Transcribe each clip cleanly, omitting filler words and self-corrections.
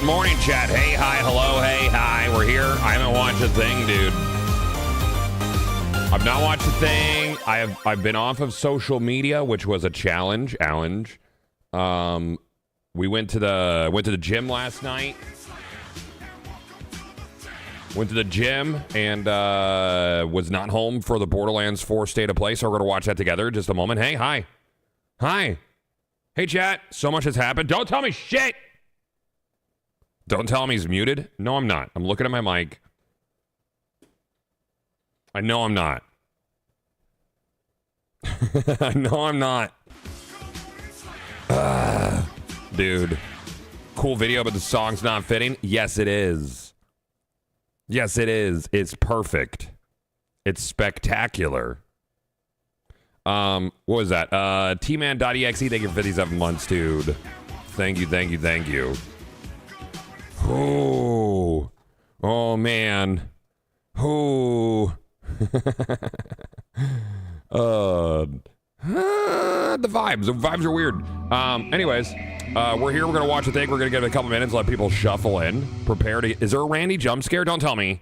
morning, chat. Hey, hi, hello, hey, hi. We're here. I haven't watched a thing, dude. I've not watched a thing. I've been off of social media, which was a challenge. We went to the gym last night. Went to the gym and was not home for the Borderlands 4 State of Play, so we're going to watch that together in just a moment. Hey, hi. Hi. Hey, chat. So much has happened. Don't tell me shit. Don't tell him he's muted. No, I'm not. I'm looking at my mic. I know I'm not. I know I'm not. Dude. Cool video, but the song's not fitting. Yes, it is. Yes, it is. It's perfect. It's spectacular. What was that? T-Man.exe, thank you for 57 months, dude. Thank you, thank you, thank you. Oh. Oh, man. Oh. The vibes are weird. Anyways, we're here. We're gonna watch a thing. We're gonna give it a couple minutes, let people shuffle in, prepare to. Is there a Randy jump scare? Don't tell me.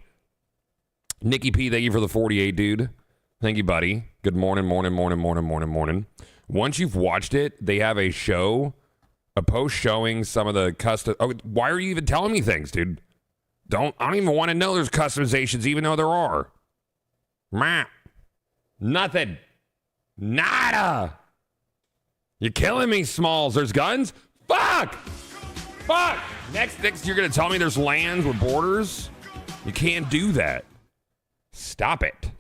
Nikki P, thank you for the 48, dude. Thank you, buddy. Good morning. Once you've watched it, they have a post showing some of the custom. Oh, why are you even telling me things, dude? I don't even want to know there's customizations, even though there are. Nothing. Nada. You're killing me, Smalls. There's guns? Fuck! Next you're going to tell me there's lands with borders? You can't do that. Stop it.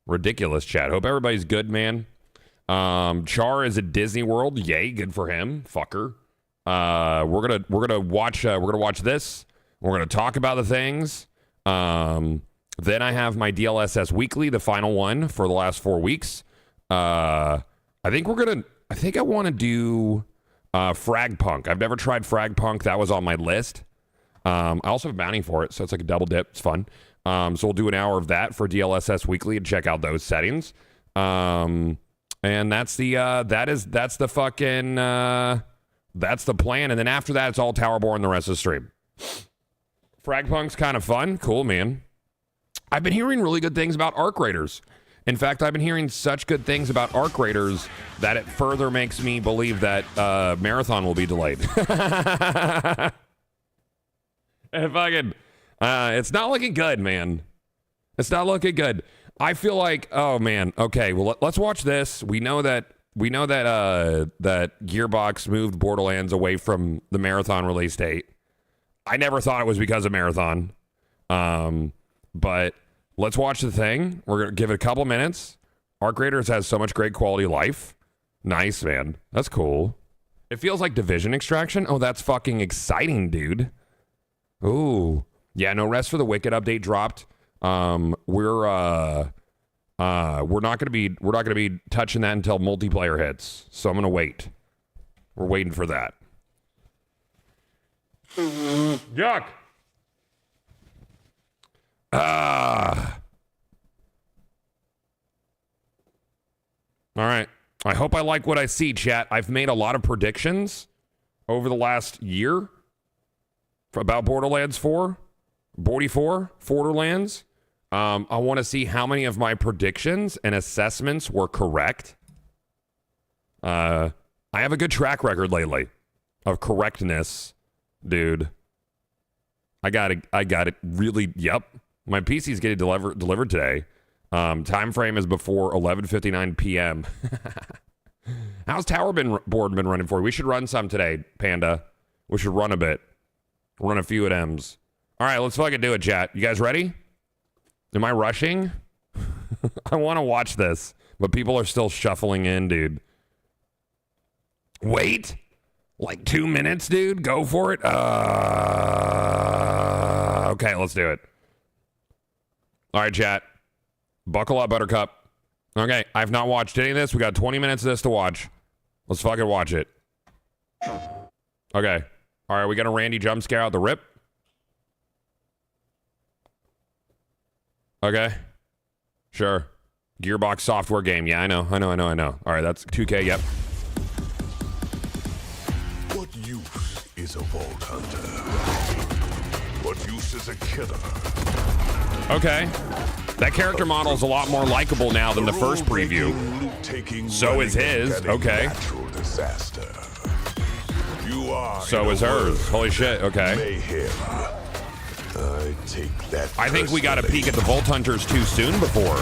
Ridiculous, chat. Hope everybody's good, man. Char is at Disney World. Yay, good for him. Fucker. We're gonna watch this. We're gonna talk about the things. Then I have my DLSS weekly, the final one for the last 4 weeks. I think I want to do Frag Punk. I've never tried Frag Punk. That was on my list. I also have a bounty for it, so it's like a double dip. It's fun. So we'll do an hour of that for DLSS weekly and check out those settings. And that's the plan. And then after that, it's all Towerborne the rest of the stream. Frag Punk's kind of fun. Cool, man. I've been hearing really good things about Arc Raiders. In fact, I've been hearing such good things about Arc Raiders that it further makes me believe that Marathon will be delayed. It's not looking good, man. It's not looking good. I feel like, oh man, okay, well let's watch this. We know that that Gearbox moved Borderlands away from the Marathon release date. I never thought it was because of Marathon. But let's watch the thing. We're going to give it a couple minutes. Arc Raiders has so much great quality of life. Nice, man. That's cool. It feels like Division Extraction. Oh, that's fucking exciting, dude. Ooh. Yeah, no Rest for the Wicked update dropped. We're not going to be touching that until multiplayer hits. So I'm going to wait. We're waiting for that. Yuck. All right. I hope I like what I see, chat. I've made a lot of predictions over the last year about Borderlands 4. Borderlands. I want to see how many of my predictions and assessments were correct. I have a good track record lately of correctness, dude. I got it really, yep. My PC's getting delivered today. Time frame is before 11:59 p.m. How's Towerborne been running for you? We should run some today, Panda. We should run a bit. Run a few at M's. All right, let's fucking do it, chat. You guys ready? Am I rushing? I want to watch this, but people are still shuffling in, dude. Wait? Like 2 minutes, dude? Go for it? Okay, let's do it. All right, chat. Buckle up, Buttercup. Okay, I've not watched any of this. We got 20 minutes of this to watch. Let's fucking watch it. Okay. All right, we got a Randy jump scare out the rip. Okay. Sure. Gearbox software game. Yeah, I know. All right, that's 2K, yep. What use is a Vault Hunter? What use is a killer? Okay. That character model is a lot more likable now than the first preview. So is his. Okay. So is hers. Holy shit. Okay. I think we got a peek at the Vault Hunters too soon before.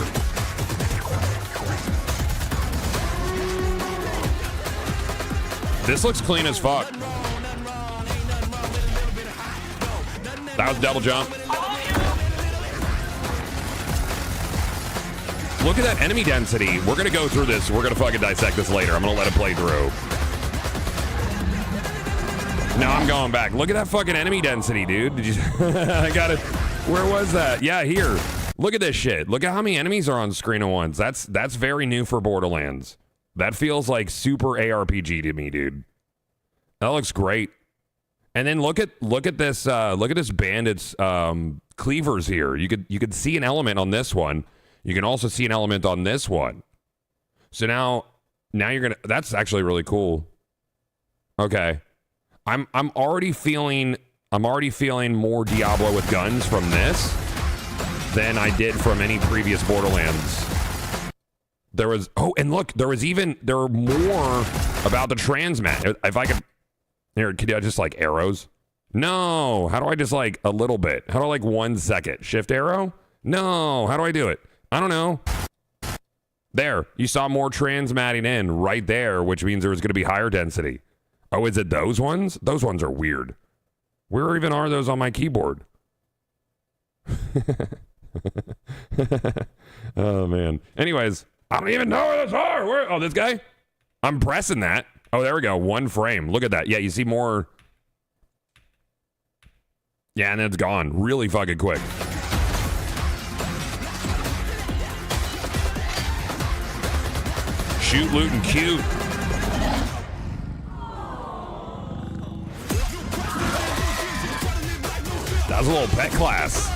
This looks clean as fuck. That was double jump. Look at that enemy density. We're gonna go through this. We're gonna fucking dissect this later. I'm gonna let it play through. No, I'm going back. Look at that fucking enemy density, dude. Did you? I got it. Where was that? Yeah, here. Look at this shit. Look at how many enemies are on screen at once. That's very new for Borderlands. That feels like super ARPG to me, dude. That looks great. And then look at this bandit's cleavers here. You could see an element on this one. You can also see an element on this one. So now you're gonna. That's actually really cool. Okay, I'm already feeling more Diablo with guns from this than I did from any previous Borderlands. There was and look, there were more about the transmat. If I could here, could I just like arrows? No. How do I just like a little bit? How do I like 1 second? Shift arrow? No. How do I do it? I don't know. There, you saw more transmatting in right there, which means there was going to be higher density. Oh, is it those ones? Those ones are weird. Where even are those on my keyboard? Oh, man. Anyways, I don't even know where those are. Where? Oh, this guy? I'm pressing that. Oh, there we go. 1 frame. Look at that. Yeah, you see more. Yeah, and then it's gone really fucking quick. Shoot, loot, and cute. That was a little pet class.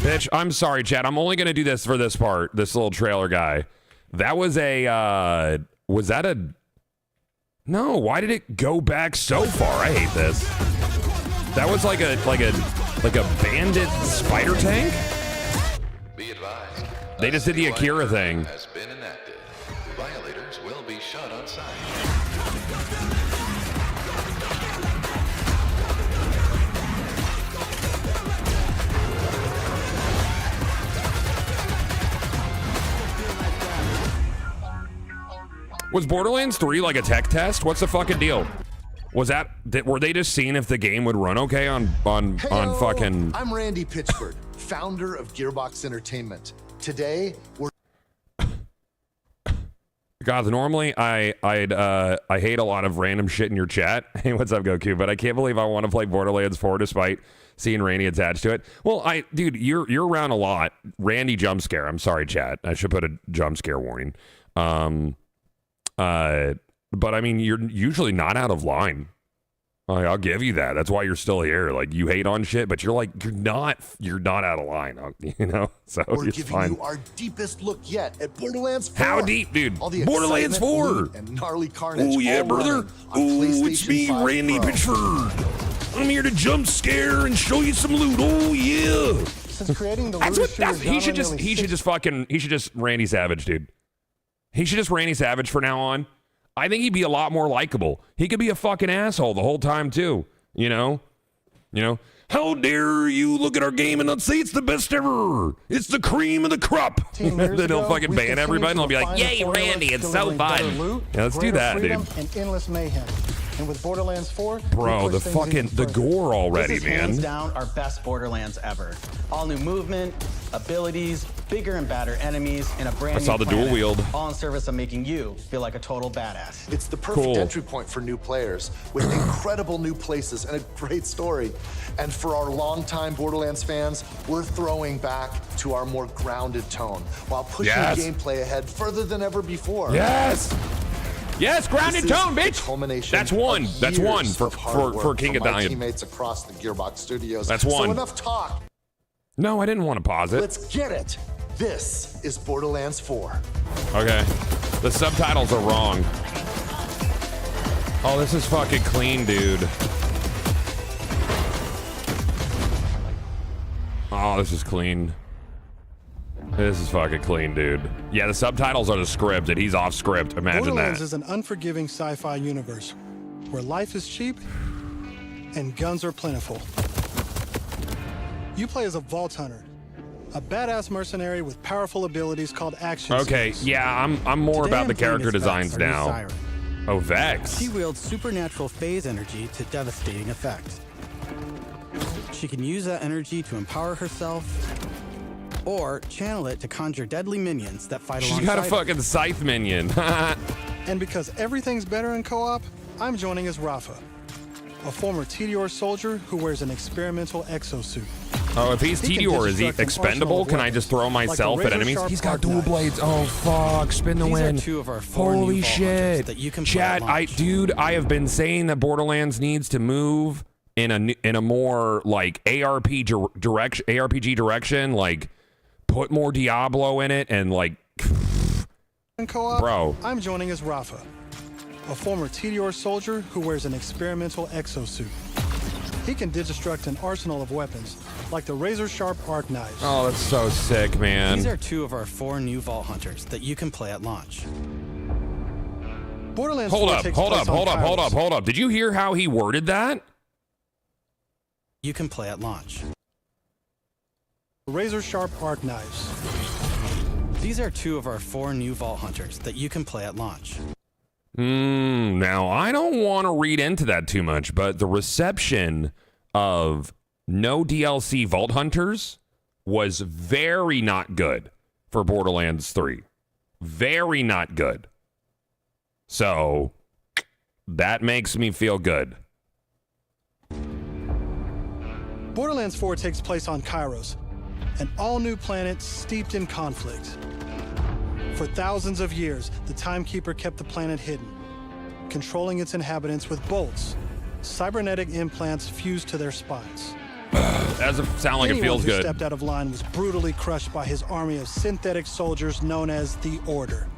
Bitch, I'm sorry, chat. I'm only going to do this for this part, this little trailer guy. That was a, was that a, no, why did it go back so far? I hate this. That was like a bandit spider tank? Be advised. They just did the Akira thing. Has been enacted. Violators will be shot on sight. Was Borderlands 3 like a tech test? What's the fucking deal? Was were they just seeing if the game would run okay on fucking... I'm Randy Pitchford, founder of Gearbox Entertainment. Today, we're... God, normally I hate a lot of random shit in your chat. Hey, what's up, Goku? But I can't believe I want to play Borderlands 4 despite seeing Randy attached to it. Well, dude, you're around a lot. Randy jump scare. I'm sorry, chat. I should put a jump scare warning. But I mean, you're usually not out of line. Like, I'll give you that. That's why you're still here. Like, you hate on shit, but you're not out of line, you know? So we're it's giving fine. you our deepest look yet at Borderlands 4. How deep, dude? All the Borderlands 4 loot and gnarly carnage. Oh yeah, brother. Oh, it's me, Randy Pro. Pitchford. I'm here to jump scare and show you some loot. Oh yeah. Since creating the He should just Randy Savage, dude. He should just Randy Savage for now on. I think he'd be a lot more likable. He could be a fucking asshole the whole time too. You know? How dare you look at our game and not say it's the best ever? It's the cream of the crop. Then he'll fucking ban everybody and he'll be like, "Yay, Randy, it's so fun." Yeah, let's do that, dude. And endless mayhem. And with Borderlands 4, bro, the gore already, this is man. hands down our best Borderlands ever. All new movement, abilities, bigger and badder enemies, and a brand new I saw the dual wield. All in service of making you feel like a total badass. It's the perfect entry point for new players with incredible new places and a great story. And for our longtime Borderlands fans, we're throwing back to our more grounded tone while pushing gameplay ahead further than ever before. Yes, grounded tone, bitch. That's one. That's one for King of Diamond. Teammates across the Gearbox Studios. That's one. So enough talk. No, I didn't want to pause it. Let's get it. This is Borderlands 4. Okay. The subtitles are wrong. Oh, this is fucking clean, dude. Oh, this is clean. This is fucking clean, dude. Yeah, the subtitles are the script, and he's off script. Imagine Borderlands that. is an unforgiving sci-fi universe where life is cheap and guns are plentiful. You play as a vault hunter, a badass mercenary with powerful abilities called action Okay, seekers. yeah, I'm more Today about I'm the playing character as Vex, designs our new now. siren. Oh, Vex. She wields supernatural phase energy to devastating effect. She can use that energy to empower herself, or channel it to conjure deadly minions that fight She's alongside got a her. fucking scythe minion. And because everything's better in co-op, I'm joining as Rafa, a former TDR soldier who wears an experimental exosuit. Oh, if he's He can TDR, is he deconstruct an expendable? arsenal of Can I just throw weapons, like the myself at enemies? razor-sharp He's got arc dual knives. blades. Oh, fuck. Spin the These are win. 2 of our 4 Holy new vault hunters shit. that you can play Chat, at launch. dude, I have been saying that Borderlands needs to move in a more like ARPG direction, like put more Diablo in it and like In co-op, Bro. I'm joining as Rafa, a former TDR soldier who wears an experimental exosuit. He can deconstruct an arsenal of weapons, like the razor-sharp arc knives. oh, that's so sick, man. These are 2 of our 4 new vault hunters that you can play at launch. Borderlands Hold 4 up, takes hold place up, on hold up, hold Kairos. up, hold up. Did you hear how he worded that? You can play at launch. Razor-sharp arc knives. These are 2 of our 4 new vault hunters that you can play at launch. Now, I don't want to read into that too much, but the reception of no DLC Vault Hunters was very not good for Borderlands 3. Very not good. So, that makes me feel good. Borderlands 4 takes place on Kairos, an all-new planet steeped in conflict. For thousands of years, the Timekeeper kept the planet hidden, controlling its inhabitants with bolts, cybernetic implants fused to their spines. Doesn't sound like it Anyone feels who good. stepped out of line was brutally crushed by his army of synthetic soldiers known as the Order.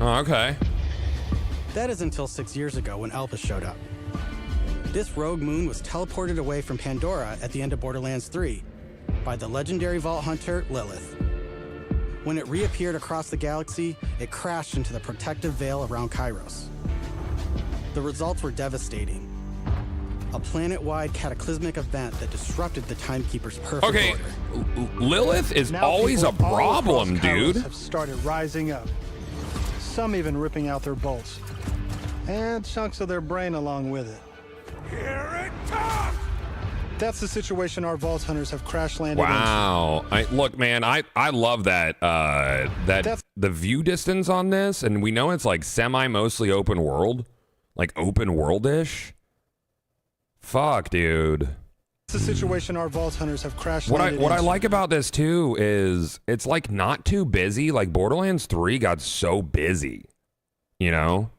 Oh, okay. That is until 6 years ago when Elpis showed up. This rogue moon was teleported away from Pandora at the end of Borderlands 3 by the legendary vault hunter Lilith. When it reappeared across the galaxy, it crashed into the protective veil around Kairos. The results were devastating. A planet-wide cataclysmic event that disrupted the Timekeeper's perfect Okay, order. Lilith is Now always a people all problem, across Kairos dude. have started rising up. Some even ripping out their bolts. And chunks of their brain along with it. Here it comes! That's the situation our Vault Hunters have crash landed into. Wow. Look, man, I love that That's- the view distance on this, and we know it's like mostly open world, like open world-ish. Fuck, dude. That's the situation our Vault Hunters have crash What landed I into. like about this too is it's like not too busy. Like Borderlands 3 got so busy, you know?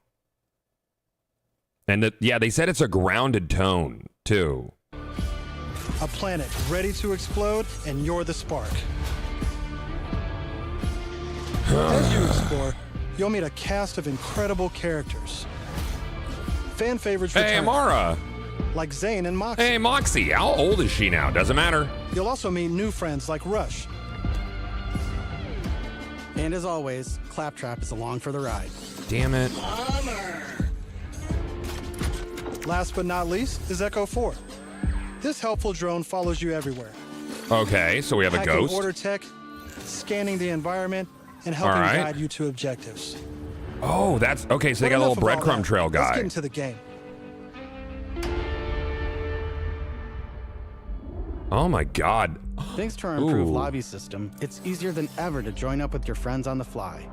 And they said it's a grounded tone too. A planet ready to explode, and you're the spark. As you explore, you'll meet a cast of incredible characters. Fan favorites Hey, return, Amara. like Zane and Moxie. Hey, Moxie. How old is she now? Doesn't matter. You'll also meet new friends like Rush. And as always, Claptrap is along for the ride. Damn it. Last but not least is Echo 4. This helpful drone follows you everywhere, Okay, so we have a hacking ghost. order tech, scanning the environment, and helping right. guide you to objectives. Oh, that's okay. So they But got a enough little of all breadcrumb that. trail Let's guy. get into the game. Oh my God. Thanks to our improved Ooh. lobby system, it's easier than ever to join up with your friends on the fly.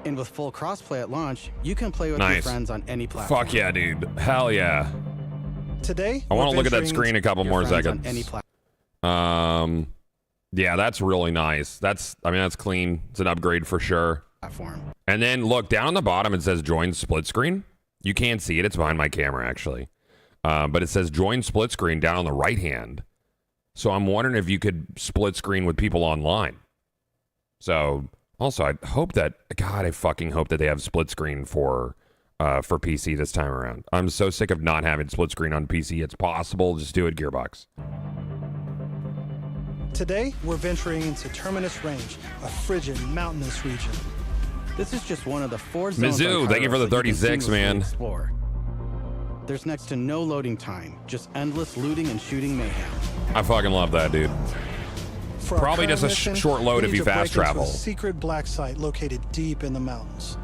And with full crossplay at launch, you can play with your Nice. friends on any platform. Fuck yeah, dude. Hell yeah. Today, I want we're to look at that venturing screen a couple Your more friends seconds. On any platform. Yeah, that's really nice. That's clean. It's an upgrade for sure. And then look down on the bottom. It says join split screen. You can't see it. It's behind my camera actually. But it says join split screen down on the right hand. So I'm wondering if you could split screen with people online. So also, I hope that I fucking hope that they have split screen for PC this time around. I'm so sick of not having split screen on PC. It's possible. Just do it, Gearbox. Today, we're venturing into Terminus Range, a frigid, mountainous region. This is just one of the 4 zones. Mizzou, thank you for the 36, man. Explore. There's next to no loading time, just endless looting and shooting mayhem. I fucking love that, dude. For our Probably current just a mission, short load we if need you to fast break into travel. a secret black site located deep in the mountains.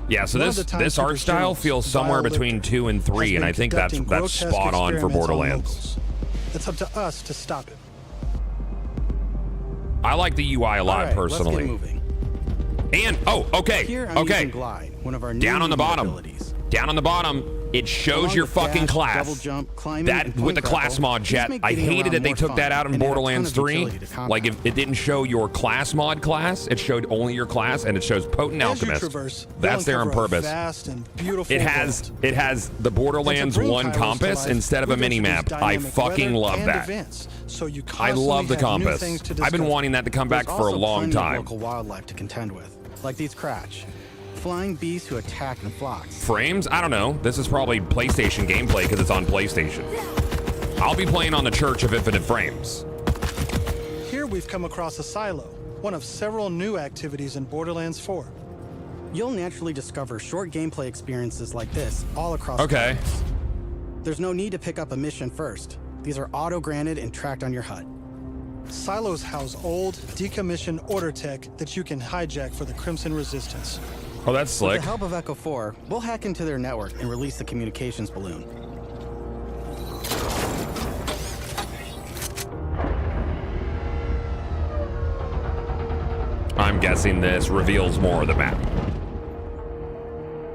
Yeah, so One of this the this art timekeeper's style generals, feels somewhere Vile between Lichter, 2 and has 3, and been I think that's conducting spot grotesque on for experiments on Borderlands. locals. It's up to us to stop it. I like the UI a lot All right, personally. Let's get moving. And okay, Here I'm okay. using Glide, one of our new Down on the movement bottom. abilities. Down on the bottom, it shows Along your with fucking dash, class. double jump, climbing, That and with the point class grapple, mod, these chat. make I getting hated around that they more took fun that out in and add a ton Borderlands of 3. utility to combat. Like if it didn't show your class mod class, it showed only your class, and it shows Potent As you Alchemist. traverse, That's you'll there on uncover a purpose. vast and beautiful It has world. the Borderlands And to bring 1 Kairos compass to life, instead of a we've mini introduced map. I dynamic fucking weather love and that. events, so you I love the constantly have new compass. things to I've been discover. wanting that to come back There's for a also long plenty of time. local wildlife to contend with, like these Cratch, flying beasts who attack in flocks. Frames? I don't know. This is probably PlayStation gameplay because it's on PlayStation. I'll be playing on the Church of Infinite Frames. Here we've come across a silo, one of several new activities in Borderlands 4. You'll naturally discover short gameplay experiences like this all across Okay. Cairos. There's no need to pick up a mission first. These are auto-granted and tracked on your HUD. Silos house old, decommissioned order tech that you can hijack for the Crimson Resistance. Oh, that's With slick. the help of Echo 4, we'll hack into their network and release the communications balloon. I'm guessing this reveals more of the map.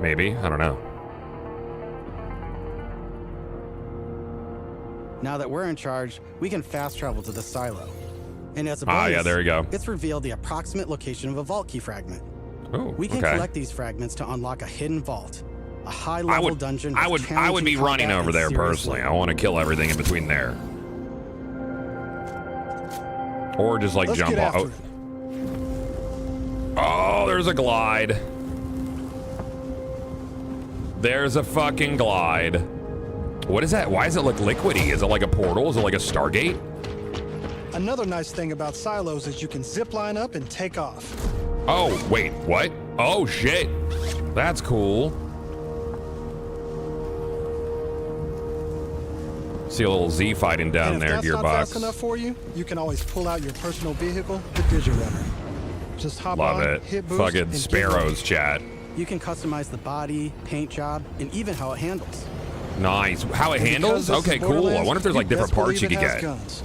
Maybe. I don't know. Now that we're in charge, we can fast travel to the silo. And as a bonus, Yeah, there you go. it's revealed the approximate location of a vault key fragment. Oh, We can okay. collect these fragments to unlock a hidden vault, a high-level dungeon. I with would be challenging running combat over and there serious personally. loot. I want to kill everything in between there. Or just like Let's jump get after off. it. Oh, there's a glide. There's a fucking glide. What is that? Why does it look liquidy? Is it like a portal? Is it like a Stargate? Another nice thing about silos is you can zip line up and take off. Oh, wait, what? Oh, shit. That's cool. See a little Z fighting down and if there, that's not fast enough Gearbox. for you, you can always pull out your personal vehicle, the Digirunner. Just hop Love on, it. hit boost, Fucking and get sparrows, chat. You can customize the body, paint job, and even how it handles. Nice. How it And handles? because this Okay, is cool. I Borderlands, wonder if there's like different best parts you believe could it has get. guns.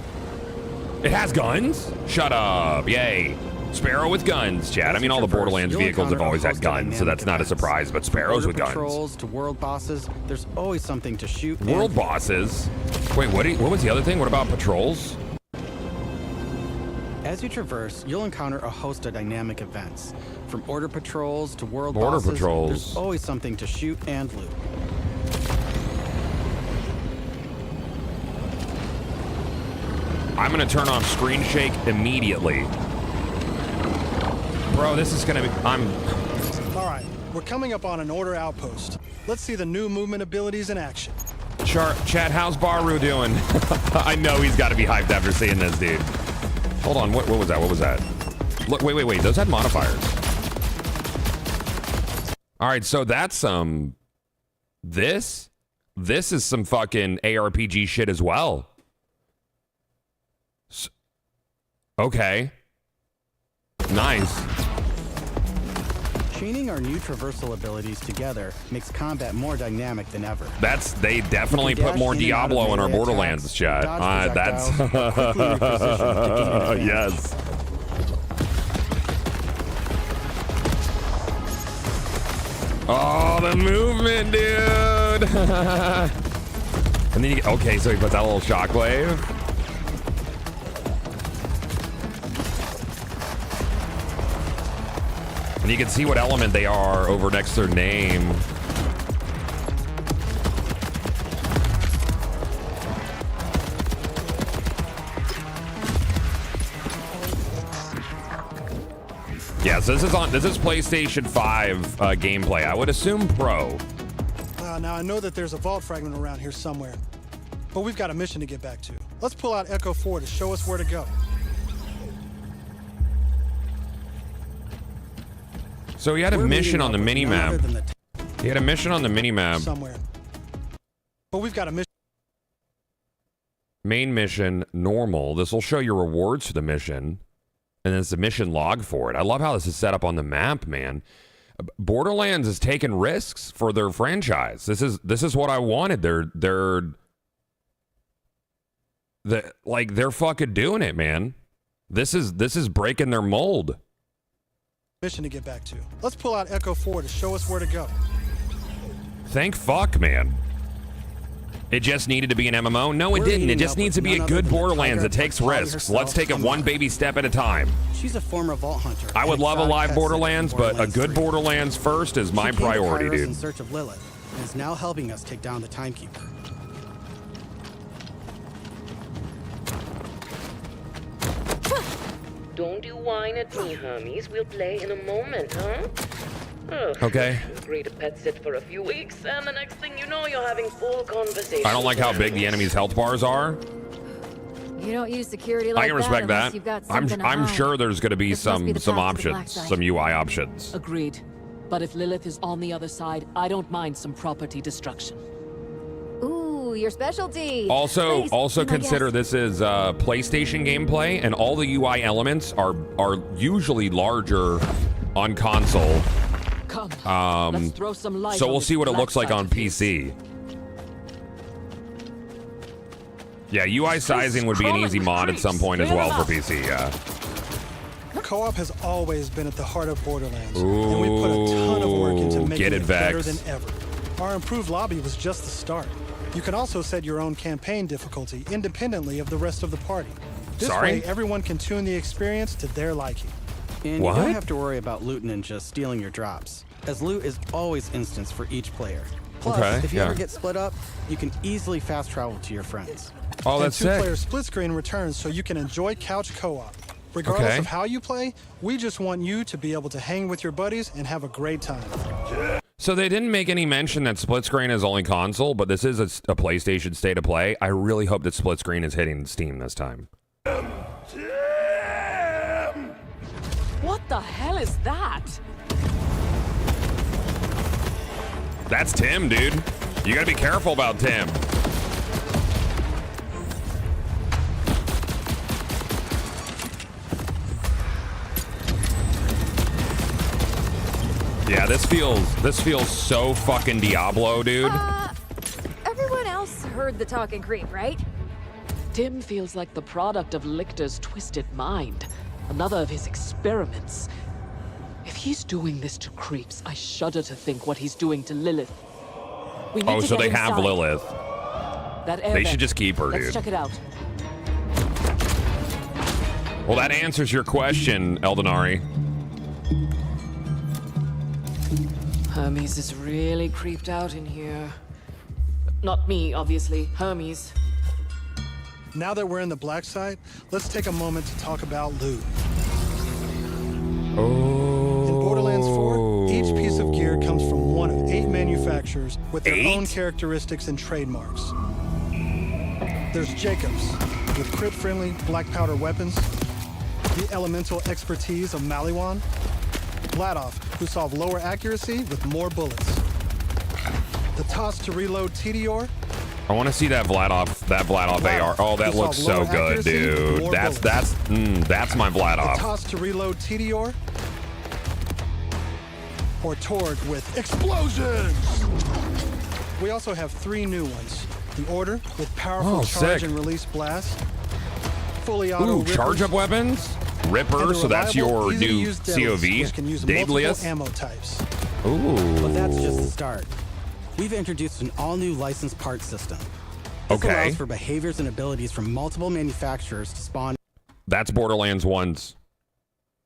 It has guns? Shut up. Yay. Sparrow with guns, chat. I mean, all the Borderlands vehicles have always had guns, so that's not a surprise, but Sparrows Border with guns. patrols to world bosses, there's always something to shoot. and World hit. bosses? Wait, what was the other thing? What about patrols? As you traverse, you'll encounter a host of dynamic events. From order patrols to world Border bosses, patrols. there's always something to shoot and loot. I'm gonna turn off screen shake immediately. Bro, this is gonna be, All right, we're coming up on an order outpost. Let's see the new movement abilities in action. Chat, how's Baru doing? I know he's gotta be hyped after seeing this, dude. Hold on, what was that? What was that? Look, wait, those had modifiers. All right, so that's this is some fucking ARPG shit as well. Okay. Nice. Chaining our new traversal abilities together makes combat more dynamic than ever. They definitely put more Diablo in our Borderlands, chat. That's yes. Oh, the movement, dude. And then okay, so he puts out a little shockwave. And you can see what element they are over next to their name. Yeah, so this is PlayStation 5 gameplay. I would assume Pro. Now I know that there's a vault fragment around here somewhere, but we've got a mission to get back to. Let's pull out Echo 4 to show us where to go. So he had a We're mission on the meeting up with none minimap. other than the He had a mission on the minimap. somewhere. But we've got a mission. Main mission, normal. This will show your rewards for the mission. And then it's the mission log for it. I love how this is set up on the map, man. Borderlands is taking risks for their franchise. This is what I wanted. They're fucking doing it, man. This is breaking their mold. Mission to get back to. Let's pull out Echo 4 to show us where to go. Thank fuck, man. It just needed to be an MMO? No, it We're didn't. It meeting just up needs with to be a none good other than the Borderlands that tiger takes Polly risks. herself, Let's take it one Amara. baby step at a time. She's a former Vault Hunter. I would and love a exotic live pet sitter Borderlands, in but a Borderlands good 3. Borderlands first is my She came to priority, Kairos dude. in search of Lilith and is now helping us take down the Timekeeper. Don't you whine at me, Hermes. We'll play in a moment, huh? Ugh. Okay. You agree to pet sit for a few weeks, and the next thing you know, you're having full conversation. I don't like how big the enemy's health bars are. You don't use security like I can respect unless that. You've got I'm something to I'm hide. sure there's going to be This must be the some path to the black options, side. some UI options. Agreed. But if Lilith is on the other side, I don't mind some property destruction. Ooh, your specialty. Also, Please, be my consider guest. this is PlayStation gameplay, and all the UI elements are usually larger on console. Come, let's throw some light So on we'll this see what it black looks like side on of his. PC. Yeah, UI sizing would be an easy mod at some point as well for PC. Yeah. Co-op has always been at the heart of Borderlands, and we put a ton of work into Ooh, making get it, it better Vex. than ever. Our improved lobby was just the start. You can also set your own campaign difficulty independently of the rest of the party. This Sorry? way, everyone can tune the experience to their liking. And What? you don't have to worry about Loot Ninja stealing your drops, as loot is always instanced for each player. Plus, Okay, if you yeah. ever get split up, you can easily fast travel to your friends. Oh, And that's sick. two-player split screen returns so you can enjoy couch co-op. Regardless Okay. of how you play, we just want you to be able to hang with your buddies and have a great time. So they didn't make any mention that split screen is only console, but this is a PlayStation state of play. I really hope that split screen is hitting Steam this time. What the hell is that? That's Tim, dude. You gotta be careful about Tim. Yeah, this feels so fucking Diablo, dude. Everyone else heard the talking creep, right? Tim feels like the product of Lictor's twisted mind, another of his experiments. If he's doing this to creeps, I shudder to think what he's doing to Lilith. We need Oh, to so get they have inside. Lilith. That air They vent. should just keep her, Let's dude. check it out. Well, that answers your question, Eldenari. Hermes is really creeped out in here. Not me, obviously. Hermes. Now that we're in the black site, let's take a moment to talk about loot. Oh. In Borderlands 4, each piece of gear comes from one of 8 manufacturers with their 8? own characteristics and trademarks. There's Jacobs, with crit-friendly black powder weapons, the elemental expertise of Maliwan, Vladoff, who solve lower accuracy with more bullets, the toss to reload Tedior, I want to see that Vladoff AR. Oh, that who looks solve so lower good, accuracy, dude. more That's bullets. that's my the Vladoff. toss to reload Tedior, or Torg with explosions. We also have 3 new ones. The Order with powerful Oh, charge sick. and release blast, fully auto Ooh, charge up weapons? Ripper, and the so that's reliable, your new easy-to-use Deadliest, COV. which can use multiple Deadliest. ammo types. Ooh. But that's just the start. We've introduced an all-new licensed parts system. This Okay. allows for behaviors and abilities from multiple manufacturers to spawn. That's Borderlands 1's.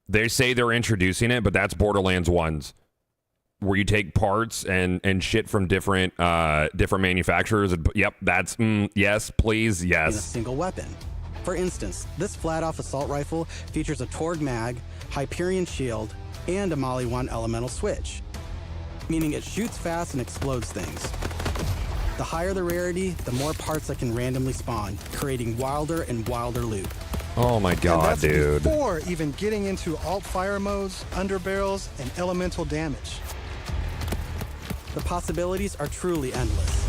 They say they're introducing it, but that's Borderlands 1's. Where you take parts and shit from different manufacturers. Yep, that's yes, please, in a yes. single weapon. For instance, this flat-off assault rifle features a Torg mag, Hyperion shield, and a Maliwan elemental switch, meaning it shoots fast and explodes things. The higher the rarity, the more parts that can randomly spawn, creating wilder and wilder loot. Oh my And god, that's dude. before even getting into alt fire modes, underbarrels, and elemental damage. The possibilities are truly endless.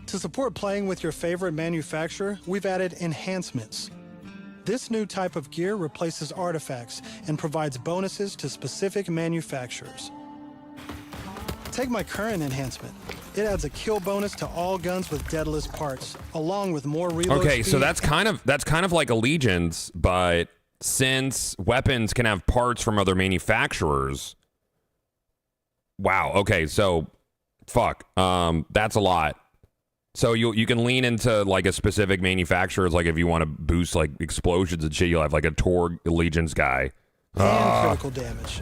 To support playing with your favorite manufacturer, we've added enhancements. This new type of gear replaces artifacts and provides bonuses to specific manufacturers. Take my current enhancement. It adds a kill bonus to all guns with deadless parts, along with more reload Okay, so speed. that's kind of like Allegiance, but since weapons can have parts from other manufacturers. Wow. Okay, so fuck. That's a lot. So you can lean into like a specific manufacturer's, like if you want to boost like explosions and shit, you'll have like a Torg Allegiance guy. And critical damage.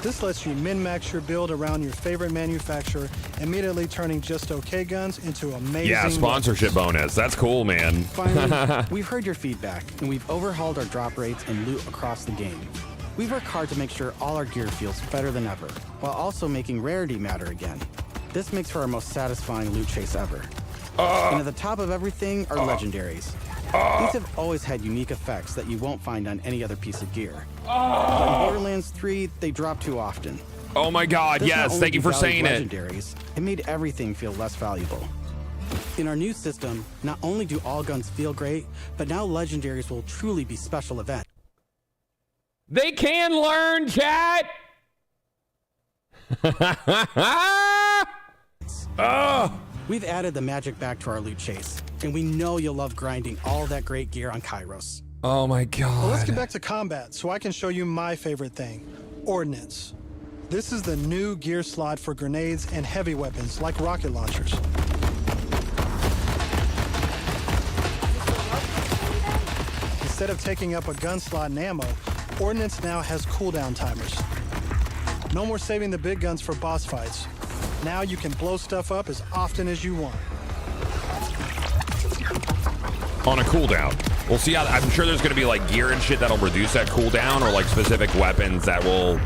This lets you min-max your build around your favorite manufacturer, immediately turning just okay guns into amazing Yeah, sponsorship bonus. That's cool, man. Finally, we've heard your feedback, and we've overhauled our drop rates and loot across the game. We've worked hard to make sure all our gear feels better than ever, while also making rarity matter again. This makes for our most satisfying loot chase ever. And at the top of everything are legendaries. These have always had unique effects that you won't find on any other piece of gear. But in Borderlands 3, they drop too often. Oh my god, This not yes, only thank you for saying it. legendaries, it made everything feel less valuable. In our new system, not only do all guns feel great, but now legendaries will truly be special events. They can learn, chat. We've added the magic back to our loot chase, and we know you'll love grinding all that great gear on Kairos. Oh my Well, let's god. get back to combat so I can show you my favorite thing, Ordnance. This is the new gear slot for grenades and heavy weapons like rocket launchers. Instead of taking up a gun slot and ammo, Ordnance now has cooldown timers. No more saving the big guns for boss fights. Now you can blow stuff up as often as you want. On a cooldown. We'll see how. I'm sure there's going to be like gear and shit that'll reduce that cooldown, or like specific weapons that will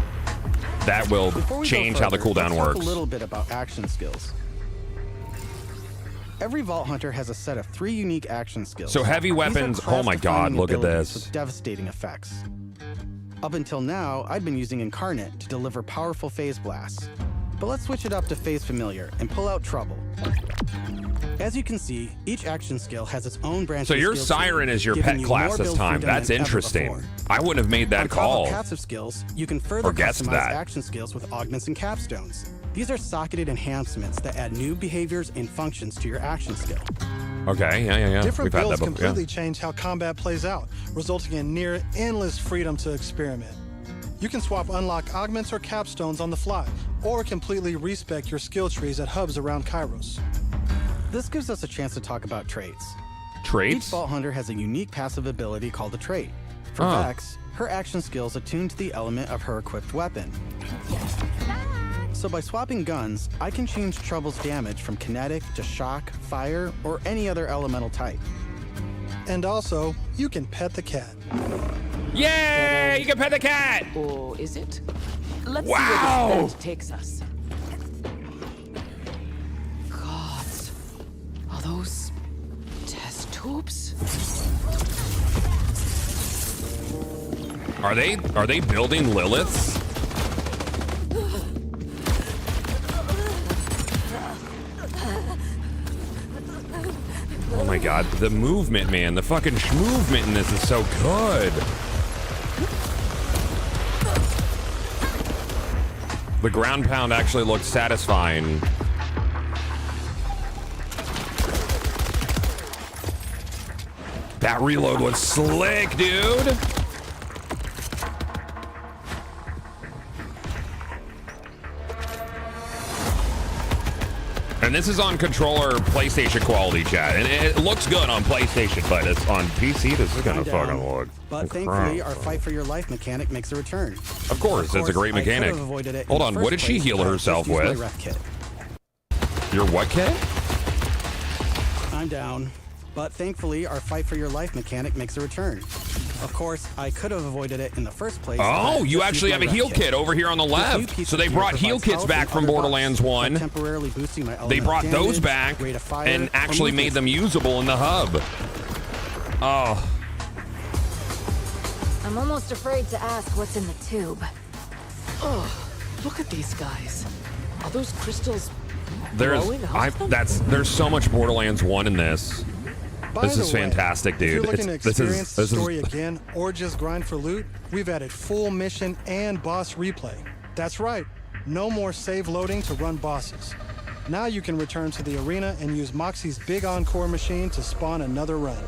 Before we go change how the further, cooldown let's talk works. a little bit about action skills. Every Vault Hunter has a set of 3 unique action skills. So heavy These are weapons. Oh my god, class-defining look at abilities this. with devastating effects. Up until now, I'd been using Incarnate to deliver powerful phase blasts. But let's switch it up to Phase Familiar and pull out Trouble. As you can see, each action skill has its own branch. So of your skill Siren tree, is your giving pet you class more this build time. freedom That's than ever interesting. before. I wouldn't have made that On top call. of passive skills, you can further Or guessed customize that. action skills with augments and capstones. These are socketed enhancements that add new behaviors and functions to your action skill. Okay, yeah. Different We've had builds that before. completely Yeah. change how combat plays out, resulting in near endless freedom to experiment. You can swap unlock augments or capstones on the fly, or completely respec your skill trees at hubs around Kairos. This gives us a chance to talk about traits. Each Traits? Vault Hunter has a unique passive ability called a trait. For Oh. Vex, her action skills attune to the element of her equipped weapon. So by swapping guns, I can change Trouble's damage from kinetic to shock, fire, or any other elemental type. And also, you can pet the cat. Yay! You can pet the cat! Or is it? Let's Wow! see where this vent takes us. Gods, are those test tubes? Are they building Liliths? Oh my god, the movement, man. The fucking movement in this is so good. The ground pound actually looks satisfying. That reload was slick, dude. And this is on controller PlayStation quality, chat. And it looks good on PlayStation, but it's on PC. This is gonna I'm down. fucking look. But thankfully, our fight for your life mechanic makes a return. Of course, it's a great I could have mechanic. avoided it in Hold the on, first what did she place, heal but I herself just used with? my ref kit. Your what kit? I'm down. But thankfully, our fight for your life mechanic makes a return. Of course, I could have avoided it in the first place. Oh, but you just actually use have a my heal rep kit over here on the This new left. piece So of they gear brought heal provides kits health back in from other Borderlands buffs, 1. like temporarily boosting my They elemental brought those damage, back rate of fire, and or actually made movement them usable in the hub. Oh, I'm almost afraid to ask what's in the tube. Oh, look at these guys. Are those crystals there's glowing out of them? there's so much Borderlands 1 in this. By This the is way, fantastic, If you're dude. looking to This experience the is story again or just grind for loot, we've added full mission and boss replay. That's right, no more save loading to run bosses. Now you can return to the arena and use Moxie's big encore machine to spawn another run.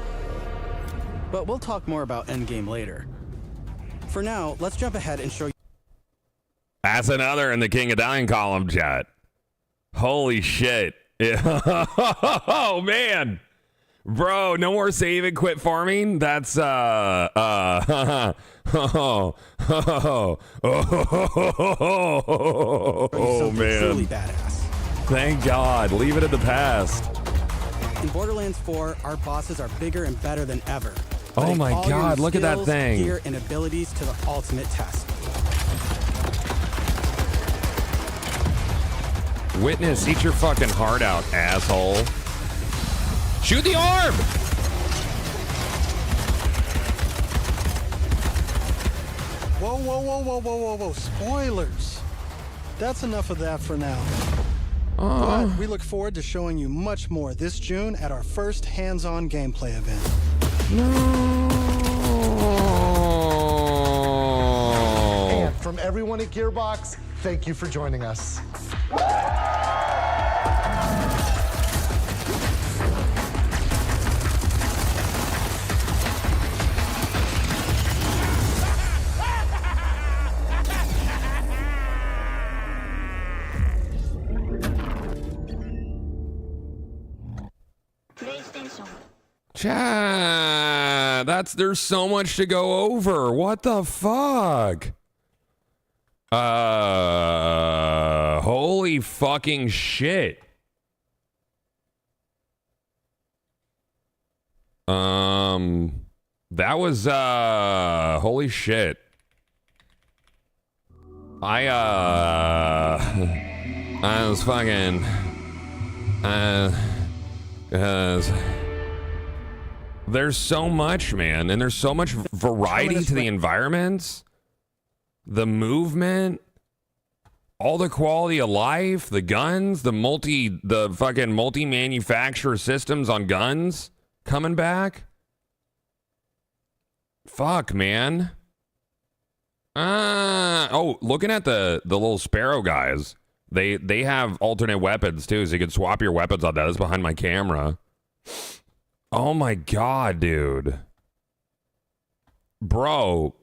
But we'll talk more about endgame later. For now, let's jump ahead and show you. That's another in the King Italian column chat. Holy shit. Yeah. Oh man. Bro, no more save and quit farming. That's oh man. Truly badass. Thank God. Leave it in the past. In Borderlands 4, our bosses are bigger and better than ever. Oh putting my all your God, look at that skills, thing. Gear and abilities to the ultimate test. Witness, eat your fucking heart out, asshole. Shoot the orb! Whoa, whoa, whoa, whoa, whoa, whoa, whoa, spoilers. That's enough of that for now. But we look forward to showing you much more this June at our first hands-on gameplay event. And from everyone at Gearbox, thank you for joining us. Chad, there's so much to go over. What the fuck? Holy fucking shit. That was holy shit. I was fucking because there's so much, man, and there's so much variety to the environments, the movement, all the quality of life, the guns, the fucking multi-manufacturer systems on guns coming back. Fuck, man. Oh, looking at the little sparrow guys, they have alternate weapons too, so you can swap your weapons on that. That's behind my camera. Oh my God, dude. Bro,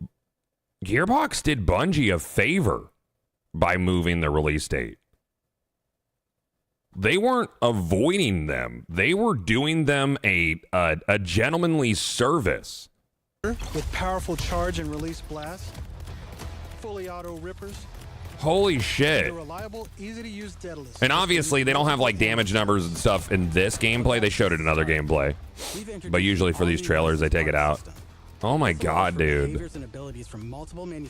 Gearbox did Bungie a favor by moving the release date. They weren't avoiding them. They were doing them a gentlemanly service. With powerful charge and release blasts, fully auto rippers, Holy shit. a reliable, easy-to-use Daedalus. And obviously, they don't have like damage numbers and stuff in this gameplay. They showed it in other gameplay. But usually for these trailers, they take it out. Oh my God, dude.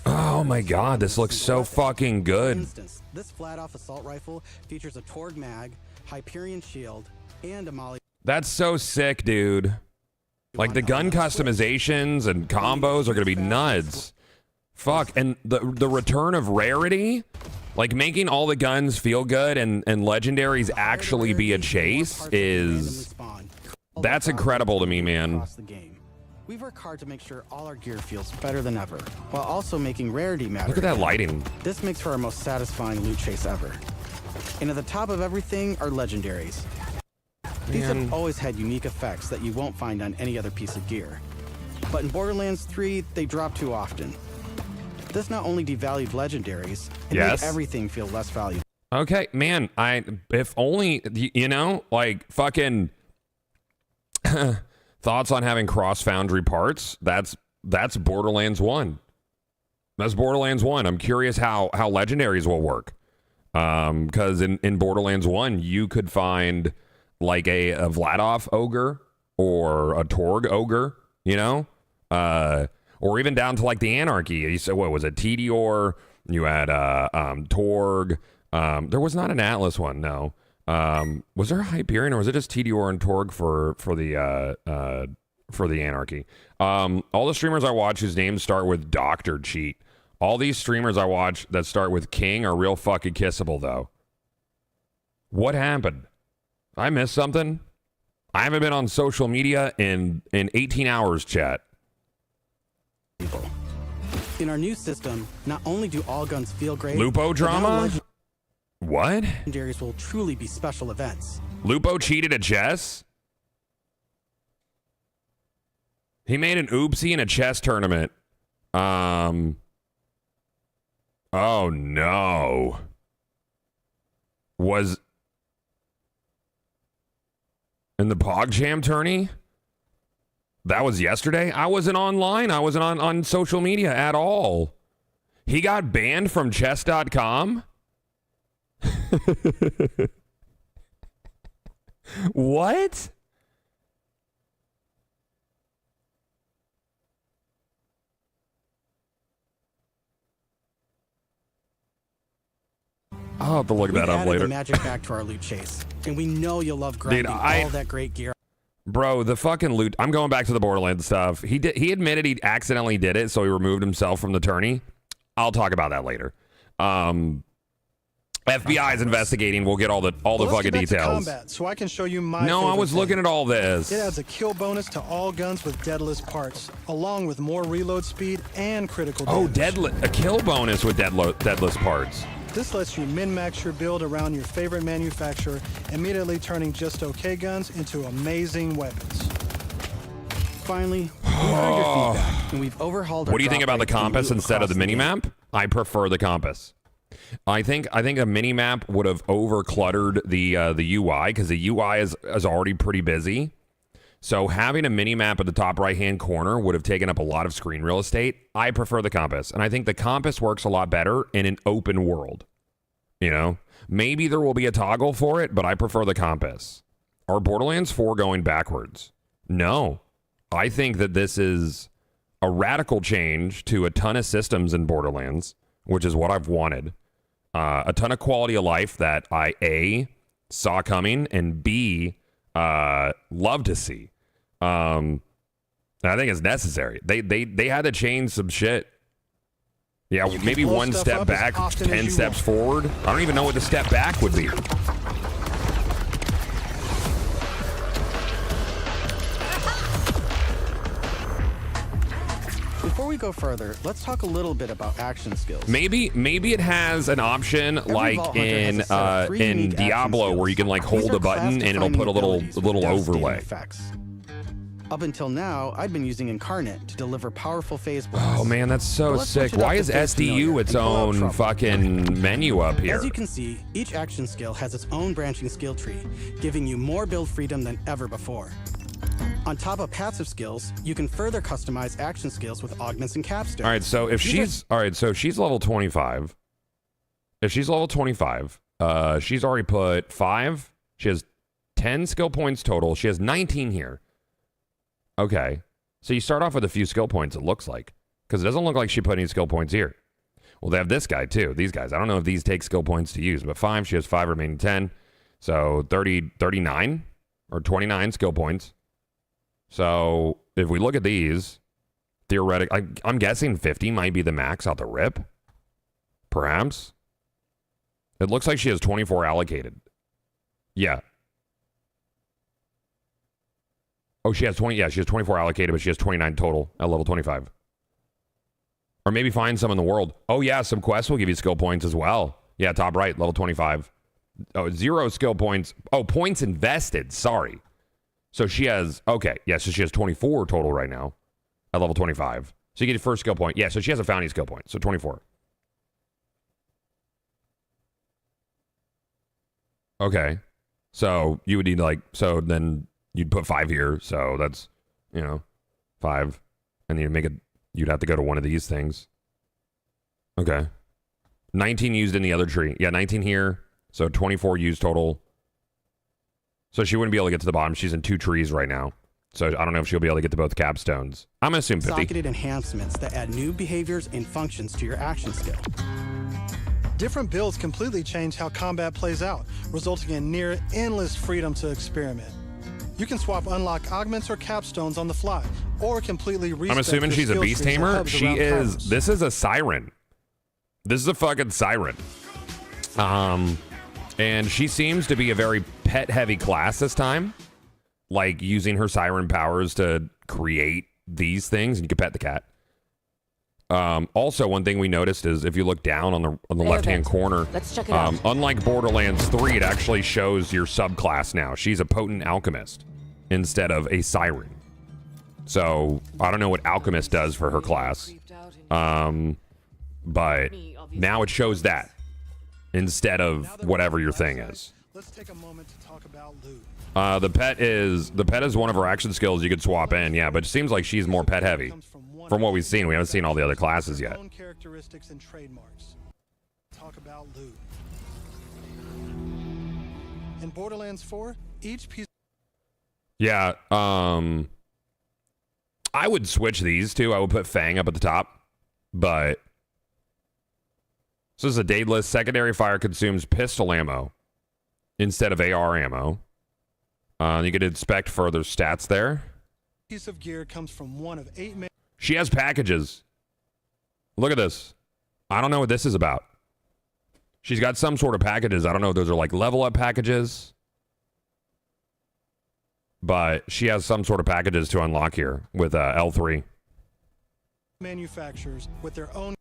Oh my God, this looks so fucking For good. instance, this flat-off assault rifle features a Torg mag, Hyperion shield, and a Molly. That's so sick, dude. Like the gun customizations and combos are gonna be nuts. Fuck, and the return of rarity, like making all the guns feel good and legendaries actually be a chase is that's incredible to me, man. Across the game. We work hard to make sure all our gear feels better than ever, while also making rarity matter. Look at that again. lighting. This makes for our most satisfying loot chase ever. And at the top of everything are legendaries. These Man. have always had unique effects that you won't find on any other piece of gear. But in Borderlands 3, they drop too often. This not only devalued legendaries, it Yes. made everything feel less valuable. Okay, man, if only, you know, like fucking thoughts on having cross-foundry parts, that's Borderlands 1. That's Borderlands 1. I'm curious how legendaries will work. Because in Borderlands 1, you could find like a Vladoff ogre or a Torg ogre, you know, or even down to like the Anarchy. You said, what was it? Tedior. You had Torg. There was not an Atlas one, no. Was there a Hyperion, or was it just Tedior and Torg for the Anarchy? All the streamers I watch whose names start with Doctor cheat. All these streamers I watch that start with King are real fucking kissable, though. What happened? I missed something? I haven't been on social media in 18 hours, chat. In our new system, not only do all guns feel great, Lupo drama? What? Legendaries will truly be special events. Lupo cheated at chess? He made an oopsie in a chess tournament. Oh no. Was in the PogChamp tourney? That was yesterday? I wasn't online. I wasn't on social media at all. He got banned from chess.com? What? I'll have to look that up later. The magic back to our loot chase, and we know you'll love grinding all that great gear. Bro, the fucking loot. I'm going back to the Borderlands stuff. He admitted he accidentally did it, so he removed himself from the tourney. I'll talk about that later. FBI is investigating. We'll get all the fucking details. Combat, so I can show you my. No, I was looking at all this. It adds a kill bonus to all guns with deadless parts, along with more reload speed and critical damage. A kill bonus with deadless parts. This lets you min-max your build around your favorite manufacturer, immediately turning just okay guns into amazing weapons. Finally, we heard your feedback, and we've overhauled our What do you think about the compass instead of the minimap? I prefer the compass. I think a minimap would have over-cluttered the UI, because the UI is already pretty busy. So having a minimap at the top right-hand corner would have taken up a lot of screen real estate. I prefer the compass, and I think the compass works a lot better in an open world. You know? Maybe there will be a toggle for it, but I prefer the compass. Are Borderlands 4 going backwards? No. I think that this is a radical change to a ton of systems in Borderlands, which is what I've wanted. A ton of quality of life that I, A, saw coming, and B, love to see. And I think it's necessary. They had to change some shit. Yeah, maybe one step back, 10 steps forward. I don't even know what the step back would be. Before we go further, let's talk a little bit about action skills. Maybe it has an option like in Diablo where you can like hold a button and it'll put a little overlay. Up until now, I'd been using Incarnate to deliver powerful phase blasts. Oh man, that's so sick. Why is SDU its own fucking menu up here? As you can see, each action skill has its own branching skill tree, giving you more build freedom than ever before. On top of passive skills, you can further customize action skills with augments and capstones. All right, so if she's level 25. If she's level 25, she's already put 5. She has 10 skill points total. She has 19 here. Okay, so you start off with a few skill points, it looks like, because it doesn't look like she put any skill points here. Well, they have this guy too. These guys, I don't know if these take skill points to use, but 5. She has 5 remaining 10, so 39 or 29 skill points. So if we look at these, theoretically, I'm guessing 50 might be the max out the rip. Perhaps. It looks like she has 24 allocated. Yeah. Oh, she has 20. Yeah, she has 24 allocated, but she has 29 total at level 25. Or maybe find some in the world. Oh, yeah, some quests will give you skill points as well. Yeah, top right, level 25. Oh, 0 skill points. Oh, points invested. Sorry. So she has, okay, yeah, so she has 24 total right now at level 25. So you get your first skill point. Yeah, so she hasn't found any skill points, so 24. Okay. So you would need so then you'd put 5 here, so that's, 5. And you'd have to go to one of these things. Okay. 19 used in the other tree. Yeah, 19 here, so 24 used total. So she wouldn't be able to get to the bottom. She's in 2 trees right now. So I don't know if she'll be able to get to both capstones. I'm gonna assume 50. Socketed enhancements that add new behaviors and functions to your action skill. Different builds completely change how combat plays out, resulting in near endless freedom to experiment. You can swap unlock augments or capstones on the fly, or completely reset. I'm assuming your she's a skill beast trees and tamer. hubs She around is. Kairos. This is a siren. This is a fucking siren. And she seems to be a very pet-heavy class this time, like using her siren powers to create these things, and you can pet the cat. Also, one thing we noticed is if you look down on the left-hand corner, Let's check it out. unlike Borderlands 3, it actually shows your subclass now. She's a potent alchemist instead of a siren. So I don't know what alchemist does for her class, but now it shows that instead of whatever your thing is. Let's take a moment to talk about loot. The pet is one of her action skills you could swap in, yeah, but it seems like she's more pet heavy. From what we've seen, we haven't seen all the other classes yet. Own characteristics and trademarks. Talk about loot. In Borderlands 4, each piece. Yeah, I would switch these two. I would put Fang up at the top, but so this is a date list. Secondary fire consumes pistol ammo instead of AR ammo. You can inspect further stats there. Piece of gear comes from one of 8 men. She has packages. Look at this. I don't know what this is about. She's got some sort of packages. I don't know if those are like level up packages, but she has some sort of packages to unlock here with L3. Manufacturers with their own.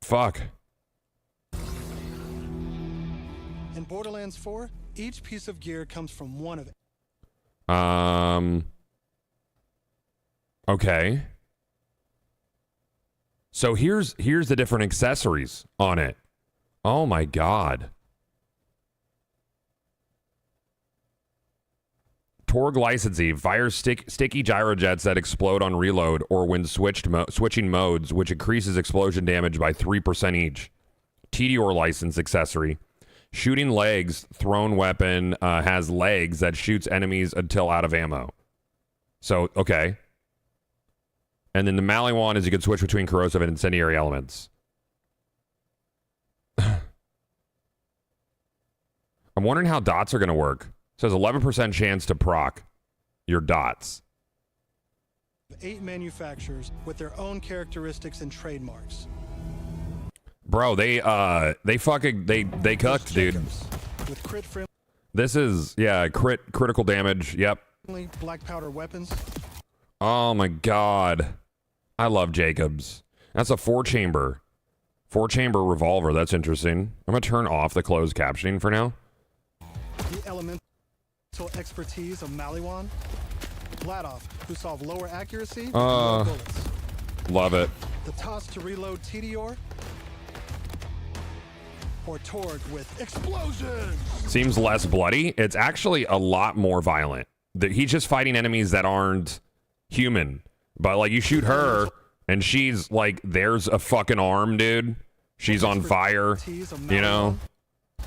Fuck. In Borderlands 4, each piece of gear comes from one of. Okay. So here's the different accessories on it. Oh my god. Torg licensee fires sticky gyrojets that explode on reload or when switching modes, which increases explosion damage by 3% each. Tedior license accessory. Shooting legs, thrown weapon has legs that shoots enemies until out of ammo. So, okay. And then the Maliwan is you can switch between corrosive and incendiary elements. I'm wondering how dots are going to work. It says 11% chance to proc your dots. 8 manufacturers with their own characteristics and trademarks. Bro, they cooked, dude. With crit friendly This is, yeah, critical damage. Yep. black powder weapons. Oh my god. I love Jacobs. That's a 4-chamber revolver. That's interesting. I'm gonna turn off the closed captioning for now. The elemental expertise of Maliwan. Vladoff, who solve lower accuracy and more bullets. Love it. The toss to reload Tedior. Or Torg with explosions. Seems less bloody. It's actually a lot more violent. He's just fighting enemies that aren't human. But like you shoot her and she's like, there's a fucking arm, dude. She's on fire. You know?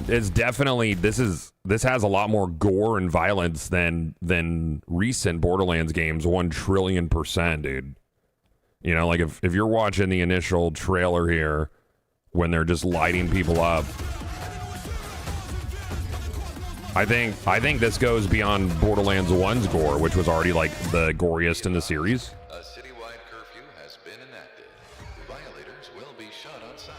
It's definitely this has a lot more gore and violence than recent Borderlands games 1 trillion%, dude. You know, like if you're watching the initial trailer here when they're just lighting people up, I think this goes beyond Borderlands 1's gore, which was already like the goriest in the series. A citywide curfew has been enacted. Violators will be shot on sight.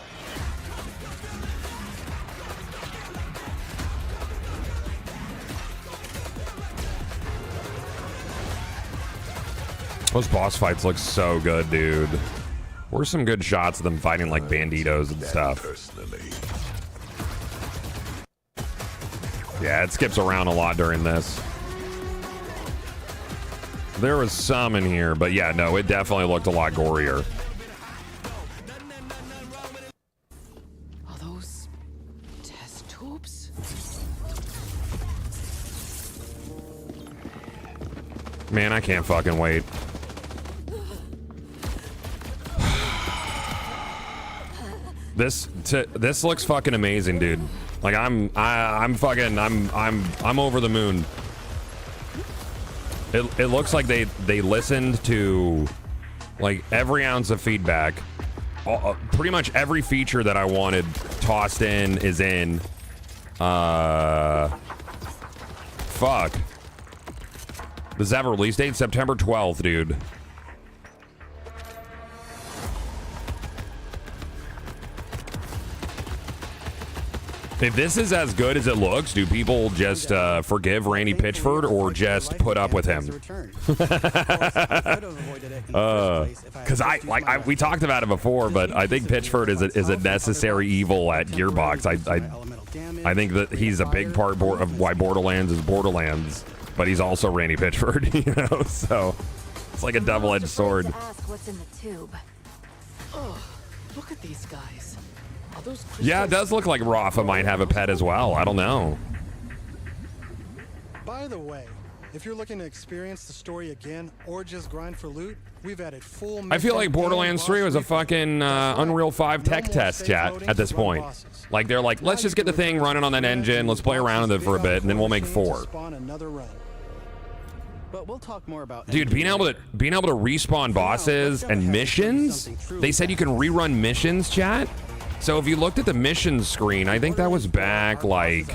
Those boss fights look so good, dude. Where's some good shots of them fighting like banditos and stuff? Yeah, it skips around a lot during this. There was some in here, but yeah, no, it definitely looked a lot gorier. Are those test tubes? Man, I can't fucking wait. This looks fucking amazing, dude. Like I'm over the moon. It looks like they listened to like every ounce of feedback. Pretty much every feature that I wanted tossed in is in. Fuck. Does that have a release date? September 12th, dude. If this is as good as it looks, do people just forgive Randy Pitchford or just put up with him? Because we talked about it before, but I think Pitchford is a necessary evil at Gearbox. I think that he's a big part of why Borderlands is Borderlands, but he's also Randy Pitchford, you know. So it's like a double-edged sword. What's in the tube? Oh, look at these guys. Are those Yeah, it does look like Rafa might have a pet as well. I don't know. By the way, if you're looking to experience the story again or just grind for loot, we've added full. I feel like Borderlands 3 was a fucking Unreal 5 tech test, chat, at this point. Like, they're like, let's just get the thing running on that engine, let's play around with it for a bit, and then we'll make 4. But we'll talk more about Dude, being able to respawn bosses and missions? They said you can rerun missions, chat? So if you looked at the missions screen, I think that was back like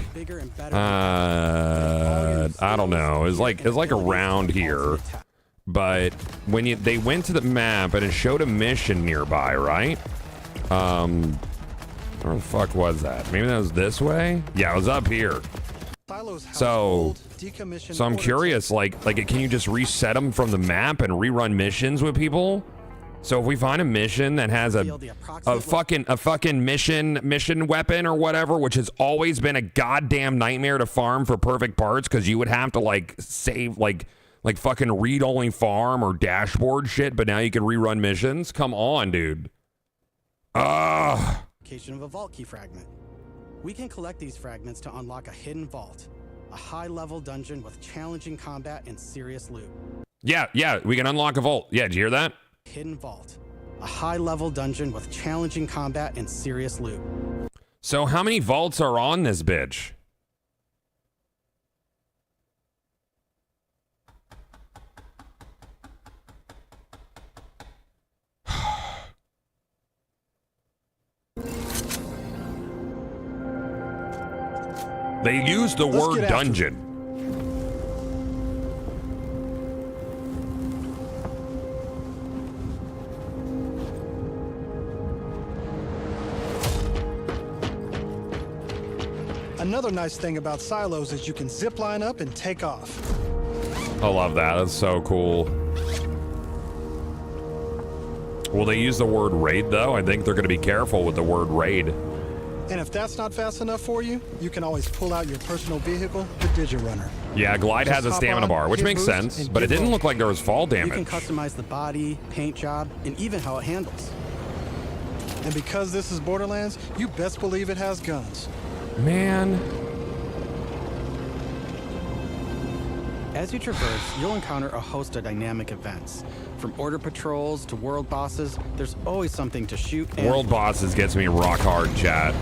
I don't know. It was like around here. But when they went to the map and it showed a mission nearby, right? Where the fuck was that? Maybe that was this way? Yeah, it was up here. So I'm curious, like can you just reset them from the map and rerun missions with people? So if we find a mission that has a fucking mission weapon or whatever, which has always been a goddamn nightmare to farm for perfect parts, because you would have to like save like fucking read only farm or dashboard shit, but now you can rerun missions. Come on, dude. Location of a vault key fragment. We can collect these fragments to unlock a hidden vault, a high-level dungeon with challenging combat and serious loot. Yeah, we can unlock a vault. Yeah, did you hear that? Hidden vault, a high-level dungeon with challenging combat and serious loot. So how many vaults are on this bitch? They used the word dungeon. Another nice thing about silos is you can zip line up and take off. I love that. That's so cool. Will they use the word raid, though? I think they're going to be careful with the word raid. And if that's not fast enough for you, you can always pull out your personal vehicle, the Digirunner. Yeah, Glide has a stamina bar, which makes sense, but it didn't look like there was fall damage. You can customize the body, paint job, and even how it handles. And because this is Borderlands, you best believe it has guns. Man. As you traverse, you'll encounter a host of dynamic events. From order patrols to world bosses, there's always something to shoot and World bosses gets me rock hard, chat.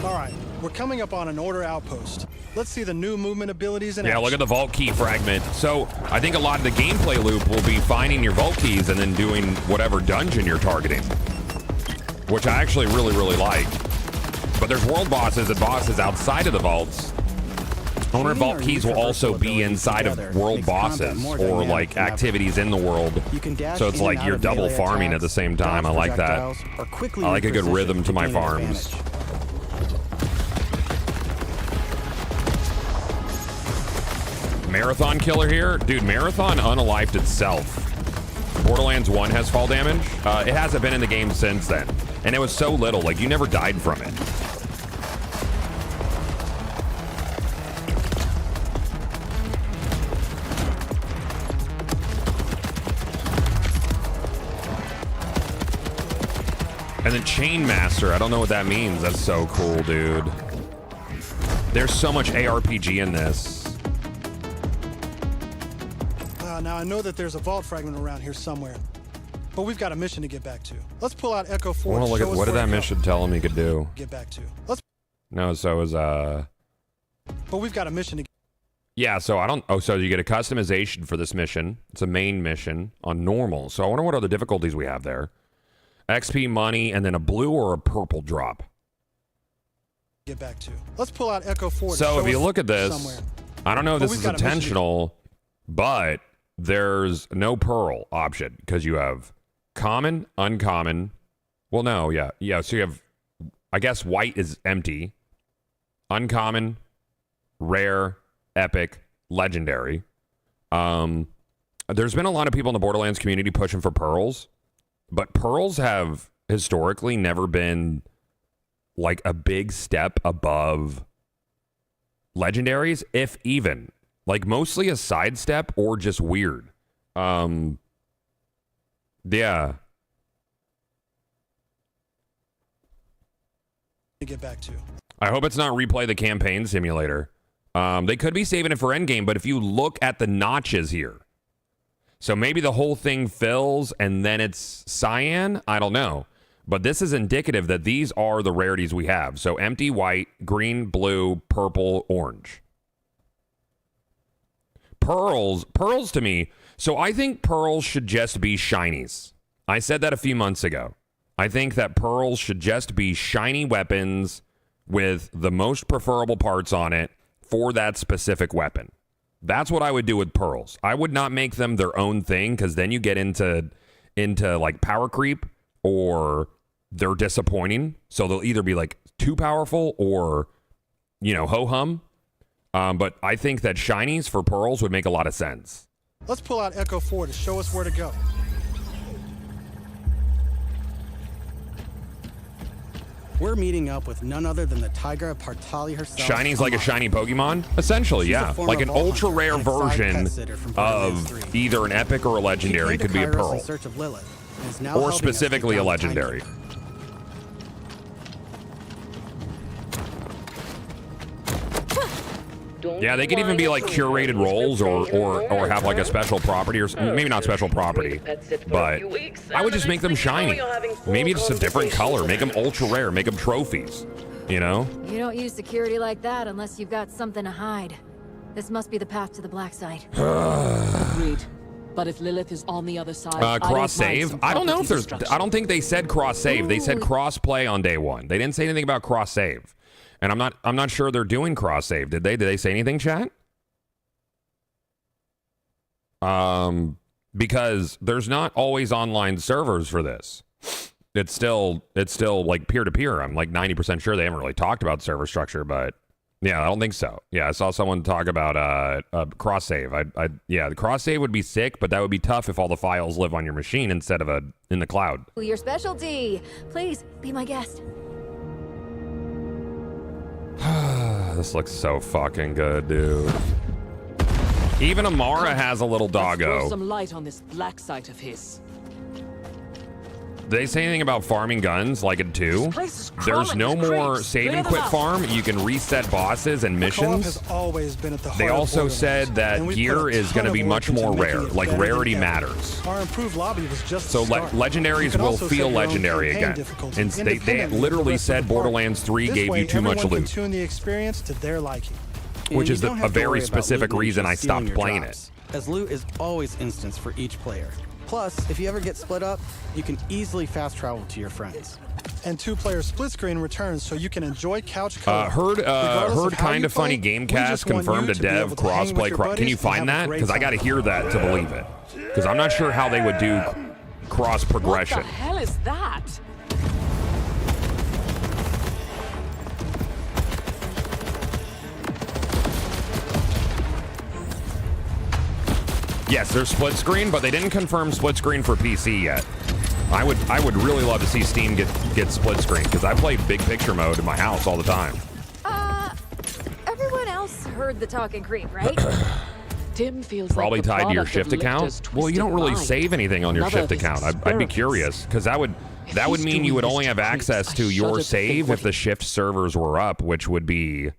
All right, we're coming up on an order outpost. Let's see the new movement abilities in action. Look at the vault key fragment. So I think a lot of the gameplay loop will be finding your vault keys and then doing whatever dungeon you're targeting, which I actually really, really like. But there's world bosses and bosses outside of the vaults. I wonder if vault keys will also be inside of world bosses or like activities in the world. So it's like you're double farming at the same time. I like that. I like a good rhythm to my farms. Marathon killer here? Dude, Marathon unalived itself. Borderlands 1 has fall damage. It hasn't been in the game since then. And it was so little, like you never died from it. And then Chainmaster, I don't know what that means. That's so cool, dude. There's so much ARPG in this. Now I know that there's a vault fragment around here somewhere. But we've got a mission to get back to. Let's pull out Echo 4. I want to look at what did that mission tell him he could do. Get back to. Let's. No, so it was But we've got a mission to. Yeah, so I don't. Oh, so you get a customization for this mission. It's a main mission on normal. So I wonder what other difficulties we have there. XP, money, and then a blue or a purple drop. Get back to. Let's pull out Echo 4. So if you look at this, somewhere. I don't know if this is intentional, but there's no pearl option because you have common, uncommon. Well, no, yeah. So you have, I guess, white is empty, uncommon, rare, epic, legendary. There's been a lot of people in the Borderlands community pushing for pearls, but pearls have historically never been like a big step above legendaries, if even. Like mostly a sidestep or just weird. Yeah. To get back to. I hope it's not replay the campaign simulator. They could be saving it for endgame, but if you look at the notches here, so maybe the whole thing fills and then it's cyan. I don't know. But this is indicative that these are the rarities we have. So empty, white, green, blue, purple, orange. Pearls to me. So I think pearls should just be shinies. I said that a few months ago. I think that pearls should just be shiny weapons with the most preferable parts on it for that specific weapon. That's what I would do with pearls. I would not make them their own thing because then you get into like power creep or they're disappointing. So they'll either be like too powerful or, ho-hum. But I think that shinies for pearls would make a lot of sense. Let's pull out Echo 4 to show us where to go. We're meeting up with none other than the Tigra Partali herself. Shiny's like a shiny Pokemon? Essentially, yeah. Like an ultra rare version of either an epic or a legendary. Could be a pearl. Or specifically a legendary. Yeah, they could even be like curated roles or have like a special property or maybe not special property, but I would just make them shiny. Maybe just a different color. Make them ultra rare. Make them trophies, You don't use security like that unless you've got something to hide. This must be the path to the black site. Agreed. But if Lilith is on the other side, cross save. I don't know if there's. I don't think they said cross save. They said cross play on day one. They didn't say anything about cross save. And I'm not sure they're doing cross save. Did they say anything, chat? Because there's not always online servers for this. It's still like peer to peer. I'm like 90% sure they haven't really talked about server structure, but yeah, I don't think so. Yeah, I saw someone talk about cross save. Yeah, the cross save would be sick, but that would be tough if all the files live on your machine instead of in the cloud. Your specialty. Please be my guest. This looks so fucking good, dude. Even Amara has a little doggo. Throw some light on this black site of his. Did they say anything about farming guns like in 2? There's no more save and quit farm. You can reset bosses and missions. Has always been at the heart they also of said that gear is going to be much more rare. Like rarity matters. Our improved lobby was just so legendaries will feel legendary again. And they literally said Borderlands 3 gave you too much loot. Tune the experience to their liking. Which is a very specific reason I stopped playing it. As loot is always instanced for each player. Plus, if you ever get split up, you can easily fast travel to your friends. And 2-player split screen returns so you can enjoy couch co-op. Heard kind of funny Gamecast confirmed a dev crossplay. Can you find that? Because I got to hear that to believe it. Because I'm not sure how they would do cross progression. What the hell is that? Yes, there's split screen, but they didn't confirm split screen for PC yet. I would really love to see Steam get split screen because I play big picture mode in my house all the time. Everyone else heard the talking creep, right? Tim feels probably like the tied to your shift account. Well, you don't really save anything on your shift account. I'd be curious because that would mean you would only have access to your save if the shift servers were up, which would be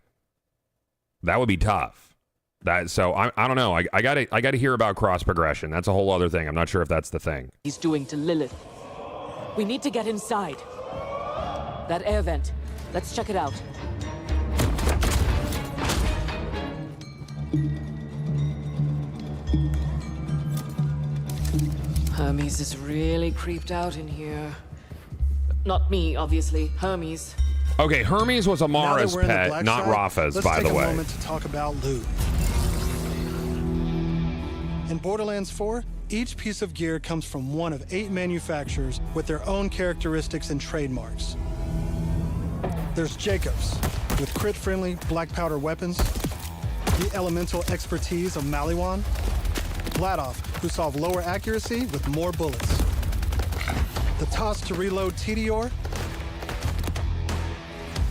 tough. So I don't know. I gotta hear about cross progression. That's a whole other thing. I'm not sure if that's the thing. He's doing to Lilith. We need to get inside. That air vent. Let's check it out. Hermes is really creeped out in here. Not me, obviously. Hermes. Okay, Hermes was Amara's pet, not Rafa's, by the way. Let's take a moment to talk about loot. In Borderlands 4, each piece of gear comes from one of 8 manufacturers with their own characteristics and trademarks. There's Jacobs, with crit-friendly black powder weapons, the elemental expertise of Maliwan, Vladoff, who solve lower accuracy with more bullets, the toss to reload Tedior,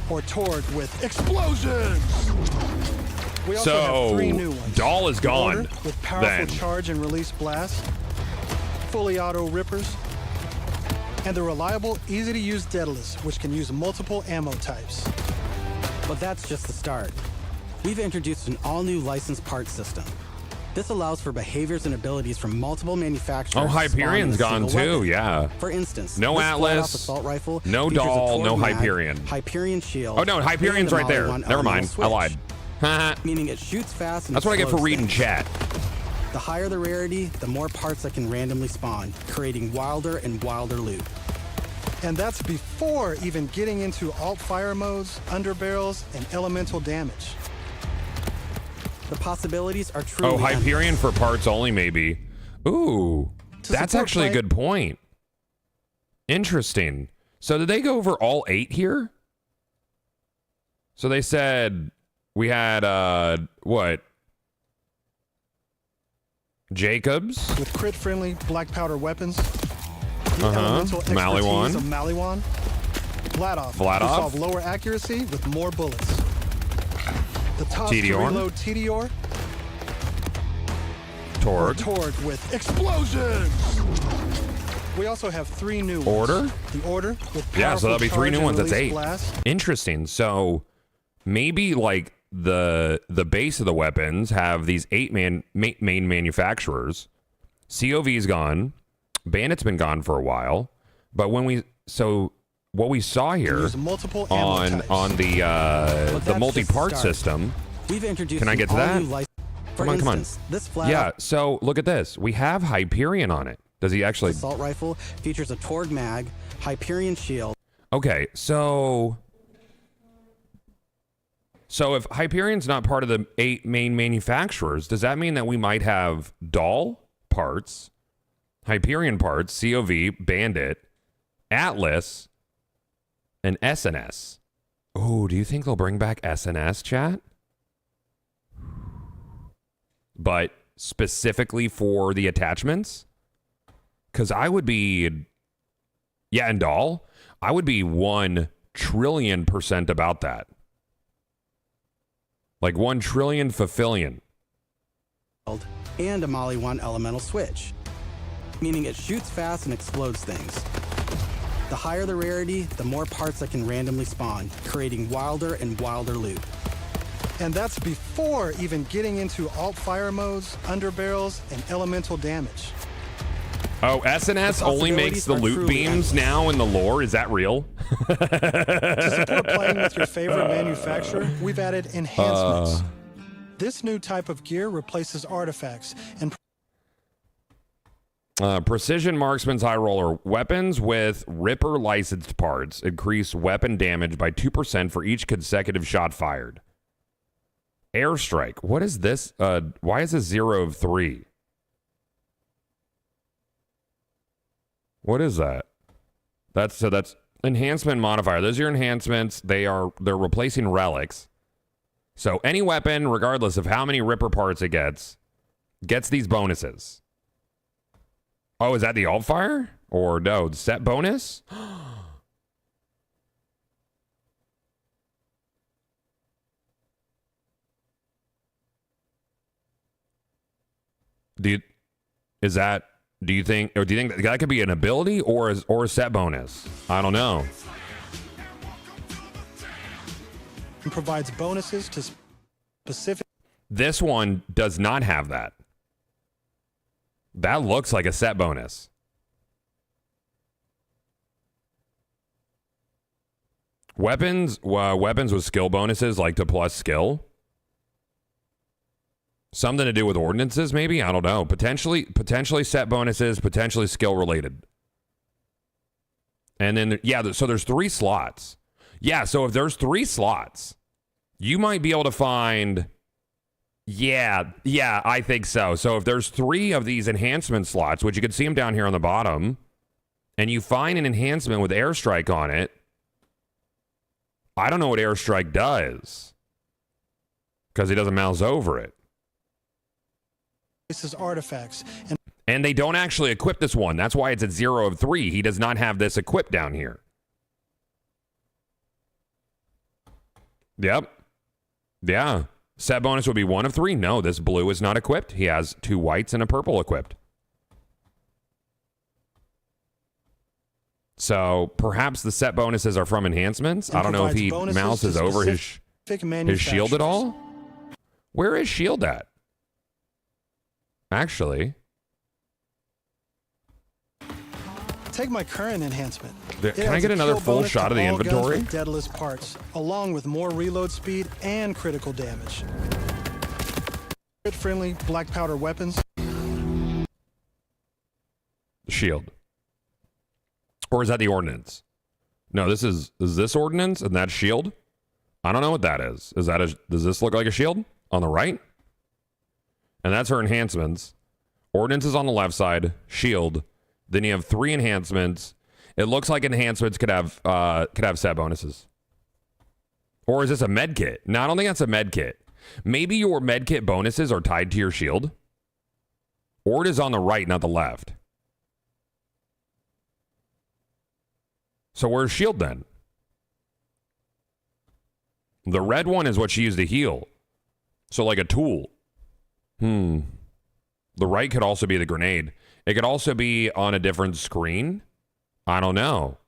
or Torg with explosions! We also have 3 new ones. Dahl is gone. Order with powerful charge and release blast, fully auto rippers, and the reliable, easy-to-use Daedalus, which can use multiple ammo types. But that's just the start. We've introduced an all-new licensed parts system. This allows for behaviors and abilities from multiple manufacturers. Oh, Hyperion's gone too, yeah. For instance, no Atlas, assault rifle, no Dahl, no Hyperion. Hyperion shield. Oh no, Hyperion's right there. Never mind, I lied. Meaning it shoots fast and that's what I get for reading chat. The higher the rarity, the more parts that can randomly spawn, creating wilder and wilder loot. And that's before even getting into alt-fire modes, underbarrels, and elemental damage. The possibilities are truly Hyperion for parts only, maybe. Ooh, that's actually a good point. Interesting. So did they go over all 8 here? So they said we had, what? Jacobs? With crit-friendly black powder weapons. The elemental expertise of Maliwan. Vladoff, who solve lower accuracy with more bullets. The toss to reload Tedior. Torg with explosions! We also have 3 new ones. Order? The Order with powerful yeah, so that'll be 3 new ones. That's 8. Blast. Interesting. So maybe like the base of the weapons have these 8 main manufacturers. COV's gone. Bandit's been gone for a while. But what we saw here on the multi-part system. We've introduced can I get to that? Come on. Yeah, so look at this. We have Hyperion on it. Does he actually? Assault rifle features a Torg mag, Hyperion shield. Okay, so if Hyperion's not part of the 8 main manufacturers, does that mean that we might have Dahl parts, Hyperion parts, COV, Bandit, Atlas, and SNS? Oh, do you think they'll bring back SNS, chat? But specifically for the attachments? Because I would be... Yeah, and Dahl, I would be 1 trillion% about that. Like 1 trillion fulfillion. And a Maliwan elemental switch, meaning it shoots fast and explodes things. The higher the rarity, the more parts that can randomly spawn, creating wilder and wilder loot. And that's before even getting into alt-fire modes, underbarrels, and elemental damage. Oh, SNS only makes the loot beams now in the lore? Is that real? To support playing with your favorite manufacturer, we've added enhancements. This new type of gear replaces artifacts and precision marksman's high roller weapons with Ripper licensed parts increase weapon damage by 2% for each consecutive shot fired. Airstrike. What is this? Why is this 0 of 3? What is that? That's enhancement modifier. Those are your enhancements. They're replacing relics. So any weapon, regardless of how many Ripper parts it gets these bonuses. Oh, is that the alt fire? Or no, set bonus? Do you think that could be an ability or a set bonus? I don't know. provides bonuses to specific This one does not have that. That looks like a set bonus. Weapons with skill bonuses, like to plus skill. Something to do with ordinances, maybe? I don't know. Potentially set bonuses, potentially skill related. And then, yeah, so there's 3 slots. Yeah, so if there's 3 slots, you might be able to find... Yeah, I think so. So if there's 3 of these enhancement slots, which you can see them down here on the bottom, and you find an enhancement with airstrike on it, I don't know what airstrike does, because he doesn't mouse over it. This is artifacts. And they don't actually equip this one. That's why it's at 0 of 3. He does not have this equipped down here. Yep. Yeah. Set bonus would be 1 of 3. No, this blue is not equipped. He has 2 whites and a purple equipped. So perhaps the set bonuses are from enhancements. I don't know if he mouses over his shield at all. Where is shield at? Actually. Take my current enhancement. Can I get another full shot of the inventory? Deadless parts, along with more reload speed and critical damage. Friendly black powder weapons. Shield. Or is that the ordnance? No, is this ordnance and that's shield? I don't know what that is. Does this look like a shield on the right? And that's her enhancements. Ordnance is on the left side, shield. Then you have 3 enhancements. It looks like enhancements could have set bonuses. Or is this a med kit? No, I don't think that's a med kit. Maybe your med kit bonuses are tied to your shield. Or it is on the right, not the left. So where's shield then? The red one is what she used to heal. So like a tool. The right could also be the grenade. It could also be on a different screen. I don't know.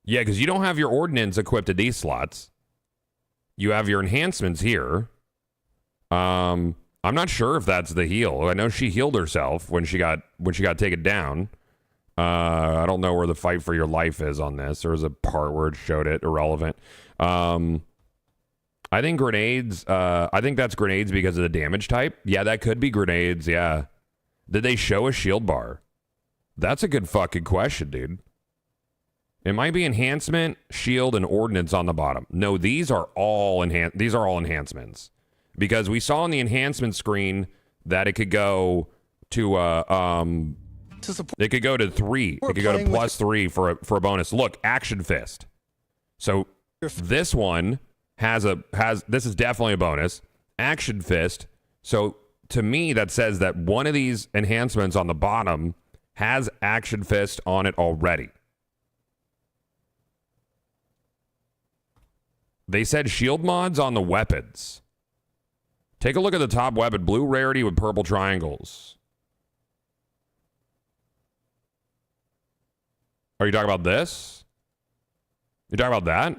Yeah, because you don't have your ordnance equipped at these slots. You have your enhancements here. I'm not sure if that's the heal. I know she healed herself when she got taken down. I don't know where the fight for your life is on this. There was a part where it showed it. Irrelevant. I think grenades, I think that's grenades because of the damage type. Yeah, that could be grenades, yeah. Did they show a shield bar? That's a good fucking question, dude. It might be enhancement, shield, and ordnance on the bottom. No, these are all enhancements. Because we saw on the enhancement screen that it could go to it could go to 3. It could go to +3 for a bonus. Look, action fist. So this one has this is definitely a bonus. Action fist. So to me, that says that one of these enhancements on the bottom has action fist on it already. They said shield mods on the weapons. Take a look at the top weapon. Blue rarity with purple triangles. Are you talking about this? You talking about that?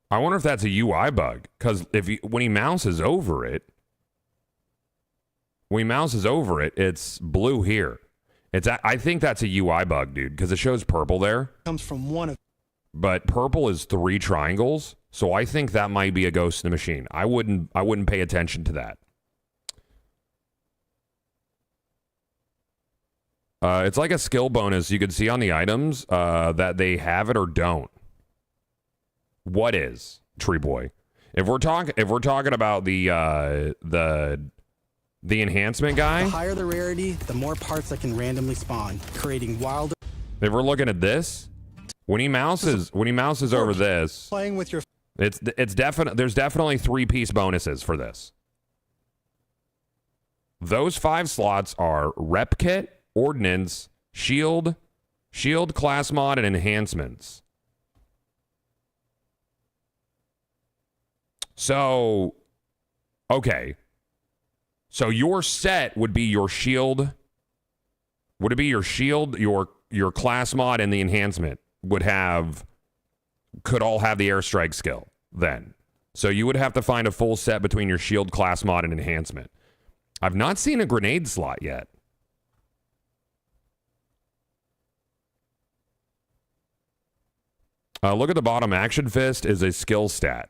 I wonder if that's a UI bug. Because when he mouses over it, it's blue here. I think that's a UI bug, dude, because it shows purple there. Comes from one of. But purple is 3 triangles, so I think that might be a ghost in the machine. I wouldn't pay attention to that. It's like a skill bonus you can see on the items that they have it or don't. What is Tree Boy? If we're talking about the enhancement guy, the higher the rarity, the more parts that can randomly spawn, creating wilder. If we're looking at this, when he mouses over this, playing with your. It's definite. There's definitely 3-piece bonuses for this. Those 5 slots are rep kit, ordnance, shield, class mod, and enhancements. So, okay. So your set would be your shield. Would it be your shield, your class mod, and the enhancement? could all have the airstrike skill then. So you would have to find a full set between your shield, class mod, and enhancement. I've not seen a grenade slot yet. Look at the bottom. Action Fist is a skill stat.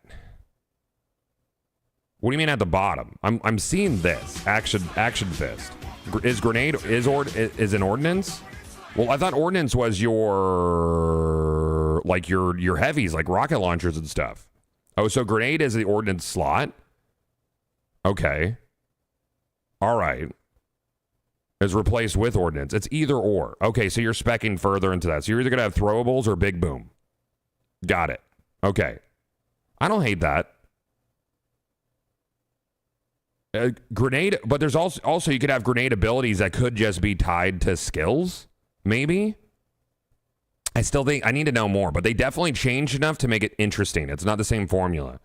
What do you mean at the bottom? I'm seeing this. Action Fist. Is grenade is an ordnance? Well, I thought ordnance was your heavies, like rocket launchers and stuff. Oh, so grenade is the ordnance slot. Okay. All right. Is replaced with ordnance. It's either or. Okay, so you're speccing further into that. So you're either going to have throwables or big boom. Got it. Okay. I don't hate that. Grenade, but there's also you could have grenade abilities that could just be tied to skills, maybe. I still think I need to know more, but they definitely changed enough to make it interesting. It's not the same formula.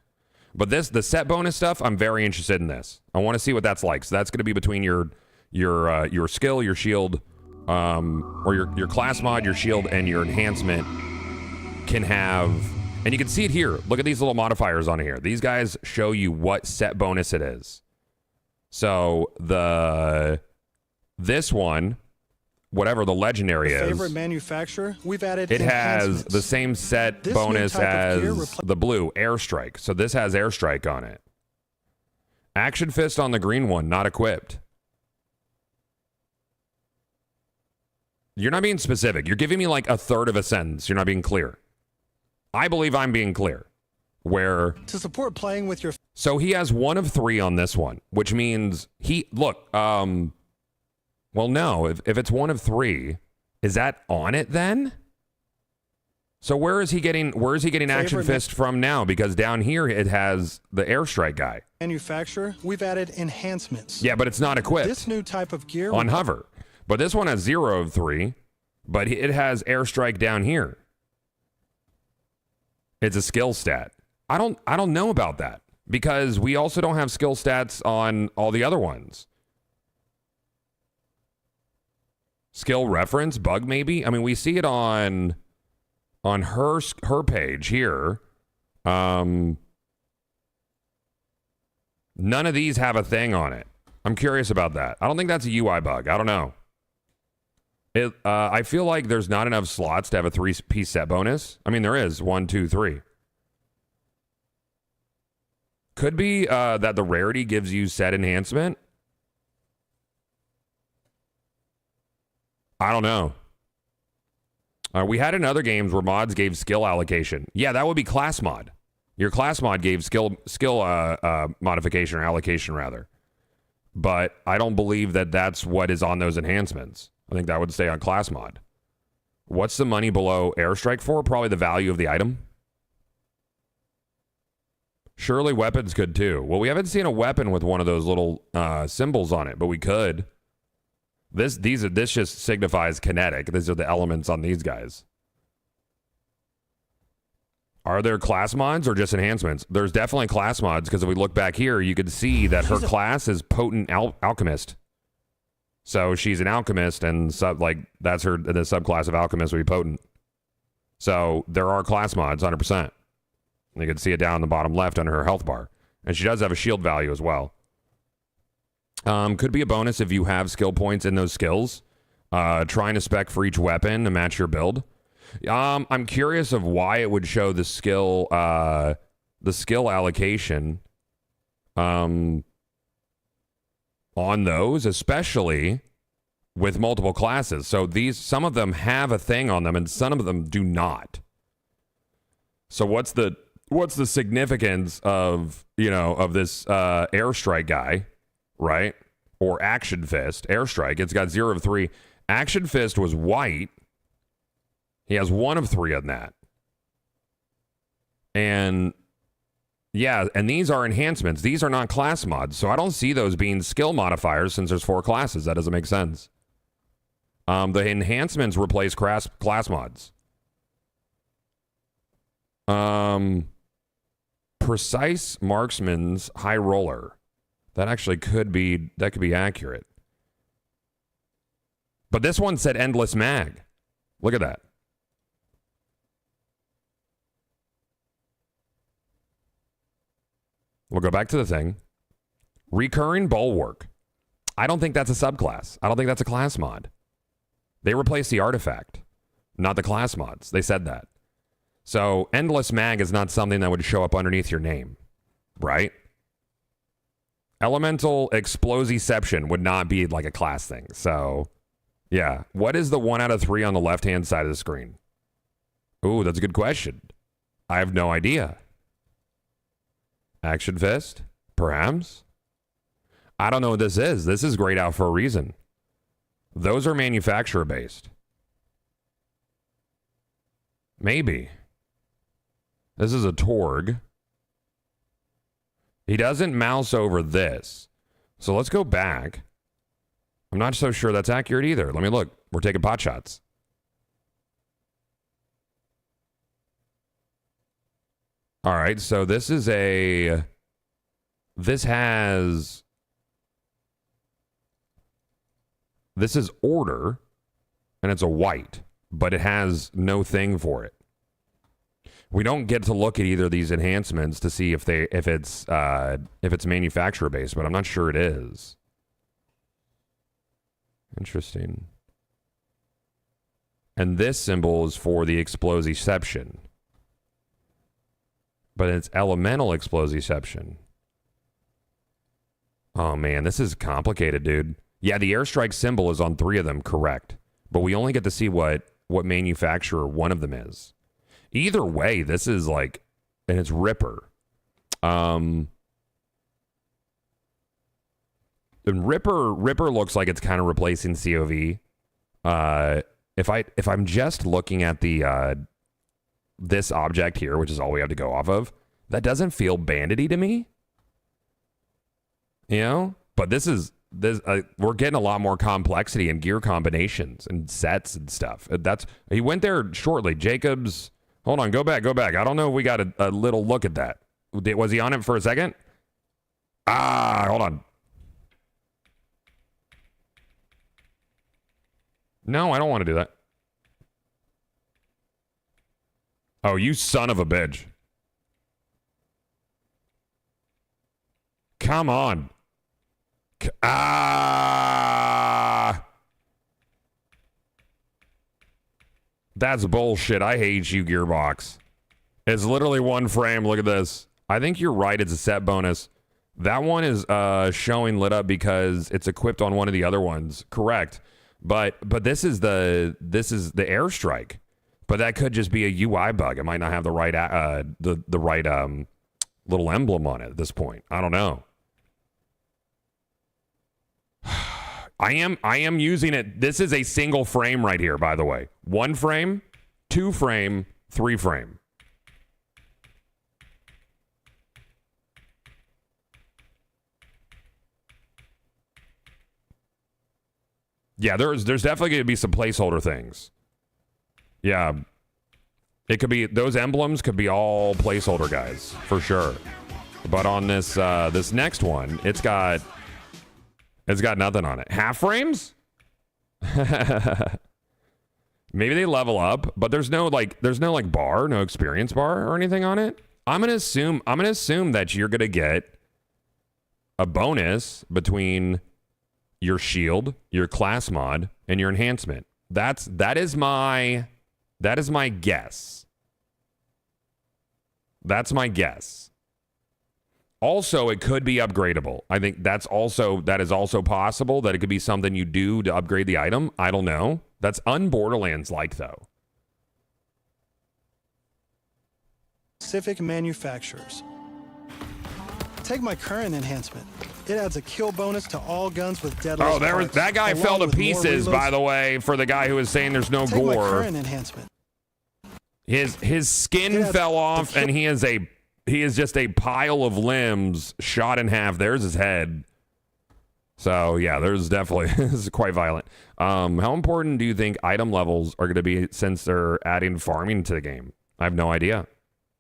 But the set bonus stuff, I'm very interested in this. I want to see what that's like. So that's going to be between your skill, your shield, or your class mod, your shield, and your enhancement can have, and you can see it here. Look at these little modifiers on here. These guys show you what set bonus it is. So this one, whatever the legendary is, favorite manufacturer, we've added it has the same set This bonus new type of gear as the blue airstrike. So this has airstrike on it. Action Fist on the green one, not equipped. You're not being specific. You're giving me like a third of a sentence. You're not being clear. I believe I'm being clear. Where to support playing with your. So he has 1 of 3 on this one, which means well, no, if it's 1 of 3, is that on it then? So where is he getting Action Fist from now? Because down here it has the airstrike guy. Manufacturer, we've added enhancements. Yeah, but it's not equipped. This new type of gear on hover. But this one has 0 of 3, but it has airstrike down here. It's a skill stat. I don't know about that because we also don't have skill stats on all the other ones. Skill reference bug maybe. I mean, we see it on her page here. None of these have a thing on it. I'm curious about that. I don't think that's a UI bug. I don't know. I feel like there's not enough slots to have a 3-piece set bonus. I mean, there is 1, 2, 3. Could be that the rarity gives you set enhancement. I don't know. We had in other games where mods gave skill allocation. Yeah, that would be class mod. Your class mod gave skill modification or allocation rather. But I don't believe that that's what is on those enhancements. I think that would stay on class mod. What's the money below airstrike for? Probably the value of the item. Surely weapons could too. Well, we haven't seen a weapon with one of those little symbols on it, but we could. This just signifies kinetic. These are the elements on these guys. Are there class mods or just enhancements? There's definitely class mods because if we look back here, you can see that her class is potent alchemist. So she's an alchemist, and that's her. The subclass of alchemist would be potent. So there are class mods, 100%. You can see it down in the bottom left under her health bar, and she does have a shield value as well. Could be a bonus if you have skill points in those skills. Trying to spec for each weapon to match your build. I'm curious of why it would show the skill allocation. On those, especially with multiple classes. So some of them have a thing on them and some of them do not. So what's the significance of this airstrike guy, right? Or Action Fist, airstrike. It's got 0 of 3. Action Fist was white. He has 1 of 3 on that. And yeah, and these are enhancements. These are not class mods. So I don't see those being skill modifiers since there's 4 classes. That doesn't make sense. The enhancements replace class mods. Precise marksman's high roller. That actually could be accurate. But this one said endless mag. Look at that. We'll go back to the thing. Recurring Bulwark. I don't think that's a subclass. I don't think that's a class mod. They replaced the artifact, not the class mods. They said that. So Endless Mag is not something that would show up underneath your name, right? Elemental Explosiception would not be like a class thing. So, yeah. What is the 1 out of 3 on the left-hand side of the screen? Ooh, that's a good question. I have no idea. Action Fist? Perhaps? I don't know what this is. This is grayed out for a reason. Those are manufacturer-based. Maybe. This is a Torg. He doesn't mouse over this. So let's go back. I'm not so sure that's accurate either. Let me look. We're taking pot shots. All right, so this is a... This has... This is Order, and it's a white, but it has no thing for it. We don't get to look at either of these enhancements to see if it's manufacturer based, but I'm not sure it is. Interesting. And this symbol is for the Explosiception, but it's Elemental Explosiception. Oh man, this is complicated, dude. Yeah, the airstrike symbol is on 3 of them, correct. But we only get to see what manufacturer one of them is. Either way, this is like, and it's Ripper. And Ripper looks like it's kind of replacing COV. If I'm just looking at the this object here, which is all we have to go off of, that doesn't feel bandity to me. You know? But this we're getting a lot more complexity in gear combinations and sets and stuff. He went there shortly. Jacobs, hold on, go back. I don't know if we got a little look at that. Was he on it for a second? Hold on. No, I don't want to do that. Oh, you son of a bitch. Come on. That's bullshit. I hate you, Gearbox. It's literally 1 frame. Look at this. I think you're right. It's a set bonus. That one is showing lit up because it's equipped on one of the other ones. Correct. But this is the airstrike. But that could just be a UI bug. It might not have the right the right little emblem on it at this point. I don't know. I am using it. This is a single frame right here, by the way. 1 frame, 2 frame, 3 frame. Yeah, there's definitely going to be some placeholder things. Yeah. It could be, those emblems could be all placeholder guys, for sure. But on this this next one, it's got nothing on it. Half frames? Maybe they level up, but there's no bar, no experience bar or anything on it. I'm gonna assume that you're gonna get a bonus between your shield, your class mod, and your enhancement. That is my guess. That's my guess. Also, it could be upgradable. I think that is also possible that it could be something you do to upgrade the item. I don't know. That's un-Borderlands like though. Specific manufacturers. Take my current enhancement. It adds a kill bonus to all guns with deadly. Oh, that guy fell to pieces, by the way, for the guy who was saying there's no Take gore. My current enhancement. His skin fell off, and he is just a pile of limbs shot in half. There's his head. So yeah, there's definitely this is quite violent. How important do you think item levels are going to be since they're adding farming to the game? I have no idea,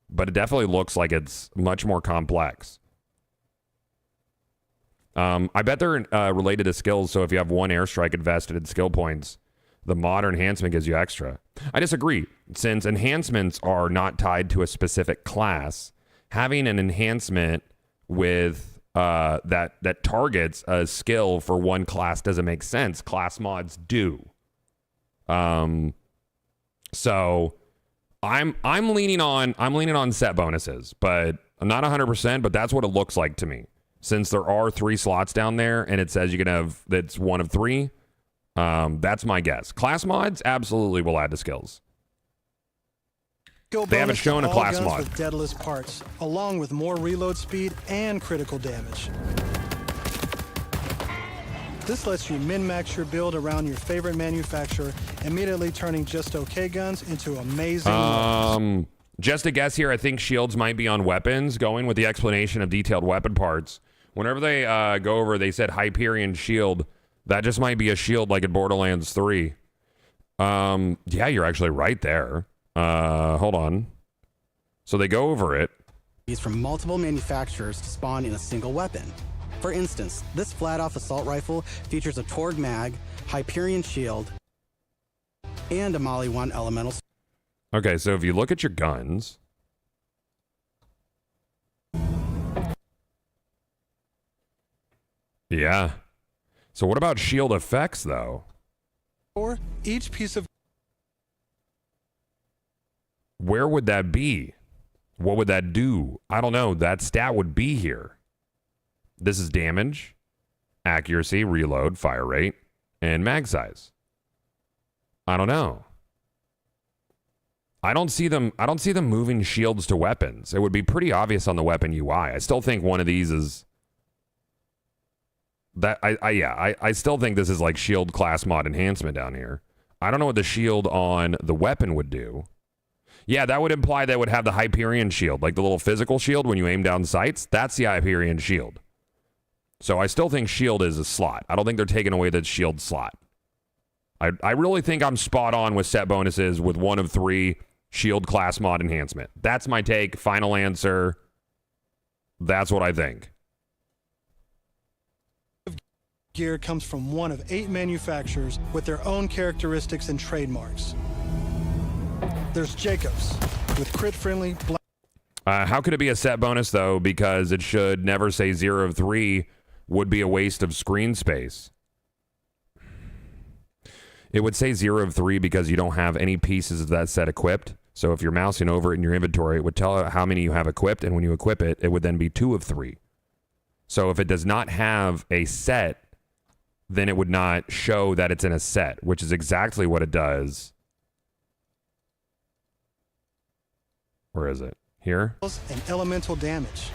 but it definitely looks like it's much more complex. I bet they're related to skills. So if you have 1 airstrike invested in skill points, the modern enhancement gives you extra. I disagree. Since enhancements are not tied to a specific class, having an enhancement with that targets a skill for one class doesn't make sense. Class mods do. So I'm leaning on set bonuses, but I'm not 100%, but that's what it looks like to me. Since there are 3 slots down there and it says you can have that's one of 3, that's my guess. Class mods absolutely will add to skills. They haven't shown a class mod with deadless parts, along with more reload speed and critical damage. This lets you min-max your build around your favorite manufacturer, immediately turning just okay guns into amazing weapons. Just a guess here, I think shields might be on weapons, going with the explanation of detailed weapon parts. Whenever they go over, they said Hyperion shield. That just might be a shield like in Borderlands 3. Yeah, you're actually right there. Hold on. So they go over it. These from multiple manufacturers to spawn in a single weapon. For instance, this flat-off assault rifle features a Torg mag, Hyperion shield, and a Molly 1 elemental. Okay, so if you look at your guns, yeah. So what about shield effects, though? Or each piece of... Where would that be? What would that do? I don't know. That stat would be here. This is damage, accuracy, reload, fire rate, and mag size. I don't know. I don't see them moving shields to weapons. It would be pretty obvious on the weapon UI. I still think one of these is that I still think this is like shield class mod enhancement down here. I don't know what the shield on the weapon would do. Yeah, that would imply that would have the Hyperion shield, like the little physical shield when you aim down sights. That's the Hyperion shield. So I still think shield is a slot. I don't think they're taking away the shield slot. I really think I'm spot on with set bonuses with one of 3 shield class mod enhancement. That's my take. Final answer. That's what I think. Gear comes from one of 8 manufacturers with their own characteristics and trademarks. There's Jacobs with crit-friendly black. How could it be a set bonus, though? Because it should never say 0 of 3 would be a waste of screen space. It would say 0 of 3 because you don't have any pieces of that set equipped. So if you're mousing over it in your inventory, it would tell how many you have equipped, and when you equip it, it would then be 2 of 3. So if it does not have a set, then it would not show that it's in a set, which is exactly what it does. Where is it? Here? And elemental damage.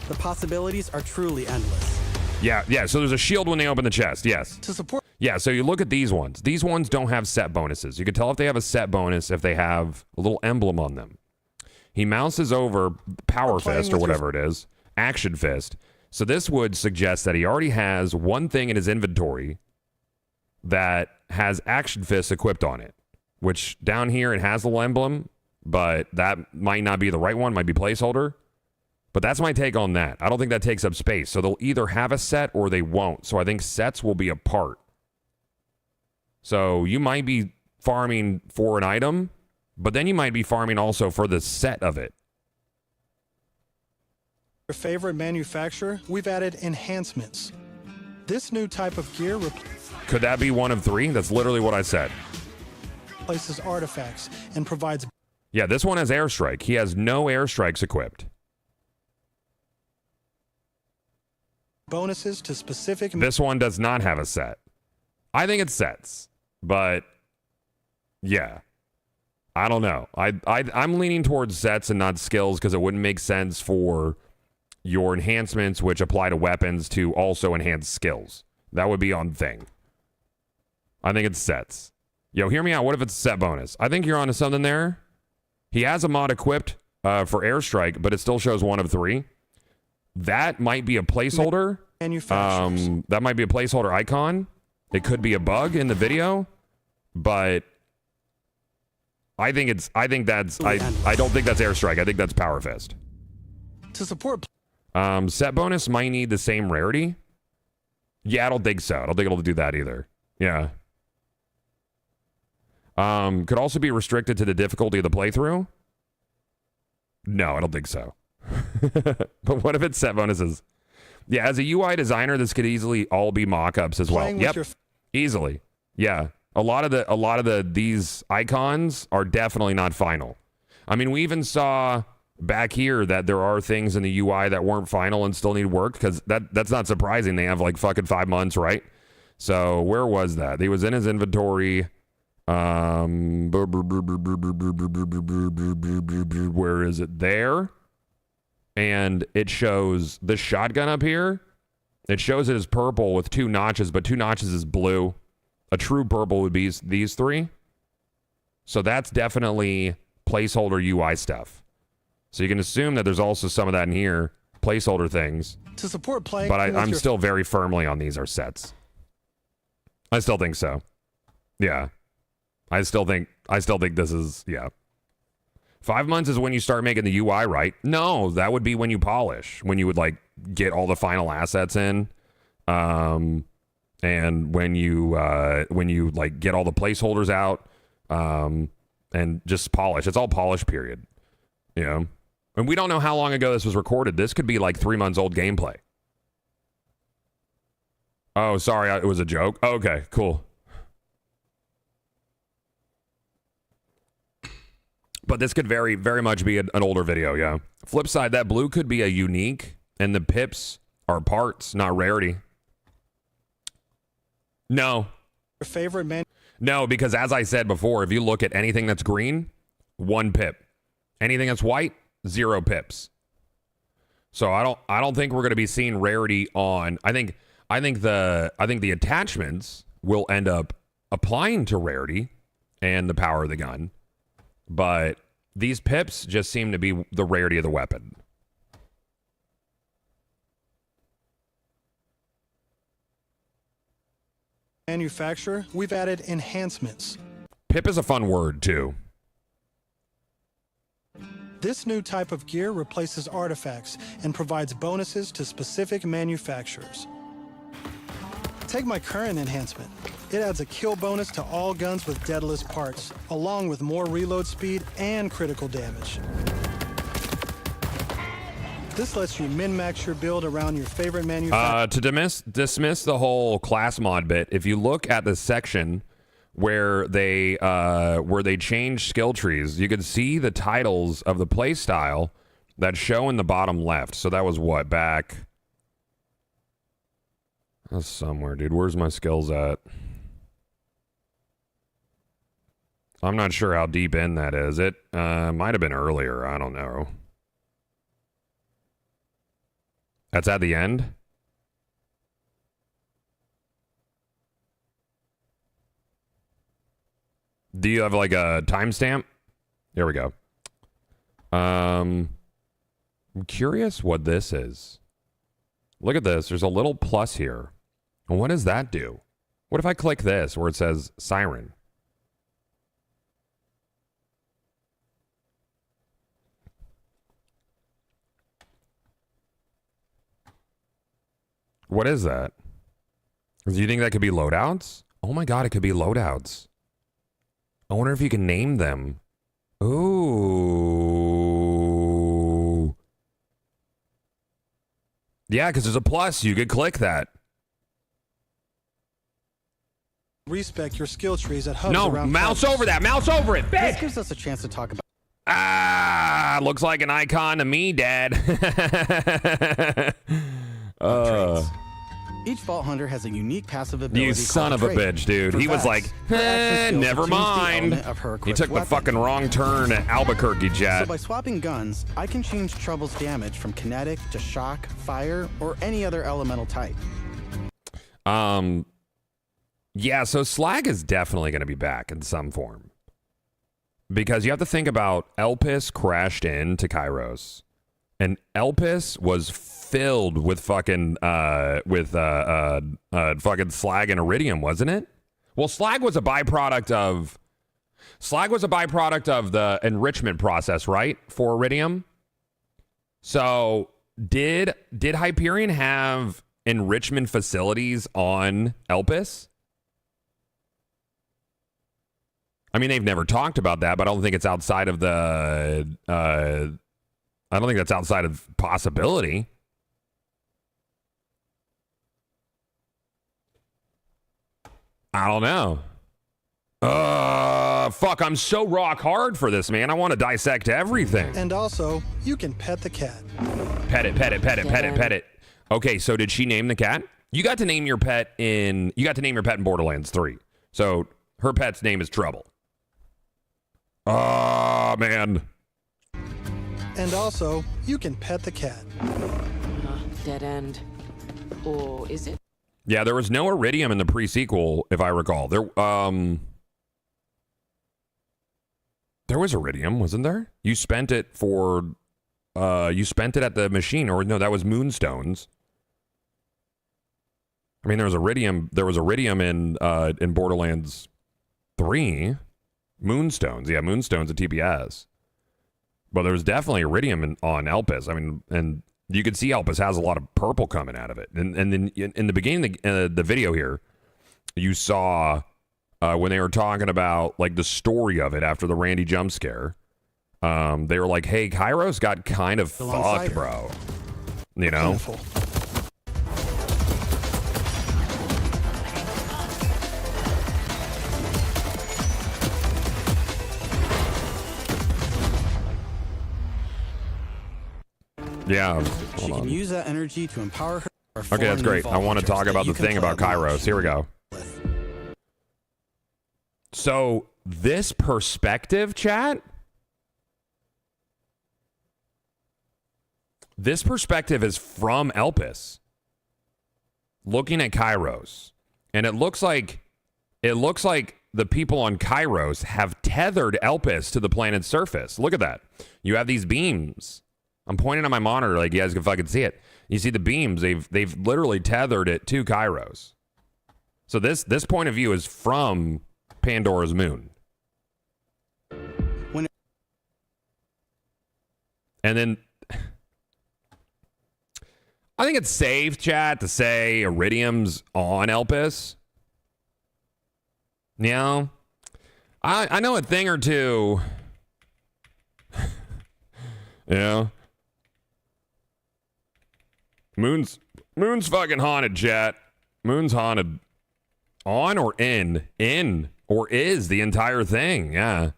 The possibilities are truly endless. Yeah, so there's a shield when they open the chest, yes. To support. Yeah, so you look at these ones. These ones don't have set bonuses. You can tell if they have a set bonus if they have a little emblem on them. He mounces over Power Fist or whatever it is, Action Fist. So this would suggest that he already has one thing in his inventory that has Action Fist equipped on it, which down here it has the little emblem, but that might not be the right one, might be placeholder. But that's my take on that. I don't think that takes up space. So they'll either have a set or they won't. So I think sets will be a part. So you might be farming for an item, but then you might be farming also for the set of it. Your favorite manufacturer, we've added enhancements. This new type of gear Could that be one of 3? That's literally what I said. replaces artifacts and provides... Yeah, this one has airstrike. He has no airstrikes equipped. bonuses to specific... This one does not have a set. I think it's sets, but yeah, I don't know. I'm leaning towards sets and not skills because it wouldn't make sense for your enhancements, which apply to weapons, to also enhance skills. That would be on thing. I think it's sets. Yo, hear me out. What if it's a set bonus? I think you're onto something there. He has a mod equipped for airstrike, but it still shows 1 of 3. That might be a placeholder. That might be a placeholder icon. It could be a bug in the video, but I think that's I don't think that's airstrike. I think that's Power Fist. To support set bonus might need the same rarity. Yeah, I don't think so. I don't think it'll do that either. Yeah. Could also be restricted to the difficulty of the playthrough. No, I don't think so. But what if it's set bonuses? Yeah, as a UI designer, this could easily all be mock-ups as well. Yep, easily. Yeah, a lot of these icons are definitely not final. I mean, we even saw back here that there are things in the UI that weren't final and still need work, because that's not surprising. They have like fucking 5 months, right? So where was that? He was in his inventory. Where is it? There. And it shows the shotgun up here. It shows it as purple with 2 notches, but 2 notches is blue. A true purple would be these 3. So that's definitely placeholder UI stuff. So you can assume that there's also some of that in here, placeholder things. To support playing, but I'm still very firmly on these are sets. I still think so. Yeah. I still think this is, yeah. 5 months is when you start making the UI right. No, that would be when you polish, when you would like get all the final assets in. And when you like get all the placeholders out, and just polish. It's all polish period. You know? And we don't know how long ago this was recorded. This could be like 3 months old gameplay. Oh, sorry, it was a joke. Okay, cool. But this could very, very much be an older video, yeah. Flip side, that blue could be a unique, and the pips are parts, not rarity. No. Your favorite man? No, because as I said before, if you look at anything that's green, 1 pip. Anything that's white, 0 pips. So I don't think we're going to be seeing rarity on. I think the attachments will end up applying to rarity and the power of the gun. But these pips just seem to be the rarity of the weapon. Manufacturer, we've added enhancements. Pip is a fun word, too. This new type of gear replaces artifacts and provides bonuses to specific manufacturers. Take my current enhancement. It adds a kill bonus to all guns with deadless parts, along with more reload speed and critical damage. This lets you min-max your build around your favorite manufacturer. To dismiss the whole class mod bit, if you look at the section where they change skill trees, you can see the titles of the playstyle that show in the bottom left. So that was what, back... That's somewhere, dude. Where's my skills at? I'm not sure how deep in that is. It might have been earlier. I don't know. That's at the end? Do you have like a timestamp? There we go. I'm curious what this is. Look at this. There's a little plus here. And what does that do? What if I click this where it says siren? What is that? Do you think that could be loadouts? Oh my god, it could be loadouts. I wonder if you can name them. Ooh. Yeah, because there's a plus. You could click that. Respec your skill trees at hubs No, around mouse targets. over that. Mouse over it. This gives us a chance to talk about. Ah, looks like an icon to me, Dad. Traits. Each Vault Hunter has a unique passive ability. You son of a trait. bitch, dude. For He was Vex, like, her action skills never change the mind. element of her He equipped took the weapon. fucking wrong turn at Albuquerque, So Jet. by swapping guns, I can change Trouble's damage from kinetic to shock, fire, or any other elemental type. Yeah, so Slag is definitely going to be back in some form. Because you have to think about Elpis crashed into Kairos. And Elpis was filled with fucking fucking slag and iridium, wasn't it? Well, slag was a byproduct of the enrichment process, right? For iridium. So did Hyperion have enrichment facilities on Elpis? I mean, they've never talked about that, but I don't think it's outside of the I don't think that's outside of possibility. I don't know. Fuck, I'm so rock hard for this, man. I want to dissect everything. And also, you can pet the cat. Pet it, pet it, pet it, pet it, pet it. Okay, so did she name the cat? You got to name your pet in Borderlands 3. So her pet's name is Trouble. Oh, man. And also, you can pet the cat. Dead end. Or is it? Yeah, there was no iridium in the pre-sequel, if I recall. There was iridium, wasn't there? You spent it for you spent it at the machine, or no, that was moonstones. I mean, there was iridium in Borderlands 3. Moonstones. Yeah, moonstones at TPS. But there was definitely iridium on Elpis. I mean, and you could see Elpis has a lot of purple coming out of it. And then in the beginning of the video here, you saw when they were talking about like the story of it after the Randy jump scare. They were like, "Hey, Kairos got kind of fucked, bro." You know. Wonderful. Yeah. She can use that energy to empower her. Okay, that's great. I want to talk about the thing about Kairos. Here we go. So this perspective, chat. This perspective is from Elpis, looking at Kairos, and it looks like the people on Kairos have tethered Elpis to the planet's surface. Look at that. You have these beams. I'm pointing on my monitor like you guys can fucking see it. You see the beams. They've literally tethered it to Kairos. So this point of view is from Pandora's moon. And then I think it's safe, chat, to say Iridium's on Elpis. You know, I know a thing or two. You know, Moon's fucking haunted, chat. Moon's haunted. On or in or is the entire thing, yeah.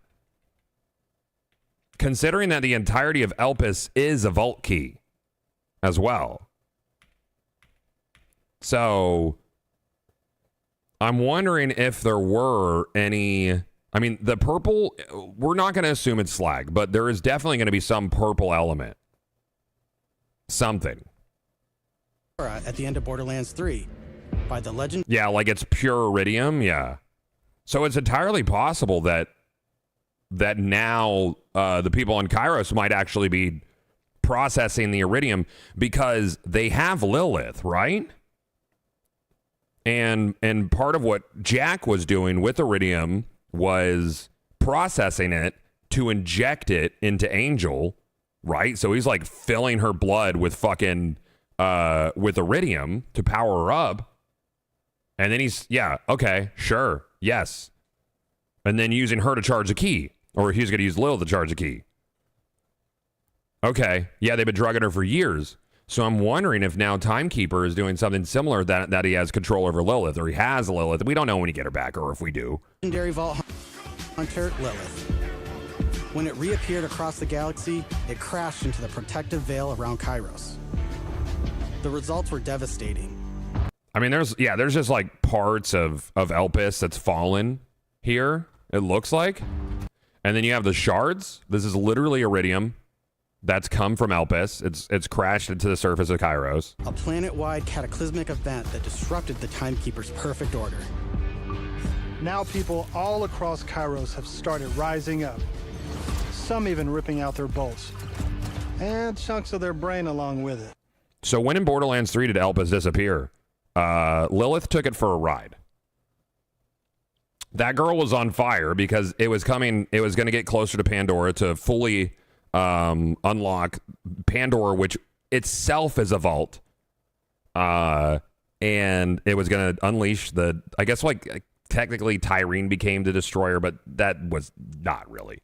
Considering that the entirety of Elpis is a vault key as well. So I'm wondering if there were any, I mean, the purple, we're not going to assume it's slag, but there is definitely going to be some purple element. Something. At the end of Borderlands 3 by the legend. Yeah, like it's pure iridium, yeah. So it's entirely possible that now the people on Kairos might actually be processing the iridium because they have Lilith, right? And part of what Jack was doing with iridium was processing it to inject it into Angel, right? So he's like filling her blood with fucking with iridium to power her up. And then he's, yeah, okay, sure, yes. And then using her to charge the key. Or he's going to use Lil to charge the key. Okay, yeah, they've been drugging her for years. So I'm wondering if now Timekeeper is doing something similar, that he has control over Lilith, or he has Lilith. We don't know when he get her back, or if we do. Legendary Vault Hunter, Lilith. When it reappeared across the galaxy, it crashed into the protective veil around Kairos. The results were devastating. I mean, there's just like parts of Elpis that's fallen here, it looks like. And then you have the shards. This is literally iridium that's come from Elpis. It's crashed into the surface of Kairos. A planet-wide cataclysmic event that disrupted the Timekeeper's perfect order. Now people all across Kairos have started rising up. Some even ripping out their bolts. And chunks of their brain along with it. So when in Borderlands 3 did Elpis disappear? Lilith took it for a ride. That girl was on fire because it was going to get closer to Pandora to fully unlock Pandora, which itself is a vault. And it was going to unleash I guess like technically Tyrene became the destroyer, but that was not really.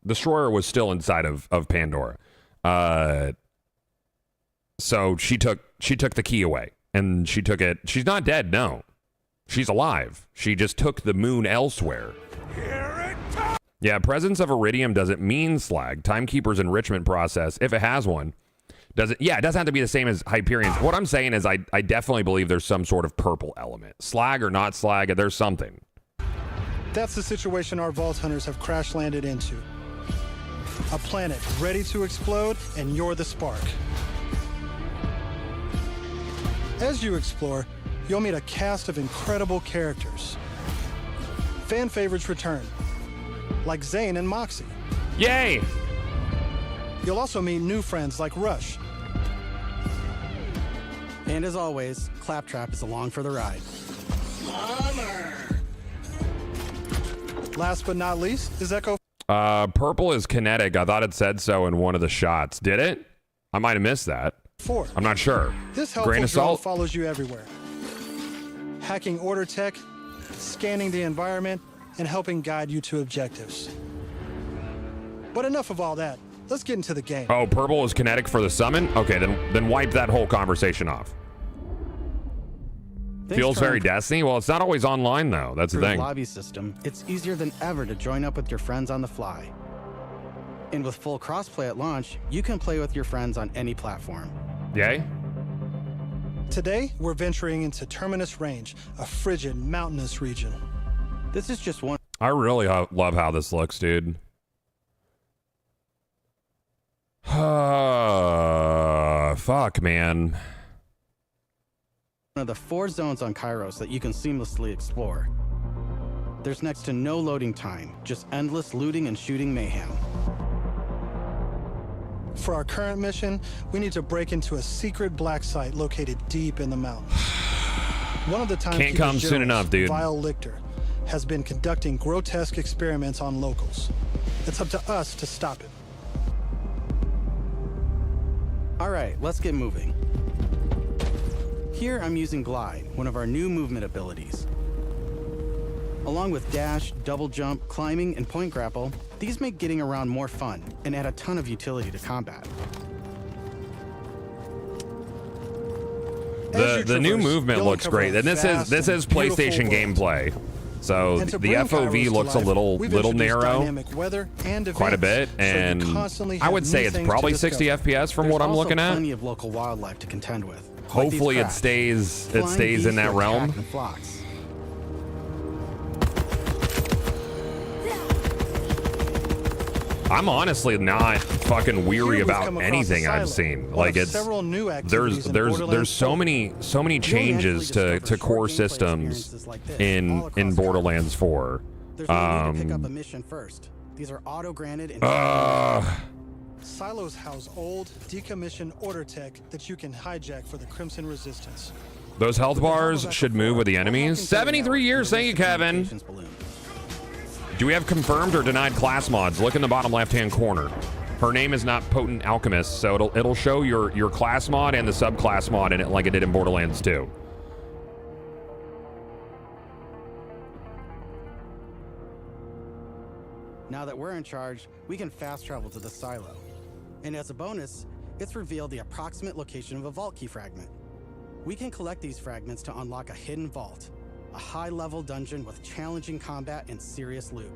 Destroyer was still inside of Pandora. So she took the key away, and she took it. She's not dead, no. She's alive. She just took the moon elsewhere. Yeah, presence of iridium doesn't mean slag. Timekeeper's enrichment process, if it has one, doesn't. Yeah, it doesn't have to be the same as Hyperion's. What I'm saying is I definitely believe there's some sort of purple element. Slag or not slag, there's something. That's the situation our Vault Hunters have crash landed into. A planet ready to explode, and you're the spark. As you explore, you'll meet a cast of incredible characters. Fan favorites return, like Zane and Moxie. Yay! You'll also meet new friends like Rush. And as always, Claptrap is along for the ride. Last but not least is Echo. Purple is kinetic. I thought it said so in one of the shots. Did it? I might have missed that. 4. I'm not sure. This helpful Grain of drone salt? follows you everywhere. Hacking order tech, scanning the environment, and helping guide you to objectives. But enough of all that. Let's get into the game. Oh, purple is kinetic for the summon? Okay, then wipe that whole conversation off. Feels very Destiny. Well, it's not always online, though. That's the Through thing. the lobby system, it's easier than ever to join up with your friends on the fly. And with full crossplay at launch, you can play with your friends on any platform. Yay? Today, we're venturing into Terminus Range, a frigid, mountainous region. This is just one. I really love how this looks, dude. Fuck, man. One of the 4 zones on Kairos that you can seamlessly explore. There's next to no loading time, just endless looting and shooting mayhem. For our current mission, we need to break into a secret black site located deep in the mountains. One of the Can't come soon enough, dude. Vile Lictor, has been conducting grotesque experiments on locals. It's up to us to stop it. All right, let's get moving. Here I'm using Glide, one of our new movement abilities. Along with dash, double jump, climbing, and point grapple, these make getting around more fun and add a ton of utility to combat. The new movement looks great, and this is PlayStation gameplay. So the FOV looks a little narrow, quite a bit, and I would say it's probably 60 FPS from what I'm looking at. Plenty of local wildlife to contend with. Hopefully it stays in that realm. I'm honestly not fucking weary about anything I've seen. Like there's so many changes to core systems in Borderlands 4. There's no need to pick up a mission first. These are auto-granted and Silos house old, decommissioned order tech that you can hijack for the Crimson Resistance. Those health bars should move with the enemies. 73 years, thank you, Kevin. Do we have confirmed or denied class mods? Look in the bottom left-hand corner. Her name is not Potent Alchemist, so it'll show your class mod and the subclass mod in it like it did in Borderlands 2. Now that we're in charge, we can fast travel to the silo. And as a bonus, it's revealed the approximate location of a vault key fragment. We can collect these fragments to unlock a hidden vault, a high-level dungeon with challenging combat and serious loot.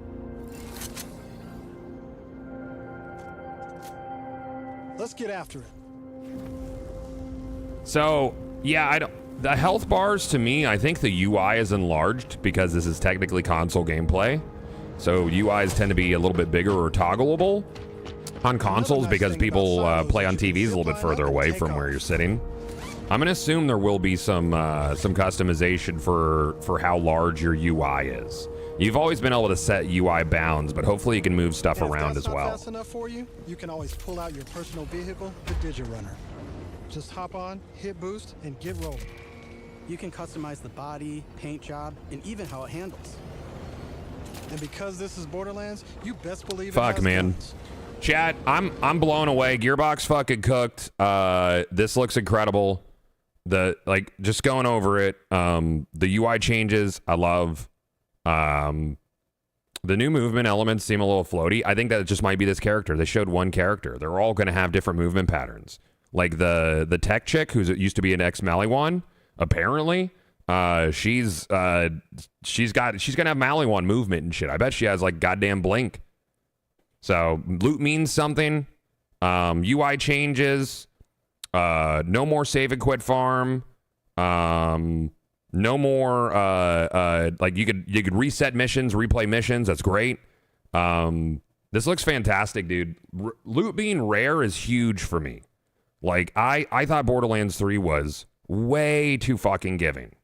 Let's get after it. So, yeah, the health bars, to me, I think the UI is enlarged because this is technically console gameplay. So UIs tend to be a little bit bigger or toggleable on consoles because people play on TVs a little bit further away from where you're sitting. I'm gonna assume there will be some customization for how large your UI is. You've always been able to set UI bounds, but hopefully you can move stuff around as well. If that's enough for you, you can always pull out your personal vehicle, the Digirunner. Just hop on, hit boost, and get rolling. You can customize the body, paint job, and even how it handles. And because this is Borderlands, you best believe Fuck, it has man. guns. Chat, I'm blown away. Gearbox fucking cooked. This looks incredible. Just going over it. The UI changes, I love. The new movement elements seem a little floaty. I think that it just might be this character. They showed one character. They're all going to have different movement patterns. Like the tech chick who's used to be an ex-Maliwan, apparently, she's gonna have Maliwan movement and shit. I bet she has like goddamn blink. So loot means something. UI changes. No more save and quit farm. No more like you could reset missions, replay missions. That's great. This looks fantastic, dude. Loot being rare is huge for me. Like I thought Borderlands 3 was way too fucking giving.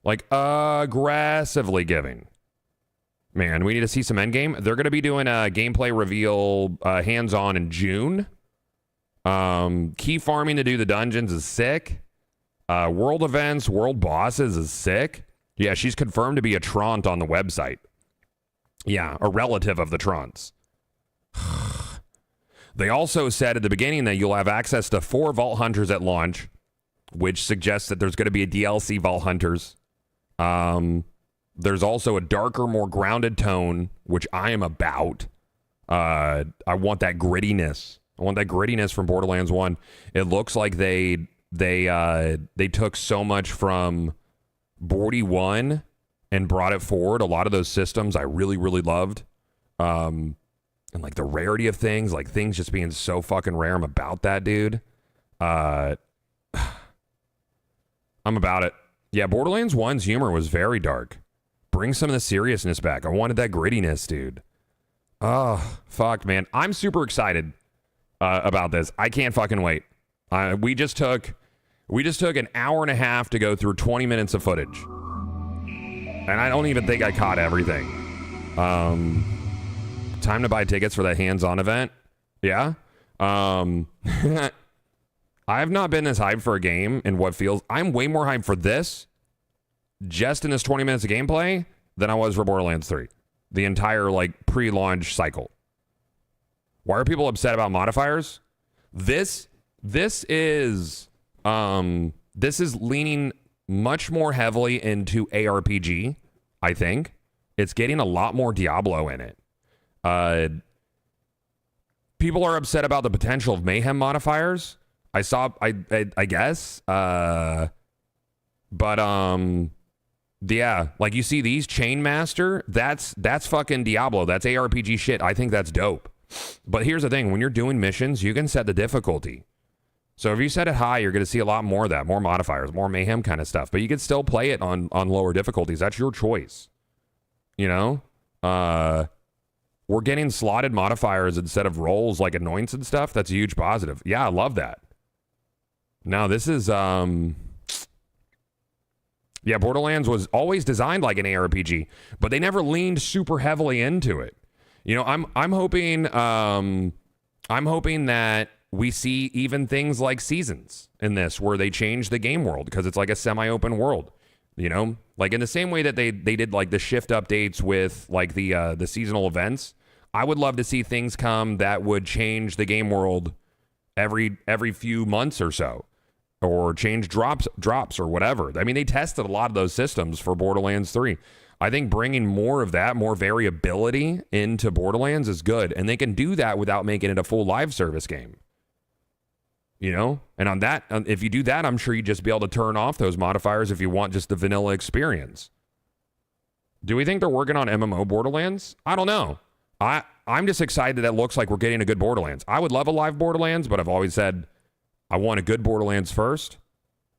Like aggressively giving. Man, we need to see some endgame. They're going to be doing a gameplay reveal hands-on in June. Key farming to do the dungeons is sick. World events, world bosses is sick. Yeah, she's confirmed to be a Trant on the website. Yeah, a relative of the Trants. They also said at the beginning that you'll have access to 4 Vault Hunters at launch, which suggests that there's going to be a DLC Vault Hunters. There's also a darker, more grounded tone, which I am about. I want that grittiness. I want that grittiness from Borderlands 1. It looks like they took so much from Bordy 1 and brought it forward. A lot of those systems I really, really loved. And like the rarity of things, like things just being so fucking rare. I'm about that, dude. I'm about it. Yeah, Borderlands 1's humor was very dark. Bring some of the seriousness back. I wanted that grittiness, dude. Oh, fuck, man. I'm super excited about this. I can't fucking wait. We just took an hour and a half to go through 20 minutes of footage. And I don't even think I caught everything. Time to buy tickets for that hands-on event. Yeah. I have not been as hyped for a game in what feels... I'm way more hyped for this, just in this 20 minutes of gameplay, than I was for Borderlands 3. The entire, like, pre-launch cycle. Why are people upset about modifiers? This is leaning much more heavily into ARPG, I think. It's getting a lot more Diablo in it. People are upset about the potential of mayhem modifiers. I guess. Yeah, like you see these Chainmaster, that's fucking Diablo. That's ARPG shit. I think that's dope. But here's the thing, when you're doing missions, you can set the difficulty. So if you set it high, you're going to see a lot more of that, more modifiers, more mayhem kind of stuff. But you can still play it on lower difficulties. That's your choice. You know? We're getting slotted modifiers instead of rolls like annoyance and stuff. That's a huge positive. Yeah, I love that. Now, this is... Yeah, Borderlands was always designed like an ARPG, but they never leaned super heavily into it. You know, I'm hoping that we see even things like seasons in this, where they change the game world because it's like a semi-open world. You know, like in the same way that they did like the shift updates with like the seasonal events. I would love to see things come that would change the game world every few months or so, or change drops or whatever. I mean, they tested a lot of those systems for Borderlands 3. I think bringing more of that, more variability into Borderlands is good. And they can do that without making it a full live service game. You know? And on that, if you do that, I'm sure you'd just be able to turn off those modifiers if you want just the vanilla experience. Do we think they're working on MMO Borderlands? I don't know. I'm just excited that it looks like we're getting a good Borderlands. I would love a live Borderlands, but I've always said I want a good Borderlands first.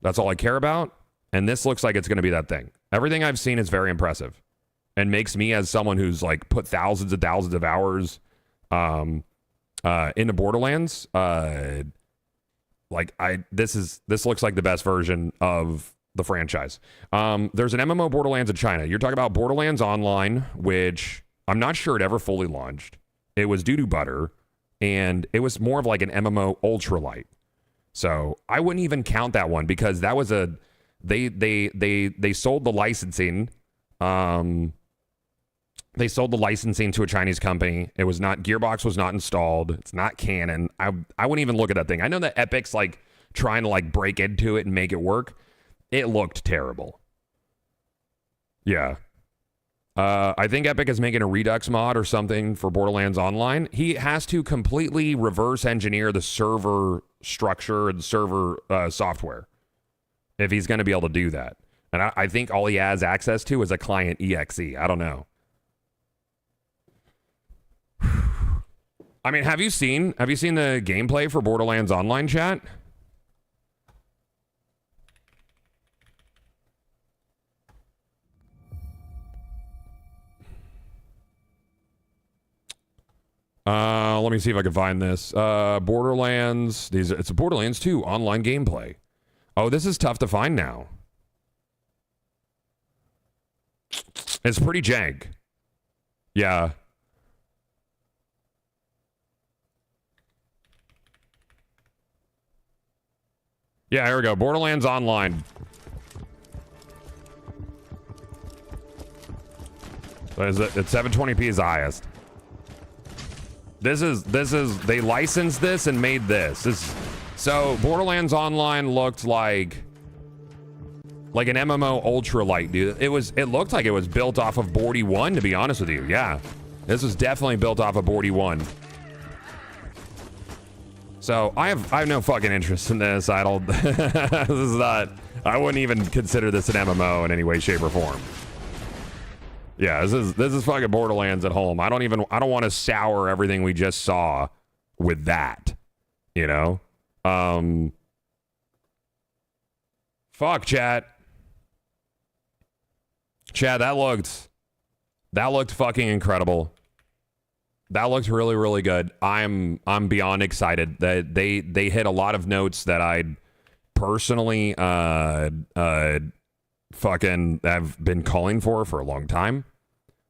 That's all I care about. And this looks like it's going to be that thing. Everything I've seen is very impressive and makes me, as someone who's like put thousands and thousands of hours into Borderlands, this looks like the best version of the franchise. There's an MMO Borderlands in China. You're talking about Borderlands Online, which I'm not sure it ever fully launched. It was doo-doo butter, and it was more of like an MMO ultralight. So I wouldn't even count that one because that was they sold the licensing. They sold the licensing to a Chinese company. It was not, Gearbox was not installed. It's not canon. I wouldn't even look at that thing. I know that Epic's like trying to like break into it and make it work. It looked terrible. Yeah. I think Epic is making a Redux mod or something for Borderlands Online. He has to completely reverse engineer the server structure and server software if he's going to be able to do that. And I think all he has access to is a client exe. I don't know. I mean, have you seen the gameplay for Borderlands Online, chat? Let me see if I can find this. Borderlands. It's a Borderlands 2 online gameplay. Oh, this is tough to find now. It's pretty jank. Yeah. Yeah, here we go. Borderlands Online. It's 720p is the highest. This is they licensed this and made this. So Borderlands Online looked like an MMO ultralight, dude. It looked like it was built off of Bordy 1, to be honest with you. Yeah. This was definitely built off of Bordy 1. So I have no fucking interest in this. I don't this is not, I wouldn't even consider this an MMO in any way, shape, or form. Yeah, this is fucking Borderlands at home. I don't want to sour everything we just saw with that. You know? Fuck, chat. Chat, that looked fucking incredible. That looked really, really good. I'm beyond excited that they hit a lot of notes that I'd personally fucking have been calling for a long time.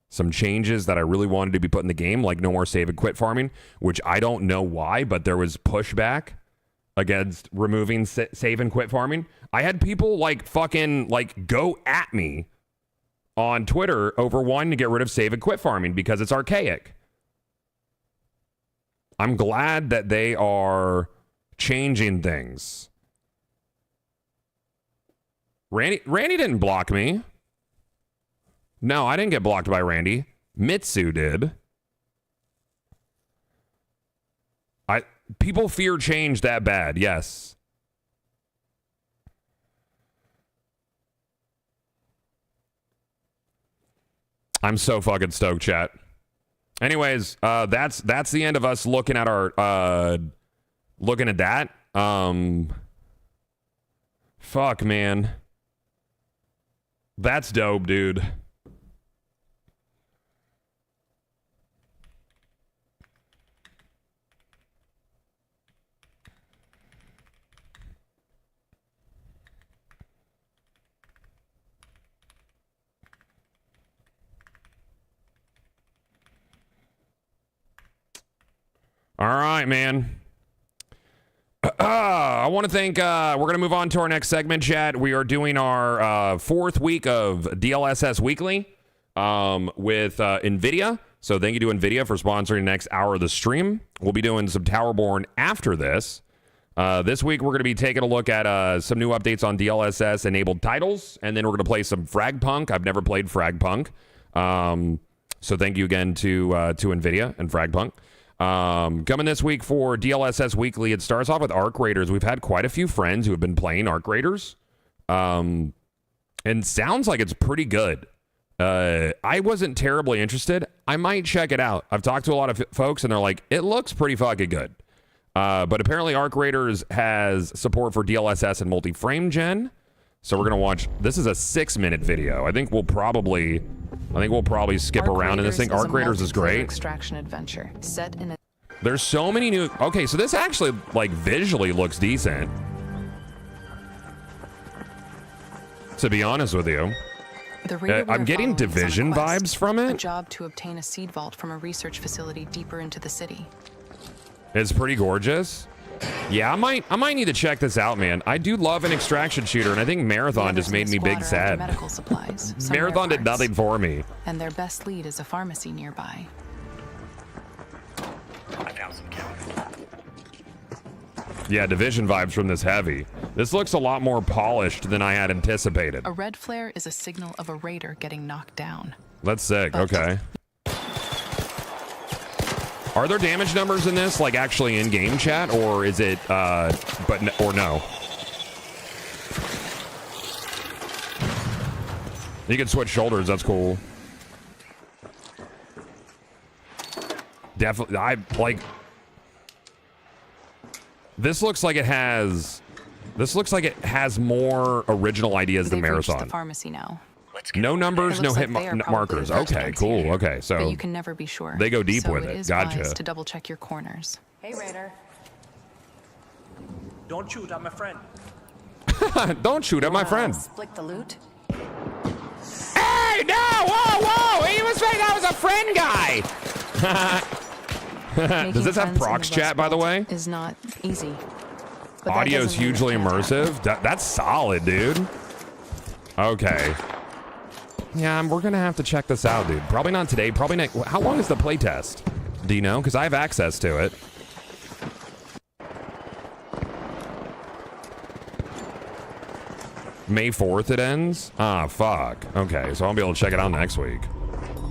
Some changes that I really wanted to be put in the game, like no more save and quit farming, which I don't know why, but there was pushback against removing save and quit farming. I had people fucking go at me on Twitter over wanting to get rid of save and quit farming because it's archaic. I'm glad that they are changing things. Randy didn't block me. No, I didn't get blocked by Randy. Mitsu did. People fear change that bad, yes. I'm so fucking stoked, chat. Anyways, that's the end of us looking at our looking at that. Fuck, man. That's dope, dude. All right, man. I want to thank, we're going to move on to our next segment, chat. We are doing our fourth week of DLSS Weekly with NVIDIA. So thank you to NVIDIA for sponsoring the next hour of the stream. We'll be doing some Towerborne after this. This week, we're going to be taking a look at some new updates on DLSS-enabled titles, and then we're going to play some Frag Punk. I've never played Frag Punk. So thank you again to NVIDIA and Frag Punk. Coming this week for DLSS Weekly, it starts off with Arc Raiders. We've had quite a few friends who have been playing Arc Raiders, and sounds like it's pretty good. I wasn't terribly interested. I might check it out. I've talked to a lot of folks, and they're like, it looks pretty fucking good. But apparently Arc Raiders has support for DLSS and multi-frame gen. So we're gonna watch. This is a 6-minute video. I think we'll probably skip around in this thing. Arc Raiders is great. Extraction adventure set in a. There's so many new. Okay, so this actually visually looks decent. To be honest with you, I'm getting Division vibes from it. A job to obtain a seed vault from a research facility deeper into the city. It's pretty gorgeous. Yeah, I might need to check this out, man. I do love an extraction shooter, and I think Marathon just made me big sad. Medical supplies, Marathon did nothing for me. And their best lead is a pharmacy nearby. Yeah, Division vibes from this heavy. This looks a lot more polished than I had anticipated. A red flare is a signal of a raider getting knocked down. That's sick. Okay. Are there damage numbers in this, like actually in game chat, or is it, or no? You can switch shoulders. That's cool. Definitely, I like. This looks like it has. This looks like it has more original ideas than They've reached Marathon. the pharmacy now. No numbers, It no looks hit like they are markers. probably the Okay, first cool. ones here. Okay, so But you can never be sure. they go deep So with it it. is Gotcha. wise to double check your corners. Hey, Raider. Don't shoot at my friend. Don't shoot at my friend. Split the loot. Hey, no! Whoa, whoa! He was saying I was a friend guy. Does this have procs chat, by the way? Is not easy. But that Audio is doesn't mean it hugely can't immersive. That's solid, dude. Okay. Yeah, we're gonna have to check this out, dude. Probably not today. Probably next. How long is the playtest? Do you know? Because I have access to it. May 4th it ends? Ah, fuck. Okay, so I'll be able to check it out next week.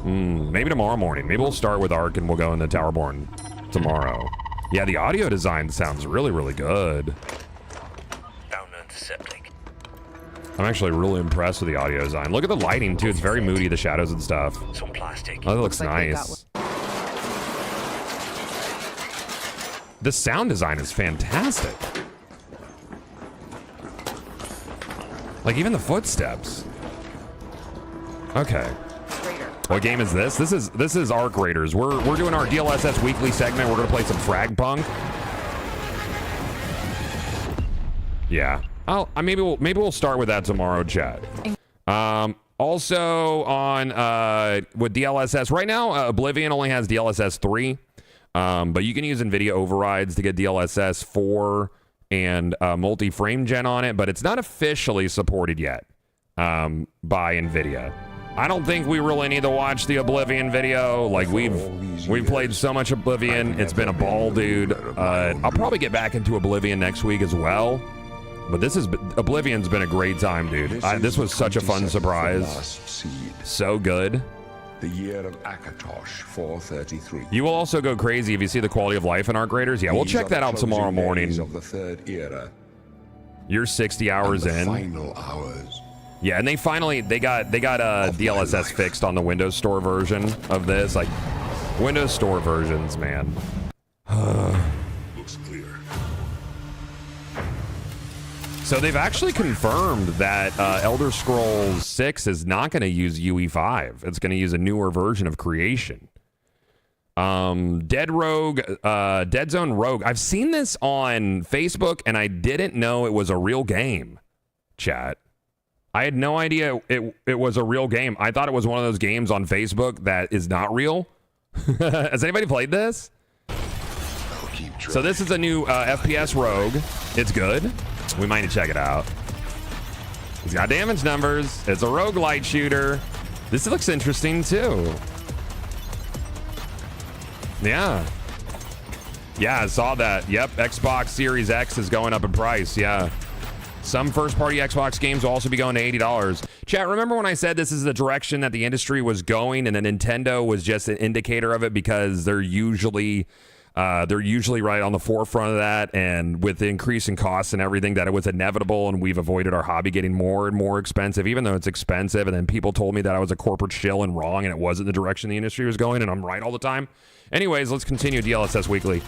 Maybe tomorrow morning. Maybe we'll start with Ark and we'll go into Towerborne tomorrow. Yeah, the audio design sounds really, really good. I'm actually really impressed with the audio design. Look at the lighting, too. It's very moody, the shadows and stuff. Some plastic. Oh, that looks nice. The sound design is fantastic. Like, even the footsteps. Okay. What game is this? This is Ark Raiders. We're doing our DLSS weekly segment. We're gonna play some Frag Punk. Yeah. Maybe we'll start with that tomorrow, chat. Also on with DLSS right now, Oblivion only has DLSS 3, but you can use NVIDIA overrides to get DLSS 4 and multi-frame gen on it, but it's not officially supported yet by NVIDIA. I don't think we really need to watch the Oblivion video. Like, we've played so much Oblivion. It's been a ball, dude. I'll probably get back into Oblivion next week as well. But Oblivion's been a great time, dude. This was such a fun surprise. So good. The year of Akatosh 433. You will also go crazy if you see the quality of life in Ark Raiders. Yeah, we'll check that out tomorrow morning. Of the third era. You're 60 hours in. Final hours. Yeah, and they got DLSS fixed on the Windows Store version of this. Like, Windows Store versions, man. Looks clear. So they've actually confirmed that Elder Scrolls 6 is not going to use UE5. It's going to use a newer version of Creation. Dead Zone Rogue. I've seen this on Facebook, and I didn't know it was a real game, chat. I had no idea it was a real game. I thought it was one of those games on Facebook that is not real. Has anybody played this? So this is a new FPS Rogue. It's good. We might need to check it out. It's got damage numbers. It's a roguelite shooter. This looks interesting too. Yeah. Yeah, I saw that. Yep, Xbox Series X is going up in price. Yeah. Some first-party Xbox games will also be going to $80. Chat, remember when I said this is the direction that the industry was going, and then Nintendo was just an indicator of it because they're usually right on the forefront of that, and with the increase in costs and everything, that it was inevitable, and we've avoided our hobby getting more and more expensive, even though it's expensive. And then people told me that I was a corporate shill and wrong, and it wasn't the direction the industry was going, and I'm right all the time. Anyways, let's continue DLSS Weekly.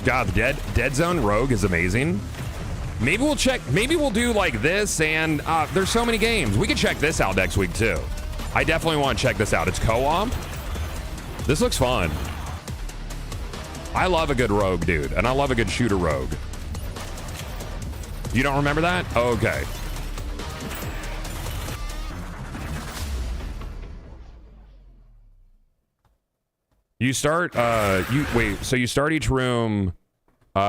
God, Dead Zone Rogue is amazing. Maybe we'll do like this, and there's so many games. We could check this out next week too. I definitely want to check this out. It's co-op. This looks fun. I love a good rogue, dude, and I love a good shooter rogue. You don't remember that? Okay. You start, so you start each room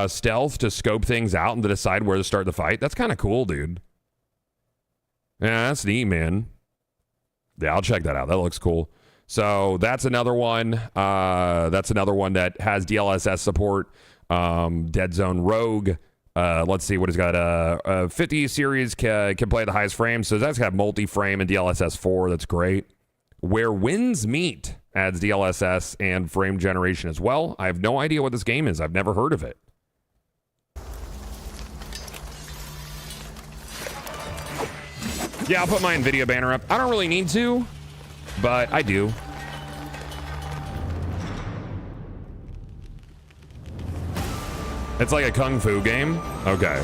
stealth to scope things out and to decide where to start the fight? That's kind of cool, dude. Yeah, that's neat, man. Yeah, I'll check that out. That looks cool. So that's another one. That's another one that has DLSS support. Dead Zone Rogue. Let's see what it's got. 50 series can play the highest frame. So that's got multi-frame and DLSS 4. That's great. Where Winds Meet adds DLSS and frame generation as well. I have no idea what this game is. I've never heard of it. Yeah, I'll put my NVIDIA banner up. I don't really need to, but I do. It's like a kung fu game? Okay.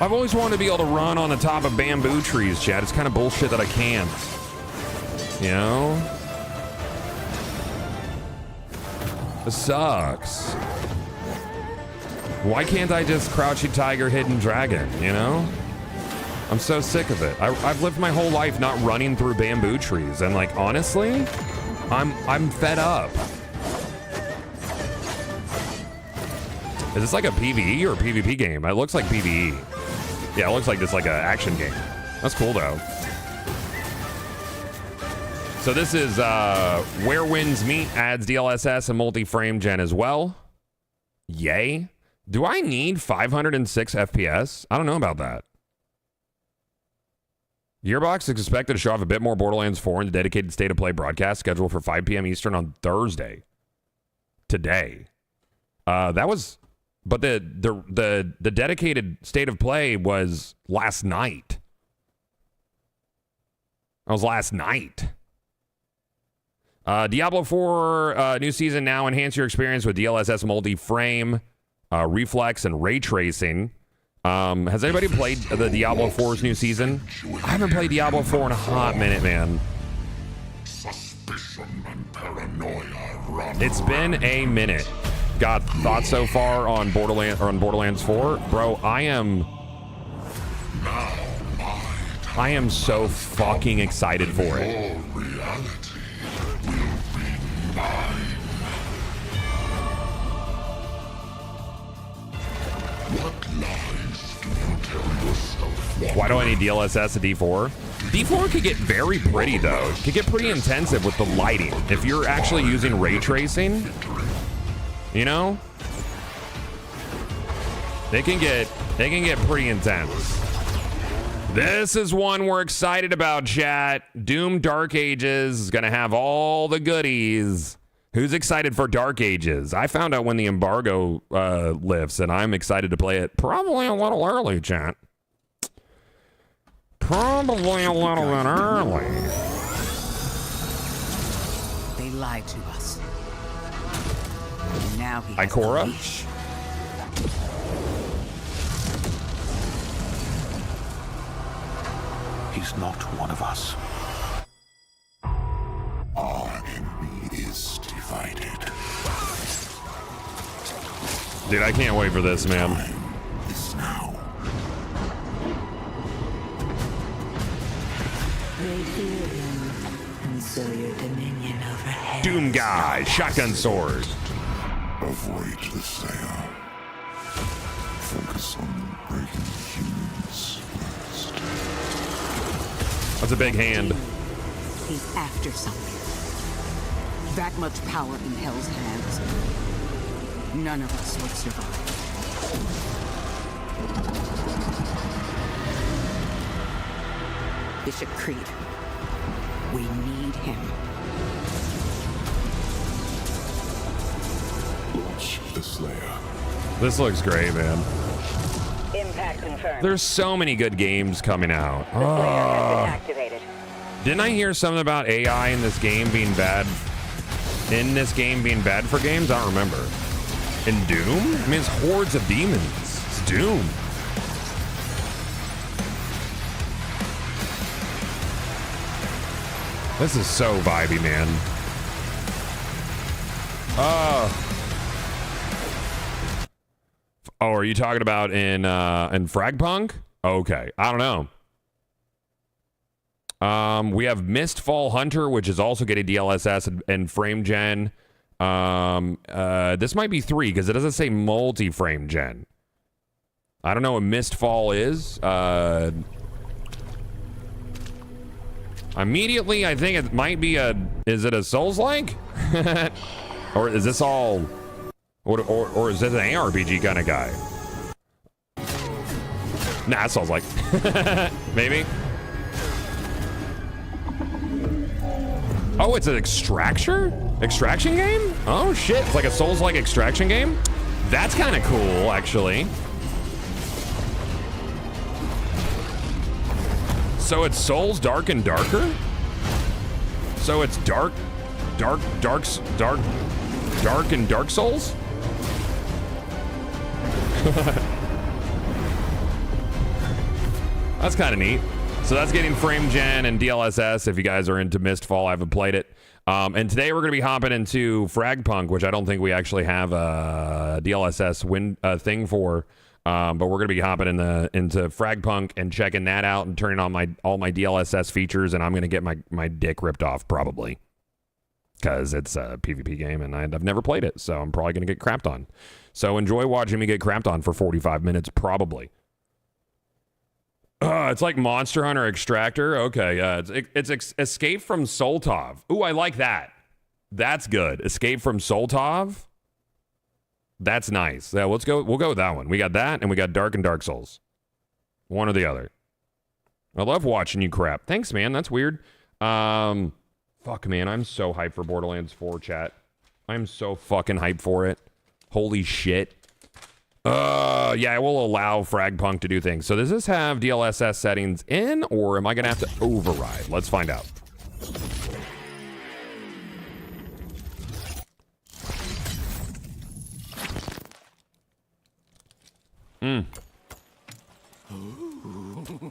I've always wanted to be able to run on the top of bamboo trees, Chad. It's kind of bullshit that I can't. You know? This sucks. Why can't I just crouchy tiger, hidden dragon, you know? I'm so sick of it. I've lived my whole life not running through bamboo trees, and like honestly, I'm fed up. Is this like a PvE or a PvP game? It looks like PvE. Yeah, it looks like this like an action game. That's cool though. So this is Where Winds Meet adds DLSS and multi-frame gen as well. Yay. Do I need 506 FPS? I don't know about that. Gearbox is expected to show off a bit more Borderlands 4 in the dedicated State of Play broadcast scheduled for 5 p.m. Eastern on Thursday. Today. That was... But the dedicated State of Play was last night. That was last night. Diablo 4 new season now. Enhance your experience with DLSS multi-frame, reflex, and ray tracing. Has anybody played the Diablo 4's new season? I haven't played Diablo 4 in a hot minute, man. Suspicion and paranoia run It's been a minute. Got thoughts so far on Borderlands 4? Bro, I am so fucking excited for it. Your reality will be mine. What lies do you tell yourself? Why do I need DLSS at D4? D4 could get very pretty though. It could get pretty intensive with the lighting. If you're actually using ray tracing, you know? They can get pretty intense. This is one we're excited about, chat. Doom Dark Ages is gonna have all the goodies. Who's excited for Dark Ages? I found out when the embargo lifts, and I'm excited to play it. Probably a little early, chat. Probably a little bit early. They lied to us. Now he has Ikora? the leash. He's not one of us. Our enemy is divided. Dude, I can't wait for this, man. Is now. They fear him, and so your dominion overhead. Doom guy, shotgun sword. Avoid the Slayer. Focus on breaking humans first. That's a big hand. He's after something. That much power in Hell's hands. None of us would survive. Bishop Creed. We need him. Launch the Slayer. This looks great, man. Impact confirmed. There's so many good games coming out. The Slayer has been activated. Didn't I hear something about AI in this game being bad? In this game being bad for games? I don't remember. In Doom? I mean, it's hordes of demons. It's Doom. This is so vibey, man. Oh, are you talking about in Frag Punk? Okay, I don't know. We have Mistfall Hunter, which is also getting DLSS and frame gen. This might be 3 because it doesn't say multi-frame gen. I don't know what Mistfall is. Immediately, I think it might be is it a Souls-like? Or is this all, or is this an ARPG kind of guy? Nah, it sounds like. Maybe. Oh, it's an extraction game? Oh shit, it's like a Souls-like extraction game? That's kind of cool, actually. So it's Souls Dark and Darker? So it's dark and Dark Souls? That's kind of neat. So that's getting frame gen and DLSS if you guys are into Mistfall. I haven't played it. And today we're going to be hopping into Frag Punk, which I don't think we actually have a DLSS thing for. But we're going to be hopping into Frag Punk and checking that out and turning on all my DLSS features, and I'm going to get my dick ripped off probably because it's a PvP game and I've never played it, so I'm probably going to get crapped on. So enjoy watching me get crapped on for 45 minutes probably. It's like Monster Hunter Extractor. Okay, it's Escape from Soltov. Ooh, I like that. That's good. Escape from Soltov. That's nice. Yeah, we'll go with that one. We got that, and we got Dark and Dark Souls. One or the other. I love watching you crap. Thanks, man. That's weird. Fuck, man. I'm so hyped for Borderlands 4, chat. I'm so fucking hyped for it. Holy shit. Yeah, I will allow Frag Punk to do things. So does this have DLSS settings in, or am I going to have to override? Let's find out.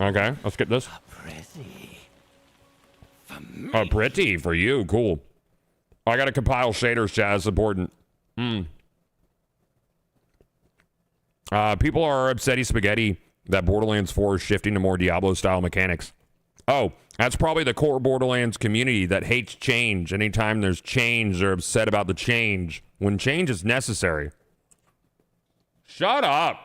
Okay, let's get this. Pretty for you. Cool. I got to compile shaders, chat. It's important. People are upsetty spaghetti that Borderlands 4 is shifting to more Diablo-style mechanics. Oh, that's probably the core Borderlands community that hates change. Anytime there's change, they're upset about the change. When change is necessary. Shut up.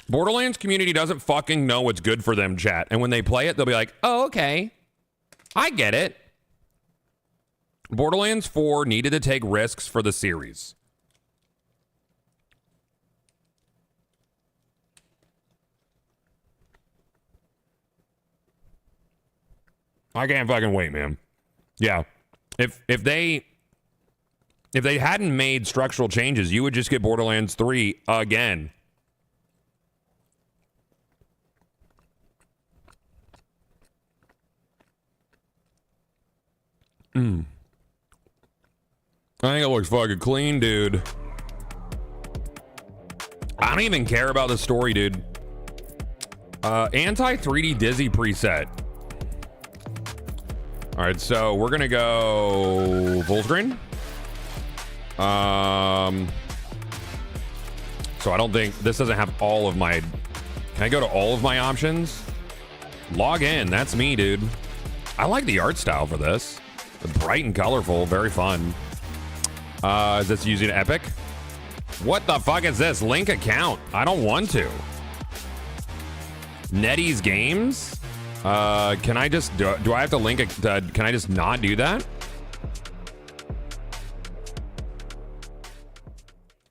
Borderlands community doesn't fucking know what's good for them, chat. And when they play it, they'll be like, oh, okay. I get it. Borderlands 4 needed to take risks for the series. I can't fucking wait, man. Yeah. If they hadn't made structural changes, you would just get Borderlands 3 again. I think it looks fucking clean, dude. I don't even care about the story, dude. Anti-3D Dizzy preset. All right, so we're gonna go full screen. So I don't think this doesn't have all of my. Can I go to all of my options? Log in. That's me, dude. I like the art style for this. Bright and colorful, very fun. Is this using Epic? What the fuck is this? Link account. I don't want to. Nettie's Games? Can I just do I have to link it? Can I just not do that?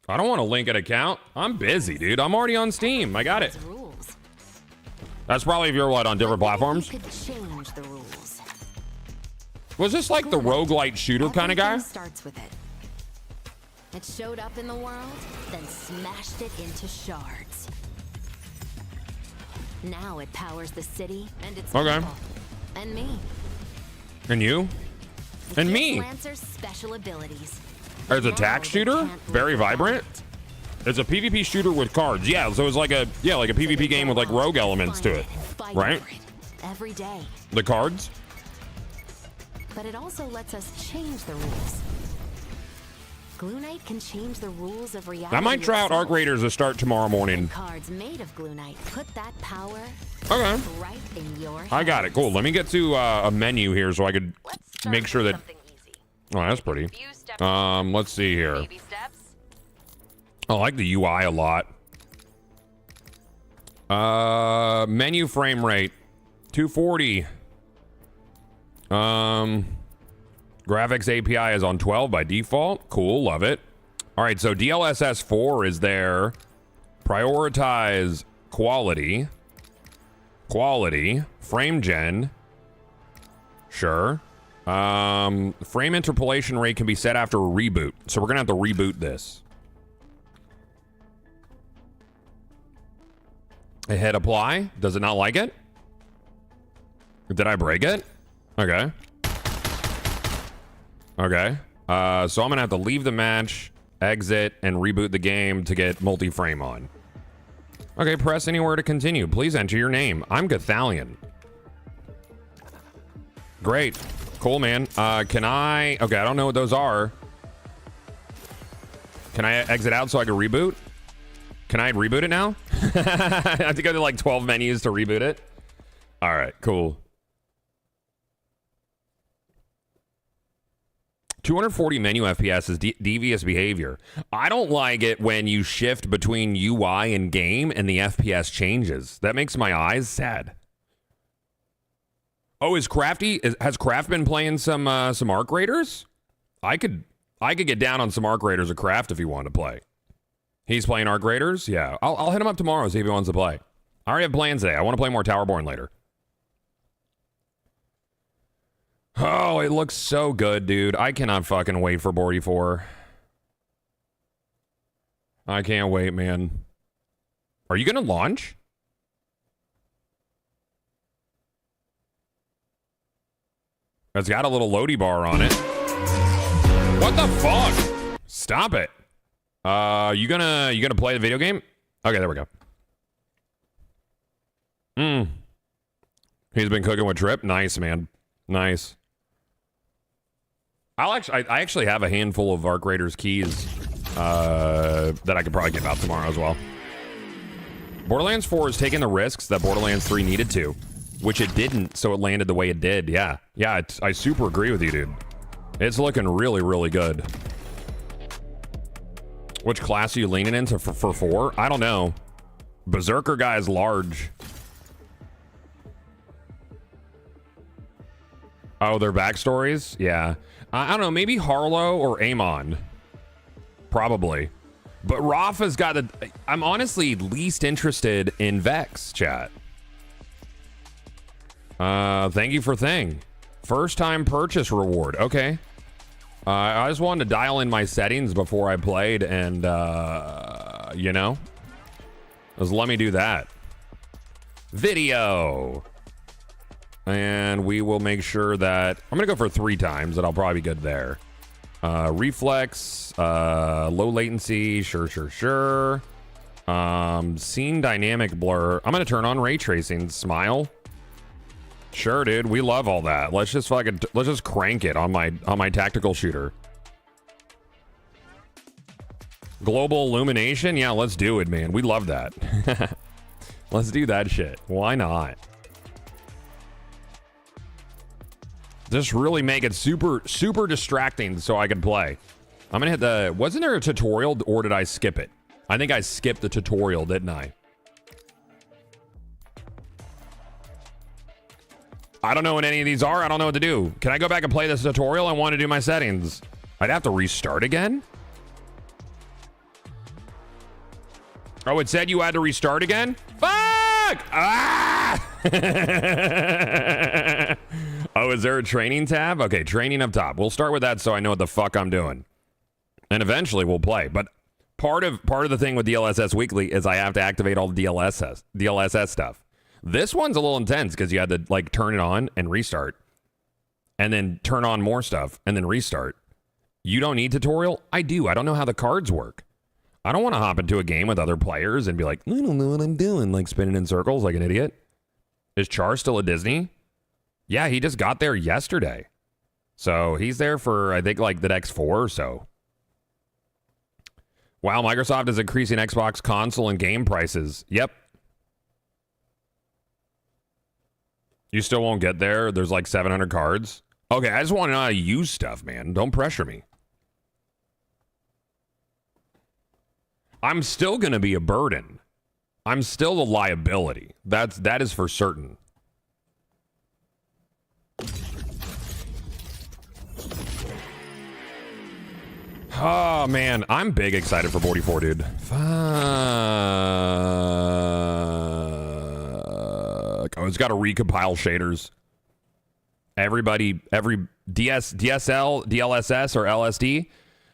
I don't want to link an account. I'm busy, dude. I'm already on Steam. I got it. That's probably if you're what, on different platforms. Was this like the roguelite shooter kind of guy? Starts with it. It showed up in the world, then smashed it into shards. Now it powers the city and its people. And me. And you? And me. Lancer's special abilities. There's a attack shooter, very vibrant. It's a PvP shooter with cards. Yeah, so it's like a PvP game with like rogue elements to it, right? Every day. The cards. But it also lets us change the rules. Glue Knight can change the rules of reality. I might try out Arc Raiders to start tomorrow morning. Cards made of Glue Knight put that power right in your I got it. Cool. Let me get to a menu here so I could make sure that... Oh, that's pretty. Let's see here. I like the UI a lot. Menu frame rate 240. Graphics API is on 12 by default. Cool, love it. All right, so DLSS 4 is there. Prioritize quality. Frame gen. Sure. Frame interpolation rate can be set after a reboot. So we're gonna have to reboot this. I hit apply. Does it not like it? Did I break it? Okay. Okay. So I'm gonna have to leave the match, exit, and reboot the game to get multi-frame on. Okay, press anywhere to continue. Please enter your name. I'm Gathalion. Great. Cool, man. Can I... Okay, I don't know what those are. Can I exit out so I can reboot? Can I reboot it now? I have to go to like 12 menus to reboot it. All right, cool. 240 menu FPS is devious behavior. I don't like it when you shift between UI and game and the FPS changes. That makes my eyes sad. Oh, has Craft been playing some Arc Raiders? I could get down on some Arc Raiders of Craft if he wanted to play. He's playing Arc Raiders? Yeah. I'll hit him up tomorrow, see if he wants to play. I already have plans today. I want to play more Towerborne later. Oh, it looks so good, dude. I cannot fucking wait for Bordy 4. I can't wait, man. Are you going to launch? It's got a little loady bar on it. What the fuck? Stop it. You gonna play the video game? Okay, there we go. He's been cooking with Trip. Nice, man. Nice. I actually have a handful of Arc Raiders keys that I could probably give out tomorrow as well. Borderlands 4 is taking the risks that Borderlands 3 needed to, which it didn't, so it landed the way it did. Yeah. Yeah, I super agree with you, dude. It's looking really, really good. Which class are you leaning into for 4? I don't know. Berserker guy is large. Oh, their backstories? Yeah. I don't know, maybe Harlow or Amon. Probably. But Rafa's got a... I'm honestly least interested in Vex, chat. Thank you for thing. First time purchase reward. Okay. I just wanted to dial in my settings before I played and, you know. Just let me do that. Video. And we will make sure that... I'm going to go for 3 times, and I'll probably be good there. Reflex, low latency, sure. Scene dynamic blur. I'm going to turn on ray tracing. Smile. Sure, dude. We love all that. Let's just crank it on my tactical shooter. Global illumination. Yeah, let's do it, man. We love that. Let's do that shit. Why not? Just really make it super distracting so I can play. I'm gonna hit the... Wasn't there a tutorial or did I skip it? I think I skipped the tutorial, didn't I? I don't know what any of these are. I don't know what to do. Can I go back and play this tutorial? I want to do my settings. I'd have to restart again? Oh, it said you had to restart again? Fuck! Ah! Oh, is there a training tab? Okay, training up top. We'll start with that so I know what the fuck I'm doing. And eventually we'll play. But part of the thing with DLSS Weekly is I have to activate all the DLSS stuff. This one's a little intense because you had to like turn it on and restart. And then turn on more stuff and then restart. You don't need tutorial? I do. I don't know how the cards work. I don't want to hop into a game with other players and be like, I don't know what I'm doing, like spinning in circles like an idiot. Is Char still at Disney? Yeah, he just got there yesterday. So he's there for, I think, like the next 4 or so. Wow, Microsoft is increasing Xbox console and game prices. Yep. You still won't get there? There's like 700 cards? Okay, I just want to know how to use stuff, man. Don't pressure me. I'm still going to be a burden. I'm still a liability. That is for certain. Oh, man. I'm big excited for 44, dude. Fuck. Oh, it's got to recompile shaders. Every DSL, DLSS, or LSD.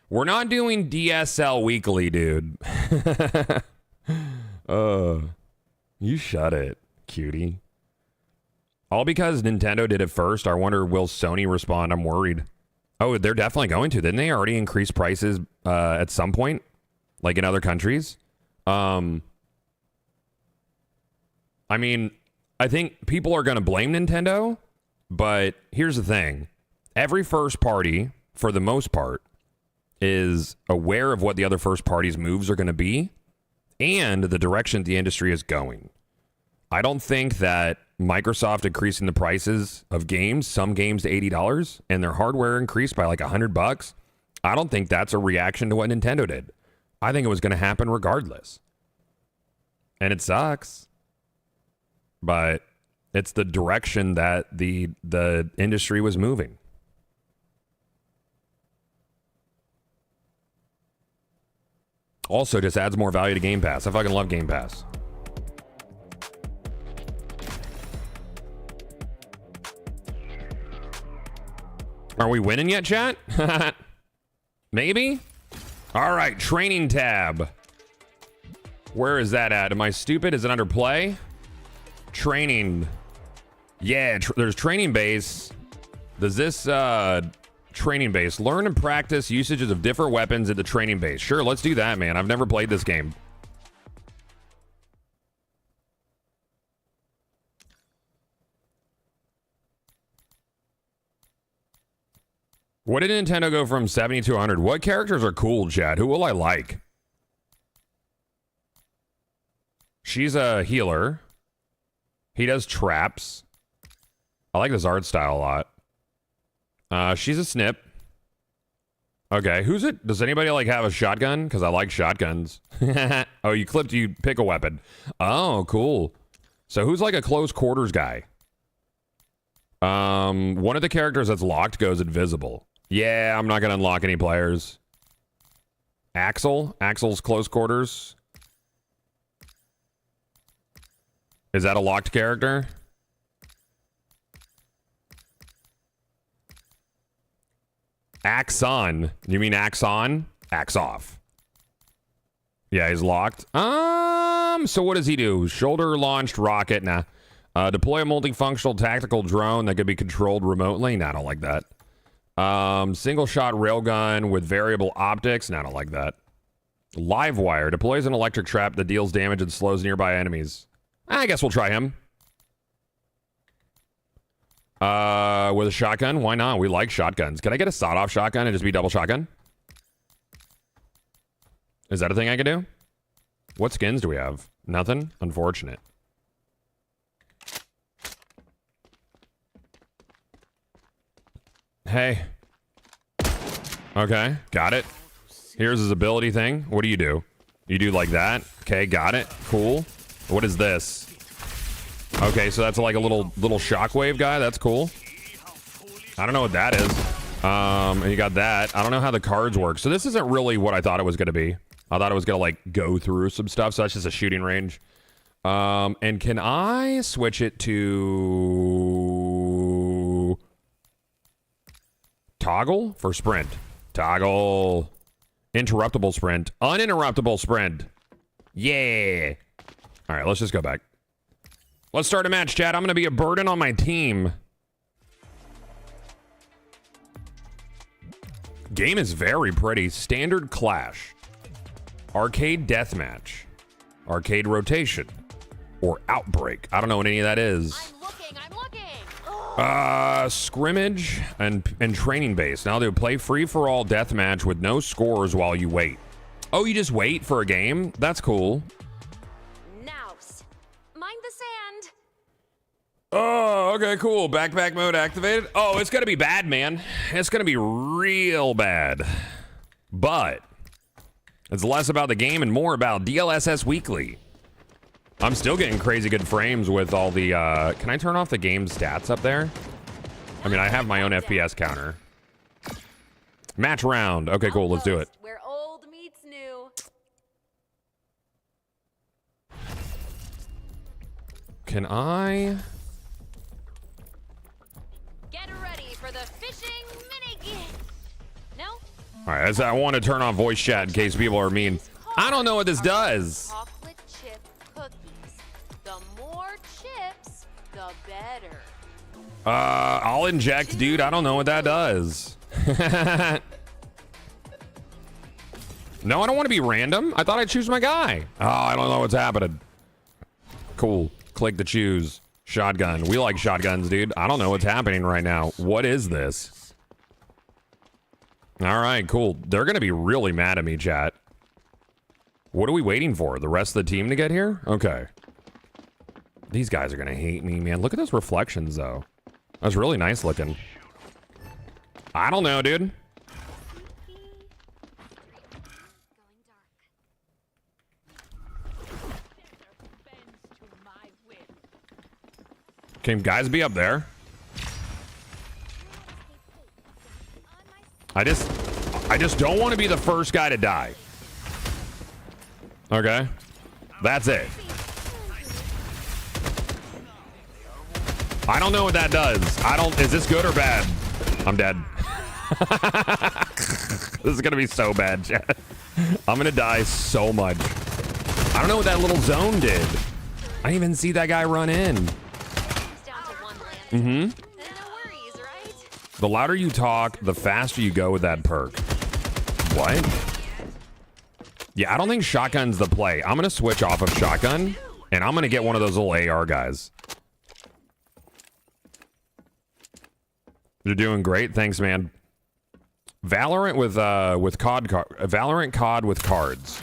We're not doing DSL weekly, dude. You shut it, cutie. All because Nintendo did it first. I wonder, will Sony respond? I'm worried. Oh, they're definitely going to. Didn't they already increase prices at some point? Like in other countries? I mean, I think people are going to blame Nintendo, but here's the thing. Every first party, for the most part, is aware of what the other first party's moves are going to be and the direction the industry is going. I don't think that Microsoft increasing the prices of games, some games to $80, and their hardware increased by like $100, I don't think that's a reaction to what Nintendo did. I think it was going to happen regardless. And it sucks. But it's the direction that the industry was moving. Also, just adds more value to Game Pass. I fucking love Game Pass. Are we winning yet, chat? Maybe? All right, training tab. Where is that at? Am I stupid? Is it under play? Training. Yeah, there's training base. Does this training base learn and practice usages of different weapons at the training base? Sure, let's do that, man. I've never played this game. What did Nintendo go from 70 to 100? What characters are cool, Chad? Who will I like? She's a healer. He does traps. I like this art style a lot. She's a snip. Okay, who's it? Does anybody like have a shotgun? Because I like shotguns. Oh, you pick a weapon. Oh, cool. So who's like a close quarters guy? One of the characters that's locked goes invisible. Yeah, I'm not gonna unlock any players. Axel's close quarters. Is that a locked character? Axe on. You mean axe on? Axe off. Yeah, he's locked. So what does he do? Shoulder launched rocket. Nah. Deploy a multifunctional tactical drone that could be controlled remotely. Nah, I don't like that. Single shot railgun with variable optics. Nah, I don't like that. Live wire. Deploys an electric trap that deals damage and slows nearby enemies. I guess we'll try him. With a shotgun? Why not? We like shotguns. Can I get a sawed-off shotgun and just be double shotgun? Is that a thing I can do? What skins do we have? Nothing? Unfortunate. Hey. Okay, got it. Here's his ability thing. What do? You do like that? Okay, got it. Cool. What is this? Okay, so that's like a little shockwave guy. That's cool. I don't know what that is. And you got that. I don't know how the cards work. So this isn't really what I thought it was going to be. I thought it was going to like go through some stuff. So that's just a shooting range. And can I switch it to toggle for sprint? Toggle. Interruptible sprint. Uninterruptible sprint. Yeah. All right, let's just go back. Let's start a match, chat. I'm going to be a burden on my team. Game is very pretty. Standard clash. Arcade deathmatch. Arcade rotation. Or outbreak. I don't know what any of that is. I'm looking. Scrimmage and training base. Now they play free-for-all deathmatch with no scores while you wait. Oh, you just wait for a game? That's cool. Nouse. Mind the sand. Okay, cool. Backpack mode activated. Oh, it's gonna be bad, man. It's gonna be real bad. But it's less about the game and more about DLSS Weekly. I'm still getting crazy good frames with all the, can I turn off the game stats up there? I mean, I have my own FPS counter. Match round. Okay, cool. Let's do it. Where old meets new. Can I? Get ready for the fishing mini-game. No? All right, I want to turn off voice chat in case people are mean. I don't know what this does. Chocolate chip cookies. The more chips, the better. I'll inject, dude. I don't know what that does. No, I don't want to be random. I thought I'd choose my guy. Oh, I don't know what's happening. Cool. Click to choose. Shotgun. We like shotguns, dude. I don't know what's happening right now. What is this? All right, cool. They're going to be really mad at me, chat. What are we waiting for? The rest of the team to get here? Okay. These guys are going to hate me, man. Look at those reflections, though. That's really nice looking. I don't know, dude. Can guys be up there? I just don't want to be the first guy to die. Okay. That's it. I don't know what that does. Is this good or bad? I'm dead. This is gonna be so bad, chat. I'm gonna die so much. I don't know what that little zone did. I didn't even see that guy run in. Mm-hmm. The louder you talk, the faster you go with that perk. What? Yeah, I don't think shotgun's the play. I'm gonna switch off of shotgun, and I'm gonna get one of those little AR guys. You're doing great. Thanks, man. Valorant with COD, Valorant COD with cards.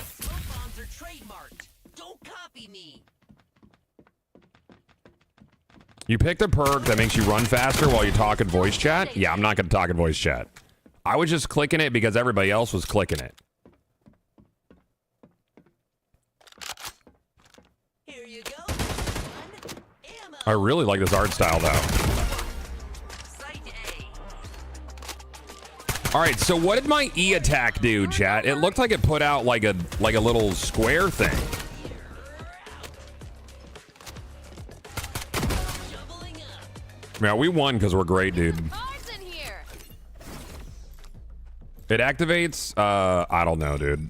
You picked a perk that makes you run faster while you talk in voice chat? Yeah, I'm not going to talk in voice chat. I was just clicking it because everybody else was clicking it. Here you go. I really like this art style, though. All right, so what did my E attack do, chat? It looked like it put out like a little square thing. Yeah, we won because we're great, dude. It activates. I don't know, dude.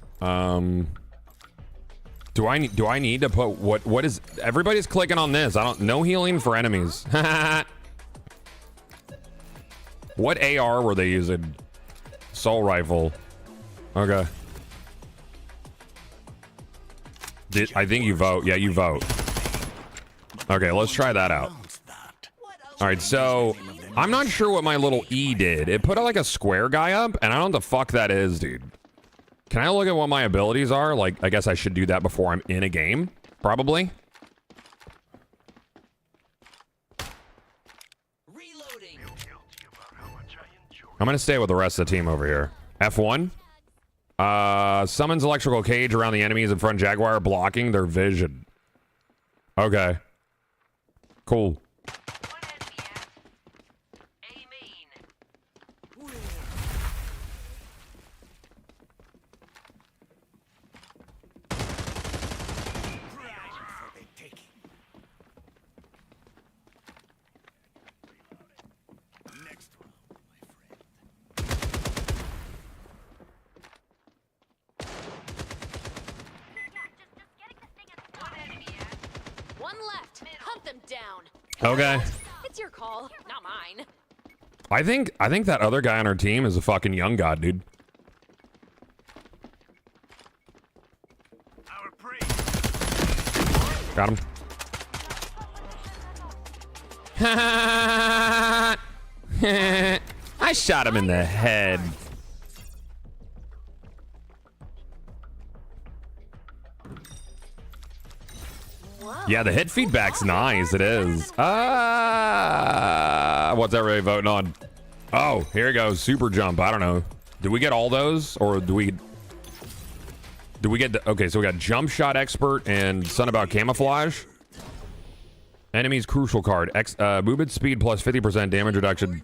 Do I need to put what is? Everybody's clicking on this. No healing for enemies. What AR were they using? Soul rifle. Okay. I think you vote. Yeah, you vote. Okay, let's try that out. All right, so I'm not sure what my little E did. It put like a square guy up, and I don't know what the fuck that is, dude. Can I look at what my abilities are? Like, I guess I should do that before I'm in a game, probably. Reloading. I'm gonna stay with the rest of the team over here. F1. Summons electrical cage around the enemies in front of Jaguar, blocking their vision. Okay. Cool. Okay. It's your call, not mine. I think that other guy on our team is a fucking young god, dude. Got him. I shot him in the head. Yeah, the hit feedback's nice. It is. What's everybody voting on? Oh, here it goes. Super jump. I don't know. Do we get all those, or do we get the, okay, so we got jump shot expert and son about camouflage. Enemies crucial card. Movement speed plus 50% damage reduction.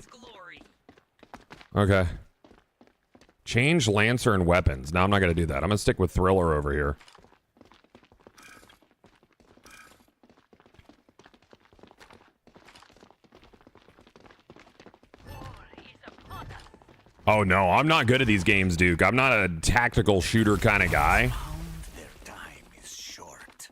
Okay. Change lancer and weapons. No, I'm not gonna do that. I'm gonna stick with thriller over here. Oh no, I'm not good at these games, Duke. I'm not a tactical shooter kind of guy. Their time is short.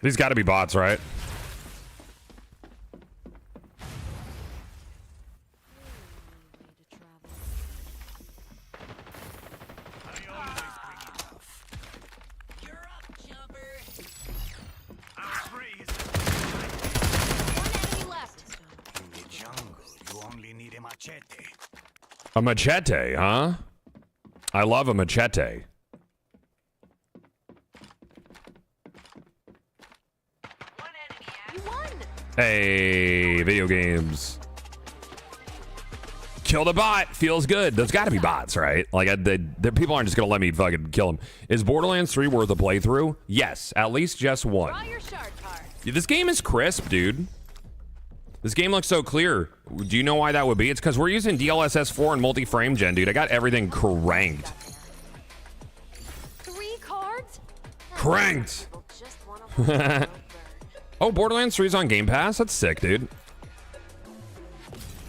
These got to be bots, right? A machete, huh? I love a machete. Hey, video games. Kill the bot. Feels good. There's got to be bots, right? Like, the people aren't just going to let me fucking kill them. Is Borderlands 3 worth a playthrough? Yes, at least just one. Yeah, this game is crisp, dude. This game looks so clear. Do you know why that would be? It's because we're using DLSS 4 and multi-frame gen, dude. I got everything cranked. 3 cards? Cranked. Oh, Borderlands 3 is on Game Pass? That's sick, dude.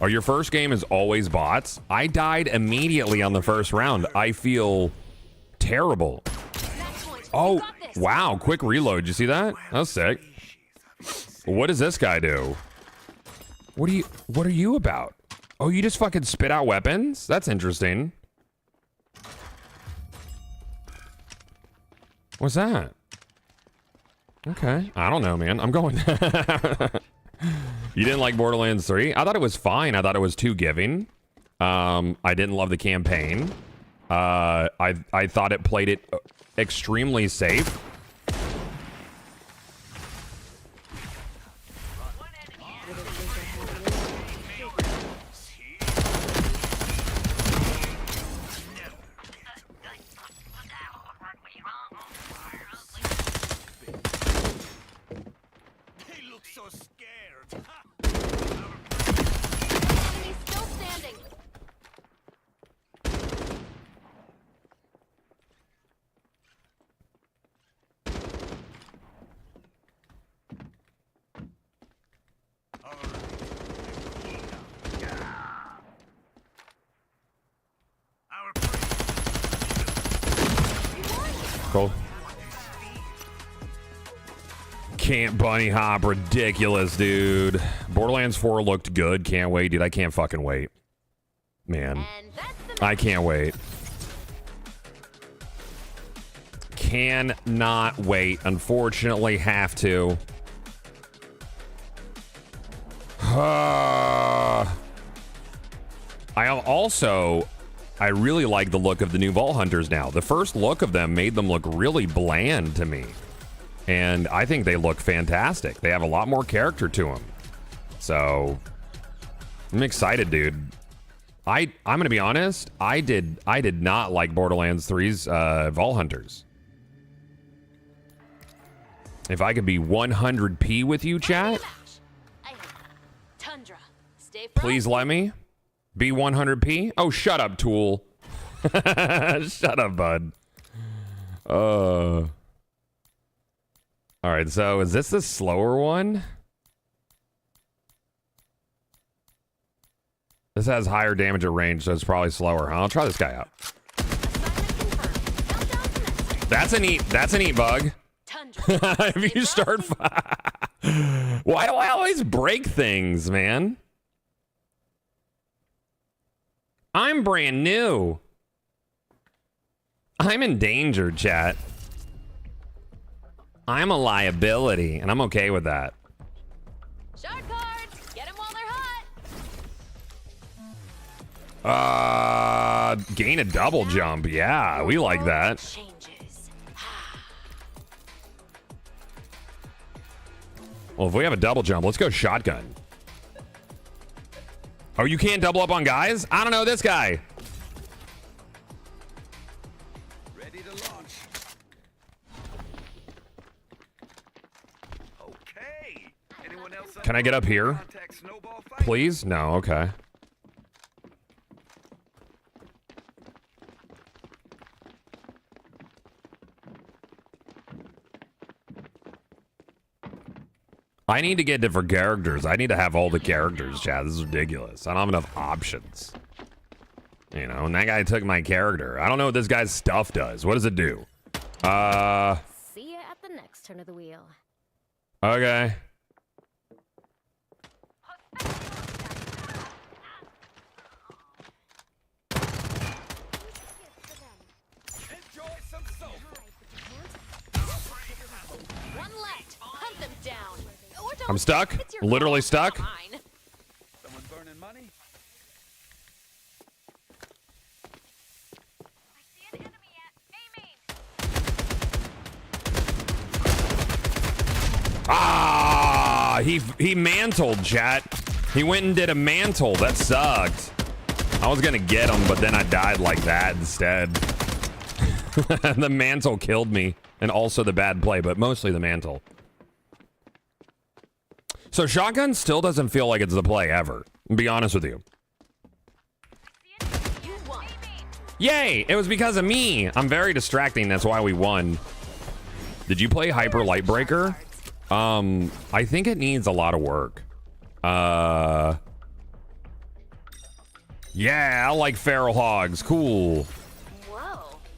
Oh, your first game is always bots? I died immediately on the first round. I feel terrible. Oh, wow. Quick reload. You see that? That was sick. What does this guy do? What are you about? Oh, you just fucking spit out weapons? That's interesting. What's that? Okay. I don't know, man. I'm going. You didn't like Borderlands 3? I thought it was fine. I thought it was too giving. I didn't love the campaign. I thought it played it extremely safe. Cool. Can't bunny hop. Ridiculous, dude. Borderlands 4 looked good. Can't wait, dude. I can't fucking wait. Man. I can't wait. Cannot wait. Unfortunately, have to. I really like the look of the new Vault Hunters now. The first look of them made them look really bland to me. And I think they look fantastic. They have a lot more character to them. So, I'm excited, dude. I'm going to be honest. I did not like Borderlands 3's Vault Hunters. If I could be 100p with you, chat, please let me be 100p. Oh, shut up, Tool. Shut up, bud. All right, so is this the slower one? This has higher damage at range, so it's probably slower. I'll try this guy out. That's a neat bug. If you start, why do I always break things, man? I'm brand new. I'm endangered, chat. I'm a liability, and I'm okay with that. Shark cards! Get them while they're hot! Gain a double jump. Yeah, we like that. Well, if we have a double jump, let's go shotgun. Oh, you can't double up on guys? I don't know this guy. Ready to launch. Okay. Anyone else? Can I get up here? Please? No, okay. I need to get different characters. I need to have all the characters, chat. This is ridiculous. I don't have enough options. You know, and that guy took my character. I don't know what this guy's stuff does. What does it do? See ya at the next turn of the wheel. Okay. One left. Hunt them down. Or don't. I'm stuck. Literally stuck. Someone burning money? Ah, he mantled, chat. He went and did a mantle. That sucked. I was gonna get him, but then I died like that instead. The mantle killed me, and also the bad play, but mostly the mantle. So shotgun still doesn't feel like it's the play ever. To be honest with you. Yay! It was because of me. I'm very distracting. That's why we won. Did you play Hyper Lightbreaker? I think it needs a lot of work. Yeah, I like feral hogs. Cool.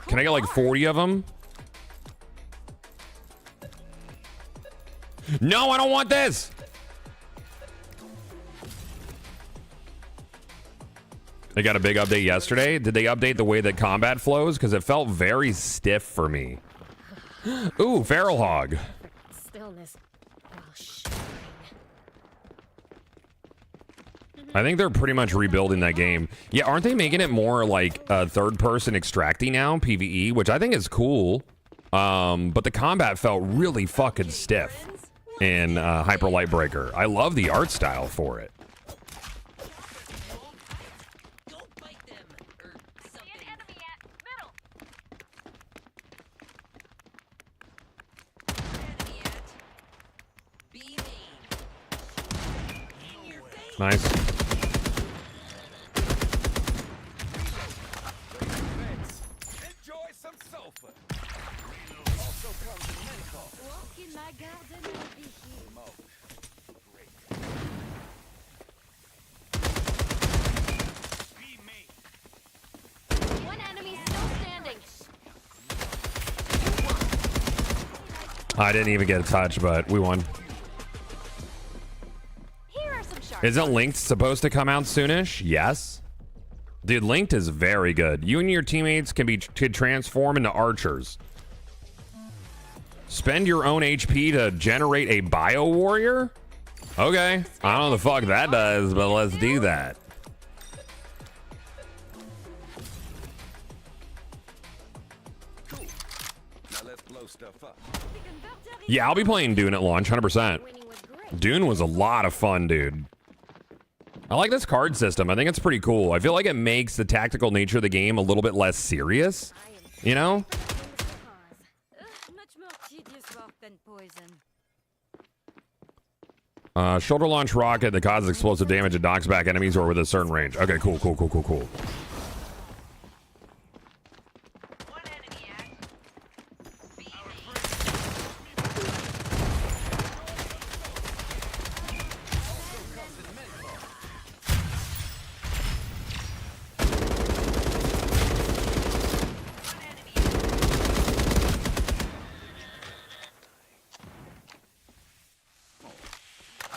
Can I get like 40 of them? No, I don't want this. They got a big update yesterday. Did they update the way that combat flows? Because it felt very stiff for me. Ooh, feral hog. Stillness. I think they're pretty much rebuilding that game. Yeah, aren't they making it more like third-person extracting now, PvE, which I think is cool. But the combat felt really fucking stiff in Hyper Lightbreaker. I love the art style for it. Nice. Enjoy some sulfur. Also comes in menthol. Walk in my garden and be here. Smoke. Great. Be me. One enemy still standing. I didn't even get a touch, but we won. Isn't Linked supposed to come out soonish? Yes. Dude, Linked is very good. You and your teammates could transform into archers. Spend your own HP to generate a bio warrior? Okay. I don't know the fuck that does, but let's do that. Cool. Now let's blow stuff up. Yeah, I'll be playing Dune at launch, 100%. Dune was a lot of fun, dude. I like this card system. I think it's pretty cool. I feel like it makes the tactical nature of the game a little bit less serious. You know? Shoulder launch rocket that causes explosive damage and knocks back enemies or with a certain range. Okay, cool.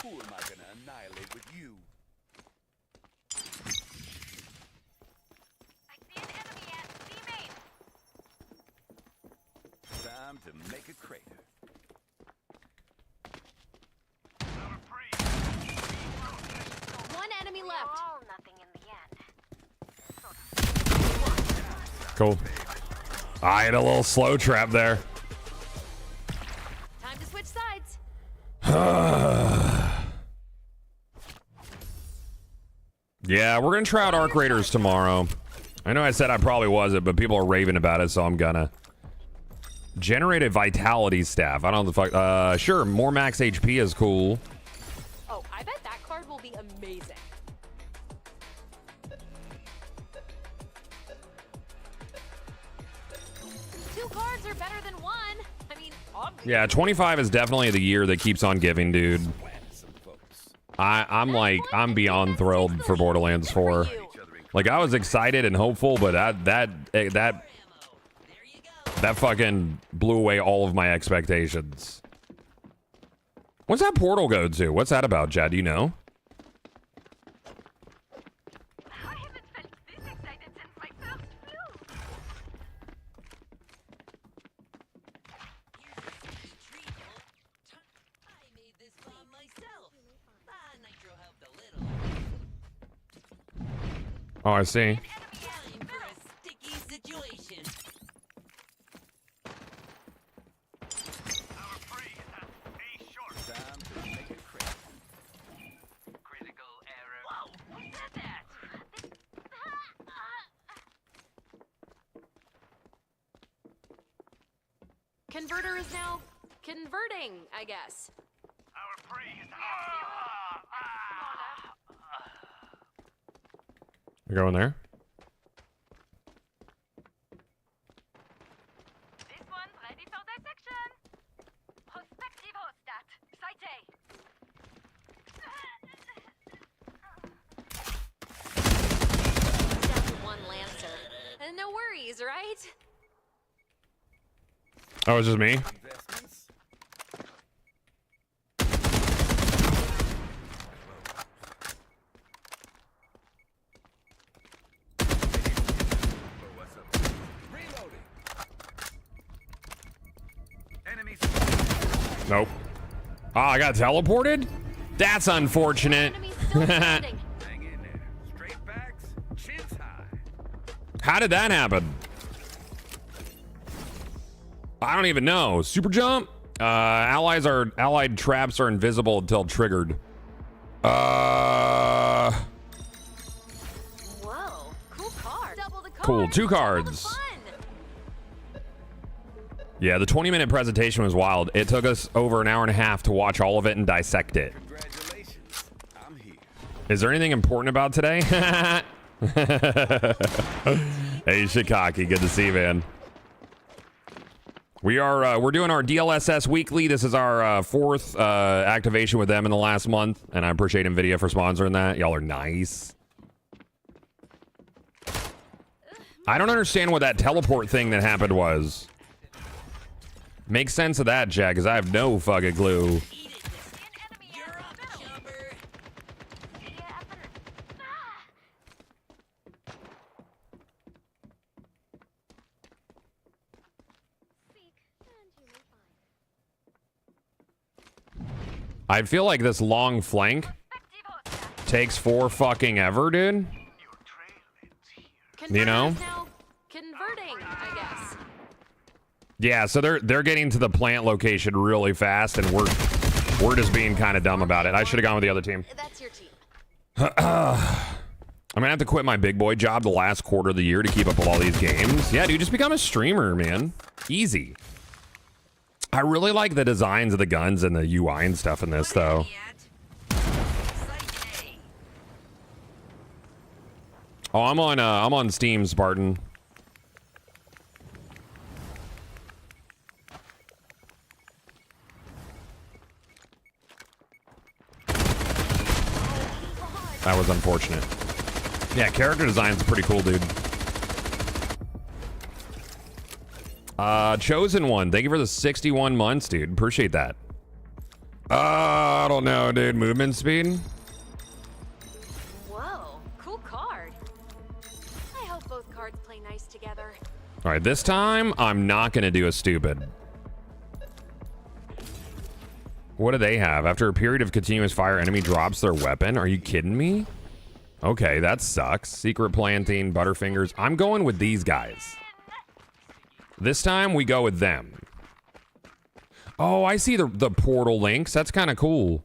Who am I gonna annihilate with you? Time to make a crater. One enemy left. All nothing in the end. Cool. I had a little slow trap there. Time to switch sides. Yeah, we're gonna try out Arc Raiders tomorrow. I know I said I probably wasn't, but people are raving about it, so I'm gonna. Generate a vitality staff. I don't know the fuck. Sure, more max HP is cool. Oh, I bet that card will be amazing. Two cards are better than one. I mean, obviously. Yeah, 25 is definitely the year that keeps on giving, dude. I'm beyond thrilled for Borderlands 4. Like, I was excited and hopeful, but that fucking blew away all of my expectations. What's that portal go to? What's that about, Chad? Do you know? I haven't felt this excited since my first flu. I made this bomb myself. Nitro helped a little. Oh, I see. Time for a sticky situation. Time to make a crater. Critical error. Whoa, who said that? Converter is now converting, I guess. Our prey is You going there? This one's ready for dissection. Prospective hostat. Site. Down to one Lancer. And no worries, right? Oh, it's just me? Investments. What's up? Reloading. Enemies. Nope. Oh, I got teleported? That's unfortunate. Hang in there. Straight backs, chins high. How did that happen? I don't even know. Super jump? Allied traps are invisible until triggered. Whoa, cool card. Double the card. Cool. 2 cards. Yeah, the 20-minute presentation was wild. It took us over an hour and a half to watch all of it and dissect it. Congratulations. I'm here. Is there anything important about today? Hey, Shikaki. Good to see you, man. We're doing our DLSS weekly. This is our 4th activation with them in the last month, and I appreciate NVIDIA for sponsoring that. Y'all are nice. I don't understand what that teleport thing that happened was. Make sense of that, Jack, because I have no fucking clue. I feel like this long flank takes 4 fucking ever, dude. You know? Converting, I guess. Yeah, so they're getting to the plant location really fast, and we're just being kind of dumb about it. I should have gone with the other team. That's your team. I'm gonna have to quit my big boy job the last quarter of the year to keep up with all these games. Yeah, dude, just become a streamer, man. Easy. I really like the designs of the guns and the UI and stuff in this, though. Oh, I'm on Steam, Spartan. That was unfortunate. Yeah, character design's pretty cool, dude. Chosen One, thank you for the 61 months, dude. Appreciate that. I don't know, dude. Movement speed? Whoa, cool card. I hope both cards play nice together. All right, this time, I'm not going to do a stupid. What do they have? After a period of continuous fire, enemy drops their weapon. Are you kidding me? Okay, that sucks. Secret planting, Butterfingers. I'm going with these guys. This time we go with them. Oh, I see the portal links. That's kind of cool.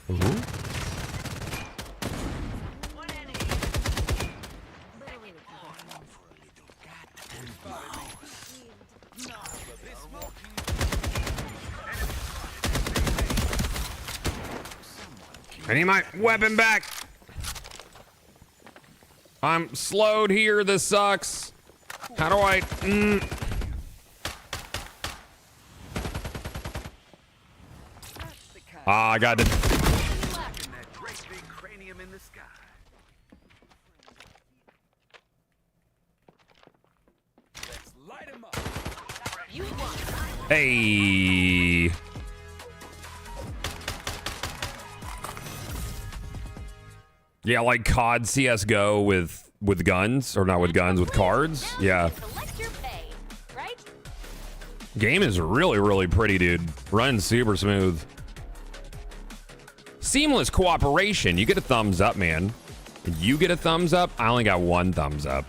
Ooh. I need my weapon back. I'm slowed here. This sucks. How do I? I got it. Hey. Yeah, like COD CSGO with guns, or not with guns, with cards. Yeah. Game is really, really pretty, dude. Runs super smooth. Seamless cooperation. You get a thumbs up, man. You get a thumbs up. I only got one thumbs up.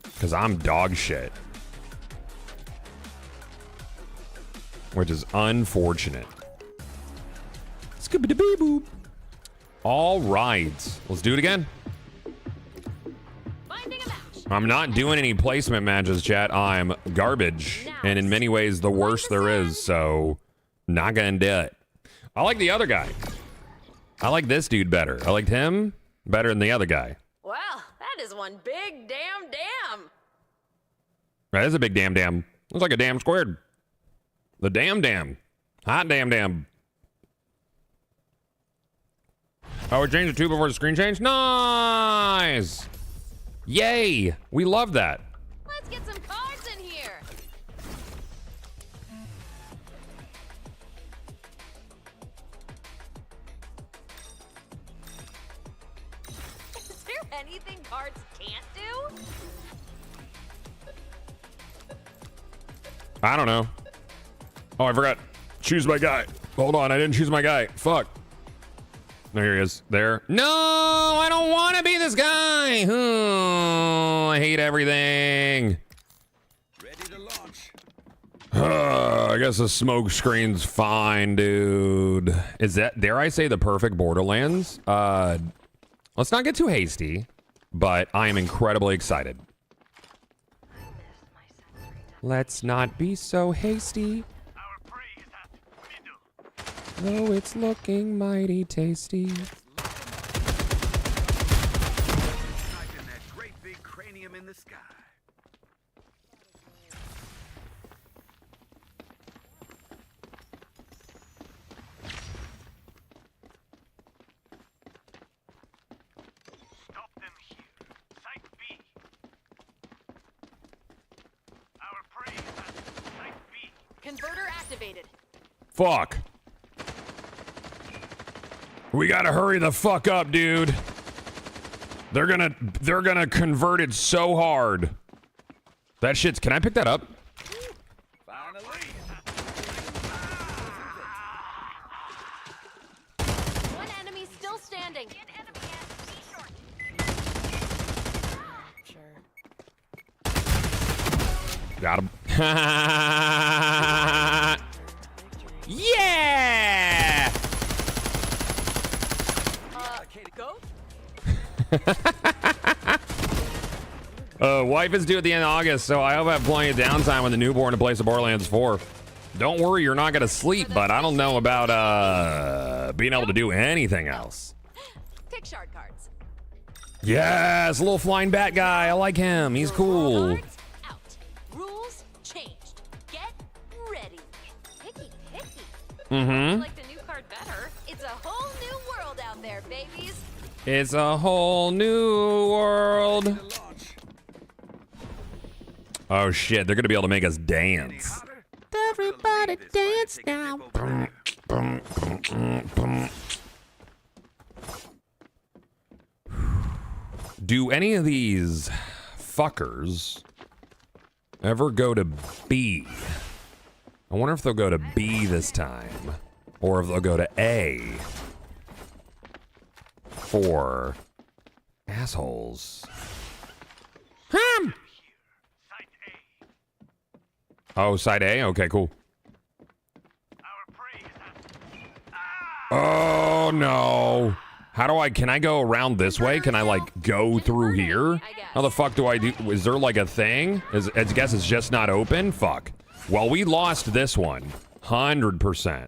Because I'm dog shit. Which is unfortunate. Scooby-Doo-Boo. All right. Let's do it again. I'm not doing any placement matches, chat. I'm garbage. And in many ways, the worst there is. So, not gonna do it. I like the other guy. I like this dude better. I liked him better than the other guy. Wow, that is one big damn dam. That is a big damn. Looks like a damn squared. The damn. Hot damn. Oh, we changed the 2 before the screen change? Nice! Yay! We love that. Let's get some cards in here. Is there anything cards can't do? I don't know. Oh, I forgot. Choose my guy. Hold on, I didn't choose my guy. Fuck. There he is. There. No, I don't want to be this guy. Oh, I hate everything. Ready to launch. I guess the smoke screen's fine, dude. Is that, dare I say, the perfect Borderlands? Let's not get too hasty, but I am incredibly excited. Let's not be so hasty. Though it's looking mighty tasty. That great big cranium in the sky. Stop them here. Site B. Our prey is at Site B. Converter activated. Fuck. We gotta hurry the fuck up, dude. They're gonna convert it so hard. That shit's, can I pick that up? Finally. One enemy still standing. Got him. Yeah! Go? Wife is due at the end of August, so I hope I have plenty of downtime with the newborn to play some Borderlands 4. Don't worry, you're not gonna sleep, but I don't know about being able to do anything else. Pick shard cards. Yes, a little flying bat guy. I like him. He's cool. Cards out. Rules changed. Get ready. Picky. Mm-hmm. Like the new card better. It's a whole new world out there, babies. It's a whole new world. Oh shit, they're gonna be able to make us dance. Everybody dance now. Do any of these fuckers ever go to B? I wonder if they'll go to B this time. Or if they'll go to A. For assholes. Oh, side A? Okay, cool. Oh, no. How do I, can I go around this way? Can I, like, go through here? How the fuck do I do, is there, like, a thing? I guess it's just not open? Fuck. Well, we lost this one. 100%.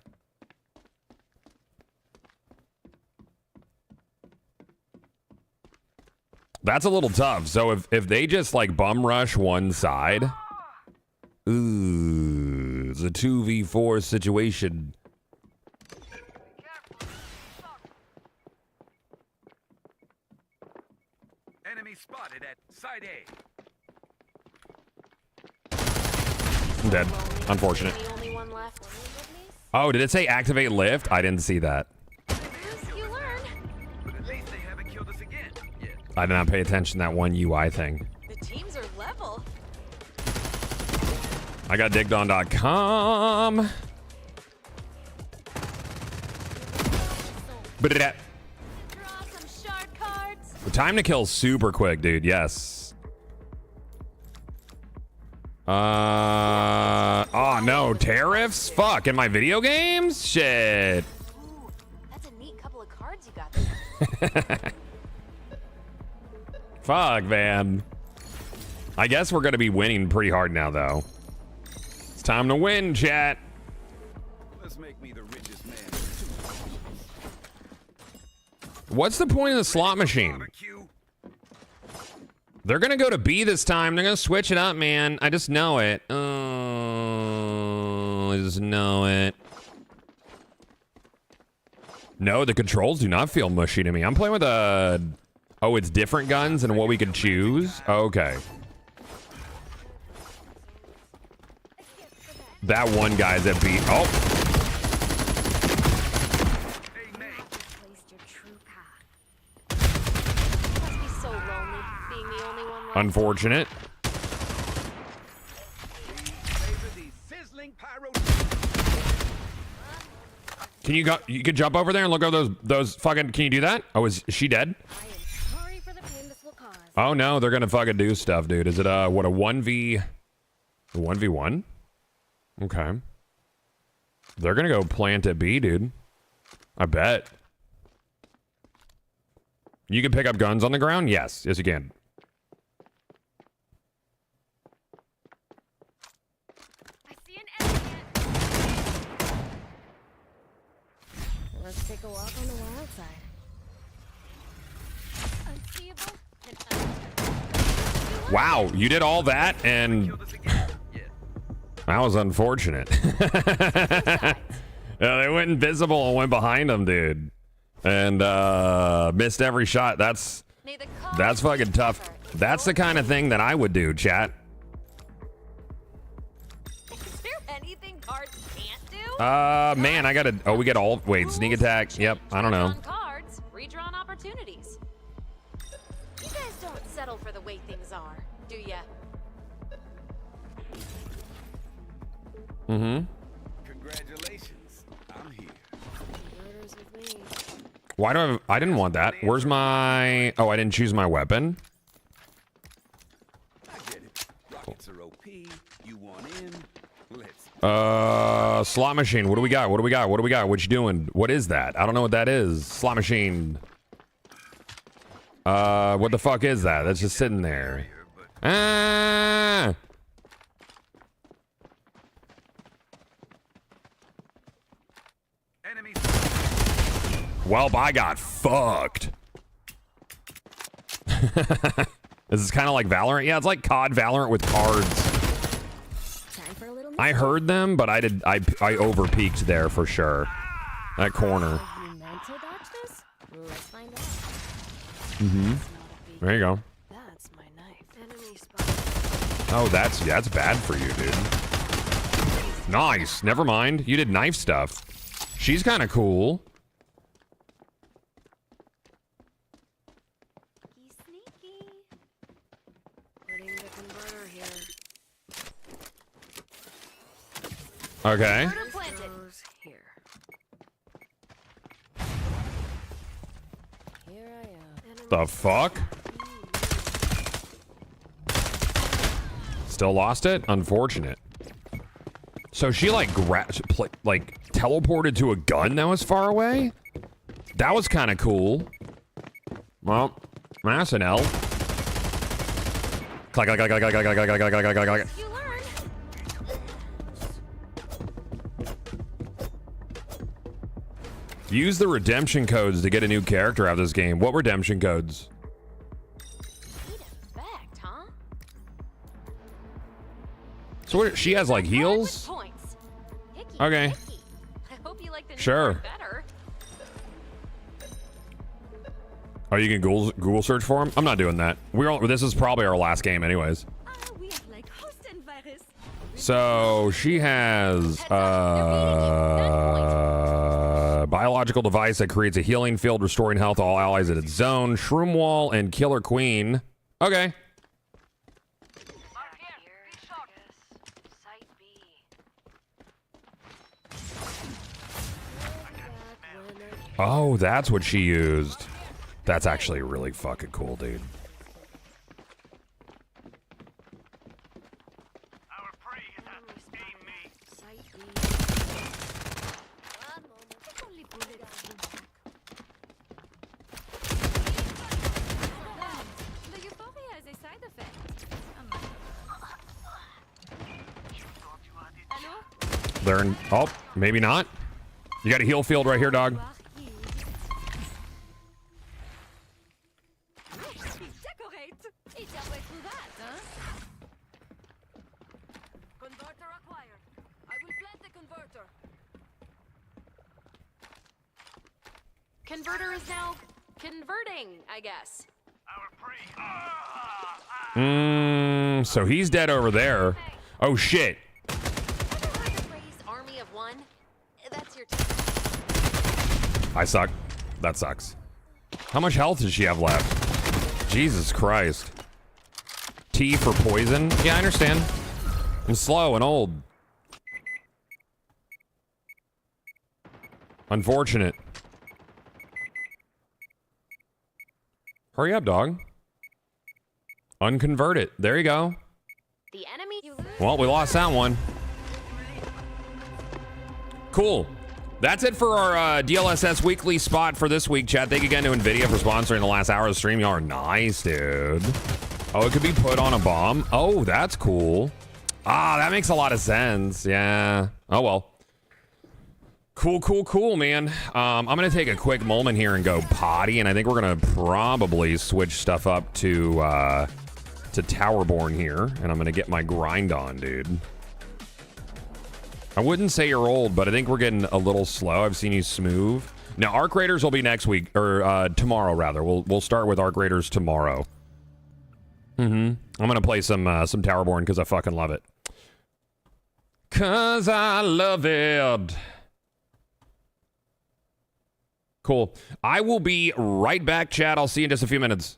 That's a little tough. So if they just, like, bum rush one side... Ooh, it's a 2v4 situation. Enemy spotted at side A. I'm dead. Unfortunate. Oh, did it say activate lift? I didn't see that. I did not pay attention to that one UI thing. The teams are level. I got diggedon.com. But time to kill super quick, dude. Yes. Oh no, tariffs? Fuck, in my video games? Shit. Ooh, that's a neat couple of cards you got there. Fuck, man. I guess we're gonna be winning pretty hard now, though. It's time to win, chat. Let's make me the richest man. What's the point of the slot machine? They're gonna go to B this time. They're gonna switch it up, man. I just know it. Oh, I just know it. No, the controls do not feel mushy to me. I'm playing with a... Oh, it's different guns and what we could choose? Okay. That one guy's at B. Oh. Unfortunate. Can you go? You could jump over there and look over those fucking. Can you do that? Oh, is she dead? Oh no, they're gonna fucking do stuff, dude. Is it what a 1v1? Okay. They're gonna go plant at B, dude. I bet. You can pick up guns on the ground? Yes, yes you can. Let's take a walk on the wild side. Wow, you did all that and that was unfortunate. They went invisible and went behind them, dude. And missed every shot. That's fucking tough. That's the kind of thing that I would do, chat. Is there anything cards can't do? Man, I gotta. Oh, we get all. Wait, sneak attack. Yep, I don't know. Cards, redrawn opportunities. You guys don't settle for the way things are, do ya? Mm-hmm. Congratulations, I'm here. Why do I didn't want that. Where's my... Oh, I didn't choose my weapon. I get it. Rockets are OP. You want in? Let's... Slot machine. What do we got? What do we got? What do we got? What you doing? What is that? I don't know what that is. Slot machine. What the fuck is that? That's just sitting there. Ah! Well, I got fucked. This is kind of like Valorant. Yeah, it's like COD Valorant with cards. I heard them, but I over peaked there for sure. That corner. Mm-hmm. There you go. That's my knife. Enemy spot. Oh, that's bad for you, dude. Nice. Never mind. You did knife stuff. She's kind of cool. Sneaky. Putting the converter here. Okay. Converter planted. Here. Here I am. The fuck? Still lost it? Unfortunate. So she like teleported to a gun that was far away? That was kind of cool. Well, that's an L. Clack, clack, clack, clack, clack, clack, clack, clack, clack, clack, clack. You learn. Use the redemption codes to get a new character out of this game. What redemption codes? Effect, huh? So what, she has like heals? Points. Hickey, Okay. hickey. I hope you like the new Sure. part better. Oh, you can Google search for him? I'm not doing that. This is probably our last game anyways. We have like host and virus. So she has biological device that creates a healing field, restoring health to all allies in its zone, shroom wall, and killer queen. Okay. Oh, that's what she used. That's actually really fucking cool, dude. The euphoria is a side effect. Hello? They're in, oh, maybe not. You got a heal field right here, dog. Decorate. It's halfway through that, huh? Converter acquired. I will plant the converter. Converter is now converting, I guess. So he's dead over there. Oh shit. Army of one. That's your I suck. That sucks. How much health does she have left? Jesus Christ. T for poison? Yeah, I understand. I'm slow and old. Unfortunate. Hurry up, dog. Unconvert it. There you go. The enemy. Well, we lost that one. Cool. That's it for our DLSS weekly spot for this week, chat. Thank you again to NVIDIA for sponsoring the last hour of the stream. Y'all are nice, dude. Oh, it could be put on a bomb. Oh, that's cool. Ah, that makes a lot of sense. Yeah. Oh, well. Cool, cool, cool, man. I'm going to take a quick moment here and go potty, and I think we're going to probably switch stuff up to Towerborne here, and I'm going to get my grind on, dude. I wouldn't say you're old, but I think we're getting a little slow. I've seen you smooth. Now, Arc Raiders will be next week, or tomorrow, rather. We'll start with Arc Raiders tomorrow. I'm going to play some Towerborne because I fucking love it. Because I love it. Cool. I will be right back, chat. I'll see you in just a few minutes.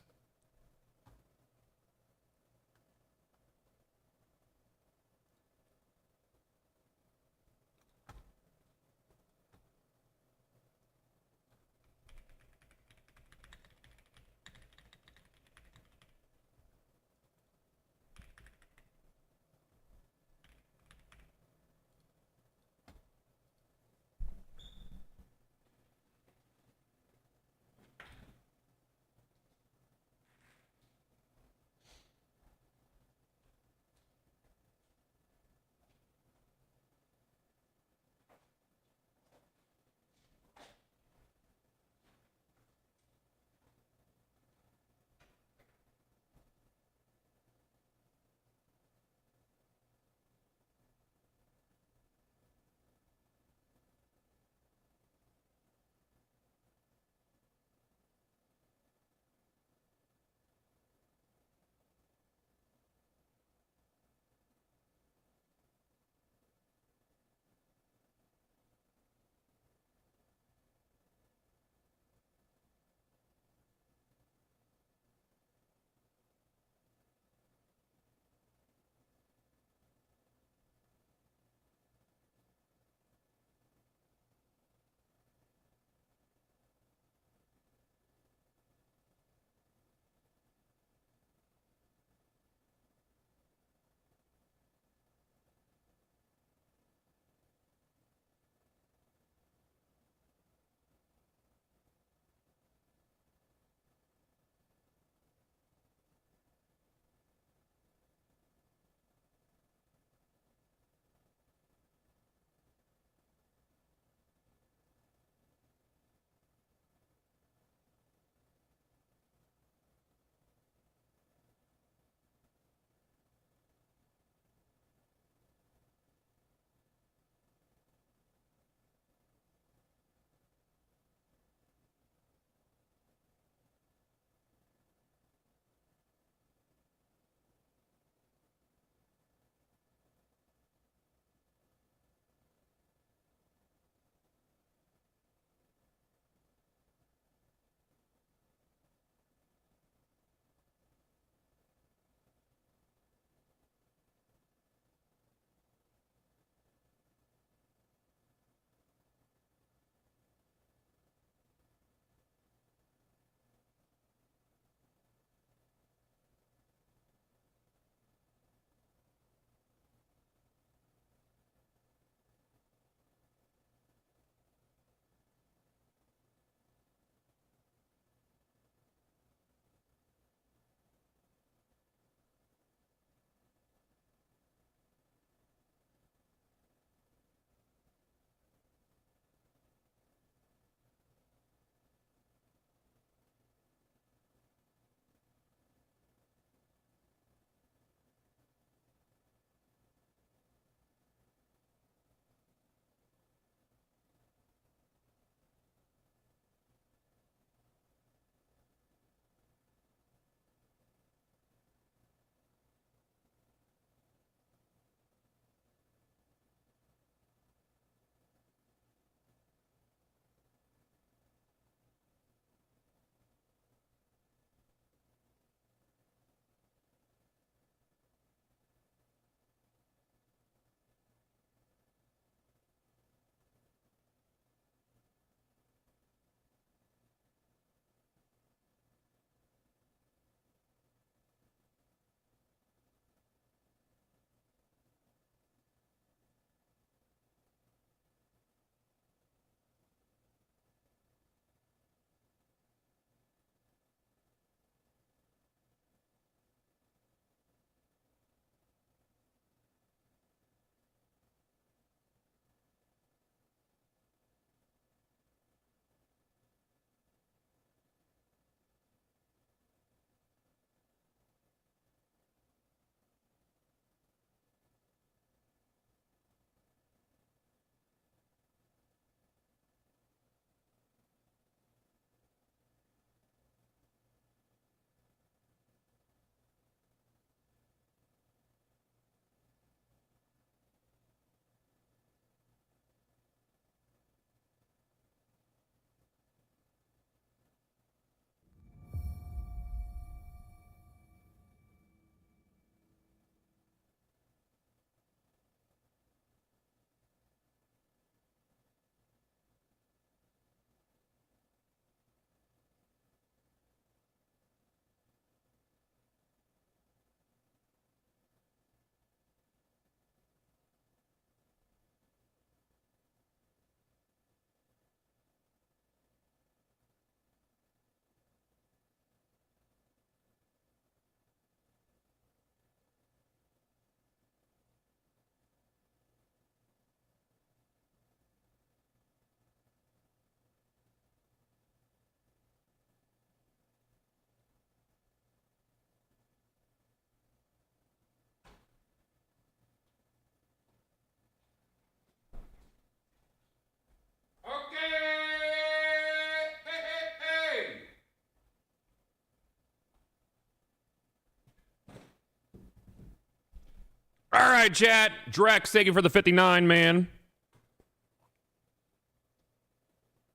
All right, chat. Drex, thank you for the 59, man.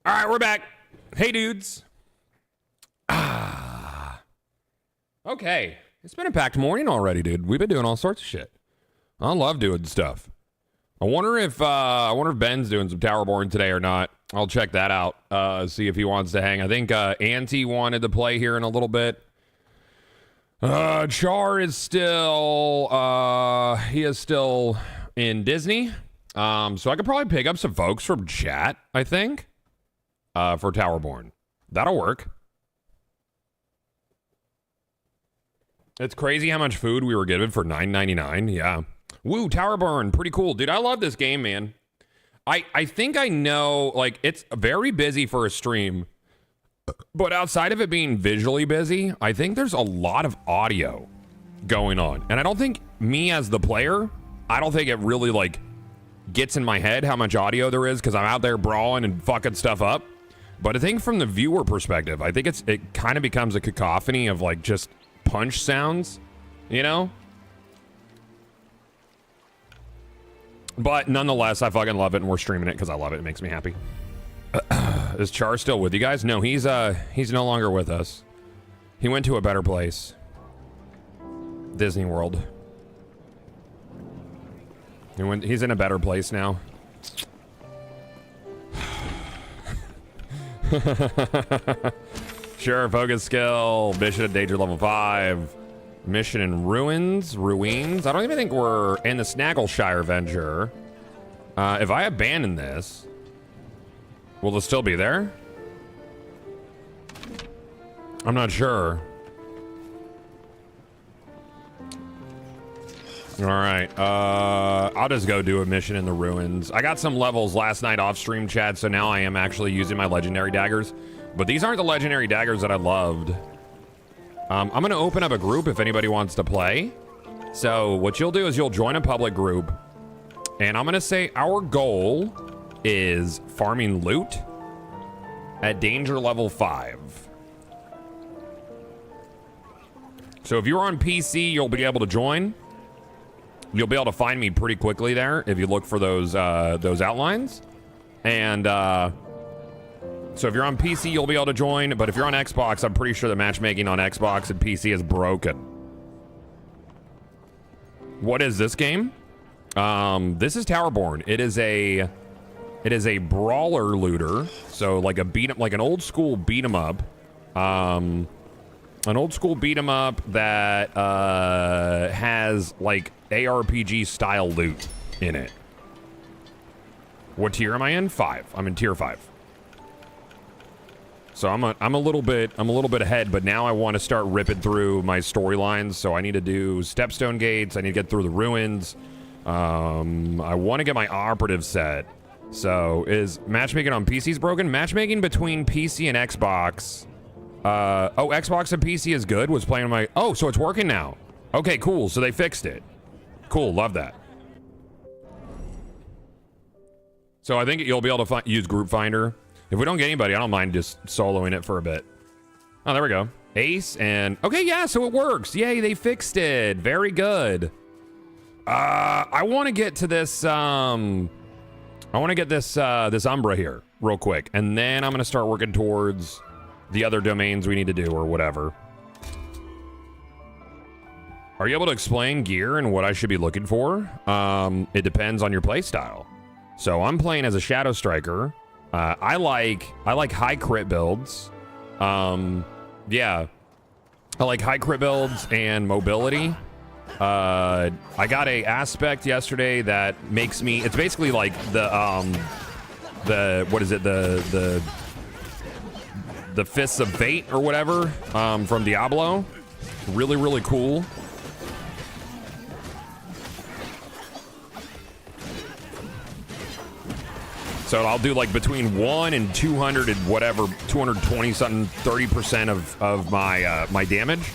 All right, we're back. Hey, dudes. Okay. It's been a packed morning already, dude. We've been doing all sorts of shit. I love doing stuff. I wonder if Ben's doing some Towerborne today or not. I'll check that out. See if he wants to hang. I think Auntie wanted to play here in a little bit. Char is still he is still in Disney. So I could probably pick up some folks from chat, I think. For Towerborne. That'll work. It's crazy how much food we were given for $9.99. Yeah. Woo, Towerborne. Pretty cool. Dude, I love this game, man. I think I know, like, it's very busy for a stream. But outside of it being visually busy, I think there's a lot of audio going on. And I don't think me as the player, I don't think it really, like, gets in my head how much audio there is because I'm out there brawling and fucking stuff up. But I think from the viewer perspective, I think it kind of becomes a cacophony of, like, just punch sounds, you know? But nonetheless, I fucking love it, and we're streaming it because I love it. It makes me happy. Is Char still with you guys? No, he's no longer with us. He went to a better place. Disney World. He's in a better place now. Sure, focus skill. Mission at danger level 5. Mission in ruins. I don't even think we're in the Snaggleshire Venture. If I abandon this, will it still be there? I'm not sure. All right. I'll just go do a mission in the ruins. I got some levels last night off stream, chat, so now I am actually using my legendary daggers. But these aren't the legendary daggers that I loved. I'm going to open up a group if anybody wants to play. So what you'll do is you'll join a public group. And I'm going to say our goal is farming loot at danger level 5. So if you're on PC, you'll be able to join. You'll be able to find me pretty quickly there if you look for those outlines. And so if you're on PC, you'll be able to join. But if you're on Xbox, I'm pretty sure the matchmaking on Xbox and PC is broken. What is this game? This is Towerborne. It is a brawler looter. So like an old school beat 'em up. An old school beat 'em up that has like ARPG style loot in it. What tier am I in? 5. I'm in tier 5. So I'm a little bit ahead, but now I want to start ripping through my storylines. So I need to do Stepstone Gates. I need to get through the ruins. I want to get my operative set. So is matchmaking on PC's broken? Matchmaking between PC and Xbox. Xbox and PC is good. Was playing on my. Oh, so it's working now. Okay, cool. So they fixed it. Cool. Love that. So I think you'll be able to use Group Finder. If we don't get anybody, I don't mind just soloing it for a bit. Oh, there we go. Ace and... Okay, yeah, so it works. Yay, they fixed it. Very good. I want to get to this... I want to get this Umbra here real quick. And then I'm going to start working towards the other domains we need to do or whatever. Are you able to explain gear and what I should be looking for? It depends on your play style. So I'm playing as a Shadow Striker. I like high crit builds. Yeah. I like high crit builds and mobility. I got a aspect yesterday that makes me, it's basically like what is it? The Fists of Fate or whatever, from Diablo. Really, really cool. So I'll do like between 1 and 200 and whatever, 220 something, 30% of my damage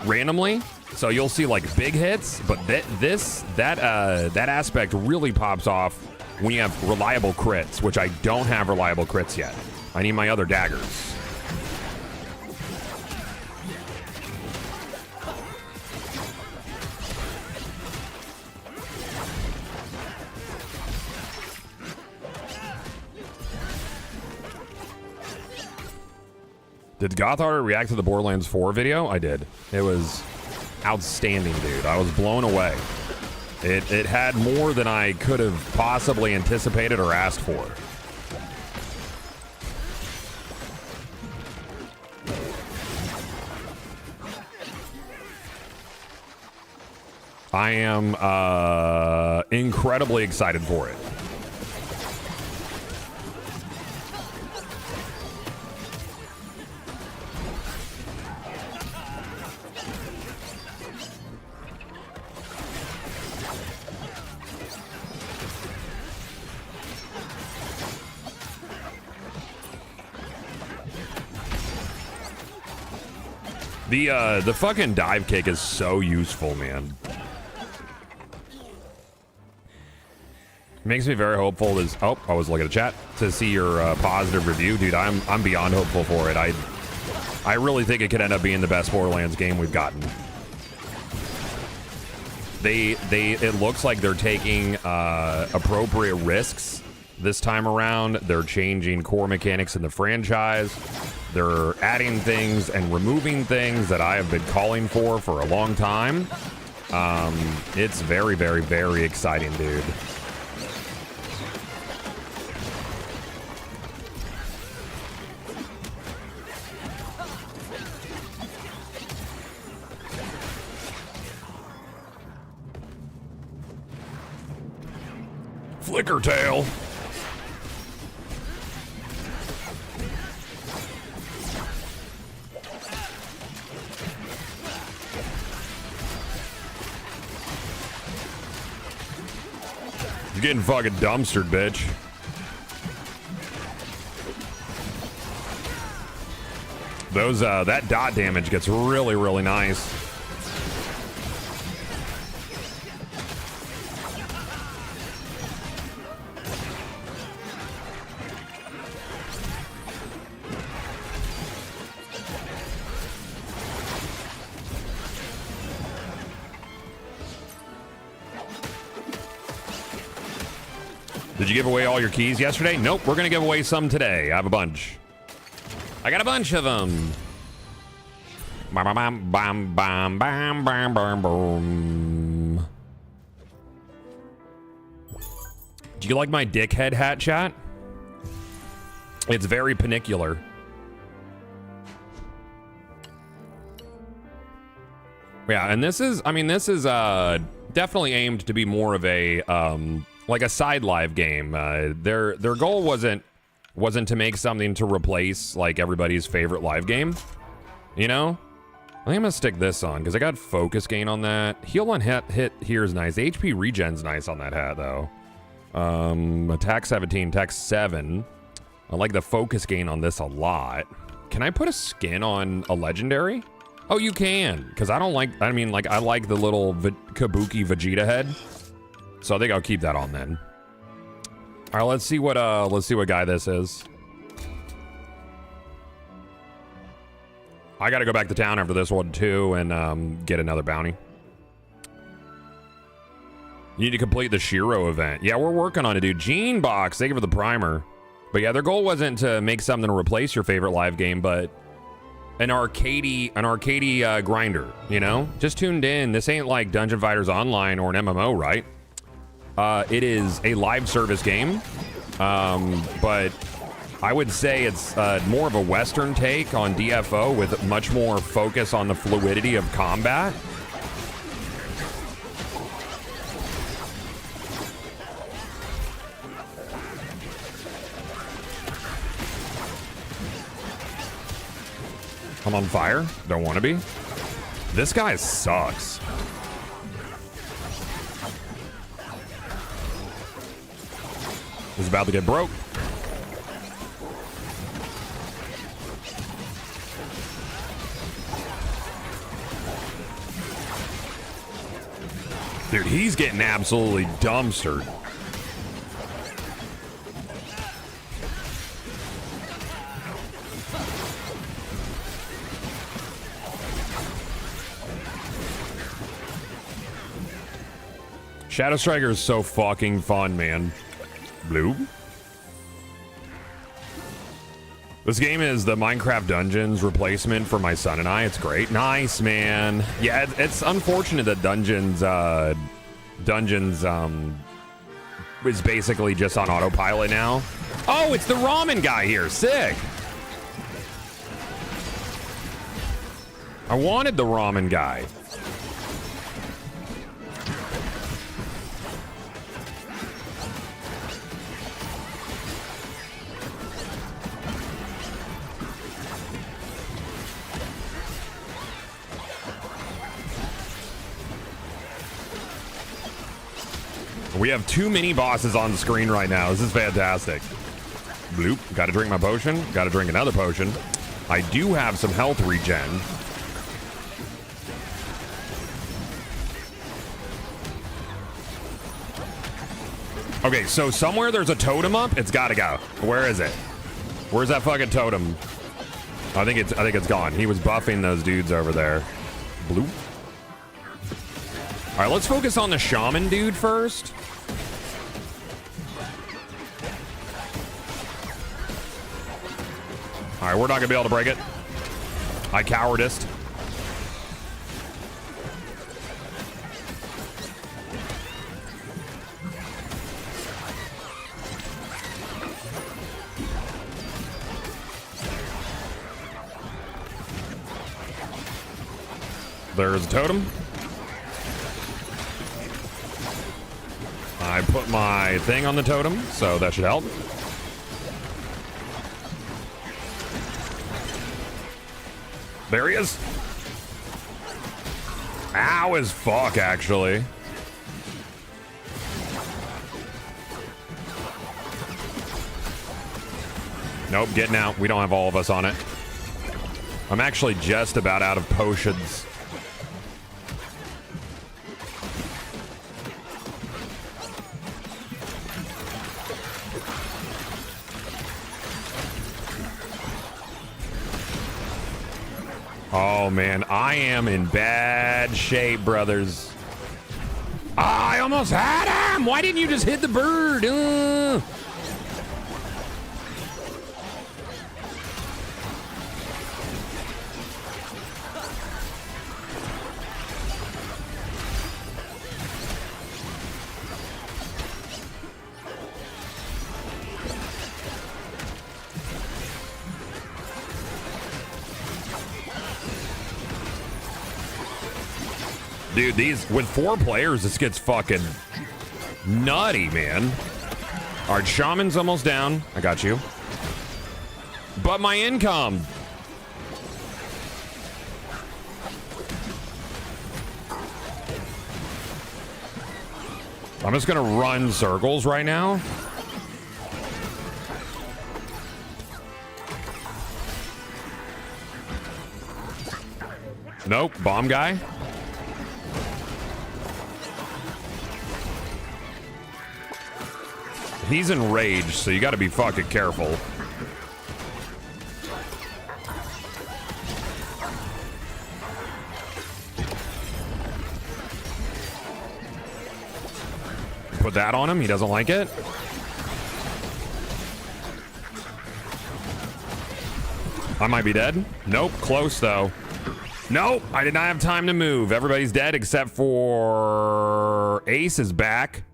randomly. So you'll see like big hits, but that aspect really pops off when you have reliable crits, which I don't have reliable crits yet. I need my other daggers. Did Gothard react to the Borderlands 4 video? I did. It was outstanding, dude. I was blown away. It had more than I could have possibly anticipated or asked for. I am incredibly excited for it. The fucking dive kick is so useful, man. Makes me very hopeful. Oh, I was looking at chat to see your positive review, dude. I'm beyond hopeful for it. I really think it could end up being the best Borderlands game we've gotten. It looks like they're taking appropriate risks this time around. They're changing core mechanics in the franchise. They're adding things and removing things that I have been calling for a long time. It's very, very, very exciting, dude. Flicker tail. You're getting fucking dumpstered, bitch. Those that dot damage gets really, really nice. Did you give away all your keys yesterday? Nope, we're gonna give away some today. I have a bunch. I got a bunch of them. Bam, bam, bam, bam, bam, bam, bam, boom. Do you like my dickhead hat, chat? It's very panicular. Yeah, and this is, I mean, this is definitely aimed to be more of a like a side live game. Their goal wasn't to make something to replace like everybody's favorite live game. You know? I think I'm gonna stick this on because I got focus gain on that. Heal on hit here is nice. HP regen's nice on that hat though. Attack 17, attack 7. I like the focus gain on this a lot. Can I put a skin on a legendary? Oh, you can, because I don't like, I mean, like, I like the little Kabuki Vegeta head. So I think I'll keep that on then. All right, let's see what guy this is. I got to go back to town after this one too and get another bounty. You need to complete the Shiro event. Yeah, we're working on it, dude. Gene Box, thank you for the primer. But yeah, their goal wasn't to make something to replace your favorite live game, but an arcadey grinder, you know? Just tuned in. This ain't like Dungeon Fighters Online or an MMO, right? It is a live service game, but I would say it's more of a Western take on DFO with much more focus on the fluidity of combat. I'm on fire. Don't want to be. This guy sucks. He's about to get broke. Dude, he's getting absolutely dumpstered. Shadow Striker is so fucking fun, man. Blue. This game is the Minecraft Dungeons replacement for my son and I. It's great. Nice, man. Yeah, it's unfortunate that Dungeons is basically just on autopilot now. Oh, it's the ramen guy here. Sick. I wanted the ramen guy. We have 2 mini bosses on the screen right now. This is fantastic. Bloop. Got to drink my potion. Got to drink another potion. I do have some health regen. Okay, so somewhere there's a totem up. It's got to go. Where is it? Where's that fucking totem? I think it's gone. He was buffing those dudes over there. Bloop. All right, let's focus on the shaman dude first. All right, we're not gonna be able to break it. I cowardist. There's a totem. I put my thing on the totem, so that should help. There he is. Ow as fuck, actually. Nope, getting out. We don't have all of us on it. I'm actually just about out of potions. Oh, man, I am in bad shape, brothers. I almost had him! Why didn't you just hit the bird? Dude, these, with 4 players, this gets fucking nutty, man. All right, shaman's almost down. I got you. But my income. I'm just gonna run circles right now. Nope, bomb guy. He's enraged, so you gotta be fucking careful. Put that on him, he doesn't like it. I might be dead. Nope, close though. Nope, I did not have time to move. Everybody's dead except for Ace is back.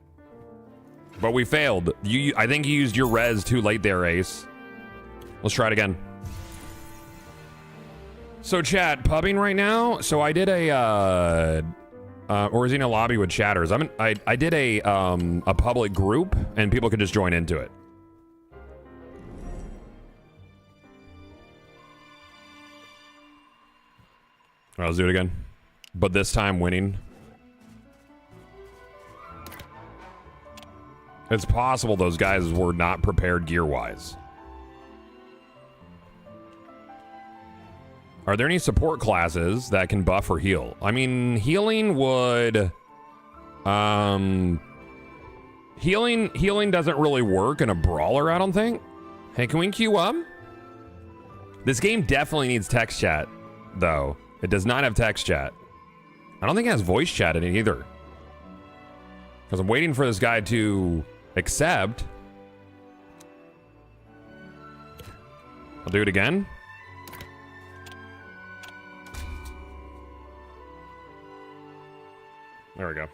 But we failed. I think you used your res too late there, Ace. Let's try it again. So chat, pubbing right now. So I did a or is he in a lobby with chatters? I did a public group and people could just join into it. All right, let's do it again. But this time winning. It's possible those guys were not prepared gear-wise. Are there any support classes that can buff or heal? I mean, healing would... Healing doesn't really work in a brawler, I don't think. Hey, can we queue up? This game definitely needs text chat, though. It does not have text chat. I don't think it has voice chat in it either. Because I'm waiting for this guy to... accept. I'll do it again. There we go.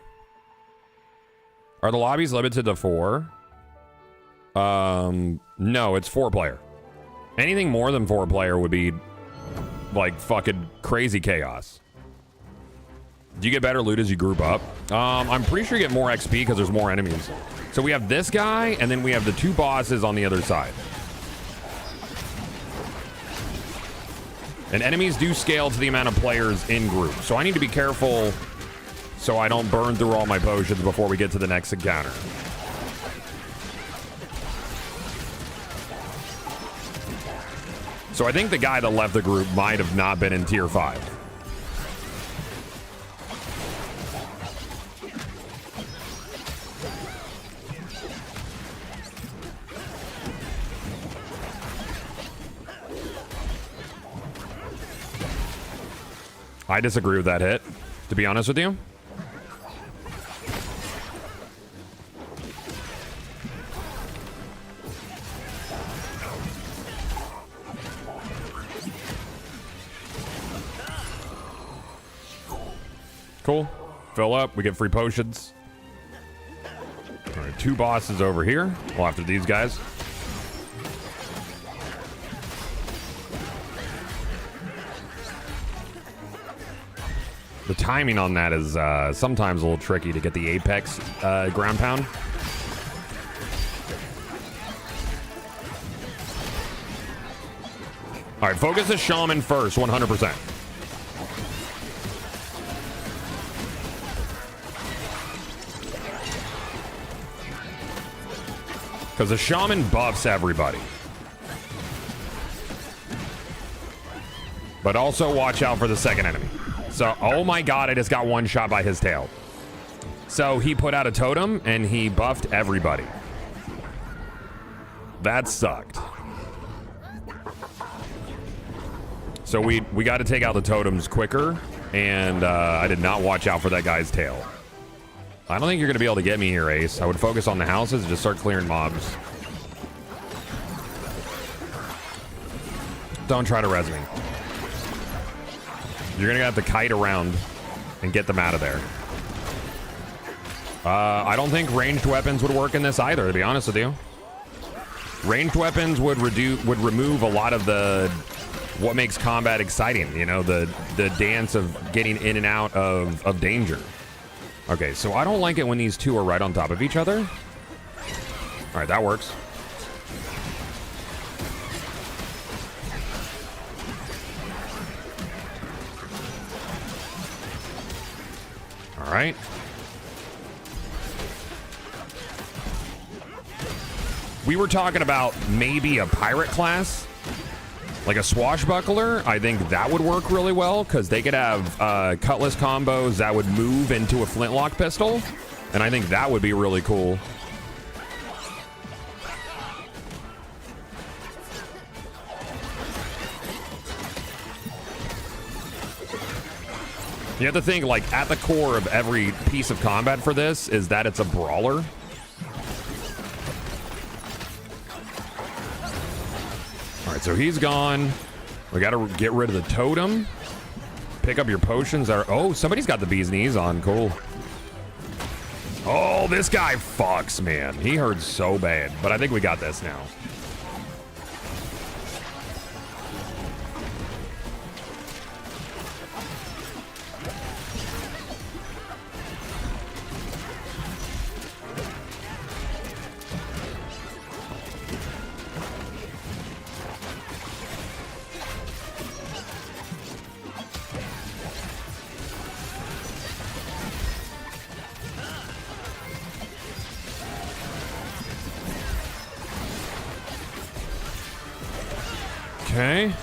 Are the lobbies limited to 4? No, it's 4-player. Anything more than 4-player would be like fucking crazy chaos. Do you get better loot as you group up? I'm pretty sure you get more XP because there's more enemies. So we have this guy, and then we have the 2 bosses on the other side. And enemies do scale to the amount of players in group. So I need to be careful so I don't burn through all my potions before we get to the next encounter. So I think the guy that left the group might have not been in tier 5. I disagree with that hit, to be honest with you. Cool. Fill up. We get free potions. All right, 2 bosses over here. Well, after these guys. The timing on that is sometimes a little tricky to get the apex ground pound. All right, focus the shaman first, 100%. Because the shaman buffs everybody. But also watch out for the second enemy. So, oh my god, I just got one shot by his tail. So he put out a totem and he buffed everybody. That sucked. So we got to take out the totems quicker, and I did not watch out for that guy's tail. I don't think you're going to be able to get me here, Ace. I would focus on the houses and just start clearing mobs. Don't try to res me. You're going to have to kite around and get them out of there. I don't think ranged weapons would work in this either, to be honest with you. Ranged weapons would remove a lot of the what makes combat exciting, you know, the dance of getting in and out of danger. Okay, so I don't like it when these two are right on top of each other. All right, that works. All right. We were talking about maybe a pirate class, like a swashbuckler. I think that would work really well because they could have cutlass combos that would move into a flintlock pistol, and I think that would be really cool. You have to think, like, at the core of every piece of combat for this is that it's a brawler. All right, so he's gone. We got to get rid of the totem. Pick up your potions. Oh, somebody's got the bee's knees on. Cool. Oh, this guy fucks, man. He hurt so bad, but I think we got this now. Okay.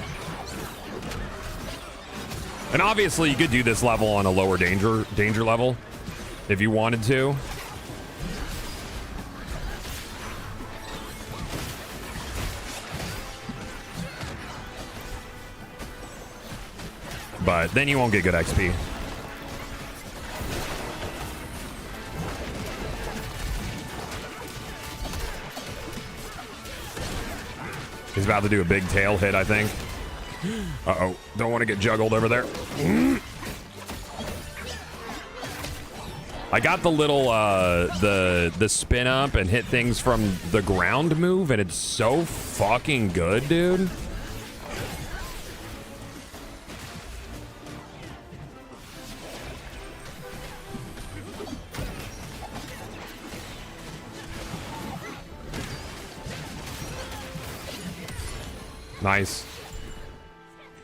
And obviously you could do this level on a lower danger level if you wanted to. But then you won't get good XP. He's about to do a big tail hit, I think. Uh-oh. Don't want to get juggled over there. I got the little, the spin up and hit things from the ground move, and it's so fucking good, dude. Nice.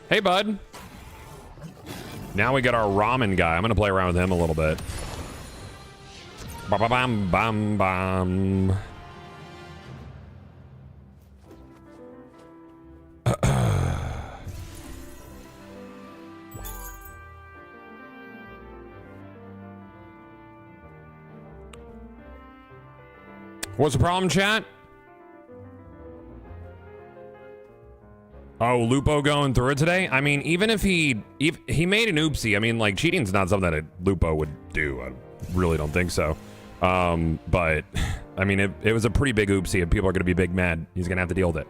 Hey, bud. Now we got our ramen guy. I'm going to play around with him a little bit. Ba-ba-bam, bam, bam. What's the problem, chat? Oh, Lupo going through it today? I mean, even if he made an oopsie, I mean, like, cheating's not something that Lupo would do. I really don't think so. But, I mean, it was a pretty big oopsie, and people are going to be big mad. He's going to have to deal with it.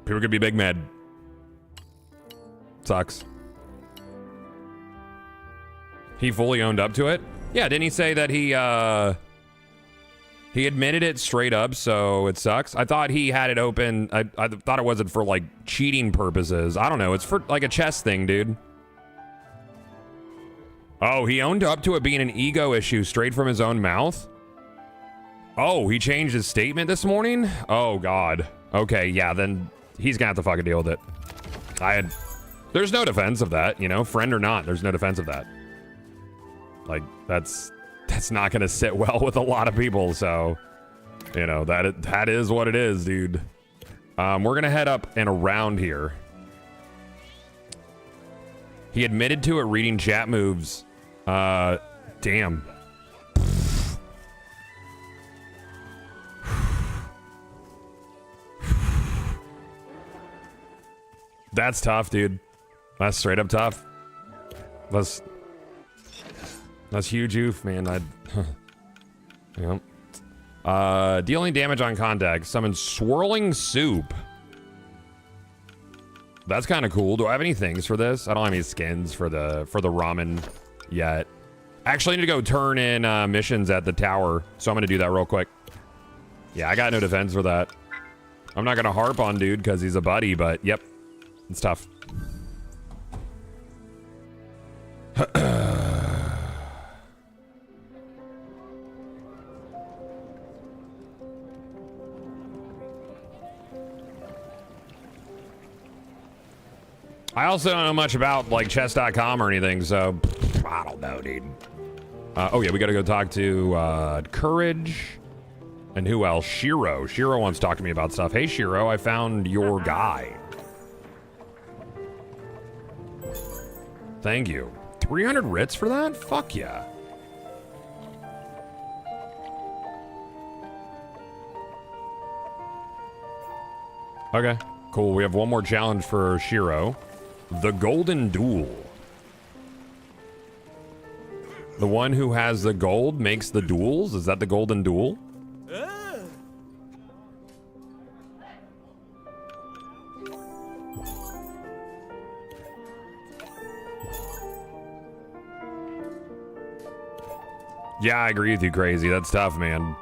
People are going to be big mad. Sucks. He fully owned up to it? Yeah, didn't he say that he admitted it straight up, so it sucks. I thought he had it open. I thought it wasn't for, like, cheating purposes. I don't know. It's for, like, a chess thing, dude. Oh, he owned up to it being an ego issue straight from his own mouth? Oh, he changed his statement this morning? Oh, God. Okay, yeah, then he's gonna have to fucking deal with it. There's no defense of that, you know? Friend or not, there's no defense of that. Like, that's not gonna sit well with a lot of people, so you know that is what it is, dude. We're gonna head up and around here. He admitted to it reading chat moves. Damn. That's tough, dude. That's straight up tough. That's huge oof, man. Yep. Dealing damage on contact. Summon swirling soup. That's kind of cool. Do I have any things for this? I don't have any skins for the ramen yet. Actually, I need to go turn in missions at the tower, so I'm gonna do that real quick. Yeah, I got no defense for that. I'm not gonna harp on dude because he's a buddy, but yep, it's tough. I also don't know much about, like, chess.com or anything, so I don't know, dude. Oh, yeah, we gotta go talk to Courage. And who else? Shiro. Shiro wants to talk to me about stuff. Hey, Shiro, I found your guy. Thank you. 300 writs for that? Fuck yeah. Okay, cool. We have one more challenge for Shiro. The Golden Duel. The one who has the gold makes the duels? Is that the Golden Duel? Yeah, I agree with you, Crazy. That's tough, man.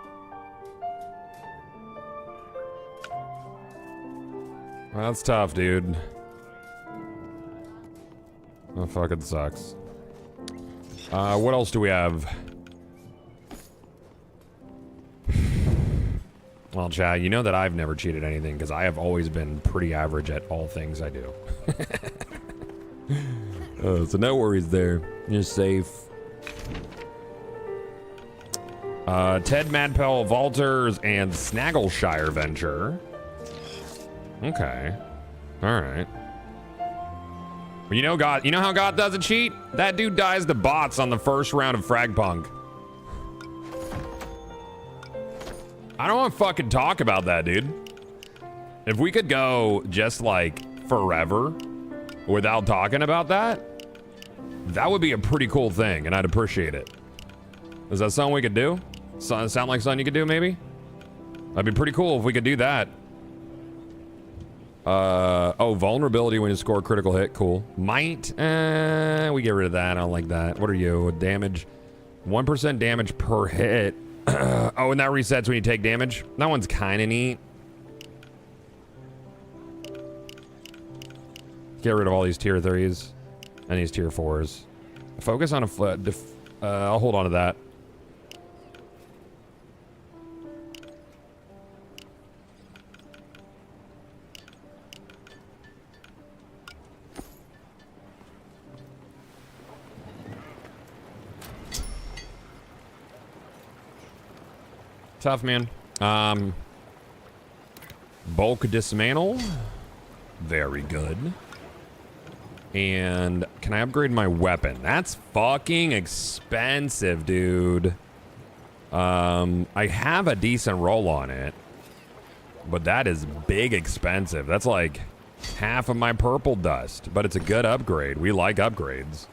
That's tough, dude. That fucking sucks. What else do we have? Well, Chad, you know that I've never cheated anything because I have always been pretty average at all things I do. So no worries there. You're safe. Ted Madpel Valters and Snaggleshire Venture. Okay. Alright. You know God, you know how God doesn't cheat? That dude dies to bots on the first round of Frag Punk. I don't want to fucking talk about that, dude. If we could go just like forever without talking about that, that would be a pretty cool thing and I'd appreciate it. Is that something we could do? Sound like something you could do, maybe? That'd be pretty cool if we could do that. Oh, vulnerability when you score a critical hit. Cool. Might. We get rid of that. I don't like that. What are you? Damage. 1% damage per hit. Oh, and that resets when you take damage. That one's kind of neat. Get rid of all these tier 3s and these tier 4s. Focus on a I'll hold on to that. Tough, man. Bulk dismantle. Very good. And can I upgrade my weapon? That's fucking expensive, dude. I have a decent roll on it, but that is big expensive. That's like half of my purple dust, but it's a good upgrade. We like upgrades.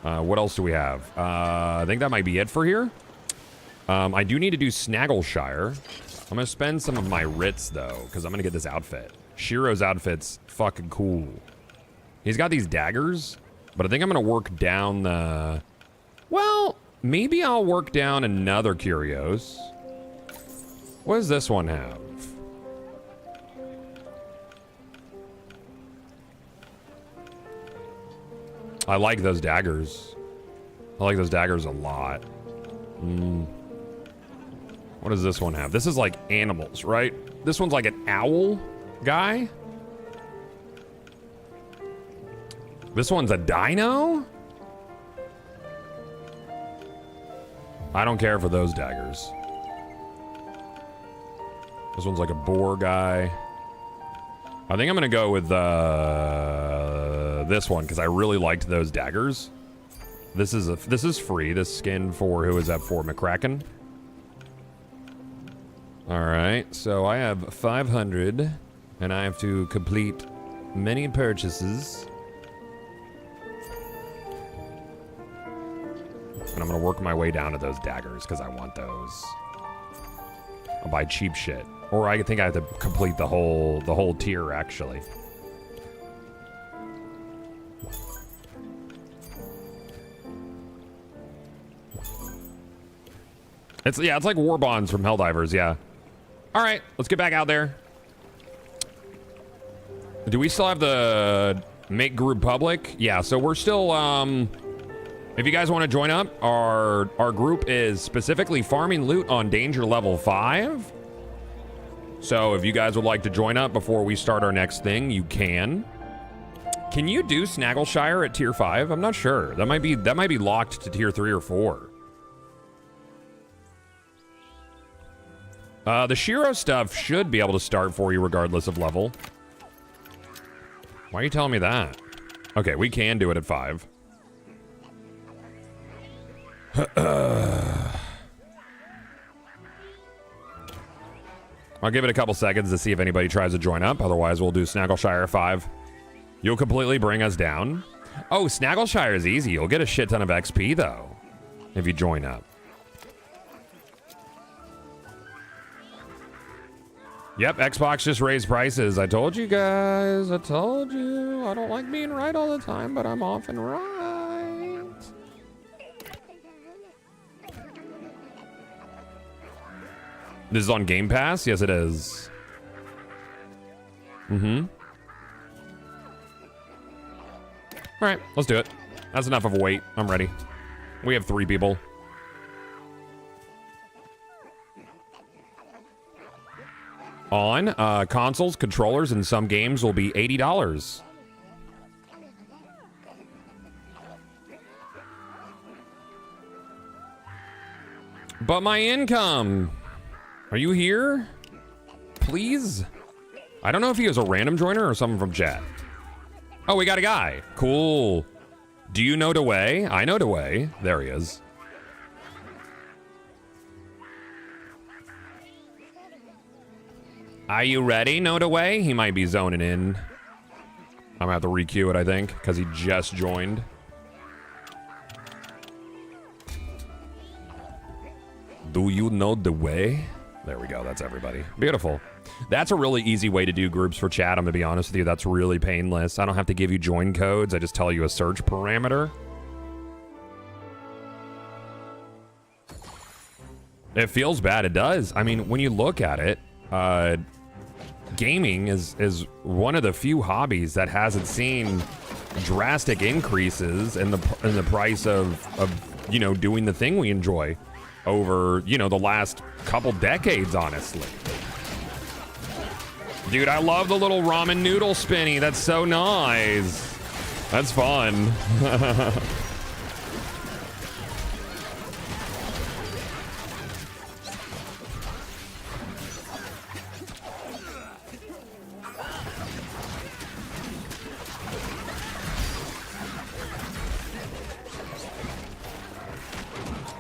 What else do we have? I think that might be it for here. I do need to do Snaggleshire. I'm gonna spend some of my writs though, because I'm gonna get this outfit. Shiro's outfit's fucking cool. He's got these daggers, but I think I'm gonna work down the... Well, maybe I'll work down another Curios. What does this one have? I like those daggers. I like those daggers a lot. What does this one have? This is like animals, right? This one's like an owl guy. This one's a dino? I don't care for those daggers. This one's like a boar guy. I think I'm gonna go with this one because I really liked those daggers. This is free. This skin for who is that for? McCracken. All right, so I have 500, and I have to complete many purchases. And I'm gonna work my way down to those daggers because I want those. I'll buy cheap shit, or I think I have to complete the whole tier actually. It's like war bonds from Helldivers, yeah. All right, let's get back out there. Do we still have the make group public? Yeah, so we're still, if you guys want to join up, our group is specifically farming loot on danger level 5. So if you guys would like to join up before we start our next thing, you can. Can you do Snaggleshire at tier 5? I'm not sure. That might be locked to tier 3 or 4. The Shiro stuff should be able to start for you regardless of level. Why are you telling me that? Okay, we can do it at 5. I'll give it a couple seconds to see if anybody tries to join up. Otherwise, we'll do Snaggleshire at 5. You'll completely bring us down. Oh, Snaggleshire is easy. You'll get a shit ton of XP, though, if you join up. Yep, Xbox just raised prices. I told you guys. I told you. I don't like being right all the time, but I'm often right. This is on Game Pass? Yes, it is. Mm-hmm. All right, let's do it. That's enough of a wait. I'm ready. We have 3 people. On consoles, controllers, and some games will be $80. But my income. Are you here? Please? I don't know if he was a random joiner or someone from chat. Oh, we got a guy. Cool. Do you know Dewey? I know Dewey. There he is. Are you ready, No Dewey? He might be zoning in. I'm gonna have to re-queue it, I think, because he just joined. Do you know the way? There we go. That's everybody. Beautiful. That's a really easy way to do groups for chat. I'm going to be honest with you. That's really painless. I don't have to give you join codes. I just tell you a search parameter. It feels bad. It does. I mean, when you look at it, gaming is one of the few hobbies that hasn't seen drastic increases in the price of you know, doing the thing we enjoy over, you know, the last couple decades, honestly. Dude, I love the little ramen noodle spinny. That's so nice. That's fun.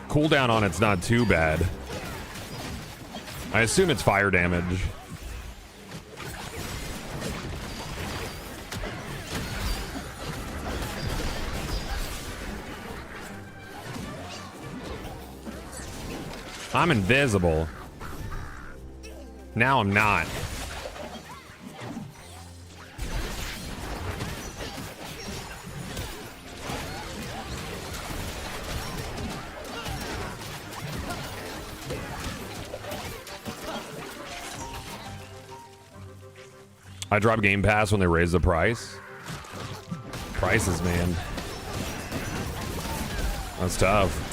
Cooldown on it's not too bad. I assume it's fire damage. I'm invisible. Now I'm not. I dropped Game Pass when they raised the price. Prices, man. That's tough.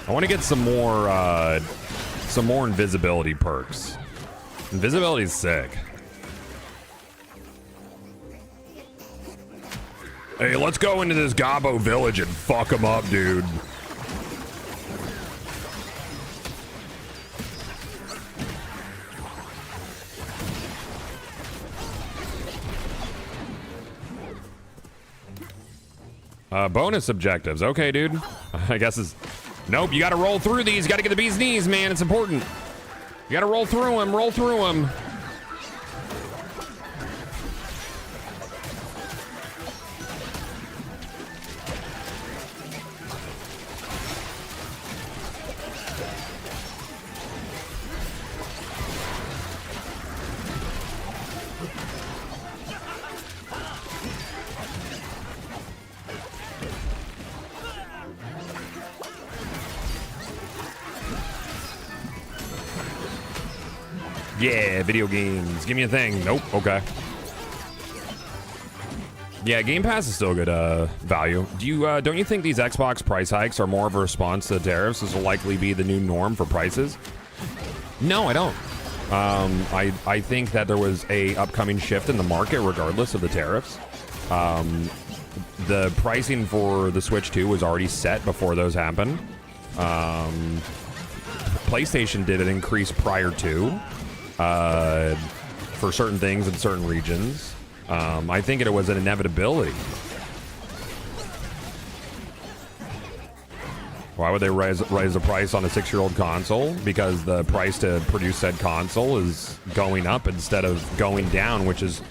I want to get some more invisibility perks. Invisibility is sick. Hey, let's go into this Gobbo village and fuck them up, dude. Bonus objectives. Okay, dude. I guess it's... Nope, you gotta roll through these. You gotta get the bee's knees, man. It's important. You gotta roll through them. Roll through them. Yeah, video games. Give me a thing. Nope. Okay. Yeah, Game Pass is still good value. Do you don't you think these Xbox price hikes are more of a response to the tariffs? This will likely be the new norm for prices. No, I don't. I think that there was a upcoming shift in the market regardless of the tariffs. The pricing for the Switch 2 was already set before those happened. PlayStation did an increase prior to. For certain things in certain regions. I think it was an inevitability. Why would they raise the price on a 6-year-old console? Because the price to produce said console is going up instead of going down, which is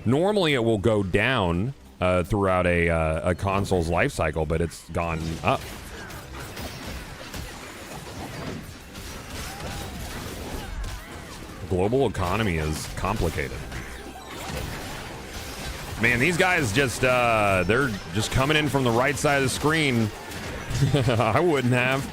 normally it will go down throughout a console's life cycle, but it's gone up. Global economy is complicated. Man, these guys just, they're just coming in from the right side of the screen. I wouldn't have.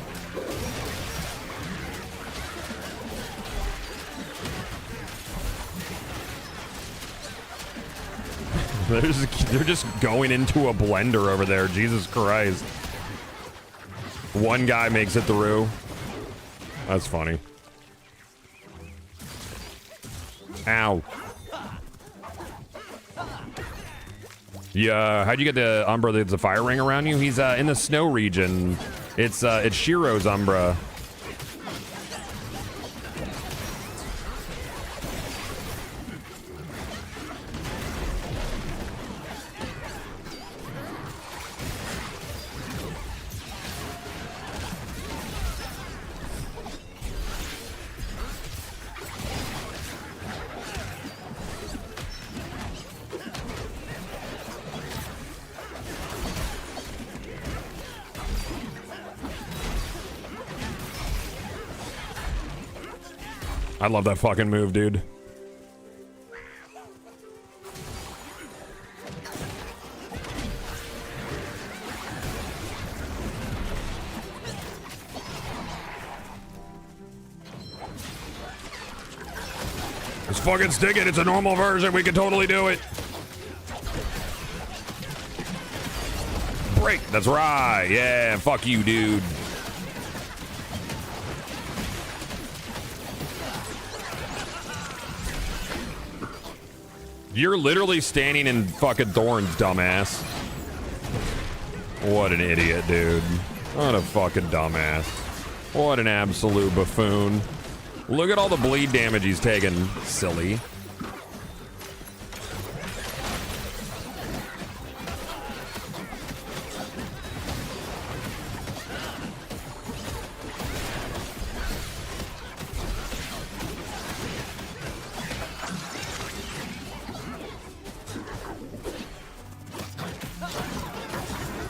They're just going into a blender over there. Jesus Christ. One guy makes it through. That's funny. Ow. Yeah, how'd you get the Umbra that's a fire ring around you? He's in the snow region. It's Shiro's Umbra. I love that fucking move, dude. Let's fucking stick it. It's a normal version. We can totally do it. Break. That's right. Yeah, fuck you, dude. You're literally standing in fucking thorns, dumbass. What an idiot, dude. What a fucking dumbass. What an absolute buffoon. Look at all the bleed damage he's taken, silly.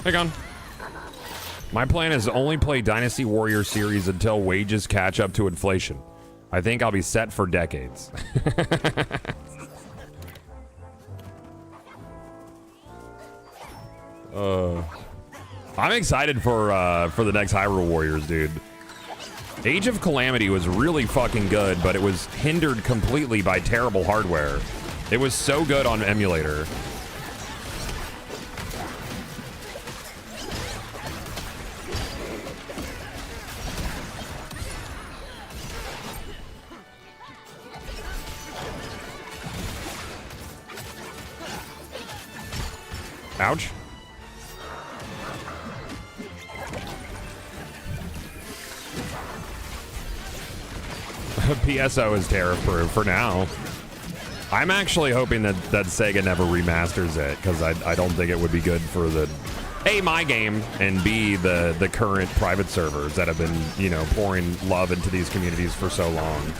Hang on. My plan is to only play Dynasty Warrior series until wages catch up to inflation. I think I'll be set for decades. I'm excited for the next Hyrule Warriors, dude. Age of Calamity was really fucking good, but it was hindered completely by terrible hardware. It was so good on emulator. Ouch. PSO is tariff-proof for now. I'm actually hoping that Sega never remasters it, because I don't think it would be good for the A, my game, and B, the current private servers that have been, you know, pouring love into these communities for so long.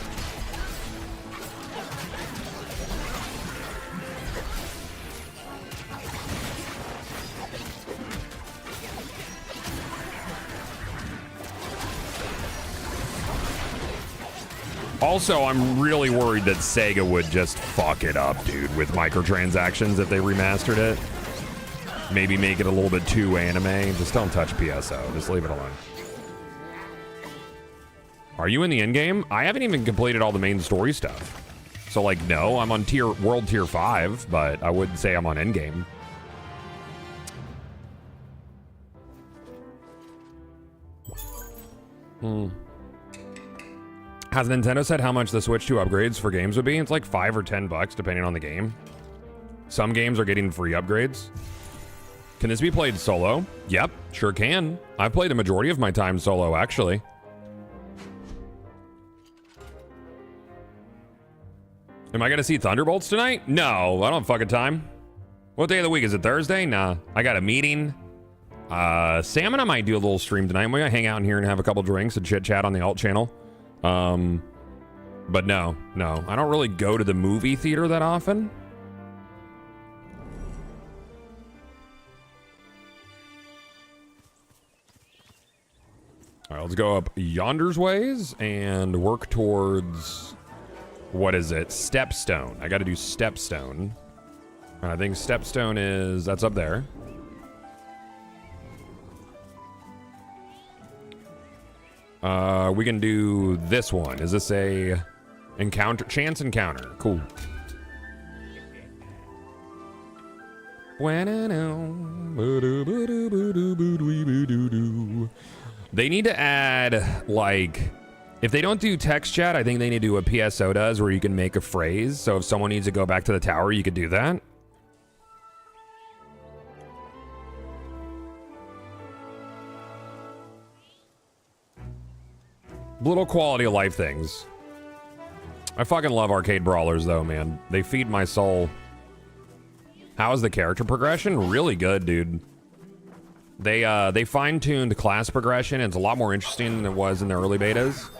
Also, I'm really worried that Sega would just fuck it up, dude, with microtransactions if they remastered it. Maybe make it a little bit too anime. Just don't touch PSO. Just leave it alone. Are you in the endgame? I haven't even completed all the main story stuff. So, like, no, I'm on World Tier 5, but I wouldn't say I'm on endgame. Has Nintendo said how much the Switch 2 upgrades for games would be? It's like $5 or $10 depending on the game. Some games are getting free upgrades. Can this be played solo? Yep, sure can. I've played the majority of my time solo, actually. Am I gonna see Thunderbolts tonight? No, I don't have fucking time. What day of the week? Is it Thursday? Nah, I got a meeting. Sam and I might do a little stream tonight. We're gonna hang out in here and have a couple drinks and chit chat on the alt channel. But no, I don't really go to the movie theater that often. All right, let's go up Yonder's Ways and work towards, what is it? Stepstone. I got to do Stepstone. And I think Stepstone is, that's up there. We can do this one. Is this a chance encounter? Cool. They need to add, like, if they don't do text chat, I think they need to do what PSO does, where you can make a phrase. So if someone needs to go back to the tower, you could do that. Little quality of life things. I fucking love arcade brawlers though, man. They feed my soul. How is the character progression? Really good, dude. They fine-tuned class progression. It's a lot more interesting than it was in the early betas.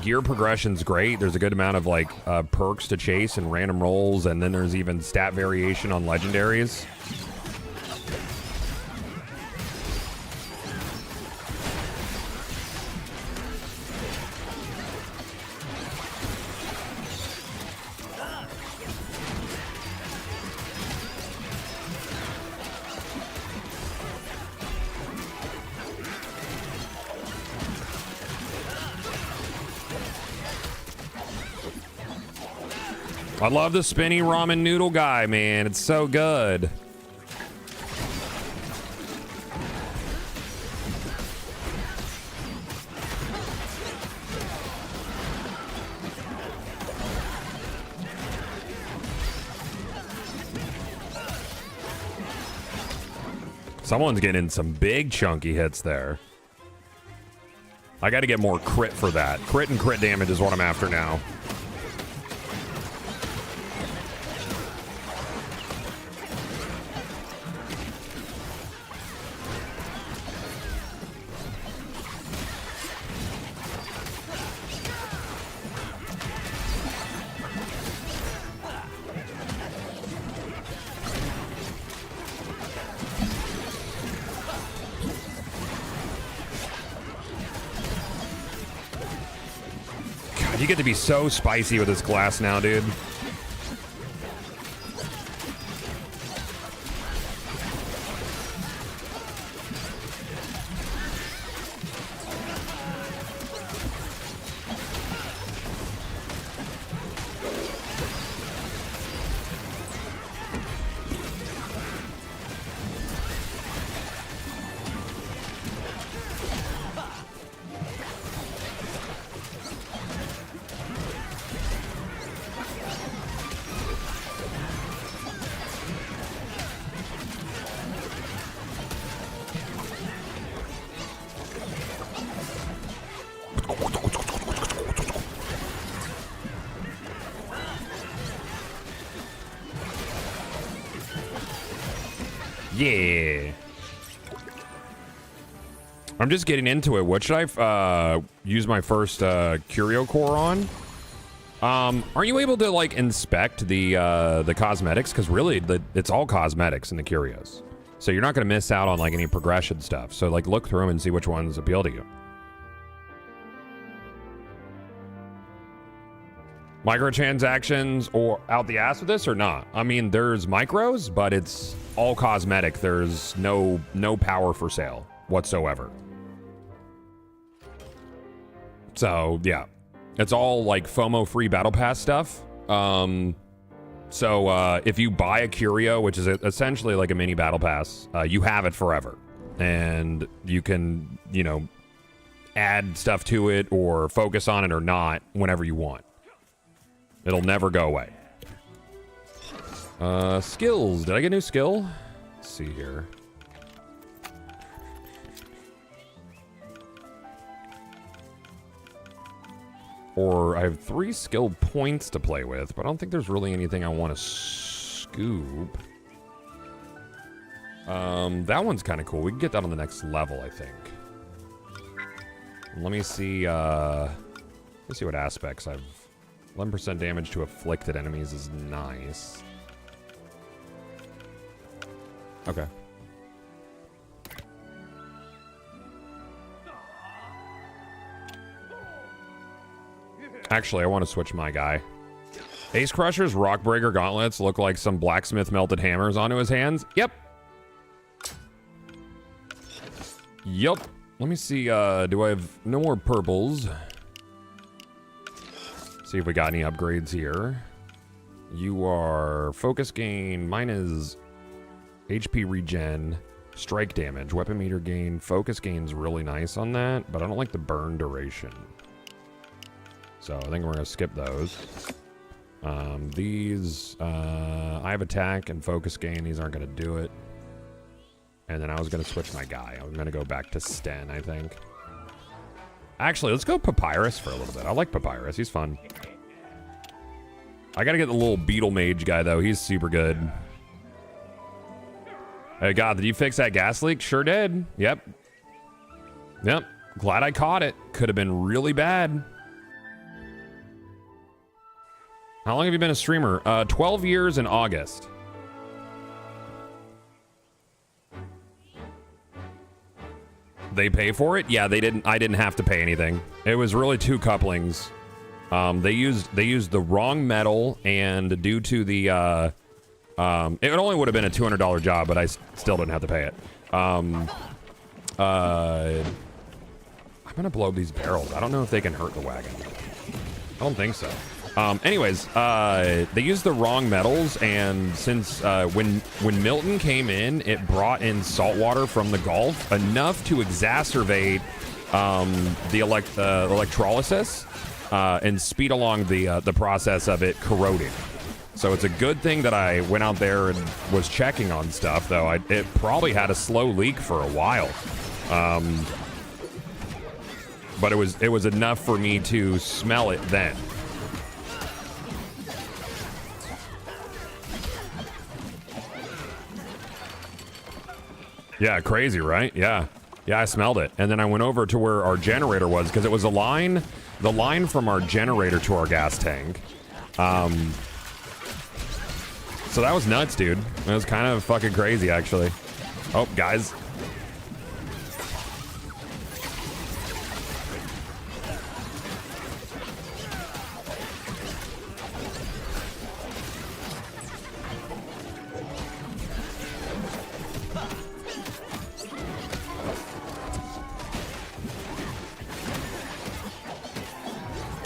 Gear progression's great. There's a good amount of like perks to chase and random rolls, and then there's even stat variation on legendaries. I love the spinny ramen noodle guy, man. It's so good. Someone's getting some big chunky hits there. I got to get more crit for that. Crit and crit damage is what I'm after now. You get to be so spicy with this glass now, dude. Yeah. I'm just getting into it. What should I use my first curio core on? Aren't you able to like inspect the cosmetics? Because really, it's all cosmetics in the curios. So you're not going to miss out on like any progression stuff. So like look through them and see which ones appeal to you. Microtransactions or out the ass with this or not? I mean, there's micros, but it's all cosmetic. There's no power for sale whatsoever. So yeah, it's all like FOMO free battle pass stuff. So if you buy a curio, which is essentially like a mini battle pass, you have it forever, and you can, you know, add stuff to it or focus on it or not whenever you want. It'll never go away. Skills. Did I get a new skill? Let's see here. Or I have 3 skill points to play with, but I don't think there's really anything I want to scoop. That one's kind of cool. We can get that on the next level, I think. Let me see. Let's see what aspects I've. 11% damage to afflicted enemies is nice. Okay. Actually, I want to switch my guy. Ace Crusher's Rockbreaker gauntlets look like some blacksmith melted hammers onto his hands. Yep. Yep. Let me see, do I have no more purples? See if we got any upgrades here. You are focus gain. Mine is HP regen, strike damage, weapon meter gain. Focus gain's really nice on that, but I don't like the burn duration. So I think we're gonna skip those. These, I have attack and focus gain. These aren't gonna do it. And then I was gonna switch my guy. I'm gonna go back to Sten, I think. Actually, let's go Papyrus for a little bit. I like Papyrus. He's fun. I gotta get the little beetle mage guy, though. He's super good. Hey, God, did you fix that gas leak? Sure did. Yep. Yep. Glad I caught it. Could have been really bad. How long have you been a streamer? 12 years in August. They pay for it? Yeah, they didn't. I didn't have to pay anything. It was really 2 couplings. They used the wrong metal, and due to the it only would have been a $200 job, but I still didn't have to pay it. I'm gonna blow up these barrels. I don't know if they can hurt the wagon. I don't think so. Anyways, they used the wrong metals, and since when Milton came in, it brought in salt water from the Gulf, enough to exacerbate the electrolysis and speed along the process of it corroding. So it's a good thing that I went out there and was checking on stuff, though. It probably had a slow leak for a while. But it was enough for me to smell it then. Yeah, crazy, right? Yeah. Yeah, I smelled it. And then I went over to where our generator was, because it was the line from our generator to our gas tank. So that was nuts, dude. It was kind of fucking crazy, actually. Oh, guys.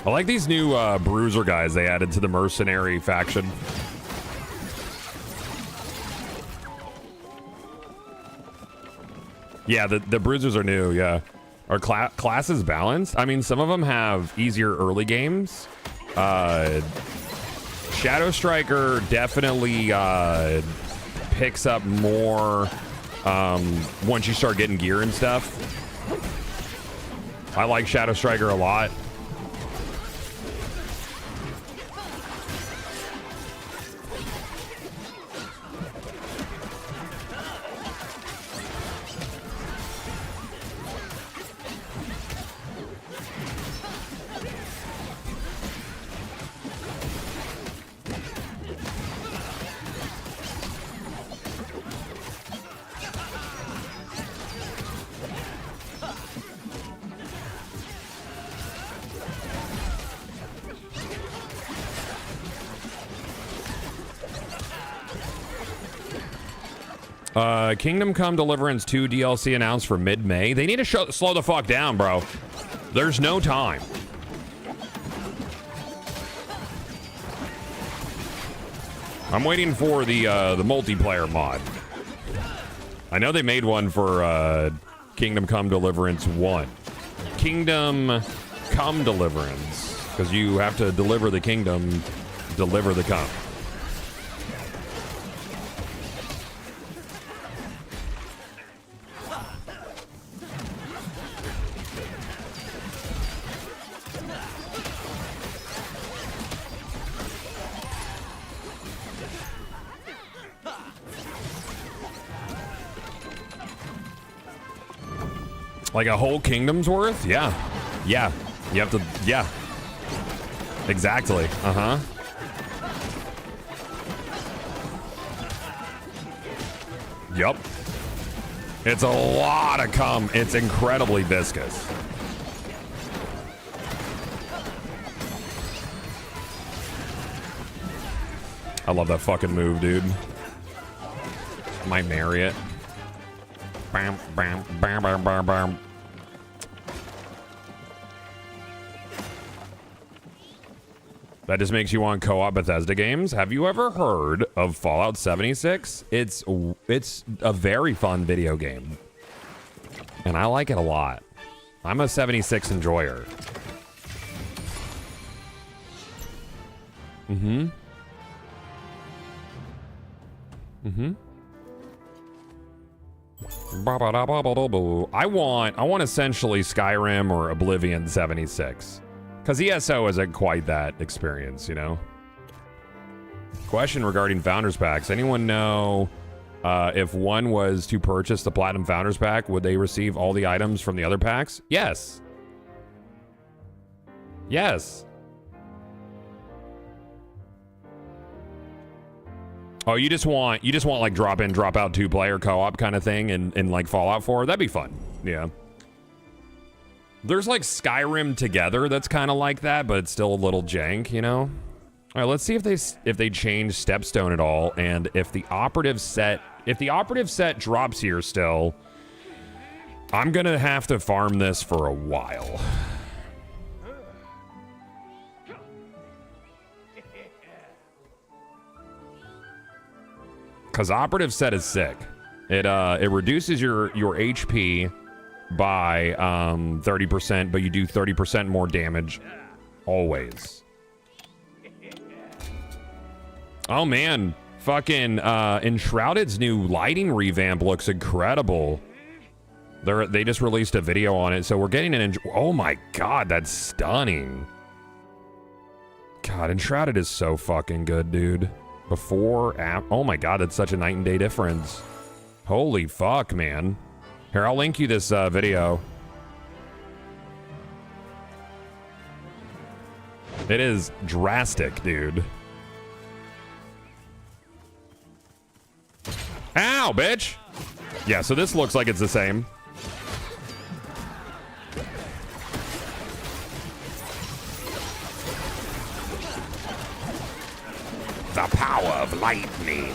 I like these new bruiser guys they added to the mercenary faction. Yeah, the bruisers are new, yeah. Are classes balanced? I mean, some of them have easier early games. Shadow Striker definitely picks up more once you start getting gear and stuff. I like Shadow Striker a lot. Kingdom Come Deliverance 2 DLC announced for mid-May. They need to slow the fuck down, bro. There's no time. I'm waiting for the multiplayer mod. I know they made one for Kingdom Come Deliverance 1. Kingdom Come Deliverance. Because you have to deliver the kingdom, deliver the come. Like a whole kingdom's worth? Yeah. Yeah. You have to, yeah. Exactly. Uh-huh. Yup. It's a lot of cum. It's incredibly viscous. I love that fucking move, dude. Might marry it. Bam, bam, bam, bam, bam, bam. That just makes you want co-op Bethesda games. Have you ever heard of Fallout 76? It's a very fun video game. And I like it a lot. I'm a 76 enjoyer. Mm-hmm. Mm-hmm. I want essentially Skyrim or Oblivion 76. Because ESO isn't quite that experience, you know? Question regarding Founders Packs. Anyone know if one was to purchase the Platinum Founders Pack, would they receive all the items from the other packs? Yes. Yes. Oh, you just want like drop in, drop out 2-player co-op kind of thing in like Fallout 4? That'd be fun. Yeah. There's like Skyrim Together that's kind of like that, but it's still a little jank, you know? All right, let's see if they change Stepstone at all, and if the operative set drops here still, I'm gonna have to farm this for a while. Because operative set is sick. It reduces your HP by 30%, but you do 30% more damage always. Oh man, fucking Enshrouded's new lighting revamp looks incredible. They just released a video on it, so we're getting an oh my god, that's stunning. God, Enshrouded is so fucking good, dude. Before, oh my god, that's such a night and day difference. Holy fuck, man. Here, I'll link you this video. It is drastic, dude. Ow, bitch! Yeah, so this looks like it's the same. The power of lightning.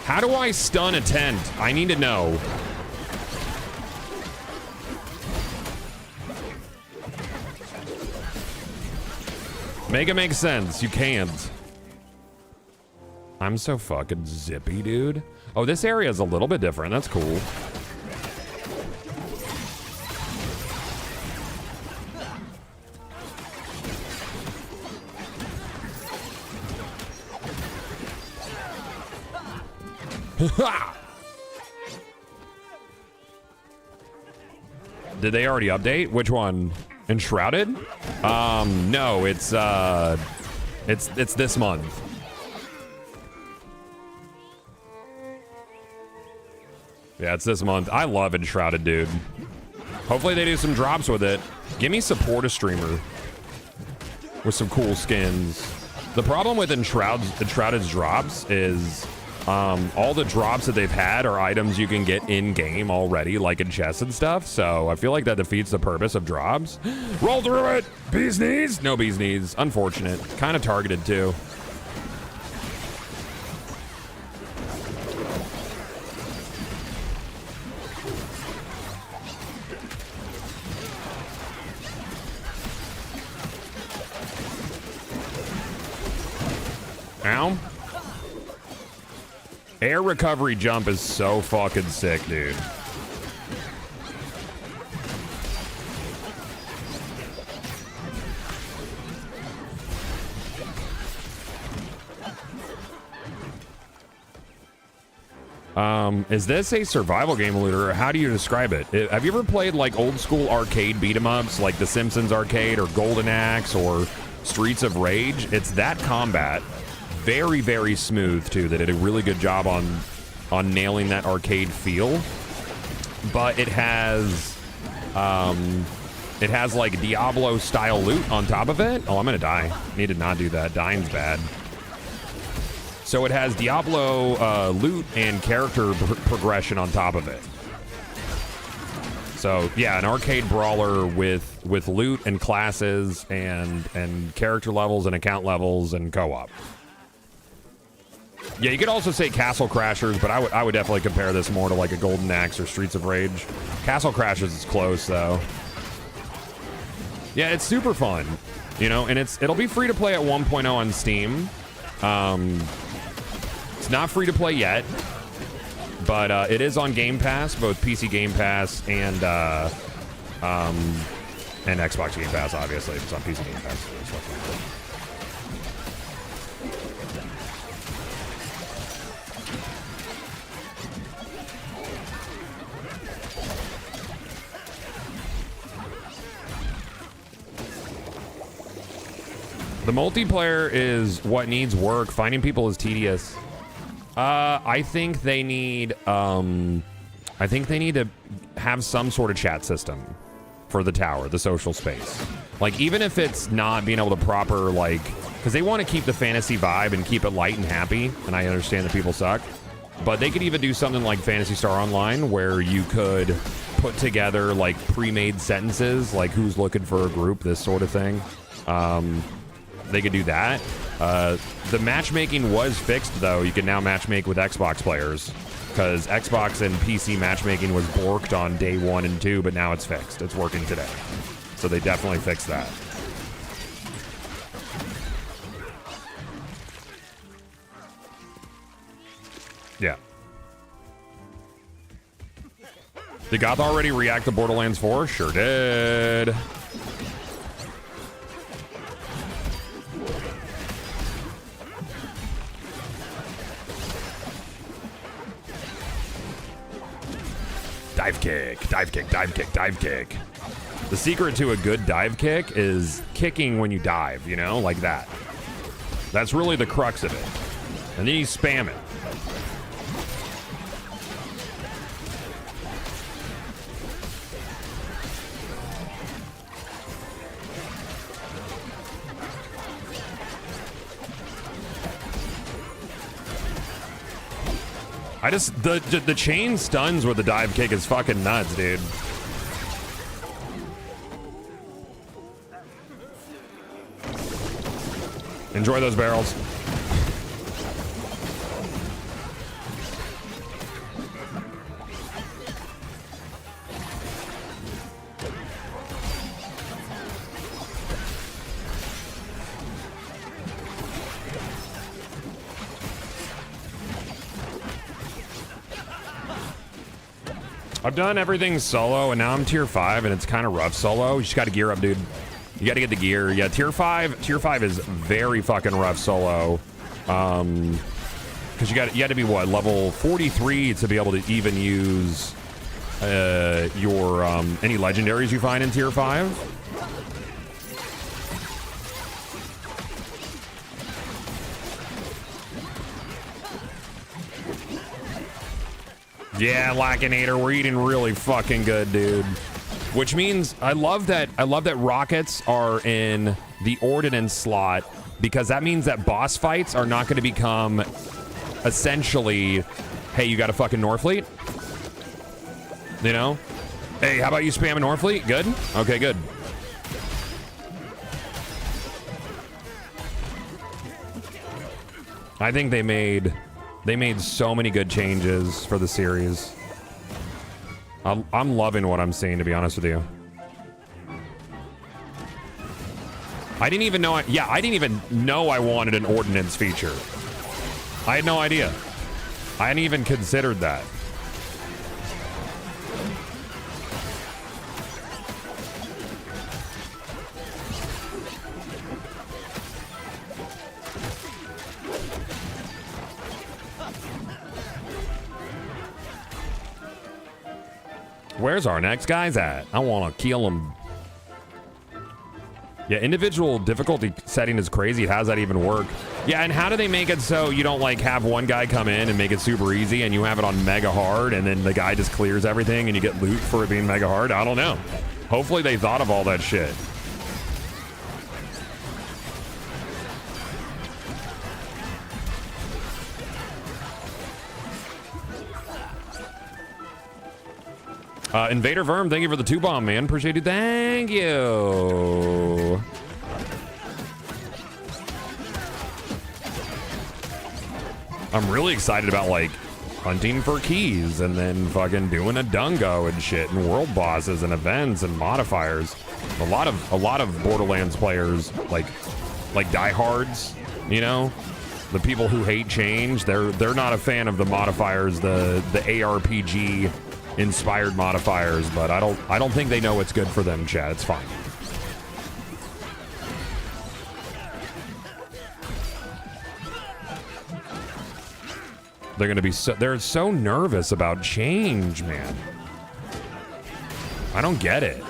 How do I stun a tent? I need to know. Make it make sense. You can't. I'm so fucking zippy, dude. Oh, this area is a little bit different. That's cool. Did they already update? Which one? Enshrouded? No, it's this month. Yeah, it's this month. I love Enshrouded, dude. Hopefully they do some drops with it. Give me support a streamer with some cool skins. The problem with Enshrouded's drops is all the drops that they've had are items you can get in game already, like in chests and stuff. So I feel like that defeats the purpose of drops. Roll through it. Bee's knees. No bee's knees. Unfortunate. Kind of targeted too. Ow. Air recovery jump is so fucking sick, dude. Is this a survival game, Looter, or how do you describe it? Have you ever played like old school arcade beat 'em ups like the Simpsons arcade or Golden Axe or Streets of Rage? It's that combat. Very, very smooth too. They did a really good job on nailing that arcade feel. But it has like Diablo style loot on top of it. Oh, I'm gonna die. Need to not do that. Dying's bad. So it has Diablo loot and character progression on top of it. So yeah, an arcade brawler with loot and classes and character levels and account levels and co-op. Yeah, you could also say Castle Crashers, but I would definitely compare this more to like a Golden Axe or Streets of Rage. Castle Crashers is close though. Yeah, it's super fun, you know, and it'll be free to play at 1.0 on Steam. It's not free to play yet, but it is on Game Pass, both PC Game Pass and Xbox Game Pass. Obviously, it's on PC Game Pass. The multiplayer is what needs work. Finding people is tedious. I think they need to have some sort of chat system for the tower, the social space. Like, even if it's not being able to proper, like, because they want to keep the fantasy vibe and keep it light and happy, and I understand that people suck, but they could even do something like Phantasy Star Online where you could put together, like, pre-made sentences, like who's looking for a group, this sort of thing. They could do that. The matchmaking was fixed, though. You can now matchmake with Xbox players because Xbox and PC matchmaking was borked on day 1 and 2, but now it's fixed. It's working today. So they definitely fixed that. Yeah. Did Goth already react to Borderlands 4? Sure did. Dive kick, dive kick, dive kick, dive kick. The secret to a good dive kick is kicking when you dive, you know, like that. That's really the crux of it. And then you spam it. I just, the chain stuns with the dive kick is fucking nuts, dude. Enjoy those barrels. I've done everything solo, and now I'm tier 5, and it's kind of rough solo. You just got to gear up, dude. You got to get the gear. Yeah, tier 5 is very fucking rough solo. Because you had to be, what, level 43 to be able to even use your any legendaries you find in tier 5. Yeah, Lackinator, we're eating really fucking good, dude. Which means I love that rockets are in the ordnance slot, because that means that boss fights are not going to become essentially, hey, you got a fucking Norfleet? You know? Hey, how about you spam a Norfleet? Good? Okay, good. I think they made so many good changes for the series. I'm loving what I'm seeing, to be honest with you. I didn't even know I didn't even know I wanted an ordnance feature. I had no idea. I hadn't even considered that. Where's our next guys at? I want to kill him. Yeah, individual difficulty setting is crazy. How does that even work? Yeah, and how do they make it so you don't like have one guy come in and make it super easy and you have it on mega hard and then the guy just clears everything and you get loot for it being mega hard? I don't know. Hopefully they thought of all that shit. Invader Verm, thank you for the 2-bomb, man. Appreciate it. Thank you. I'm really excited about, like, hunting for keys and then fucking doing a dungo and shit and world bosses and events and modifiers. A lot of Borderlands players, like diehards, you know? The people who hate change, they're not a fan of the modifiers, the ARPG inspired modifiers, but I don't think they know what's good for them, chat. It's fine. They're gonna be they're so nervous about change, man. I don't get it.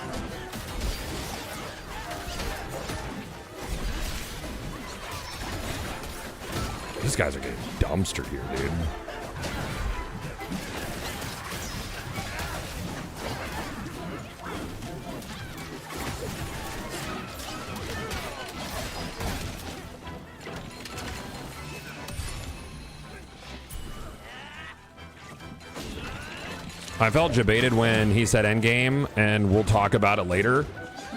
These guys are getting dumpstered here, dude. I felt debated when he said endgame, and we'll talk about it later.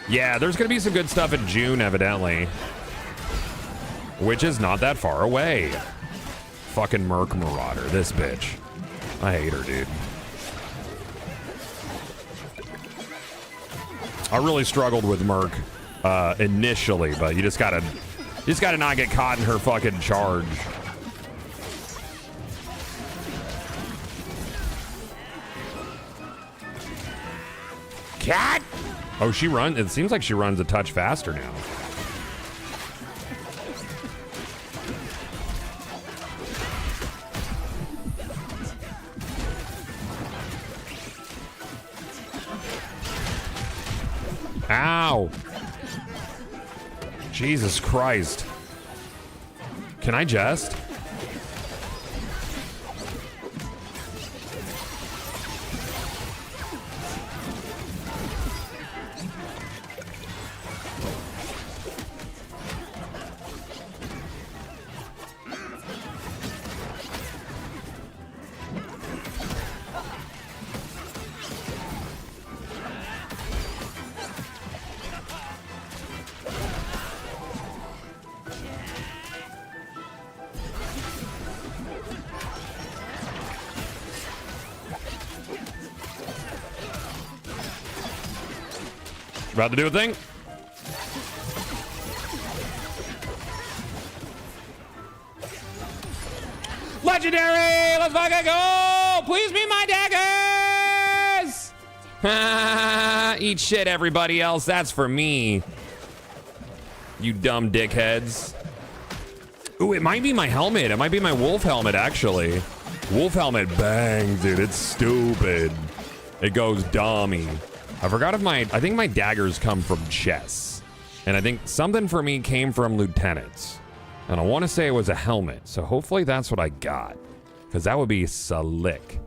Yeah, there's going to be some good stuff in June, evidently. Which is not that far away. Fucking Merc Marauder, this bitch. I hate her, dude. I really struggled with Merc initially, but you just gotta not get caught in her fucking charge. cat. Oh, she runs. It seems like she runs a touch faster now. Ow. Jesus Christ. Can I jest? About to do a thing. Legendary! Let's fucking go! Please be my daggers! Eat shit, everybody else. That's for me. You dumb dickheads. Ooh, it might be my helmet. It might be my wolf helmet, actually. Wolf helmet bangs, dude. It's stupid. It goes dummy. I forgot if I think my daggers come from chests. And I think something for me came from lieutenants. And I want to say it was a helmet. So hopefully that's what I got. Because that would be slick.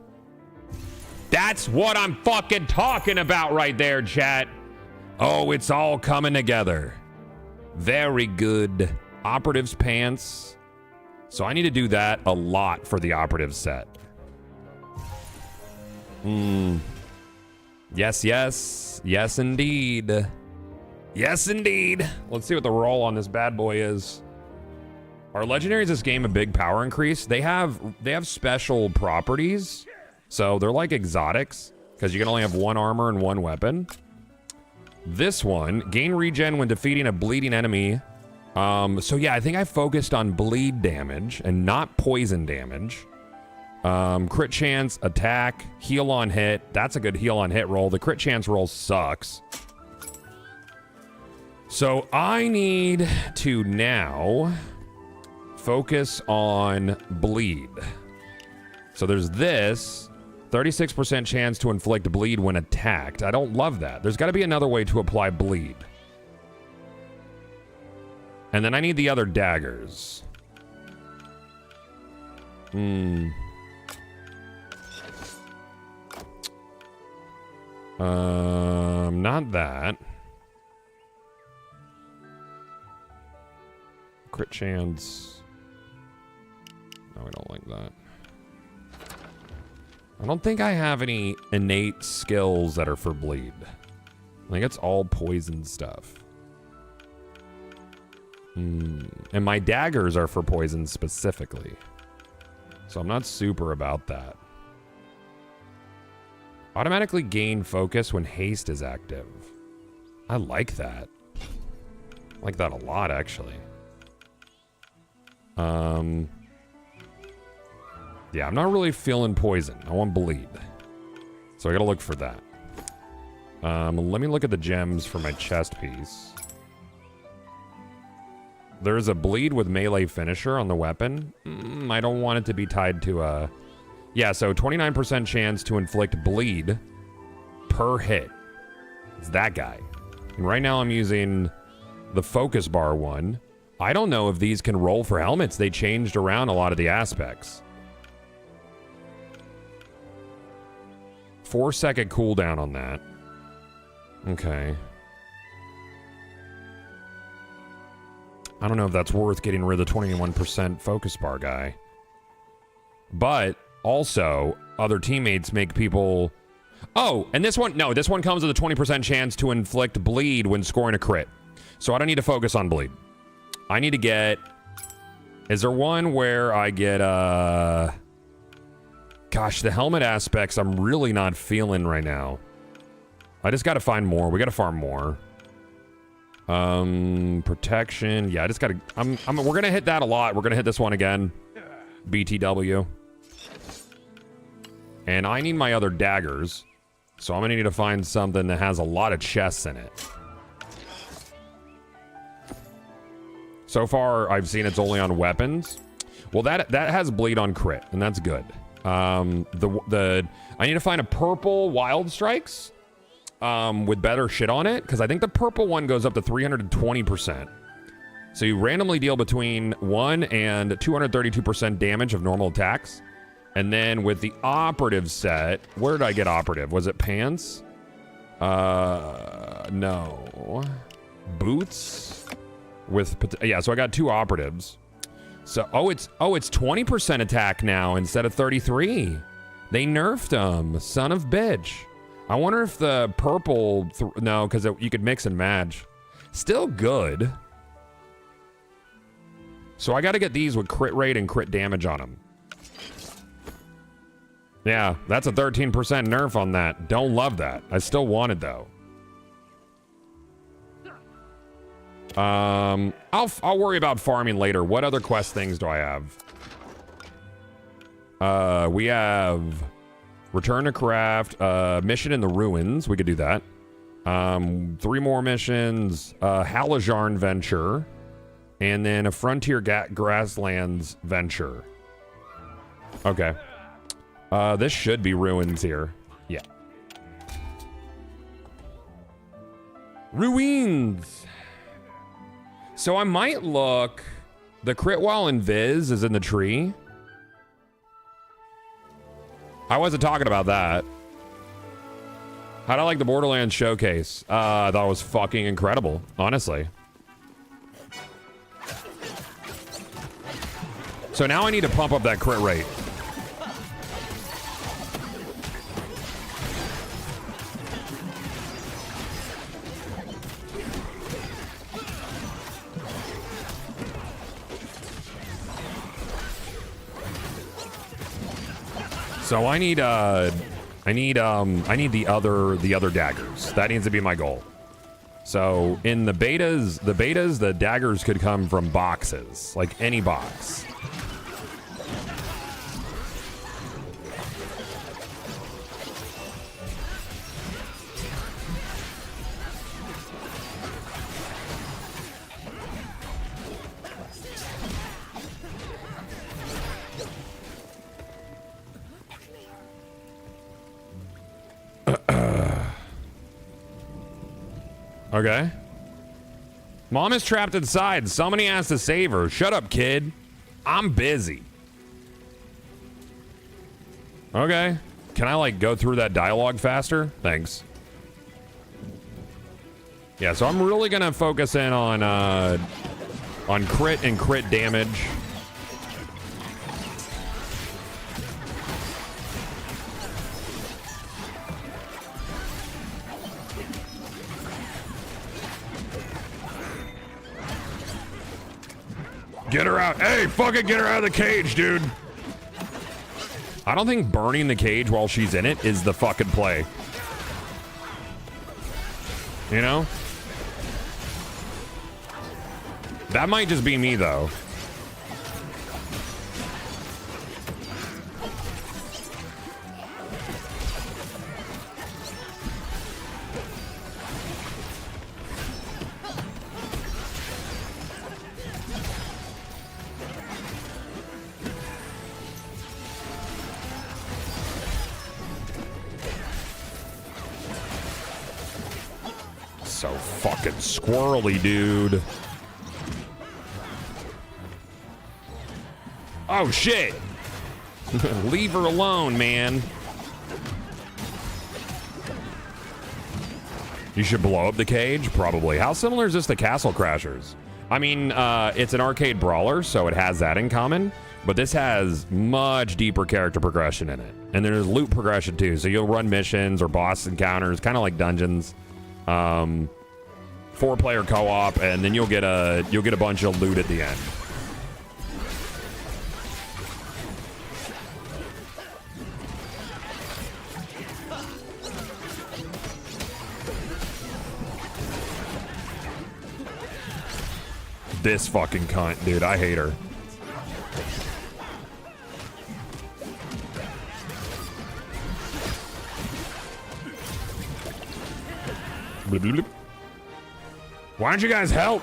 That's what I'm fucking talking about right there, chat. Oh, it's all coming together. Very good. Operatives pants. So I need to do that a lot for the operative set. Yes, yes. Yes, indeed. Yes, indeed. Let's see what the roll on this bad boy is. Are legendaries this game a big power increase? They have special properties. So they're like exotics because you can only have one armor and one weapon. This one, gain regen when defeating a bleeding enemy. So yeah, I think I focused on bleed damage and not poison damage. Crit chance, attack, heal on hit. That's a good heal on hit roll. The crit chance roll sucks. So I need to now focus on bleed. So there's this 36% chance to inflict bleed when attacked. I don't love that. There's got to be another way to apply bleed. And then I need the other daggers. Not that. Crit chance. No, I don't like that. I don't think I have any innate skills that are for bleed. I think it's all poison stuff. And my daggers are for poison specifically. So I'm not super about that. Automatically gain focus when haste is active. I like that. I like that a lot, actually. Yeah, I'm not really feeling poison. I want bleed. So I gotta look for that. Let me look at the gems for my chest piece. There's a bleed with melee finisher on the weapon. I don't want it to be tied to a... Yeah, so 29% chance to inflict bleed per hit. It's that guy. And right now I'm using the focus bar one. I don't know if these can roll for helmets. They changed around a lot of the aspects. 4-second cooldown on that. Okay. I don't know if that's worth getting rid of the 21% focus bar guy. But also, other teammates make people... Oh, and this one... No, this one comes with a 20% chance to inflict bleed when scoring a crit. So I don't need to focus on bleed. I need to get... Is there one where I get, Gosh, the helmet aspects I'm really not feeling right now. I just gotta find more. We gotta farm more. Protection. Yeah, I just gotta... we're gonna hit that a lot. We're gonna hit this one again. BTW. And I need my other daggers. So I'm gonna need to find something that has a lot of chests in it. So far, I've seen it's only on weapons. Well, that has bleed on crit, and that's good. I need to find a purple wild strikes with better shit on it, because I think the purple one goes up to 320%. So you randomly deal between 1 and 232% damage of normal attacks. And then with the operative set, where did I get operative? Was it pants? No. Boots? Yeah, so I got 2 operatives. So, it's 20% attack now instead of 33. They nerfed them, son of bitch. I wonder if the purple, no, because you could mix and match. Still good. So I got to get these with crit rate and crit damage on them. Yeah, that's a 13% nerf on that. Don't love that. I still want it though. I'll worry about farming later. What other quest things do I have? We have Return to Craft, Mission in the Ruins. We could do that. 3 more missions, Halajarn Venture, and then a Frontier Grasslands Venture. Okay. This should be Ruins here. Yeah. Ruins. So I might look. The crit while invis is in the tree. I wasn't talking about that. How'd I like the Borderlands showcase? I thought it was fucking incredible, honestly. So now I need to pump up that crit rate. So I need the other daggers. That needs to be my goal. So in the betas, the daggers could come from boxes, like any box. Okay. Mom is trapped inside. Somebody has to save her. Shut up, kid. I'm busy. Okay. Can I, like, go through that dialogue faster? Thanks. Yeah, so I'm really gonna focus in on crit and crit damage. Get her out. Hey, fucking get her out of the cage, dude. I don't think burning the cage while she's in it is the fucking play. You know? That might just be me, though. So fucking squirrely, dude. Oh shit. Leave her alone, man. You should blow up the cage? Probably. How similar is this to Castle Crashers? I mean, it's an arcade brawler, so it has that in common, but this has much deeper character progression in it. And there's loot progression too, so you'll run missions or boss encounters, kind of like dungeons. 4-player co-op, and then you'll get a bunch of loot at the end. This fucking cunt, dude, I hate her. Bloop, bloop, bloop. Why don't you guys help?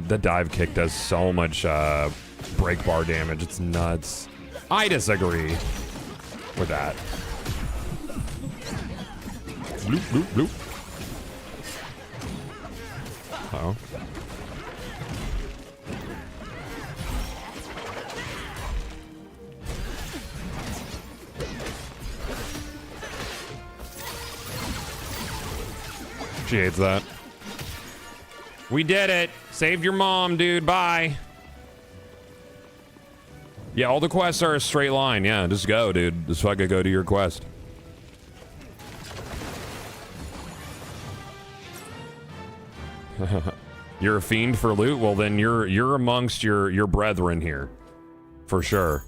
The dive kick does so much break bar damage. It's nuts. I disagree with that. Bloop, bloop, bloop. Uh-oh. She hates that. We did it. Saved your mom, dude. Bye. Yeah, all the quests are a straight line. Yeah, just go, dude. Just fucking go to your quest. You're a fiend for loot? Well, then you're amongst your brethren here. For sure.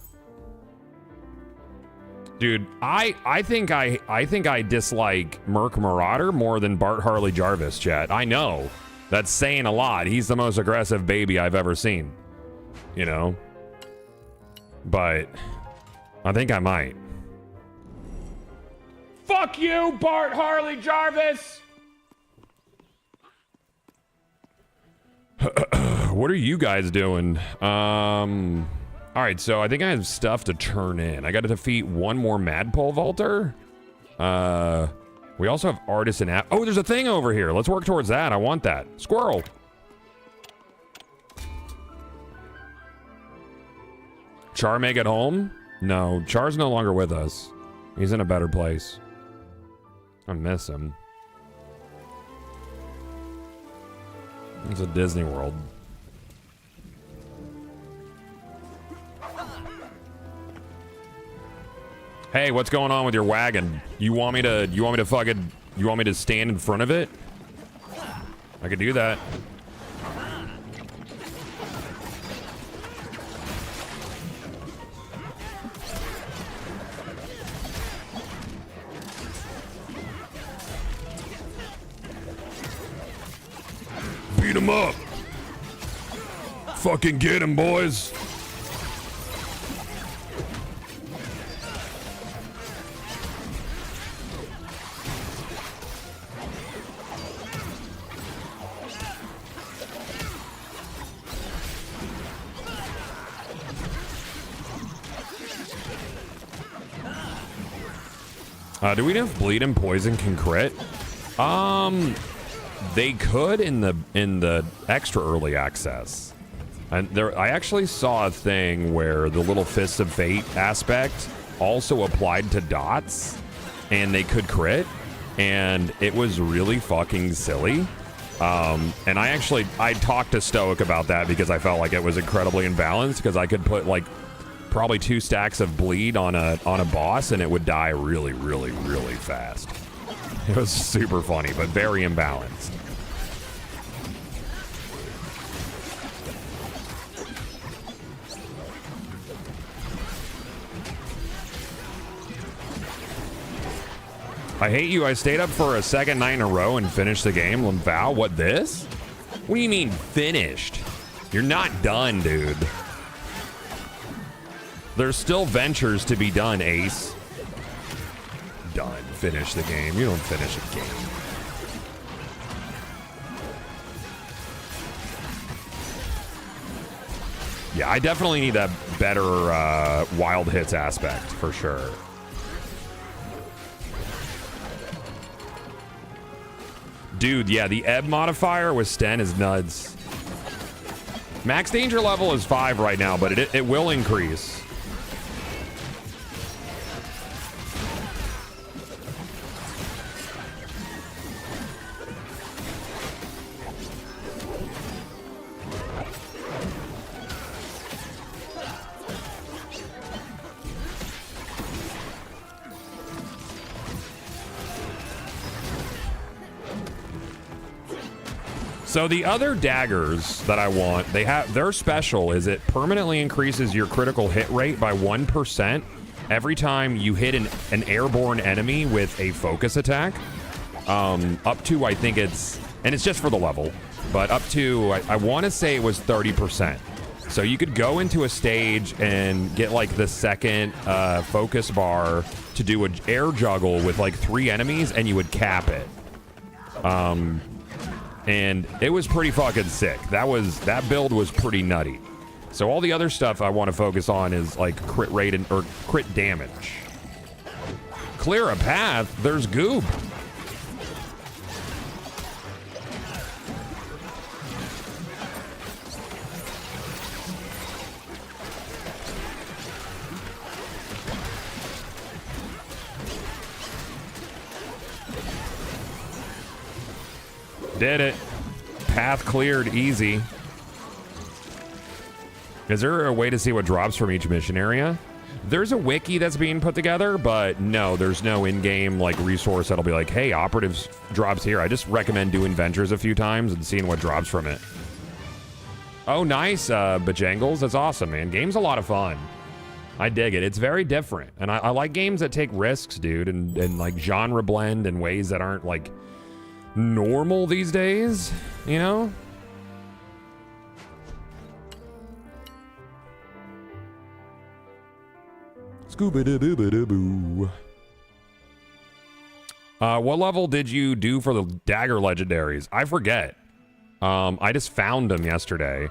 Dude, I think I dislike Merc Marauder more than Bart Harley Jarvis, chat. I know. That's saying a lot. He's the most aggressive baby I've ever seen. You know? But I think I might. Fuck you, Bart Harley Jarvis! What are you guys doing? Alright, so I think I have stuff to turn in. I gotta defeat one more Madpole Vaulter. We also have Artisan app. Oh, there's a thing over here. Let's work towards that. I want that. Squirrel. Char make it home? No, Char's no longer with us. He's in a better place. I miss him. It's a Disney World. Hey, what's going on with your wagon? You want me to stand in front of it? I could do that. Beat him up. Fucking get him, boys. Do we know if bleed and poison can crit? They could in the extra early access. And I actually saw a thing where the little Fist of Fate aspect also applied to dots, and they could crit, and it was really fucking silly. And I talked to Stoic about that because I felt like it was incredibly imbalanced, because I could put like probably 2 stacks of bleed on a boss and it would die really, really, really fast. It was super funny, but very imbalanced. I hate you. I stayed up for a second night in a row and finished the game. Limvow, what, this? What do you mean finished? You're not done, dude. There's still ventures to be done, Ace. Done. Finish the game. You don't finish a game. Yeah, I definitely need that better wild hits aspect, for sure. Dude, yeah, the ebb modifier with Sten is nuts. Max danger level is 5 right now, but it will increase. So the other daggers that I want, their special is it permanently increases your critical hit rate by 1% every time you hit an airborne enemy with a focus attack. Up to, I think it's just for the level, but up to, I want to say it was 30%. So you could go into a stage and get like the second focus bar to do an air juggle with like 3 enemies, and you would cap it. And it was pretty fucking sick. That build was pretty nutty. So all the other stuff I want to focus on is like crit rate or crit damage. Clear a path. There's goob. Did it. Path cleared easy. Is there a way to see what drops from each mission area? There's a wiki that's being put together, but no, there's no in-game like resource that'll be like, hey, operatives drops here. I just recommend doing ventures a few times and seeing what drops from it. Oh, nice, Bajangles. That's awesome, man. Game's a lot of fun. I dig it. It's very different. And I like games that take risks, dude, and like genre blend in ways that aren't like normal these days, you know? Scooby-doo-boo-boo-boo. What level did you do for the dagger legendaries? I forget. I just found them yesterday.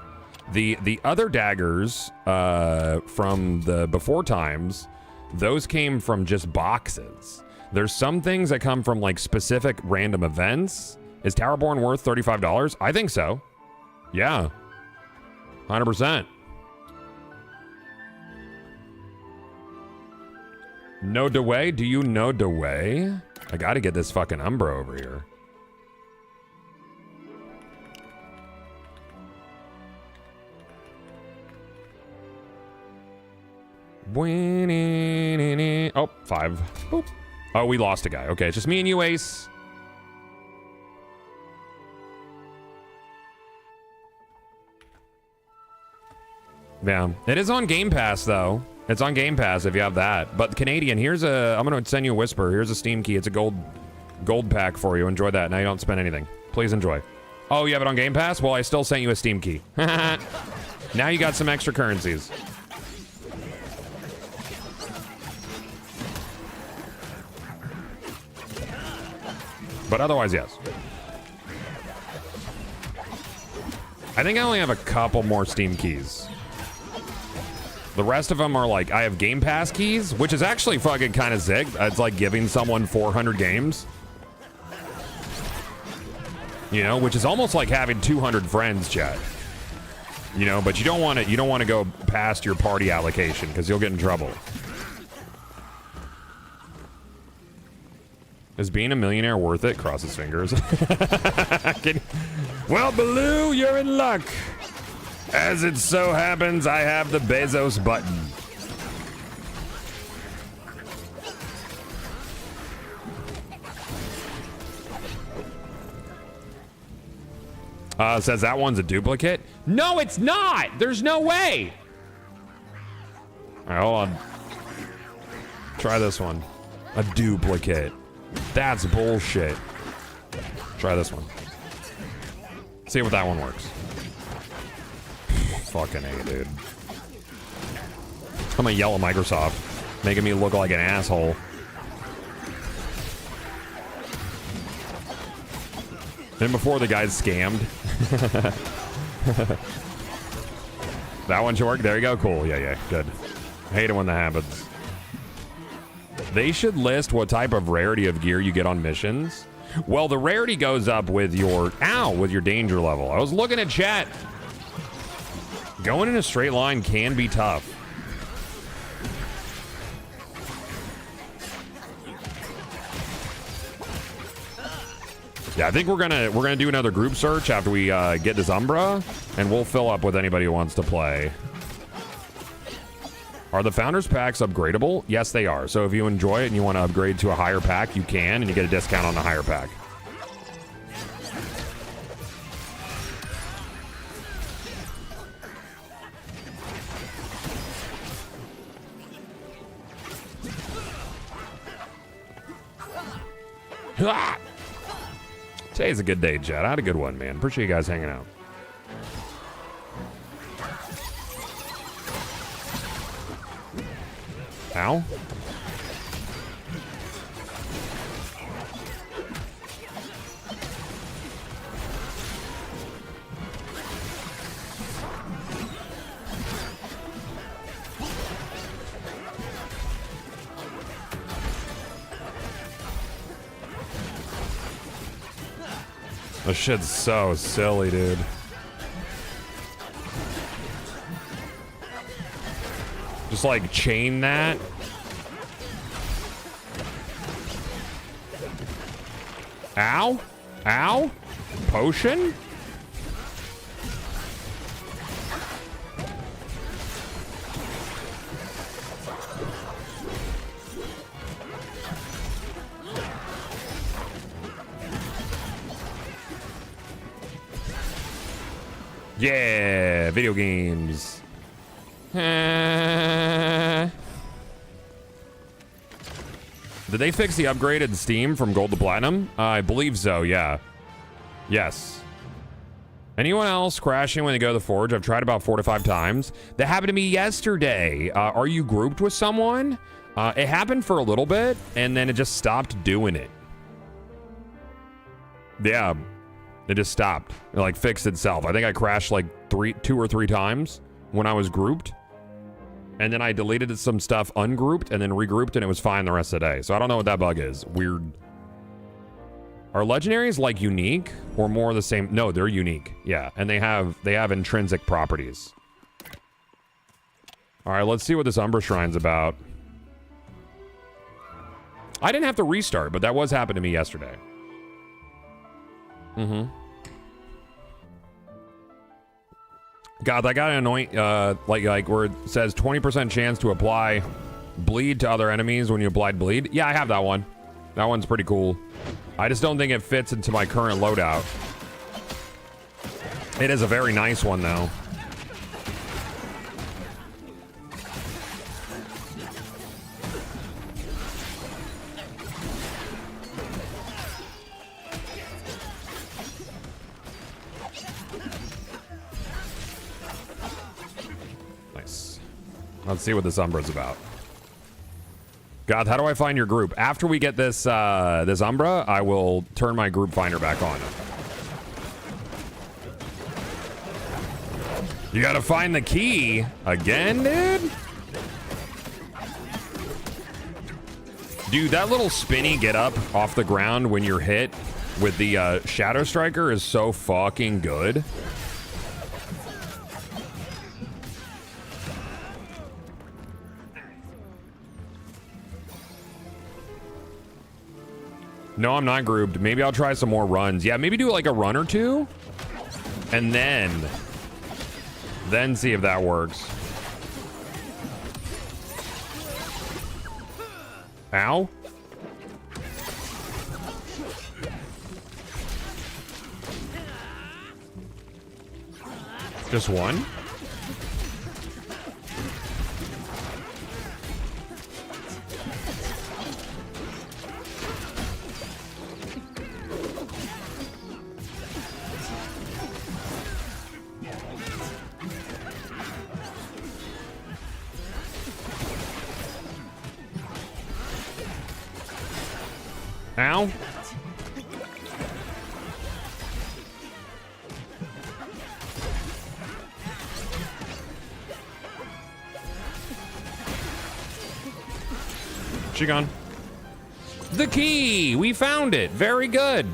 The other daggers from the before times, those came from just boxes. There's some things that come from like specific random events. Is Towerborne worth $35? I think so. Yeah. 100%. No Dewey? Do you know Dewey? I gotta get this fucking Umbra over here. Oh, 5. Boop. Oh, we lost a guy. Okay, it's just me and you, Ace. Yeah, it is on Game Pass, though. It's on Game Pass if you have that. But Canadian, I'm going to send you a Whisper. Here's a Steam key. It's a gold pack for you. Enjoy that. Now you don't spend anything. Please enjoy. Oh, you have it on Game Pass? Well, I still sent you a Steam key. Now you got some extra currencies. But otherwise, yes. I think I only have a couple more Steam keys. The rest of them are like, I have Game Pass keys, which is actually fucking kind of sick. It's like giving someone 400 games. You know, which is almost like having 200 friends, chat. You know, but you don't want to go past your party allocation because you'll get in trouble. Is being a millionaire worth it? Cross his fingers. Well, Baloo, you're in luck. As it so happens, I have the Bezos button. Says that one's a duplicate. No, it's not. There's no way. All right, hold on. Try this one. A duplicate. That's bullshit. Try this one. See if that one works. Fucking A, dude. I'm gonna yell at Microsoft, making me look like an asshole. Then before the guy's scammed. That one should work. There you go. Cool. Yeah, good. I hate it when that happens. They should list what type of rarity of gear you get on missions. Well, the rarity goes up with your danger level. I was looking at chat. Going in a straight line can be tough. Yeah, I think we're gonna do another group search after we get this Umbra, and we'll fill up with anybody who wants to play. Are the Founders Packs upgradable? Yes, they are. So if you enjoy it and you want to upgrade to a higher pack, you can, and you get a discount on the higher pack. Today's a good day, Chad. I had a good one, man. Appreciate you guys hanging out. Ow. This shit's so silly, dude. Just like chain that. Ow. Ow. Potion? Yeah, video games. Did they fix the upgrade in Steam from Gold to Platinum? I believe so, yeah. Yes. Anyone else crashing when they go to the Forge? I've tried about 4 to 5 times. That happened to me yesterday. Are you grouped with someone? It happened for a little bit, and then it just stopped doing it. Yeah. It just stopped. It like fixed itself. I think I crashed like 2 or 3 times when I was grouped. And then I deleted some stuff ungrouped and then regrouped and it was fine the rest of the day. So I don't know what that bug is. Weird. Are legendaries like unique or more the same? No, they're unique. Yeah, and they have intrinsic properties. All right, let's see what this Umbra Shrine's about. I didn't have to restart, but that was happening to me yesterday. God, that got annoying. Like where it says 20% chance to apply bleed to other enemies when you applied bleed. Yeah, I have that one. That one's pretty cool. I just don't think it fits into my current loadout. It is a very nice one, though. Let's see what this Umbra's about. God, how do I find your group? After we get this this Umbra, I will turn my group finder back on. You gotta find the key again, dude? Dude, that little spinny get up off the ground when you're hit with the Shadow Striker is so fucking good. No, I'm not grouped. Maybe I'll try some more runs. Yeah, maybe do like a run or 2. And then see if that works. Ow. Just one? Ow. She gone. The key! We found it. Very good.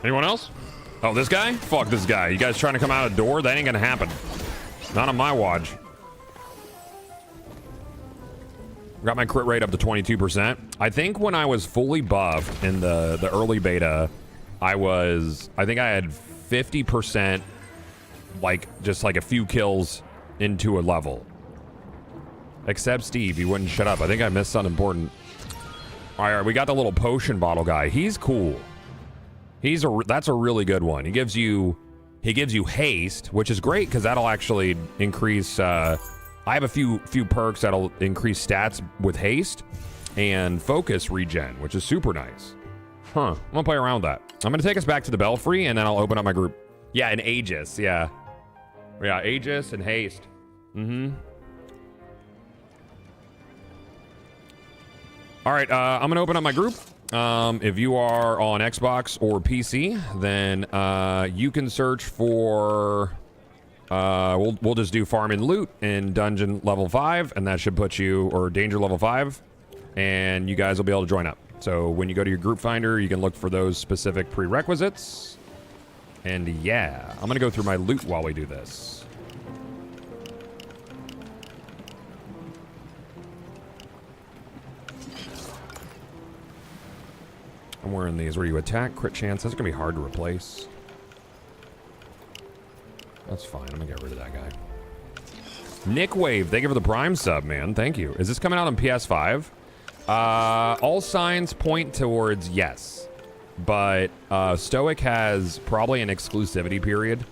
Anyone else? Oh, this guy? Fuck this guy. You guys trying to come out a door? That ain't gonna happen. Not on my watch. Got my crit rate up to 22%. I think when I was fully buffed in the early beta, I think I had 50%, like, just like a few kills into a level. Except Steve, he wouldn't shut up. I think I missed something important. All right, we got the little potion bottle guy. He's cool. That's a really good one. He gives you haste, which is great because that'll actually increase. I have a few perks that'll increase stats with haste and focus regen, which is super nice. Huh? I'm gonna play around with that. I'm gonna take us back to the Belfry, and then I'll open up my group. Yeah, and Aegis. Yeah, Aegis and haste. Mm-hmm. All right, I'm gonna open up my group. If you are on Xbox or PC, then you can search for. We'll just do farm and loot in dungeon level 5, and that should put you, or danger level 5, and you guys will be able to join up. So when you go to your group finder, you can look for those specific prerequisites. And yeah, I'm gonna go through my loot while we do this. I'm wearing these where you attack, crit chance. That's gonna be hard to replace. That's fine. I'm gonna get rid of that guy. Nick Wave, thank you for the Prime sub, man. Thank you. Is this coming out on PS5? All signs point towards yes, but Stoic has probably an exclusivity period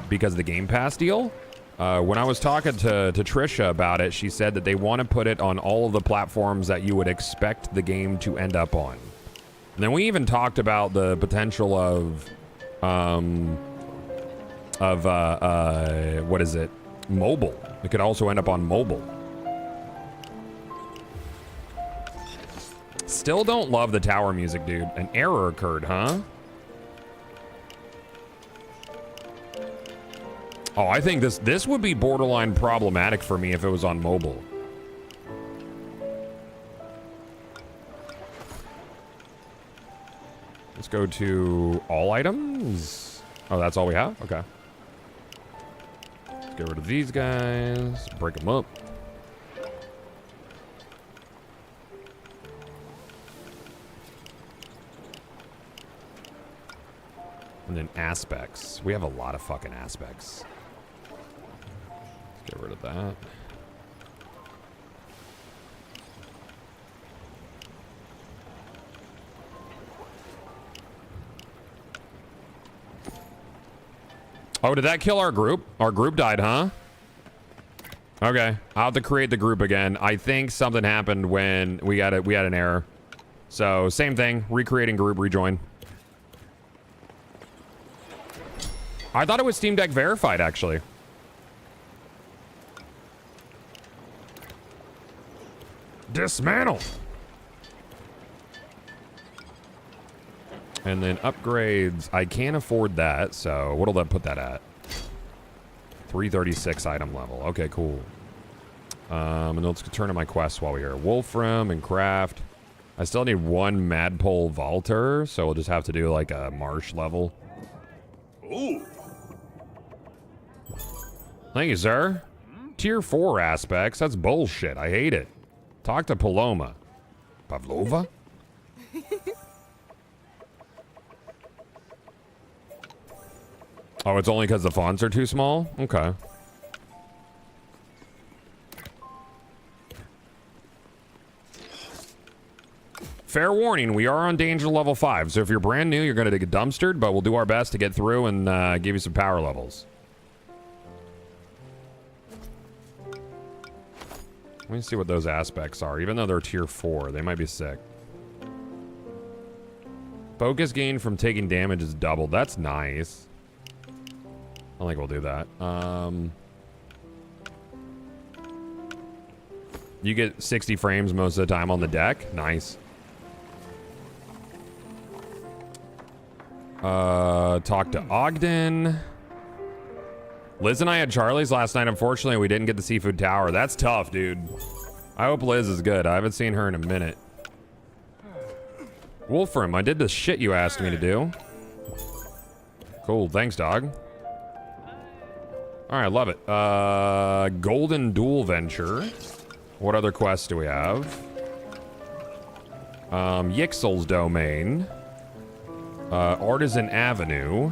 because of the Game Pass deal. When I was talking to Trisha about it, she said that they want to put it on all of the platforms that you would expect the game to end up on. And then we even talked about the potential of what is it? Mobile. It could also end up on mobile. Still don't love the tower music, dude. An error occurred, huh? Oh, I think this would be borderline problematic for me if it was on mobile. Let's go to all items. Oh, that's all we have? Okay. Let's get rid of these guys. Break them up. And then aspects. We have a lot of fucking aspects. Let's get rid of that. Oh, did that kill our group? Our group died, huh? Okay, I'll have to create the group again. I think something happened when we had an error. So same thing, recreating group, rejoin. I thought it was Steam Deck verified, actually. Dismantle. And then upgrades. I can't afford that, so what'll that put that at? 336 item level. Okay, cool. And let's turn to my quests while we're here. Wolfram and Craft. I still need one Madpole Vaulter, so we'll just have to do like a Marsh level. Ooh. Thank you, sir. Tier 4 aspects. That's bullshit. I hate it. Talk to Paloma. Pavlova? Oh, it's only because the fonts are too small? Okay. Fair warning, we are on danger level 5, so if you're brand new, you're going to get dumpstered, but we'll do our best to get through and give you some power levels. Let me see what those aspects are. Even though they're tier 4, they might be sick. Focus gain from taking damage is doubled. That's nice. I think we'll do that. You get 60 frames most of the time on the deck. Nice. Talk to Ogden. Liz and I had Charlie's last night. Unfortunately, we didn't get the Seafood Tower. That's tough, dude. I hope Liz is good. I haven't seen her in a minute. Wolfram, I did the shit you asked me to do. Cool. Thanks, dog. All right, love it. Golden Duel Venture. What other quests do we have? Yixel's Domain. Artisan Avenue.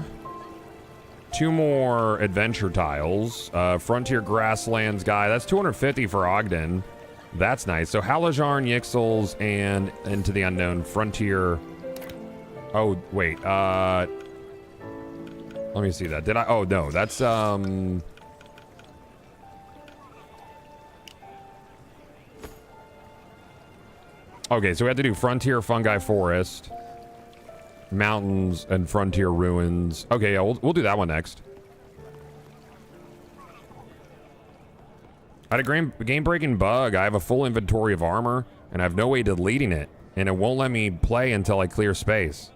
2 more adventure tiles. Frontier Grasslands guy. That's 250 for Ogden. That's nice. So Halajarn, Yixels, and Into the Unknown. Frontier. Oh, wait. Let me see that. Did I? Oh, no. That's, okay, so we have to do Frontier Fungi Forest, Mountains, and Frontier Ruins. Okay, yeah, we'll do that one next. I had a game-breaking bug. I have a full inventory of armor, and I have no way of deleting it, and it won't let me play until I clear space.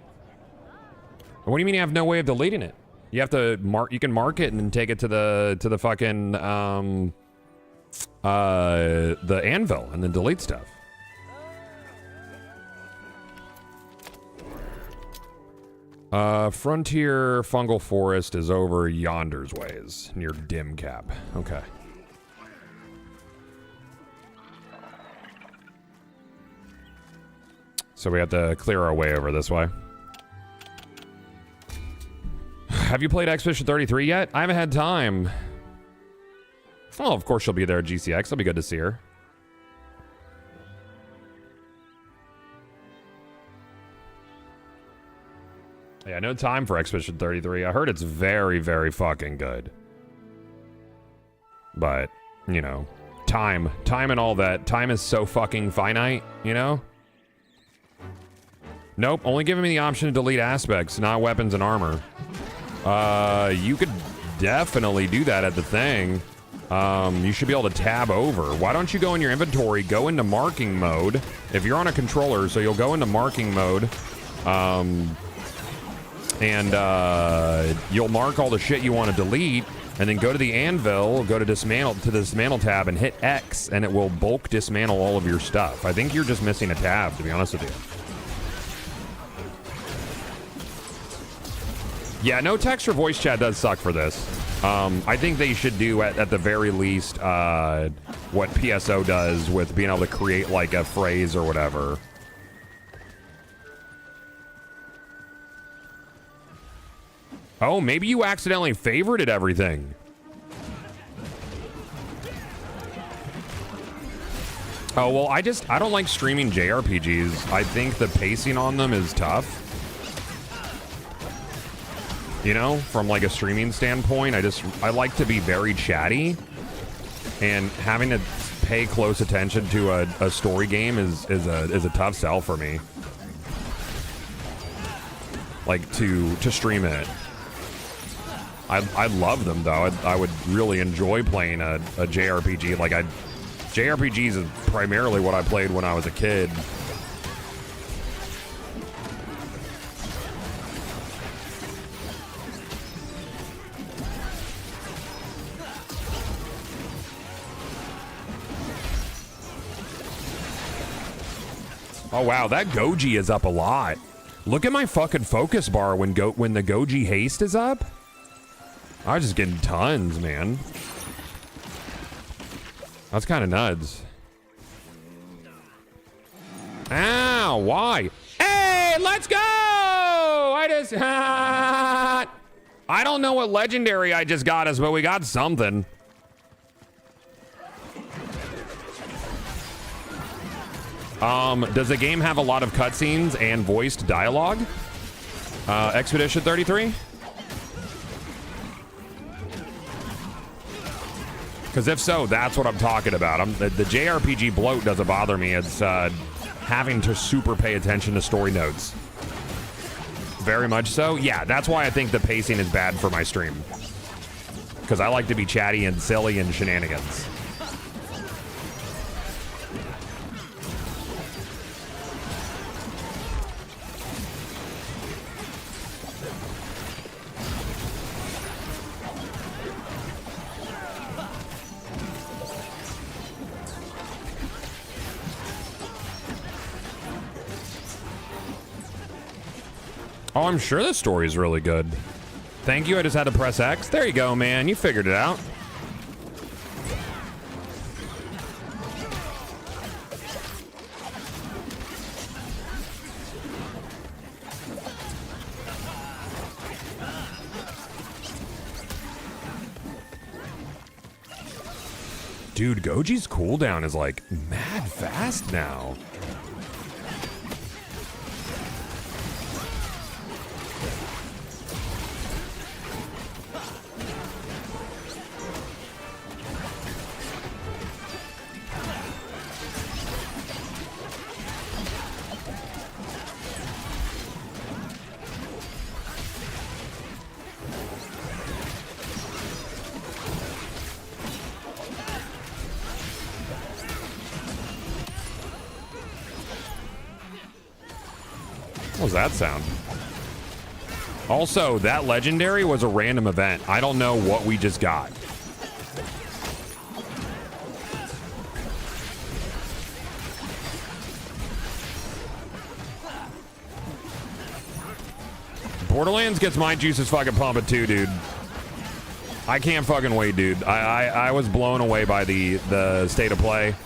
What do you mean you have no way of deleting it? You have to mark. You can mark it and then take it to the fucking the anvil and then delete stuff. Frontier Fungal Forest is over yonder's ways, near Dim Cap. Okay. So we have to clear our way over this way. Have you played Expedition 33 yet? I haven't had time. Oh, of course she'll be there at GCX. It'll be good to see her. Yeah, no time for Expedition 33. I heard it's very, very fucking good. But, you know, time and all that. Time is so fucking finite, you know? Nope, only giving me the option to delete aspects, not weapons and armor. You could definitely do that at the thing. You should be able to tab over. Why don't you go in your inventory, go into marking mode. If you're on a controller, so you'll go into marking mode. And you'll mark all the shit you want to delete, and then go to the anvil, go to dismantle, to the dismantle tab, and hit X, and it will bulk dismantle all of your stuff. I think you're just missing a tab, to be honest with you. Yeah, no text or voice chat does suck for this. I think they should do at the very least what PSO does with being able to create like a phrase or whatever. Oh, maybe you accidentally favorited everything. Oh, well, I don't like streaming JRPGs. I think the pacing on them is tough. You know, from like a streaming standpoint, I like to be very chatty, and having to pay close attention to a story game is a tough sell for me. Like to stream it. I love them though. I would really enjoy playing a JRPG. Like JRPGs is primarily what I played when I was a kid. Oh wow, that Goji is up a lot. Look at my fucking focus bar when the Goji haste is up. I was just getting tons, man. That's kind of nuts. Ow, why? Hey, let's go! I don't know what legendary I just got us, but we got something. Does the game have a lot of cutscenes and voiced dialogue? Expedition 33? Because if so, that's what I'm talking about. The JRPG bloat doesn't bother me. It's having to super pay attention to story notes. Very much so. Yeah, that's why I think the pacing is bad for my stream. Because I like to be chatty and silly and shenanigans. Oh, I'm sure the story is really good. Thank you, I just had to press X. There you go, man. You figured it out. Dude, Goji's cooldown is like mad fast now. What was that sound? Also, that legendary was a random event. I don't know what we just got. Borderlands gets my juices fucking pumping too, dude. I can't fucking wait, dude. I was blown away by the state of play.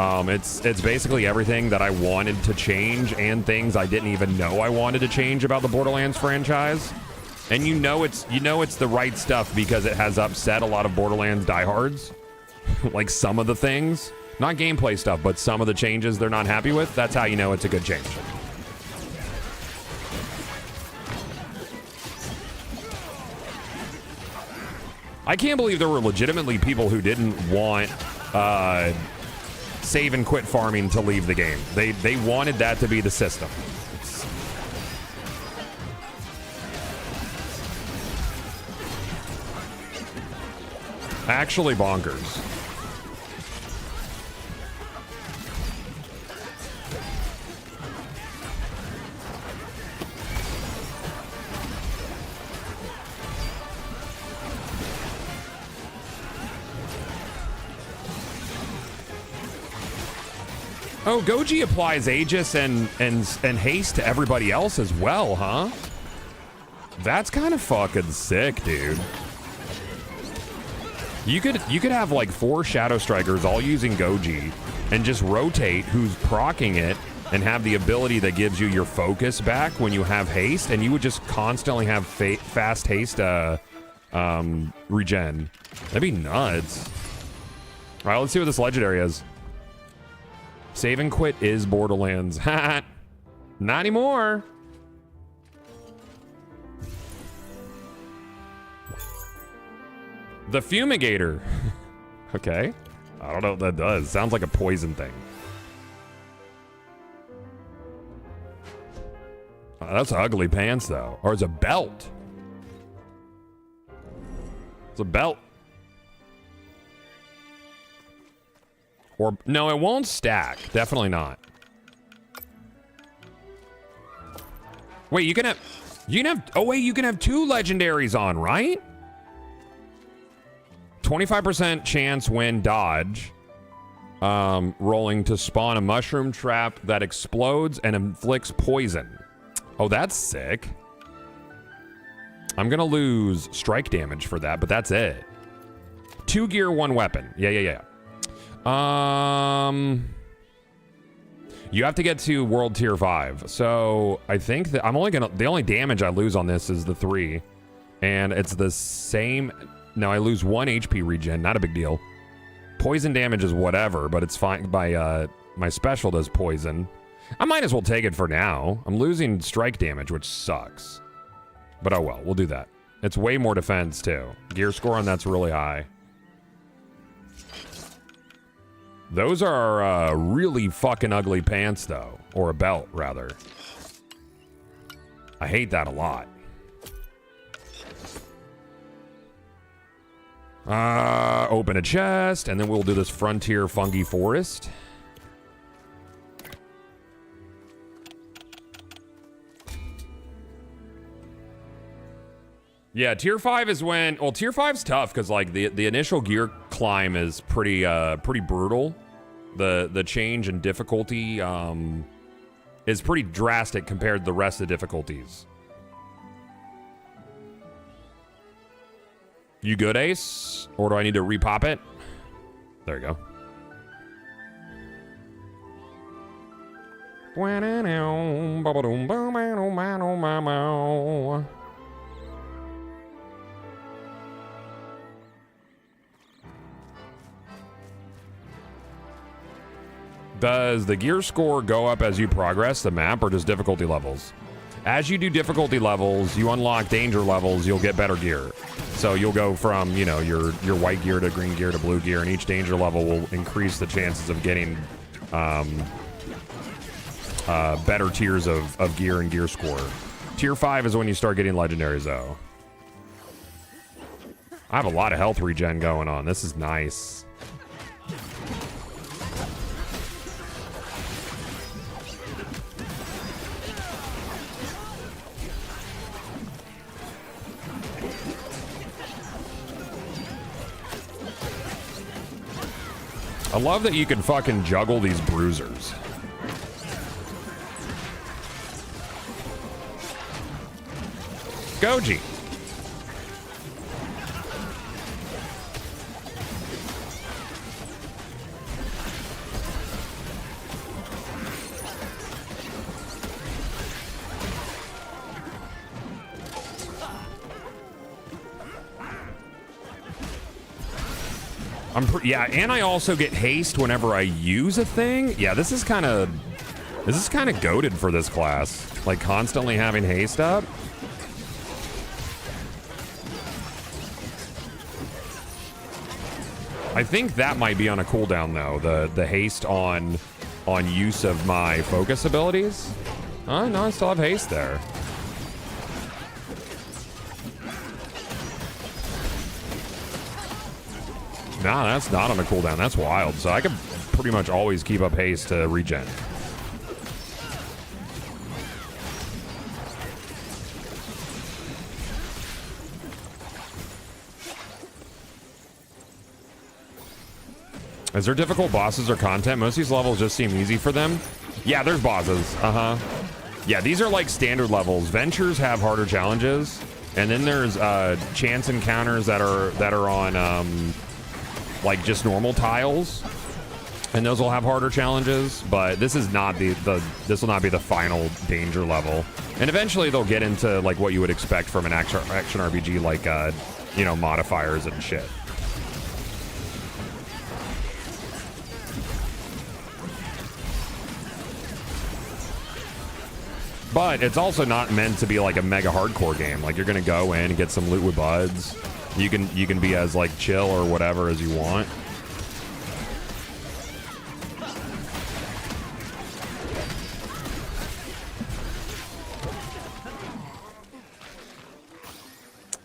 It's basically everything that I wanted to change and things I didn't even know I wanted to change about the Borderlands franchise. And you know it's the right stuff because it has upset a lot of Borderlands diehards. Like some of the things, not gameplay stuff, but some of the changes they're not happy with. That's how you know it's a good change. I can't believe there were legitimately people who didn't want save and quit farming to leave the game. They wanted that to be the system. Actually bonkers. Oh, Goji applies Aegis and haste to everybody else as well, huh? That's kind of fucking sick, dude. You could have like 4 Shadow Strikers all using Goji and just rotate who's proccing it and have the ability that gives you your focus back when you have haste, and you would just constantly have fast haste regen. That'd be nuts. All right, let's see what this legendary is. Save and quit is Borderlands. Not anymore. The Fumigator. Okay. I don't know what that does. Sounds like a poison thing. That's ugly pants, though. Or it's a belt. It's a belt. Or, no, it won't stack. Definitely not. Wait, you can have, oh wait, you can have 2 legendaries on, right? 25% chance when dodge. Rolling to spawn a mushroom trap that explodes and inflicts poison. Oh, that's sick. I'm gonna lose strike damage for that, but that's it. 2 gear, 1 weapon. Yeah. You have to get to world tier 5. So I think that I'm only gonna, the only damage I lose on this is the 3. And it's the same. Now I lose 1 HP regen, not a big deal. Poison damage is whatever, but it's fine. By my special does poison. I might as well take it for now. I'm losing strike damage, which sucks. But oh well, we'll do that. It's way more defense too. Gear score on that's really high. Those are really fucking ugly pants, though. Or a belt, rather. I hate that a lot. Open a chest, and then we'll do this Frontier Fungi Forest. Yeah, tier 5 is when, well, tier 5's tough because like the initial gear climb is pretty brutal. The change in difficulty is pretty drastic compared to the rest of the difficulties. You good, Ace? Or do I need to repop it? There you go. Does the gear score go up as you progress the map or just difficulty levels? As you do difficulty levels, you unlock danger levels, you'll get better gear. So you'll go from, you know, your white gear to green gear to blue gear, and each danger level will increase the chances of getting better tiers of gear and gear score. Tier 5 is when you start getting legendaries, though. I have a lot of health regen going on. This is nice. I love that you can fucking juggle these bruisers. Goji. Yeah, and I also get haste whenever I use a thing. Yeah, this is kind of goated for this class. Like constantly having haste up. I think that might be on a cooldown though. The haste on use of my focus abilities. Oh no, I still have haste there. Nah, that's not on a cooldown. That's wild. So I could pretty much always keep up haste to regen. Is there difficult bosses or content? Most of these levels just seem easy for them. Yeah, there's bosses. Yeah, these are like standard levels. Ventures have harder challenges, and then there's chance encounters that are on like just normal tiles, and those will have harder challenges. But this is not this will not be the final danger level. And eventually they'll get into like what you would expect from an action RPG, like you know, modifiers and shit. But it's also not meant to be like a mega hardcore game. Like you're gonna go in and get some loot with buds. You can be as like chill or whatever as you want.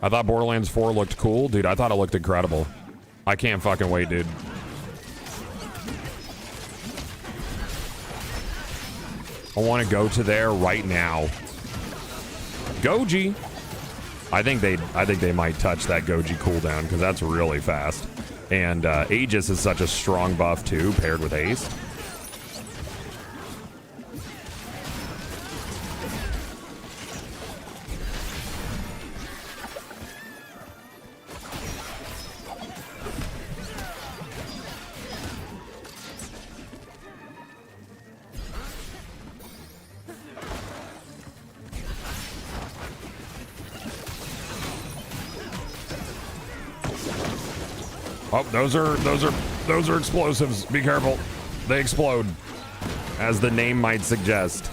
I thought Borderlands 4 looked cool. Dude, I thought it looked incredible. I can't fucking wait, dude. I want to go to there right now. Goji. I think they might touch that Goji cooldown because that's really fast. And Aegis is such a strong buff too, paired with haste. Oh, those are explosives. Be careful. They explode, as the name might suggest.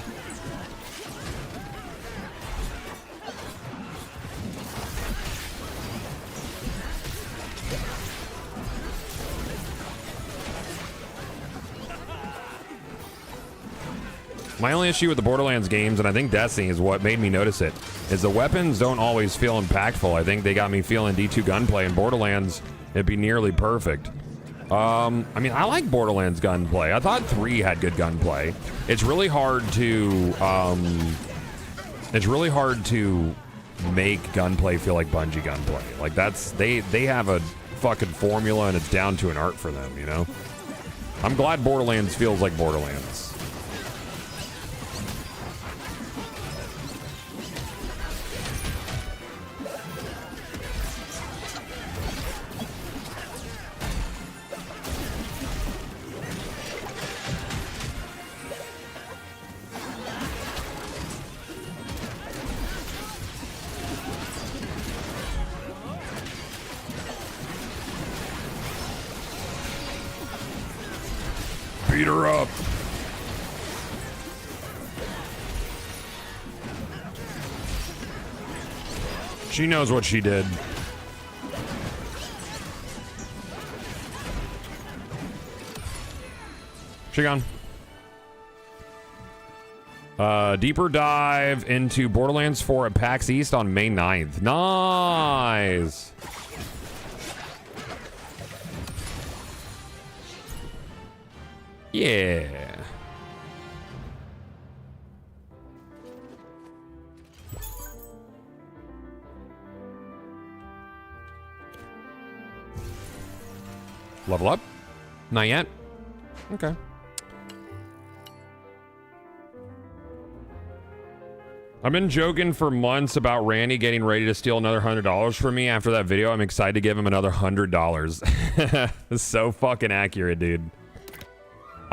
My only issue with the Borderlands games, and I think Destiny is what made me notice it, is the weapons don't always feel impactful. I think they got me feeling D2 gunplay in Borderlands. It'd be nearly perfect. I mean, I like Borderlands gunplay. I thought 3 had good gunplay. It's really hard to make gunplay feel like Bungie gunplay. Like they have a fucking formula and it's down to an art for them, you know? I'm glad Borderlands feels like Borderlands. Beat her up. She knows what she did. She gone. Deeper dive into Borderlands 4 at PAX East on May 9th. Nice. Yeah. Level up? Not yet. Okay. I've been joking for months about Randy getting ready to steal another $100 from me after that video. I'm excited to give him another $100. It's so fucking accurate, dude.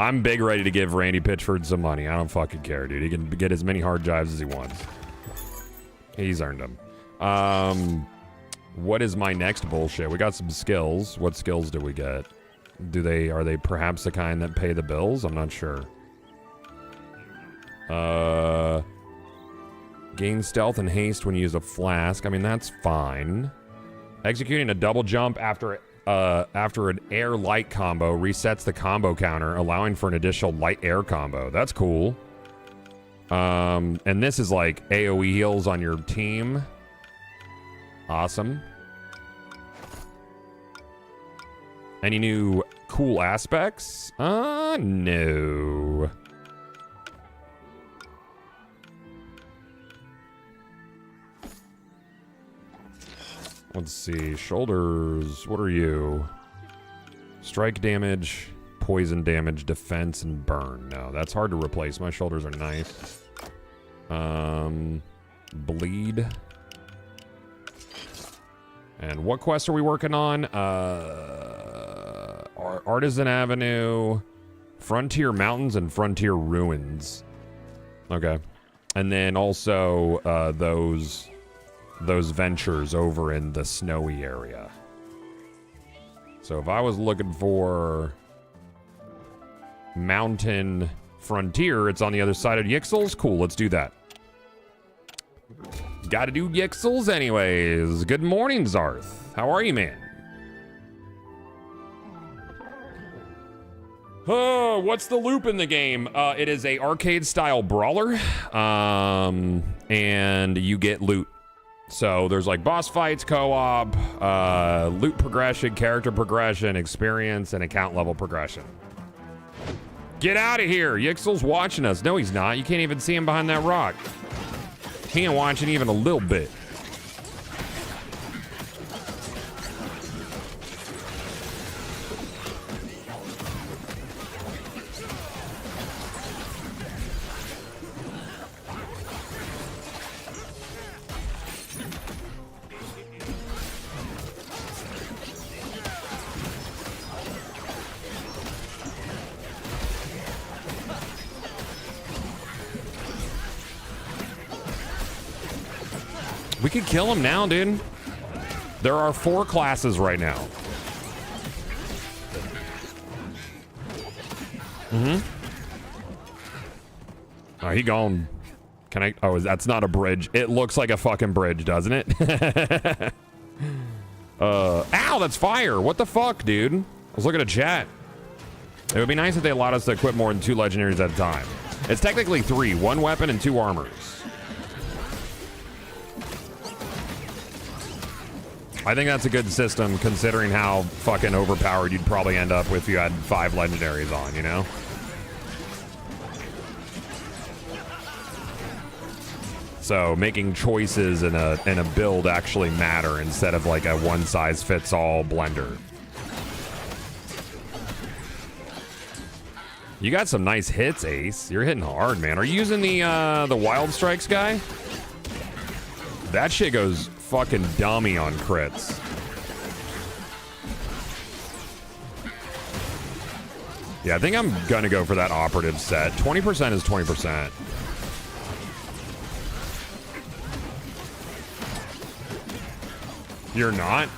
I'm big ready to give Randy Pitchford some money. I don't fucking care, dude. He can get as many hard drives as he wants. He's earned them. What is my next bullshit? We got some skills. What skills do we get? Are they perhaps the kind that pay the bills? I'm not sure. Gain stealth and haste when you use a flask. I mean, that's fine. Executing a double jump after an air light combo resets the combo counter, allowing for an additional light air combo. That's cool. And this is like AoE heals on your team. Awesome. Any new cool aspects? No. Let's see. Shoulders. What are you? Strike damage, poison damage, defense, and burn. No, that's hard to replace. My shoulders are nice. Bleed. And what quest are we working on? Artisan Avenue, Frontier Mountains, and Frontier Ruins. Okay. And then also those ventures over in the snowy area. So if I was looking for Mountain Frontier, it's on the other side of Yixels. Cool, let's do that. Gotta do Yixels anyways. Good morning, Zarth. How are you, man? Oh, what's the loop in the game? It is a arcade-style brawler, and you get loot. So there's like boss fights, co-op, loot progression, character progression, experience, and account level progression. Get out of here. Yixel's watching us. No, he's not. You can't even see him behind that rock. He ain't watching even a little bit. We could kill him now, dude. There are 4 classes right now. Oh, he gone. Can I? Oh, that's not a bridge. It looks like a fucking bridge, doesn't it? Ow, that's fire. What the fuck, dude? I was looking at chat. It would be nice if they allowed us to equip more than 2 legendaries at a time. It's technically 3, 1 weapon and 2 armors. I think that's a good system considering how fucking overpowered you'd probably end up if you had 5 legendaries on, you know? So making choices in a build actually matter instead of like a one-size-fits-all blender. You got some nice hits, Ace. You're hitting hard, man. Are you using the Wild Strikes guy? That shit goes fucking dummy on crits. Yeah, I think I'm gonna go for that operative set. 20% is 20%. You're not?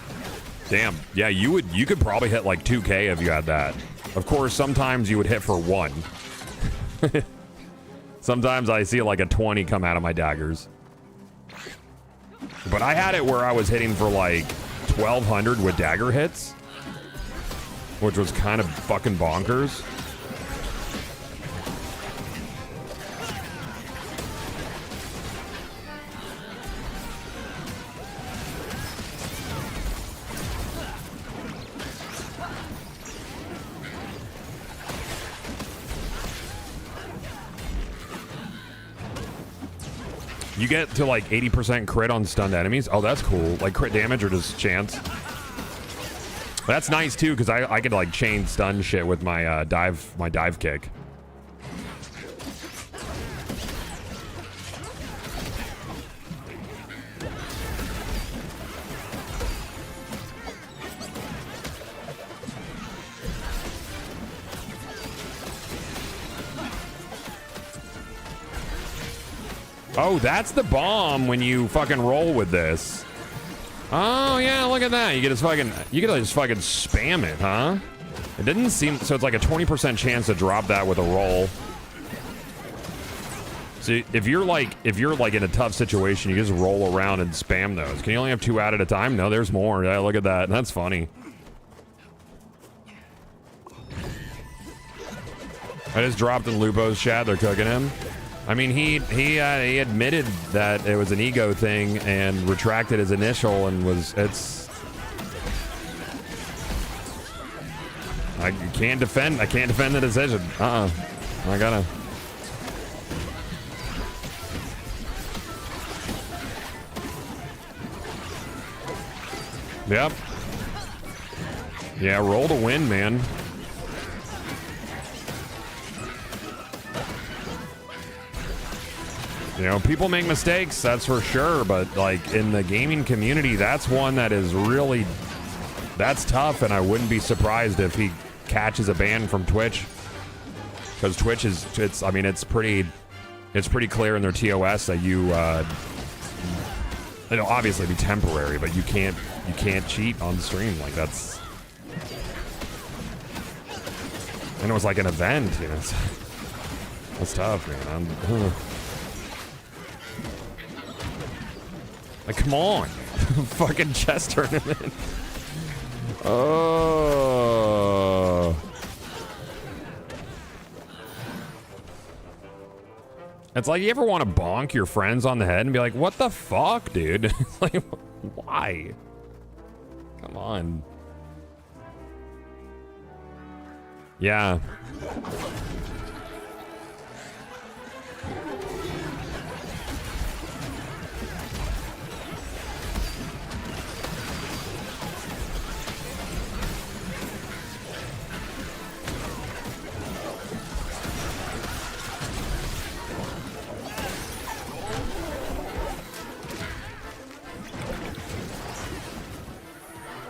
Damn. Yeah, you could probably hit like 2K if you had that. Of course, sometimes you would hit for 1. Sometimes I see like a 20 come out of my daggers. But I had it where I was hitting for like 1,200 with dagger hits, which was kind of fucking bonkers. You get to like 80% crit on stunned enemies. Oh, that's cool. Like crit damage or just chance. That's nice too, because I could like chain stun shit with my dive kick. Oh, that's the bomb when you fucking roll with this. Oh yeah, look at that. You get to just fucking spam it, huh? It didn't seem so. It's like a 20% chance to drop that with a roll. So if you're like in a tough situation, you just roll around and spam those. Can you only have 2 out at a time? No, there's more. Yeah, look at that. That's funny. I just dropped in Lupo's chat. They're cooking him. I mean, he admitted that it was an ego thing and retracted his initial and I can't defend the decision. I gotta. Yep. Yeah, roll to win, man. You know, people make mistakes, that's for sure, but like in the gaming community, that's one that is really, that's tough, and I wouldn't be surprised if he catches a ban from Twitch. Because Twitch it's pretty clear in their TOS that it'll obviously be temporary, but you can't cheat on the stream. Like that's, and it was like an event, you know. That's tough, man. Like, come on. Fucking chess tournament. Oh. It's like, you ever want to bonk your friends on the head and be like, what the fuck, dude? Like, why? Come on. Yeah.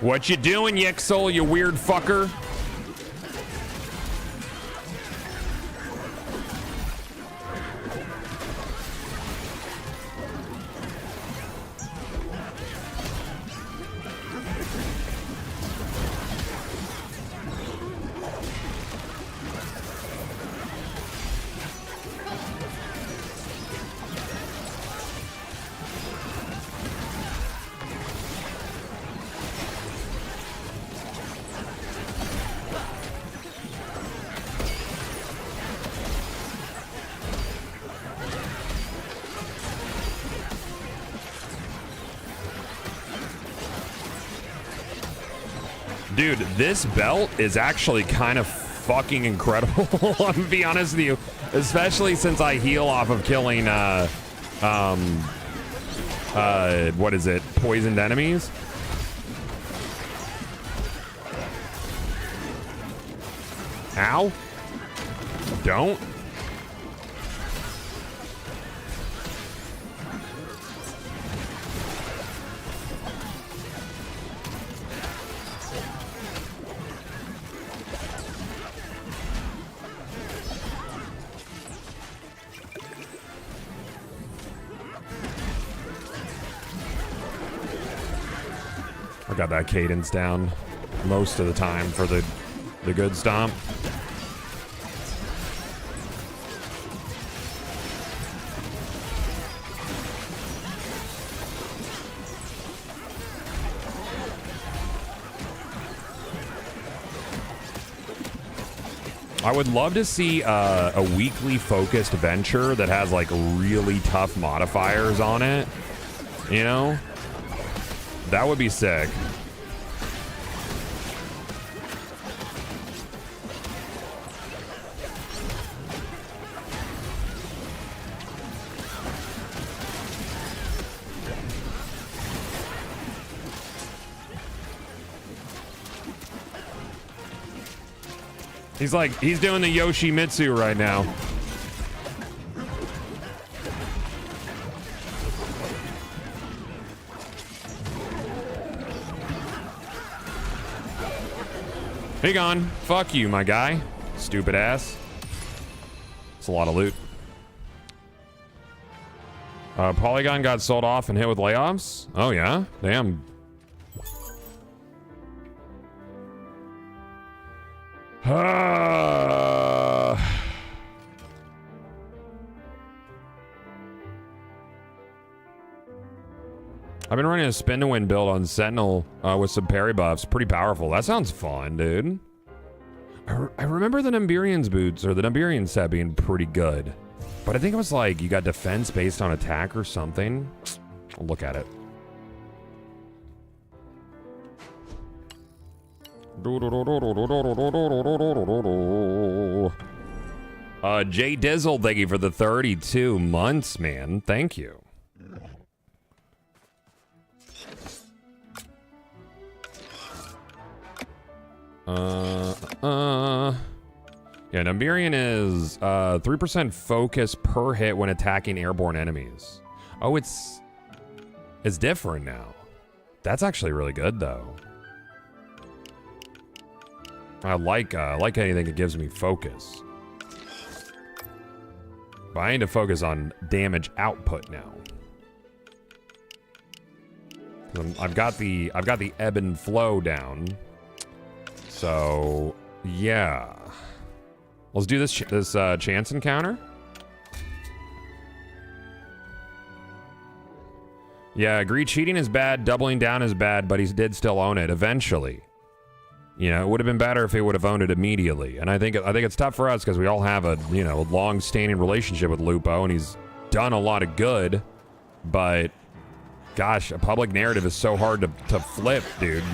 What you doing, Yixel, you weird fucker? Dude, this belt is actually kind of fucking incredible. I'm gonna be honest with you, especially since I heal off of killing what is it, poisoned enemies. Ow. Don't. I got that cadence down most of the time for the The good stomp. I would love to see a weekly focused venture that has like really tough modifiers on it. You know? That would be sick. He's doing the Yoshimitsu right now. Hey, gone. Fuck you, my guy. Stupid ass. It's a lot of loot. Polygon got sold off and hit with layoffs? Oh, yeah? Damn. I've been running a spin to win build on Sentinel with some parry buffs. Pretty powerful. That sounds fun, dude. I remember the Numberian's boots or the Numberian set being pretty good. But I think it was like you got defense based on attack or something. I'll look at it. Jay Dizzle, thank you for the 32 months, man. Thank you. Yeah, Numberian is 3% focus per hit when attacking airborne enemies. Oh, it's different now. That's actually really good, though. I like anything that gives me focus. But I need to focus on damage output now. I've got the ebb and flow down. So yeah, let's do this chance encounter. Yeah, agree. Cheating is bad. Doubling down is bad, but he did still own it eventually. You know, it would have been better if he would have owned it immediately. And I think it's tough for us because we all have a long-standing relationship with Lupo, and he's done a lot of good. But gosh, a public narrative is so hard to flip, dude.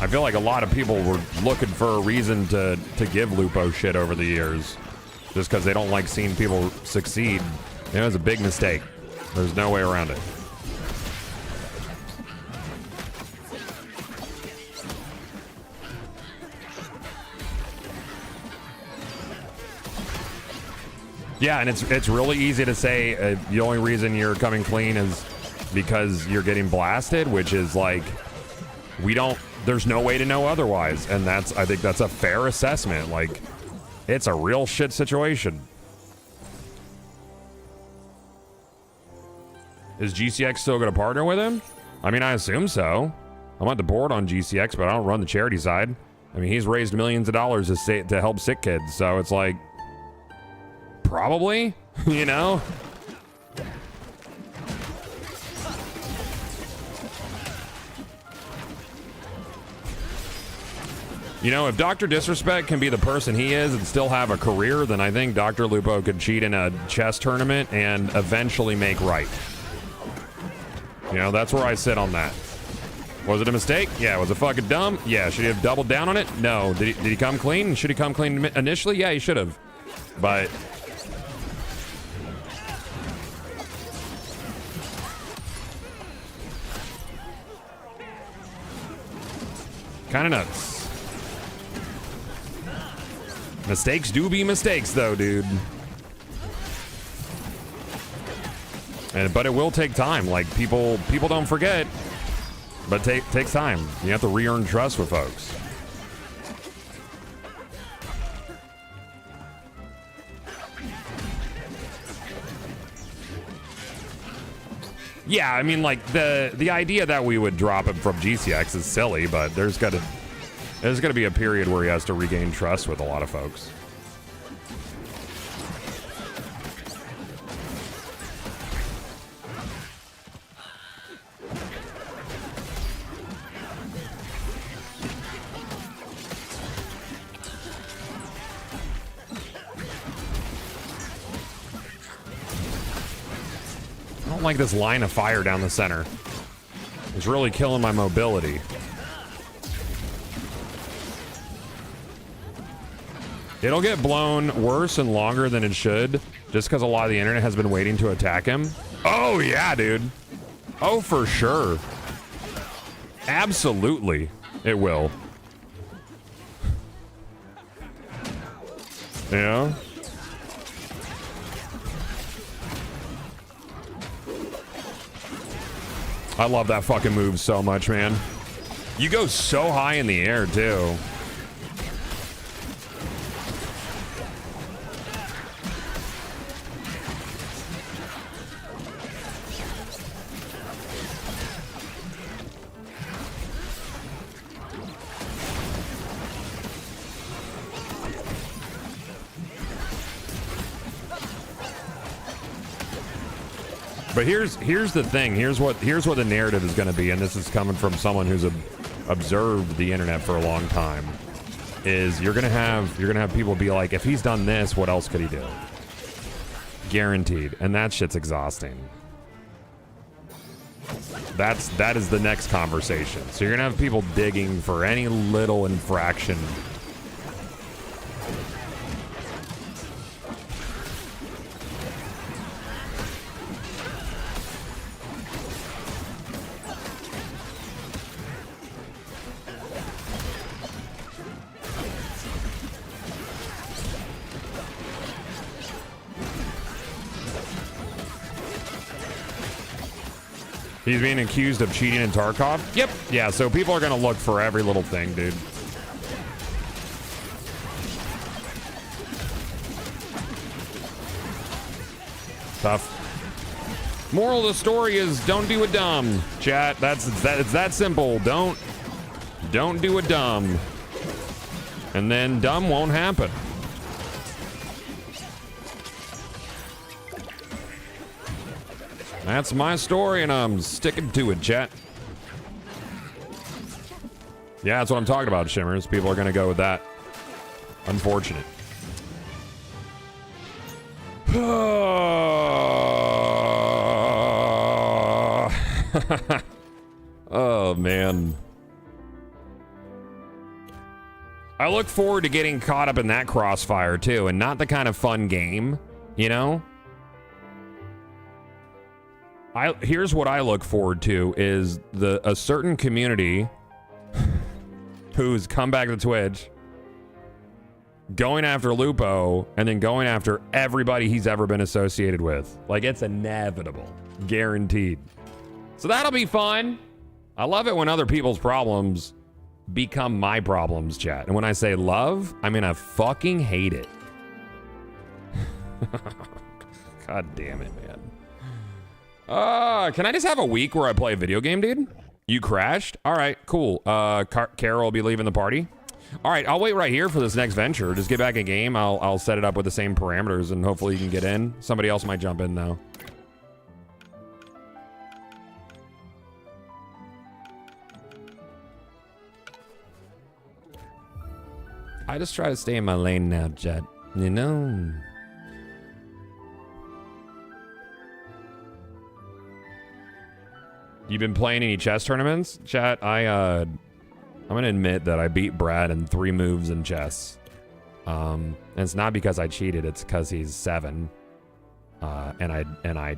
I feel like a lot of people were looking for a reason to give Lupo shit over the years, just because they don't like seeing people succeed. It was a big mistake. There's no way around it. Yeah, and it's really easy to say the only reason you're coming clean is because you're getting blasted, which is like, there's no way to know otherwise. And I think that's a fair assessment. Like, it's a real shit situation. Is GCX still going to partner with him? I mean, I assume so. I'm on the board on GCX, but I don't run the charity side. I mean, he's raised millions of dollars to help sick kids. So it's like, probably, you know? You know, if Dr. Disrespect can be the person he is and still have a career, then I think Dr. Lupo could cheat in a chess tournament and eventually make right. You know, that's where I sit on that. Was it a mistake? Yeah. Was it fucking dumb? Yeah. Should he have doubled down on it? No. Did he come clean? Should he come clean initially? Yeah, he should have. But kind of nuts. Mistakes do be mistakes, though, dude. But it will take time. Like, people don't forget, but takes time. You have to re-earn trust with folks. Yeah, I mean, like, the idea that we would drop him from GCX is silly, but there's got to There's going to be a period where he has to regain trust with a lot of folks. I don't like this line of fire down the center. It's really killing my mobility. It'll get blown worse and longer than it should, just because a lot of the internet has been waiting to attack him. Oh, yeah, dude. Oh, for sure. Absolutely, it will. Yeah. I love that fucking move so much, man. You go so high in the air, too. But here's the thing. Here's what the narrative is going to be, and this is coming from someone who's observed the internet for a long time. Is you're gonna have people be like, if he's done this, what else could he do? Guaranteed, and that shit's exhausting. That is the next conversation. So you're gonna have people digging for any little infraction. He's being accused of cheating in Tarkov? Yep. Yeah, so people are going to look for every little thing, dude. Tough. Moral of the story is don't do a dumb, chat. It's that simple. Don't do a dumb. And then dumb won't happen. That's my story, and I'm sticking to it, chat. Yeah, that's what I'm talking about, Shimmers. People are going to go with that. Unfortunate. Oh, man. I look forward to getting caught up in that crossfire, too, and not the kind of fun game, you know? Here's what I look forward to is a certain community who's come back to Twitch, going after Lupo, and then going after everybody he's ever been associated with. Like, it's inevitable. Guaranteed. So that'll be fun. I love it when other people's problems become my problems, chat. And when I say love, I mean I fucking hate it. God damn it, man. Can I just have a week where I play a video game, dude? You crashed? All right, cool. Carol will be leaving the party. All right, I'll wait right here for this next venture. Just get back in game. I'll set it up with the same parameters, and hopefully you can get in. Somebody else might jump in, though. I just try to stay in my lane now, chat. You know? You been playing any chess tournaments? Chat, I'm gonna admit that I beat Brad in 3 moves in chess. And it's not because I cheated, it's because he's 7. And I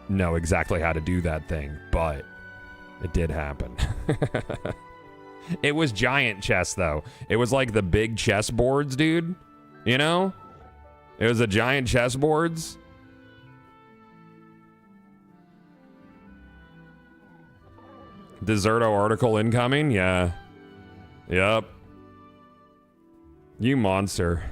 know exactly how to do that thing, but it did happen. It was giant chess, though. It was like the big chess boards, dude. You know? It was a giant chess boards. Deserto article incoming? Yeah. Yep. You monster.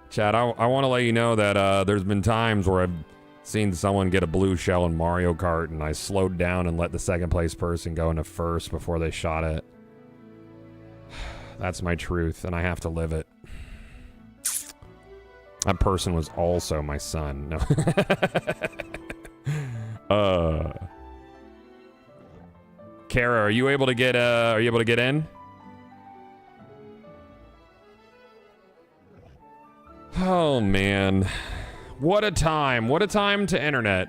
Chad, I want to let you know that there's been times where Seen someone get a blue shell in Mario Kart, and I slowed down and let the second place person go into first before they shot it. That's my truth, and I have to live it. That person was also my son. No. Kara, are you able to get in? Oh man. What a time. What a time to internet.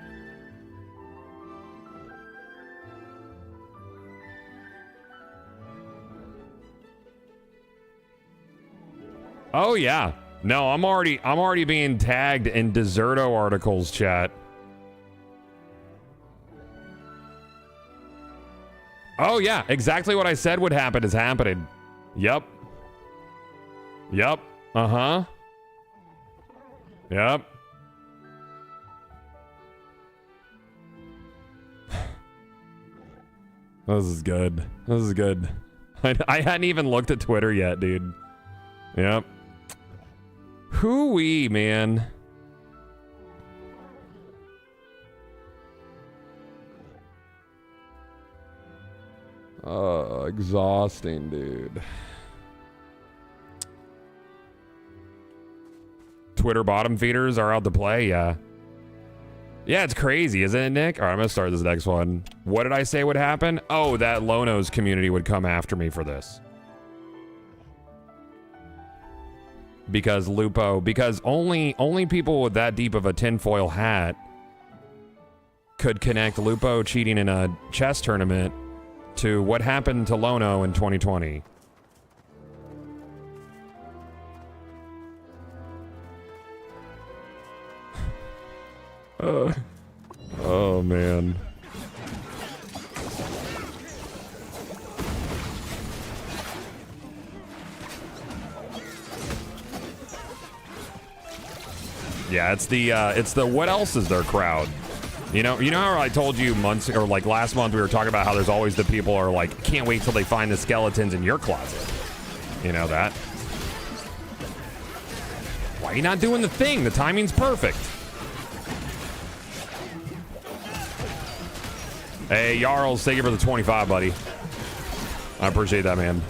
Oh yeah. No, I'm already being tagged in Deserto articles, chat. Oh yeah, exactly what I said would happen is happening. Yep. Yep. Uh-huh. Yep. This is good. This is good. I hadn't even looked at Twitter yet, dude. Yep. Hoo-wee, man. Exhausting, dude. Twitter bottom feeders are out to play, yeah. Yeah, it's crazy, isn't it, Nick? All right, I'm gonna start this next one. What did I say would happen? Oh, that Lono's community would come after me for this. Because only people with that deep of a tinfoil hat could connect Lupo cheating in a chess tournament to what happened to Lono in 2020. Oh man. Yeah, it's the what else is their crowd? You know how I told you months or like last month we were talking about how there's always the people who are like, can't wait till they find the skeletons in your closet. You know that? Why are you not doing the thing? The timing's perfect. Hey, Jarls, thank you for the 25, buddy. I appreciate that, man.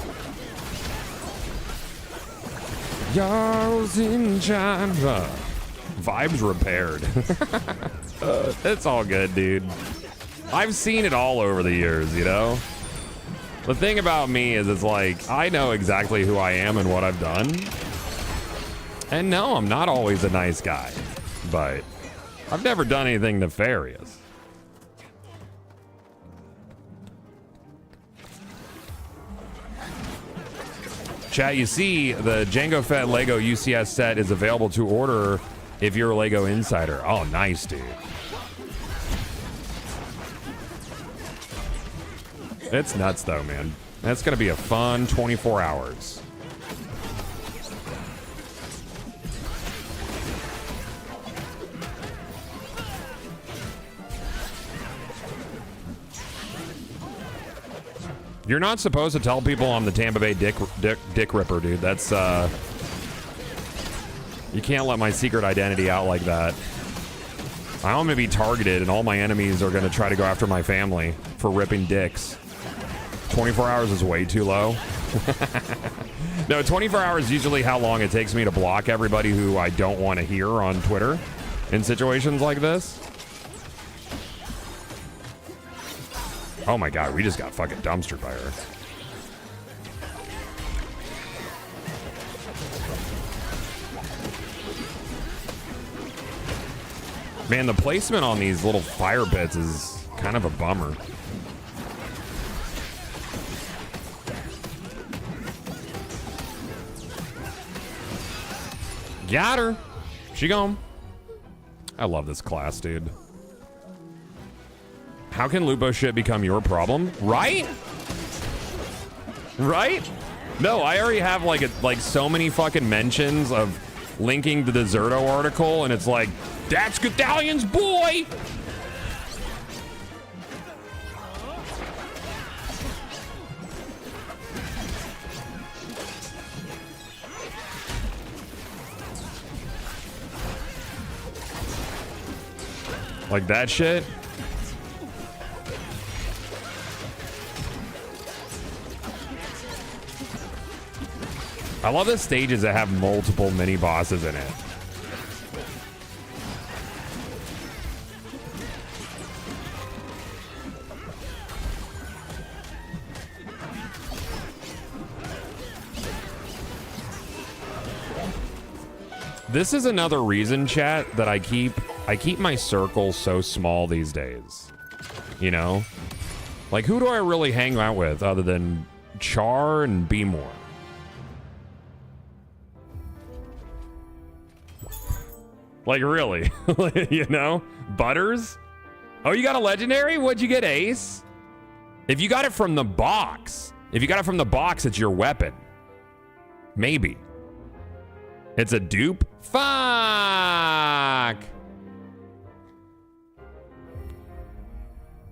Jarls in China. Vibes repaired. It's all good, dude. I've seen it all over the years, you know? The thing about me is it's like, I know exactly who I am and what I've done. And no, I'm not always a nice guy. But I've never done anything nefarious. Chat, you see the Jango Fett Lego UCS set is available to order if you're a Lego Insider. Oh, nice, dude. It's nuts, though, man. That's going to be a fun 24 hours. You're not supposed to tell people I'm the Tampa Bay Dick Ripper, dude. That's, you can't let my secret identity out like that. I'm going to be targeted, and all my enemies are going to try to go after my family for ripping dicks. 24 hours is way too low. No, 24 hours is usually how long it takes me to block everybody who I don't want to hear on Twitter in situations like this. Oh my god, we just got fucking dumpstered by her. Man, the placement on these little fire pits is kind of a bummer. Got her. She gone. I love this class, dude. How can Lupo shit become your problem? Right? Right? No, I already have like so many fucking mentions of linking the Deserto article, and it's like, that's Godallion's boy! Like that shit. I love the stages that have multiple mini bosses in it. This is another reason, chat, that I keep my circle so small these days. You know? Like, who do I really hang out with other than Char and Be More? Like, really? You know? Butters? Oh, you got a legendary? What'd you get, Ace? If you got it from the box. If you got it from the box, it's your weapon. Maybe. It's a dupe? Fuck!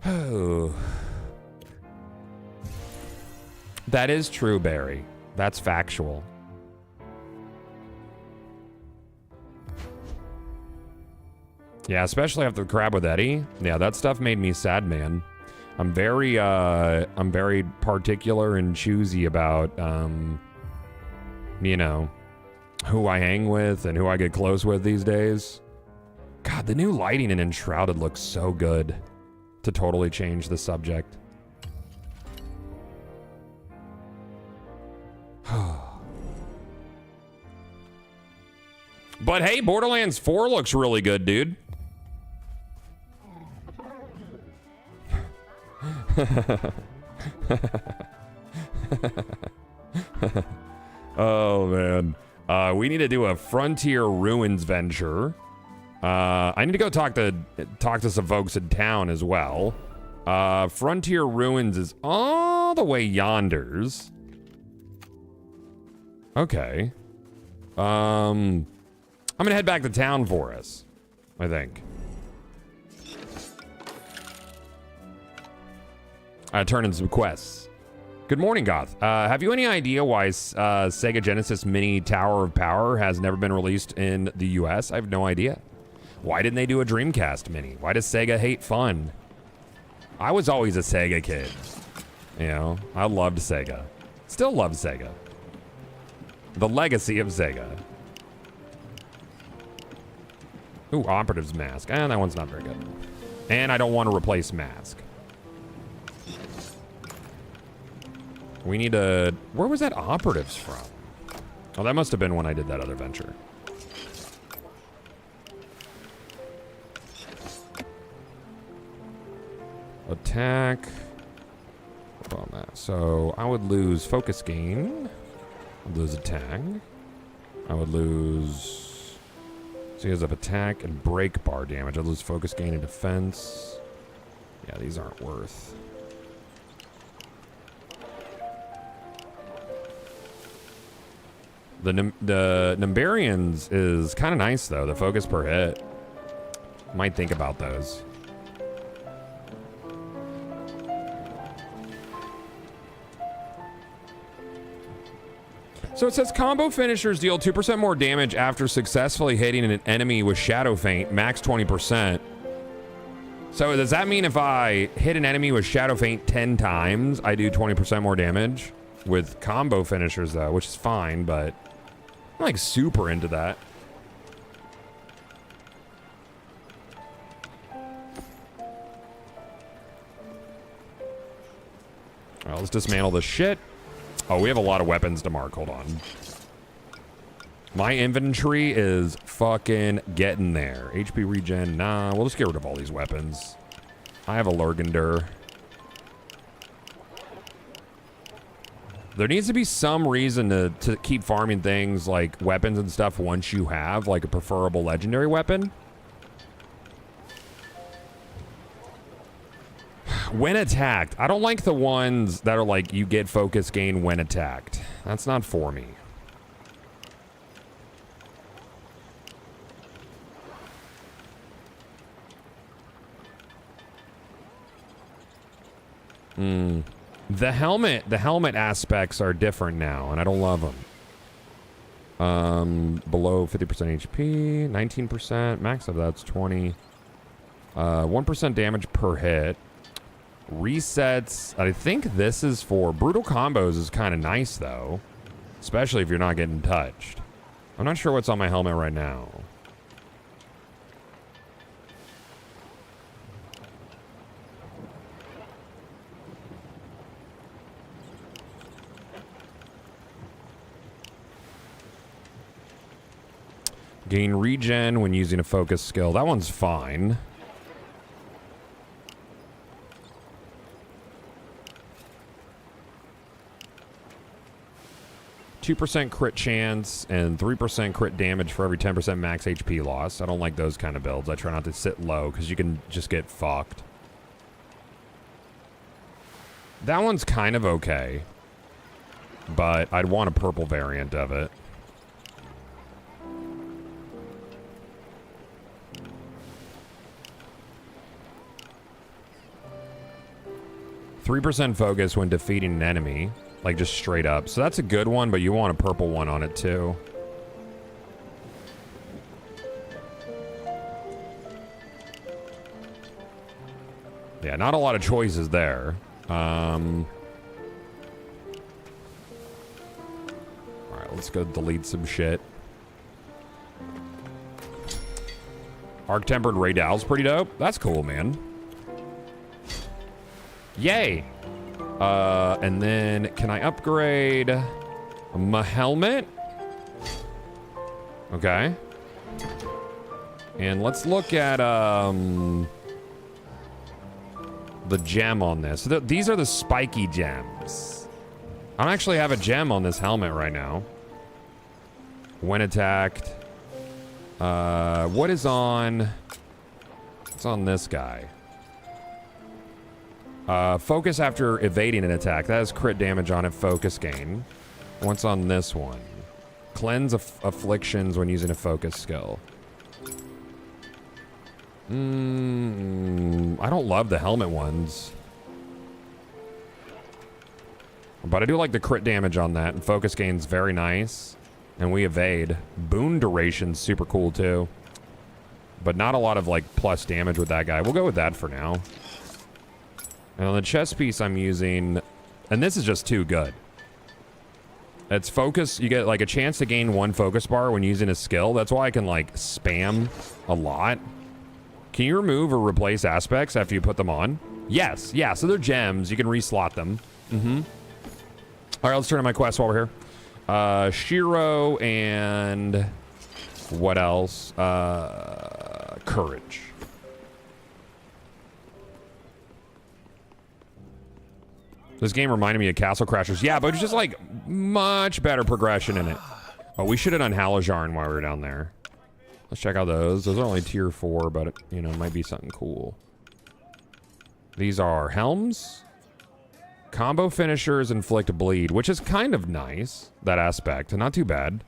Oh. That is true, Barry. That's factual. Yeah, especially after the crab with Eddie. Yeah, that stuff made me sad, man. I'm very particular and choosy about, you know, who I hang with and who I get close with these days. God, the new lighting in Enshrouded looks so good to totally change the subject. But hey, Borderlands 4 looks really good, dude. Oh, man. We need to do a Frontier Ruins venture. I need to go talk to some folks in town as well. Frontier Ruins is all the way yonders. Okay. I'm gonna head back to town for us, I think. Turn in some quests. Good morning, Goth. Have you any idea why Sega Genesis Mini Tower of Power has never been released in the US? I have no idea. Why didn't they do a Dreamcast Mini? Why does Sega hate fun? I was always a Sega kid. You know, I loved Sega. Still love Sega. The legacy of Sega. Ooh, Operative's Mask. That one's not very good. And I don't want to replace Mask. We need a... Where was that Operatives from? Oh, that must have been when I did that other venture. Attack. Hold on that. So I would lose focus gain. I'd lose attack. I would lose... Series of attack and break bar damage. I'd lose focus gain and defense. Yeah, these aren't worth... The Numbarians is kind of nice, though. The focus per hit. Might think about those. So it says combo finishers deal 2% more damage after successfully hitting an enemy with Shadow Feint, max 20%. So does that mean if I hit an enemy with Shadow Feint 10 times, I do 20% more damage? With combo finishers, though, which is fine, but... I'm like super into that. Alright, let's dismantle this shit. Oh, we have a lot of weapons to mark. Hold on. My inventory is fucking getting there. HP regen, nah. We'll just get rid of all these weapons. I have a Lurgander. There needs to be some reason to keep farming things like weapons and stuff once you have like a preferable legendary weapon. When attacked. I don't like the ones that are like you get focus gain when attacked. That's not for me. The helmet aspects are different now, and I don't love them. Below 50% HP, 19%, max of that's 20. 1% damage per hit. Resets. I think this is for brutal combos is kind of nice though. Especially if you're not getting touched. I'm not sure what's on my helmet right now. Gain regen when using a focus skill. That one's fine. %2 crit chance and 3% crit damage for every 10% max HP loss. I don't like those kind of builds. I try not to sit low because you can just get fucked. That one's kind of okay. But I'd want a purple variant of it. %3 focus when defeating an enemy. Like, just straight up. So that's a good one, but you want a purple one on it, too. Yeah, not a lot of choices there. Alright, let's go delete some shit. Arc-tempered Raydal's pretty dope. That's cool, man. Yay! And then, can I upgrade my helmet? Okay. And let's look at, the gem on this. So these are the spiky gems. I don't actually have a gem on this helmet right now. When attacked. What is on... What's on this guy? Focus after evading an attack. That has crit damage on it. Focus gain. What's on this one? Cleanse afflictions when using a focus skill. I don't love the helmet ones. But I do like the crit damage on that. And focus gain's very nice. And we evade. Boon duration's super cool too. But not a lot of like plus damage with that guy. We'll go with that for now. And on the chest piece I'm using, and this is just too good. It's focus, you get like a chance to gain 1 focus bar when using a skill. That's why I can like spam a lot. Can you remove or replace aspects after you put them on? Yes, yeah, so they're gems. You can reslot them. All right, let's turn to my quest while we're here. Shiro and what else? Courage. This game reminded me of Castle Crashers. Yeah, but it's just like much better progression in it. Oh, we should have done Halajarn while we were down there. Let's check out those. Those are only tier 4, but it, you know, might be something cool. These are helms. Combo finishers inflict bleed, which is kind of nice, that aspect. Not too bad.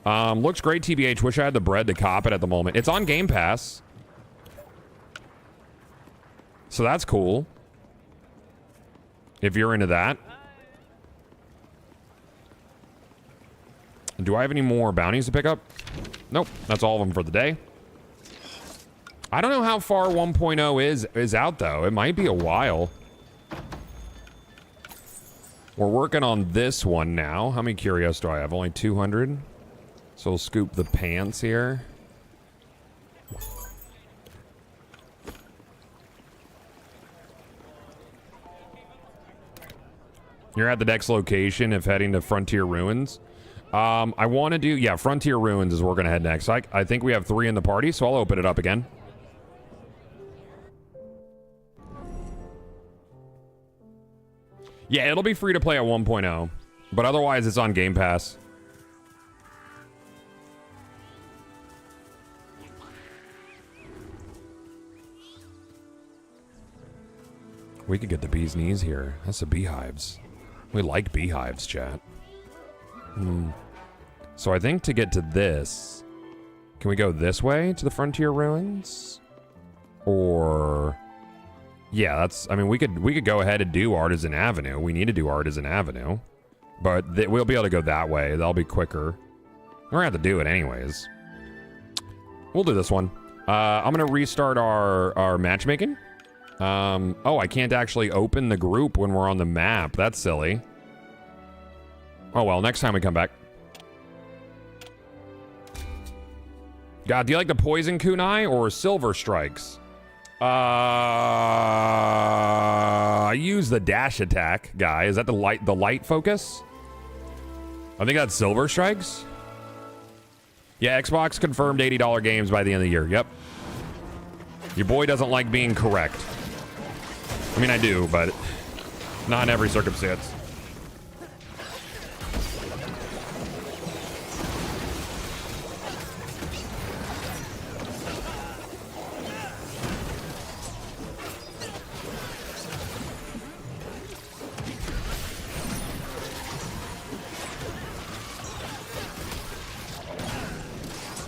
Looks great, TBH. Wish I had the bread to cop it at the moment. It's on Game Pass. So that's cool. If you're into that. Do I have any more bounties to pick up? Nope. That's all of them for the day. I don't know how far 1.0 is out, though. It might be a while. We're working on this one now. How many curios do I have? Only 200? So we'll scoop the pants here. You're at the next location if heading to Frontier Ruins. I want to do... Yeah, Frontier Ruins is where we're going to head next. I think we have 3 in the party, so I'll open it up again. Yeah, it'll be free to play at 1.0. But otherwise, it's on Game Pass. We could get the bee's knees here. That's the beehives. We like beehives, chat. So I think to get to this... Can we go this way to the Frontier Ruins? Or... Yeah, that's... I mean, we could go ahead and do Artisan Avenue. We need to do Artisan Avenue. But we'll be able to go that way. That'll be quicker. We're gonna have to do it anyways. We'll do this one. I'm gonna restart our matchmaking. Oh, I can't actually open the group when we're on the map. That's silly. Oh well, next time we come back. God, do you like the poison kunai or silver strikes? I use the dash attack guy. Is that the light focus? I think that's silver strikes. Yeah, Xbox confirmed $80 games by the end of the year. Yep. Your boy doesn't like being correct. I mean, I do, but not in every circumstance.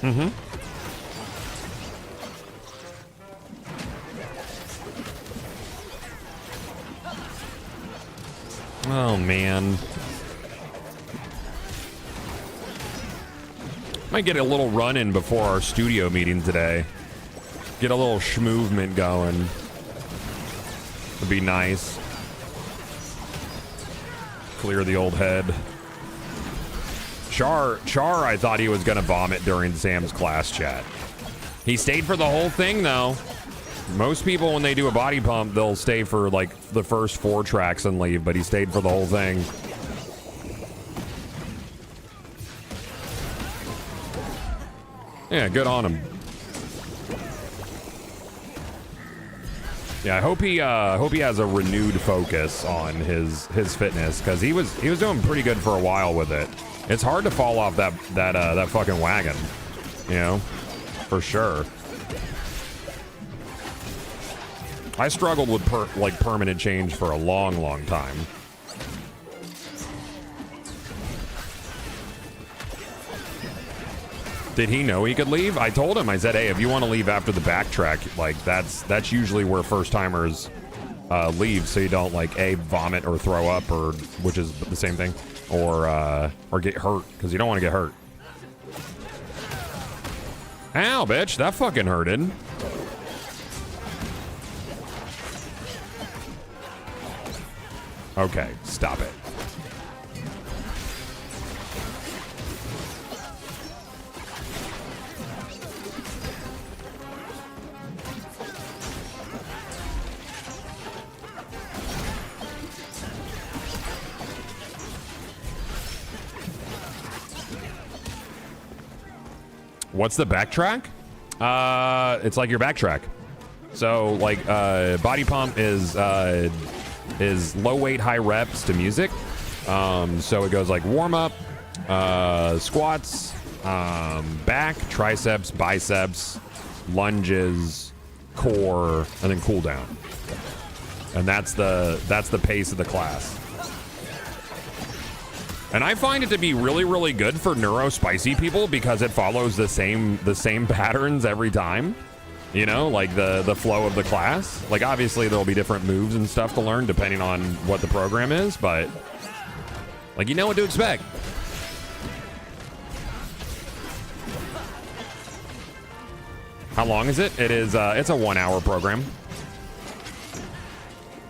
Mm-hmm. Oh, man. Might get a little run-in before our studio meeting today. Get a little schmovement going. Would be nice. Clear the old head. Char, I thought he was going to vomit during Sam's class chat. He stayed for the whole thing, though. Most people, when they do a body pump, they'll stay for, like, the first 4 tracks and leave, but he stayed for the whole thing. Yeah, good on him. Yeah, I hope he has a renewed focus on his fitness, because he was doing pretty good for a while with it. It's hard to fall off that fucking wagon, you know, for sure. I struggled with permanent change for a long time. Did he know he could leave? I told him. I said, hey, if you want to leave after the backtrack, like that's usually where first timers leave, so you don't like vomit or throw up, or which is the same thing. Or get hurt, because you don't want to get hurt. Ow, bitch, that fucking hurted. Okay, stop it. What's the backtrack? It's like your backtrack. So like body pump is low weight, high reps to music. So it goes like warm up, squats, back, triceps, biceps, lunges, core, and then cool down. And that's the pace of the class. And I find it to be really, really good for neuro-spicy people because it follows the same patterns every time. You know, like the flow of the class. Like, obviously, there'll be different moves and stuff to learn depending on what the program is, but, like, you know what to expect. How long is it? It is, it's a 1 hour program.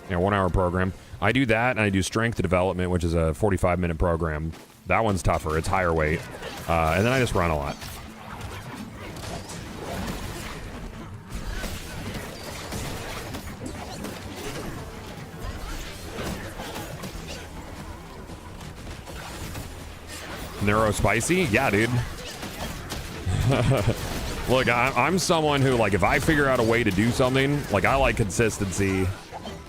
Yeah, 1 hour program. I do that, and I do strength development, which is a 45-minute program. That one's tougher. It's higher weight. And then I just run a lot. Neurospicy? Yeah, dude. Look, I'm someone who, like, if I figure out a way to do something, like, I like consistency.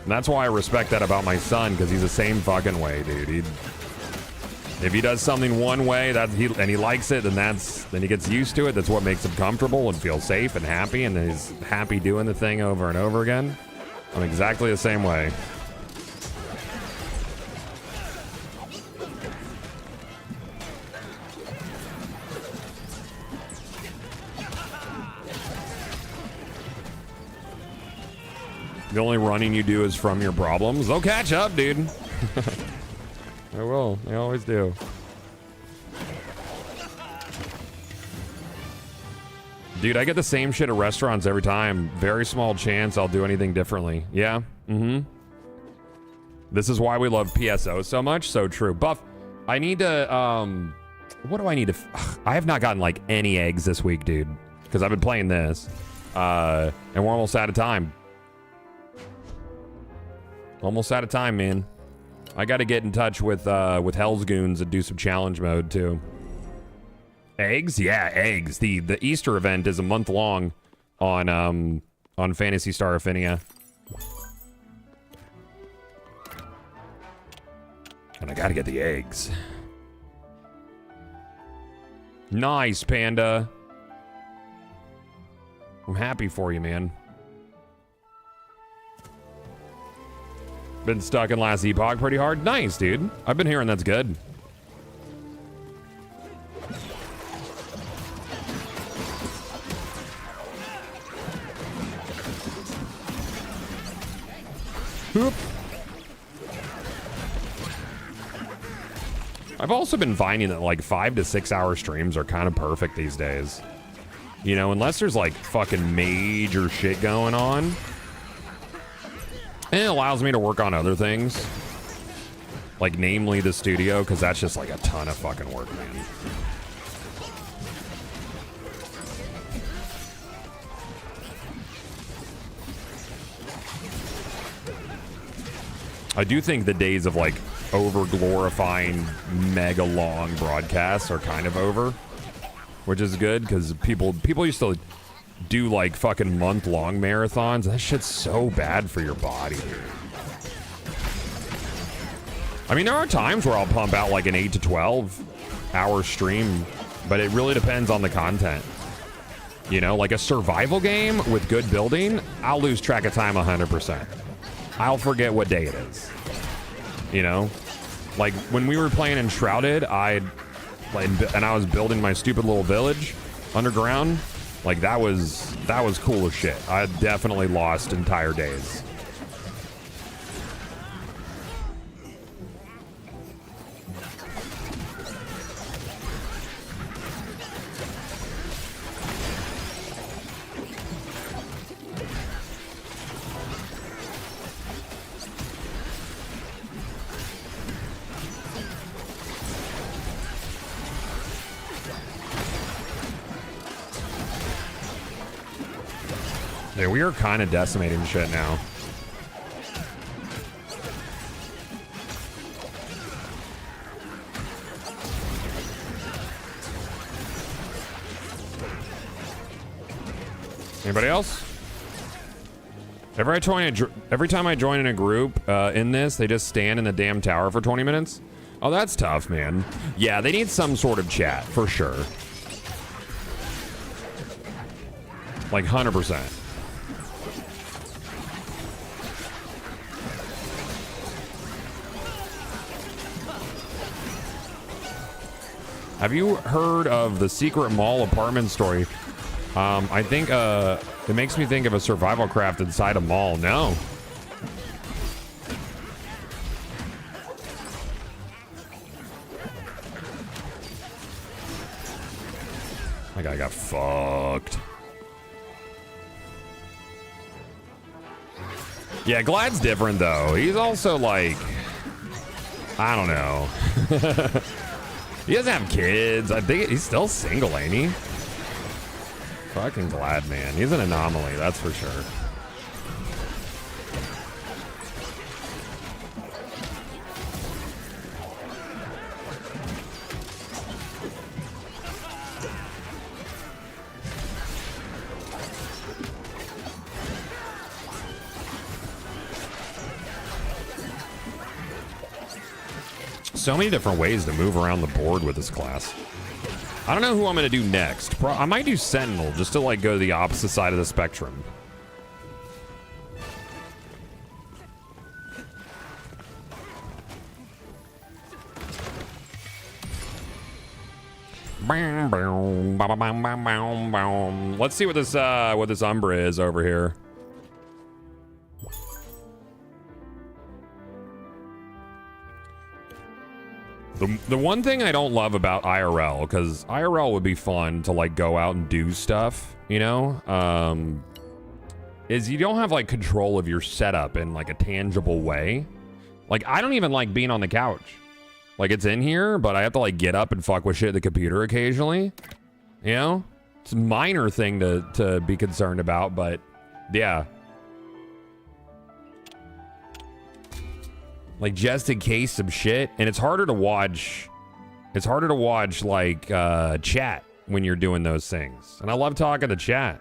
And that's why I respect that about my son, because he's the same fucking way, dude. If he does something one way and he likes it, then he gets used to it. That's what makes him comfortable and feel safe and happy, and he's happy doing the thing over and over again. I'm exactly the same way. The only running you do is from your problems. They'll catch up, dude. I will. I always do. Dude, I get the same shit at restaurants every time. Very small chance I'll do anything differently. Yeah. Mm-hmm. This is why we love PSO so much. So true. Buff, I need to, what do I need to, I have not gotten like any eggs this week, dude. Because I've been playing this. And we're almost out of time. Almost out of time, man. I got to get in touch with Hell's Goons and do some challenge mode too. Eggs? Yeah, eggs. The Easter event is a month long on Phantasy Star Affinia. And I gotta get the eggs. Nice, Panda. I'm happy for you, man. Been stuck in last epoch pretty hard. Nice, dude. I've been hearing that's good. Oop. I've also been finding that like 5 to 6 hour streams are kind of perfect these days. You know, unless there's like fucking major shit going on. And it allows me to work on other things. Like namely the studio, because that's just like a ton of fucking work, man. I do think the days of like over glorifying mega long broadcasts are kind of over, which is good because people used to do like fucking month-long marathons. That shit's so bad for your body, dude. I mean, there are times where I'll pump out like an 8 to 12 hour stream, but it really depends on the content. You know, like a survival game with good building, I'll lose track of time 100%. I'll forget what day it is. You know? Like, when we were playing Enshrouded, and I was building my stupid little village underground, like, that was cool as shit. I definitely lost entire days. Yeah, we are kind of decimating shit now. Anybody else? Every time I join in a group in this, they just stand in the damn tower for 20 minutes. Oh, that's tough, man. Yeah, they need some sort of chat, for sure. Like, 100%. Have you heard of the secret mall apartment story? I think it makes me think of a survival craft inside a mall. No. My guy got fucked. Yeah, Glad's different though. He's also like, I don't know. He doesn't have kids. I think he's still single, ain't he? Fucking Glad, man. He's an anomaly, that's for sure. So many different ways to move around the board with this class. I don't know who I'm going to do next. I might do Sentinel just to like go to the opposite side of the spectrum. Let's see what this Umbra is over here. The one thing I don't love about IRL, because IRL would be fun to like go out and do stuff, you know, is you don't have like control of your setup in like a tangible way. Like I don't even like being on the couch. Like it's in here, but I have to like get up and fuck with shit at the computer occasionally. You know, it's a minor thing to be concerned about, but yeah. Like just in case some shit, and it's harder to watch. It's harder to watch like chat when you're doing those things. And I love talking to chat.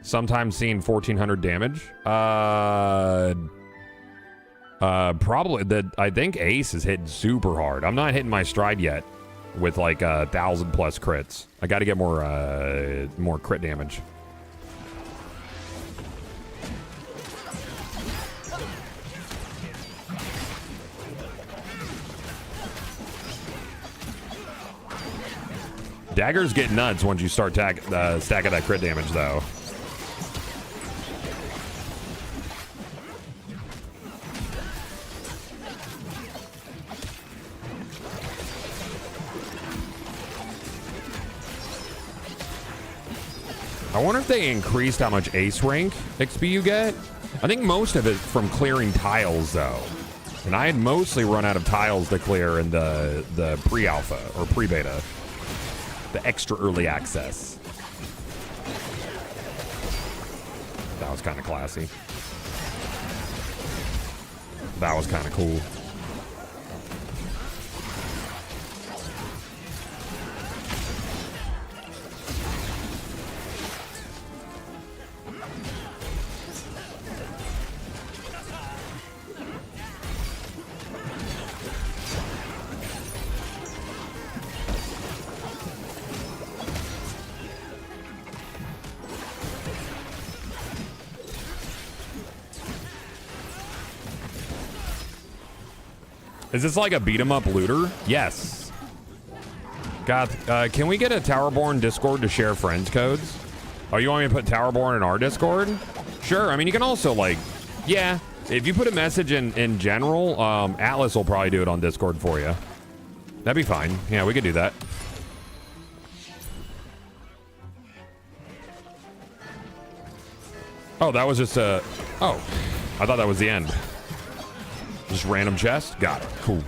Sometimes seeing 1400 damage. Probably that. I think Ace is hitting super hard. I'm not hitting my stride yet with like 1,000+ crits. I got to get more crit damage. Daggers get nuts once you start stacking that crit damage, though. I wonder if they increased how much ace rank XP you get. I think most of it from clearing tiles, though. And I had mostly run out of tiles to clear in the pre-alpha or pre-beta. The extra early access. That was kind of classy. That was kind of cool. Is this like a beat 'em up looter? Yes. God, can we get a Towerborne Discord to share friends codes? Oh, you want me to put Towerborne in our Discord? Sure. I mean, you can also like, yeah. If you put a message in general, Atlas will probably do it on Discord for you. That'd be fine. Yeah, we could do that. Oh, that was just a... Oh, I thought that was the end. Just random chest? Got it. Cool.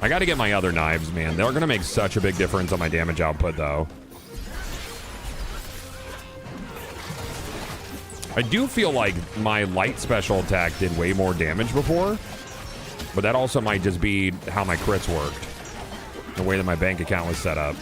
I got to get my other knives, man. They're going to make such a big difference on my damage output, though. I do feel like my light special attack did way more damage before. But that also might just be how my crits worked. The way that my bank account was set up.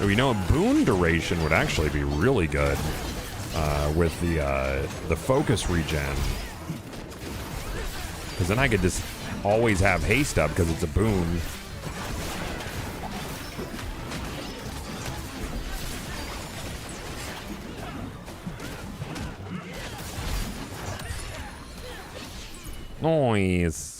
You know, a boon duration would actually be really good with the focus regen, because then I could just always have haste up because it's a boon. Nice.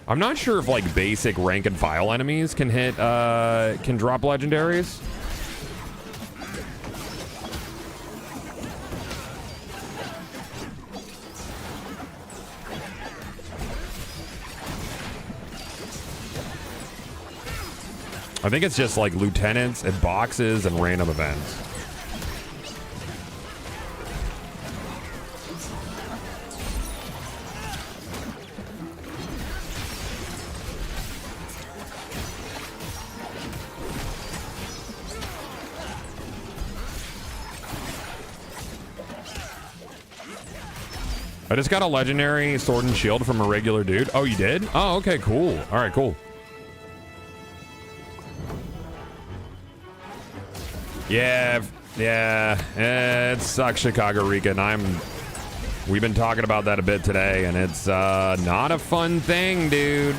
I'm not sure if like basic rank and file enemies can hit can drop legendaries. I think it's just like lieutenants and boxes and random events. I just got a legendary sword and shield from a regular dude. Oh, you did? Oh, okay, cool. All right, cool. Yeah, it sucks, Chicago Rican. We've been talking about that a bit today, and it's not a fun thing, dude.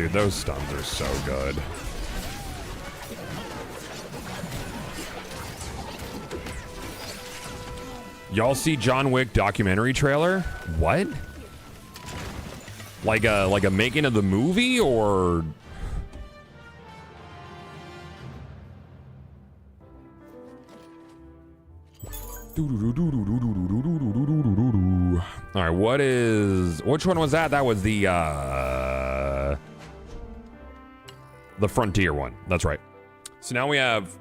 dude, those stuns are so good. Y'all see John Wick documentary trailer? What? Like a making of the movie, or? All right, which one was that? That was the Frontier one. That's right. So now we have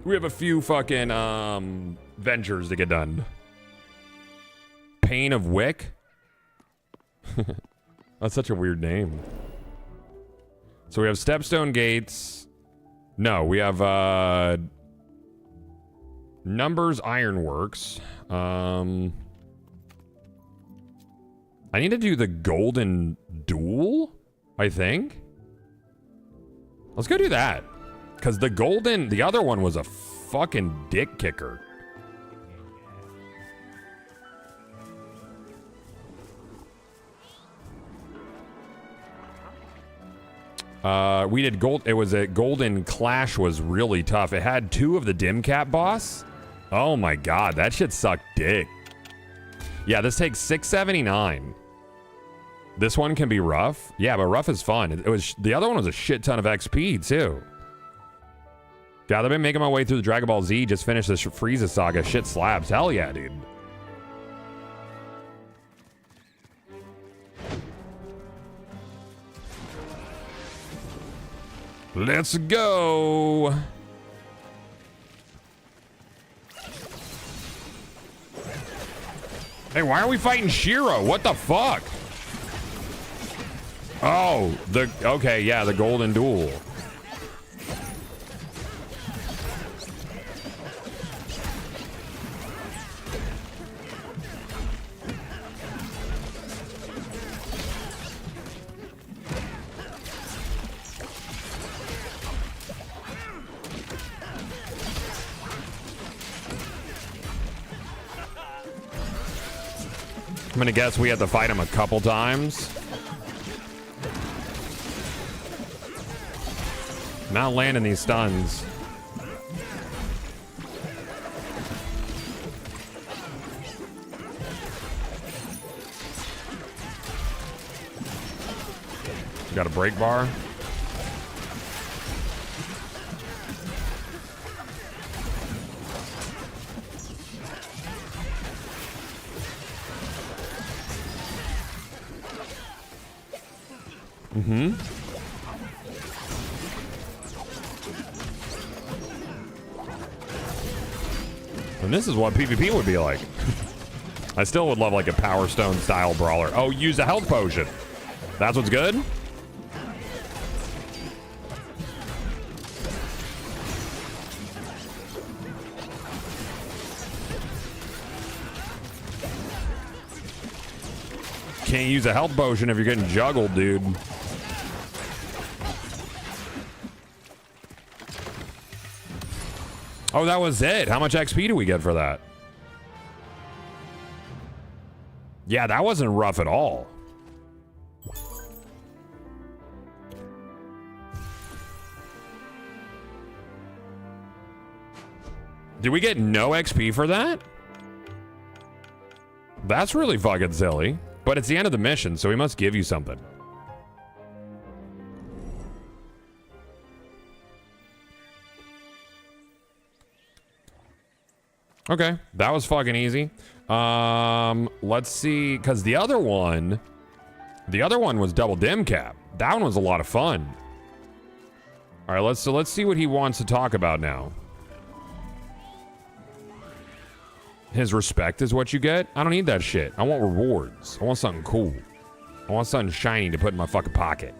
a few fucking ventures to get done. Pain of Wick. That's such a weird name. So we have Stepstone Gates. No, we have Numbers Ironworks. I need to do the Golden Duel, I think. Let's go do that. Because the other one was a fucking dick kicker. We did gold. It was a Golden Clash was really tough. It had 2 of the dim cap boss. Oh my god, that shit sucked dick. Yeah, this takes 679. This one can be rough. Yeah, but rough is fun. It was the other one was a shit ton of XP too. God, I've been making my way through the Dragon Ball Z. Just finished this Frieza saga. Shit slaps. Hell yeah, dude. Let's go. Hey, why are we fighting Shiro? What the fuck? Oh, okay, yeah, the Golden Duel. I'm gonna guess we had to fight him a couple times. Not landing these stuns. Got a break bar. Mm-hmm. And this is what PvP would be like. I still would love like a Power Stone style brawler. Oh, use a health potion. That's what's good? Can't use a health potion if you're getting juggled, dude. Oh, that was it. How much XP do we get for that? Yeah, that wasn't rough at all. Did we get no XP for that? That's really fucking silly. But it's the end of the mission, so we must give you something. Okay, that was fucking easy. Let's see, because the other one was double dim cap. That one was a lot of fun. All right, let's see what he wants to talk about now. His respect is what you get? I don't need that shit. I want rewards. I want something cool. I want something shiny to put in my fucking pocket.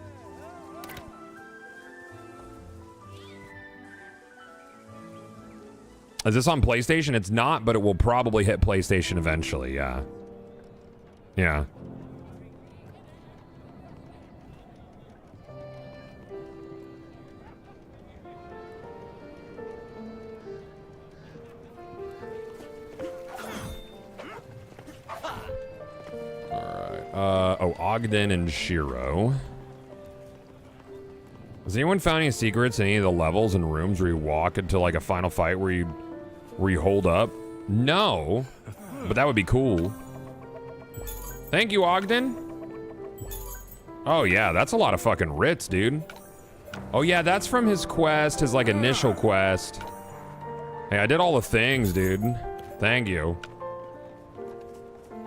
Is this on PlayStation? It's not, but it will probably hit PlayStation eventually, yeah. Yeah. Alright. Oh, Ogden and Shiro. Has anyone found any secrets in any of the levels and rooms where you walk into like a final fight where you hold up? No, but that would be cool. Thank you, Ogden. Oh yeah, that's a lot of fucking writs, dude. Oh yeah, that's from his quest, his like initial quest. Hey, I did all the things, dude. Thank you.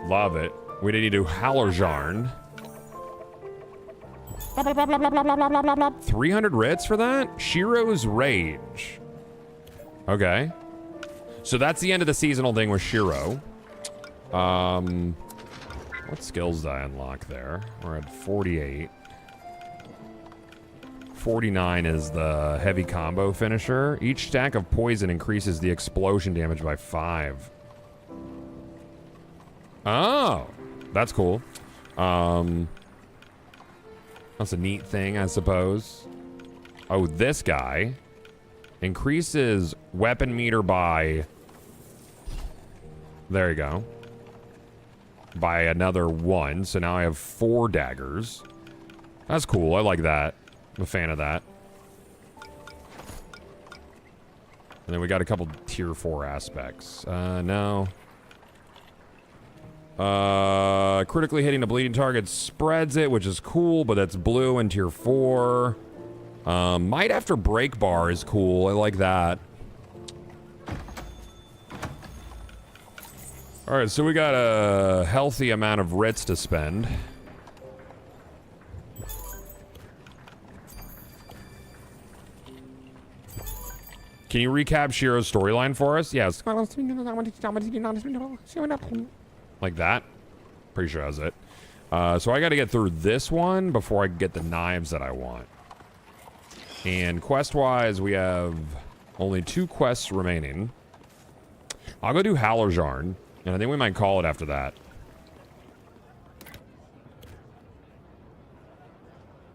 Love it. We need to do Hallerjarn. 300 writs for that? Shiro's Rage. Okay. So that's the end of the seasonal thing with Shiro. What skills did I unlock there? We're at 48. 49 is the heavy combo finisher. Each stack of poison increases the explosion damage by 5. Oh, that's cool. That's a neat thing, I suppose. Oh, this guy increases weapon meter by... There you go. By another 1. So now I have 4 daggers. That's cool. I like that. I'm a fan of that. And then we got a couple tier 4 aspects. No. Critically hitting a bleeding target spreads it, which is cool, but that's blue in tier 4. Might after break bar is cool. I like that. All right, so we got a healthy amount of writs to spend. Can you recap Shiro's storyline for us? Yes. Like that. Pretty sure that's it. So I got to get through this one before I get the knives that I want. And quest-wise, we have only 2 quests remaining. I'll go do Hallerjarn, and I think we might call it after that.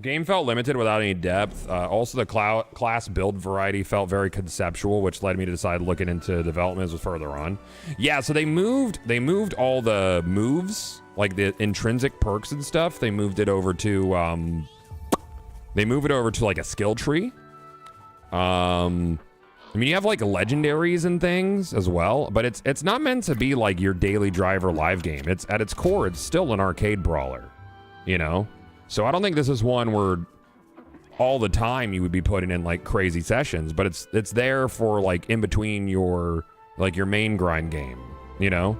Game felt limited without any depth. Also, the class build variety felt very conceptual, which led me to decide looking into developments further on. Yeah, so they moved all the moves, like the intrinsic perks and stuff. They moved it over to like a skill tree. I mean, you have like legendaries and things as well, but it's not meant to be like your daily driver live game. It's at its core, it's still an arcade brawler, you know? So I don't think this is one where all the time you would be putting in like crazy sessions, but it's there for like in between your main grind game, you know?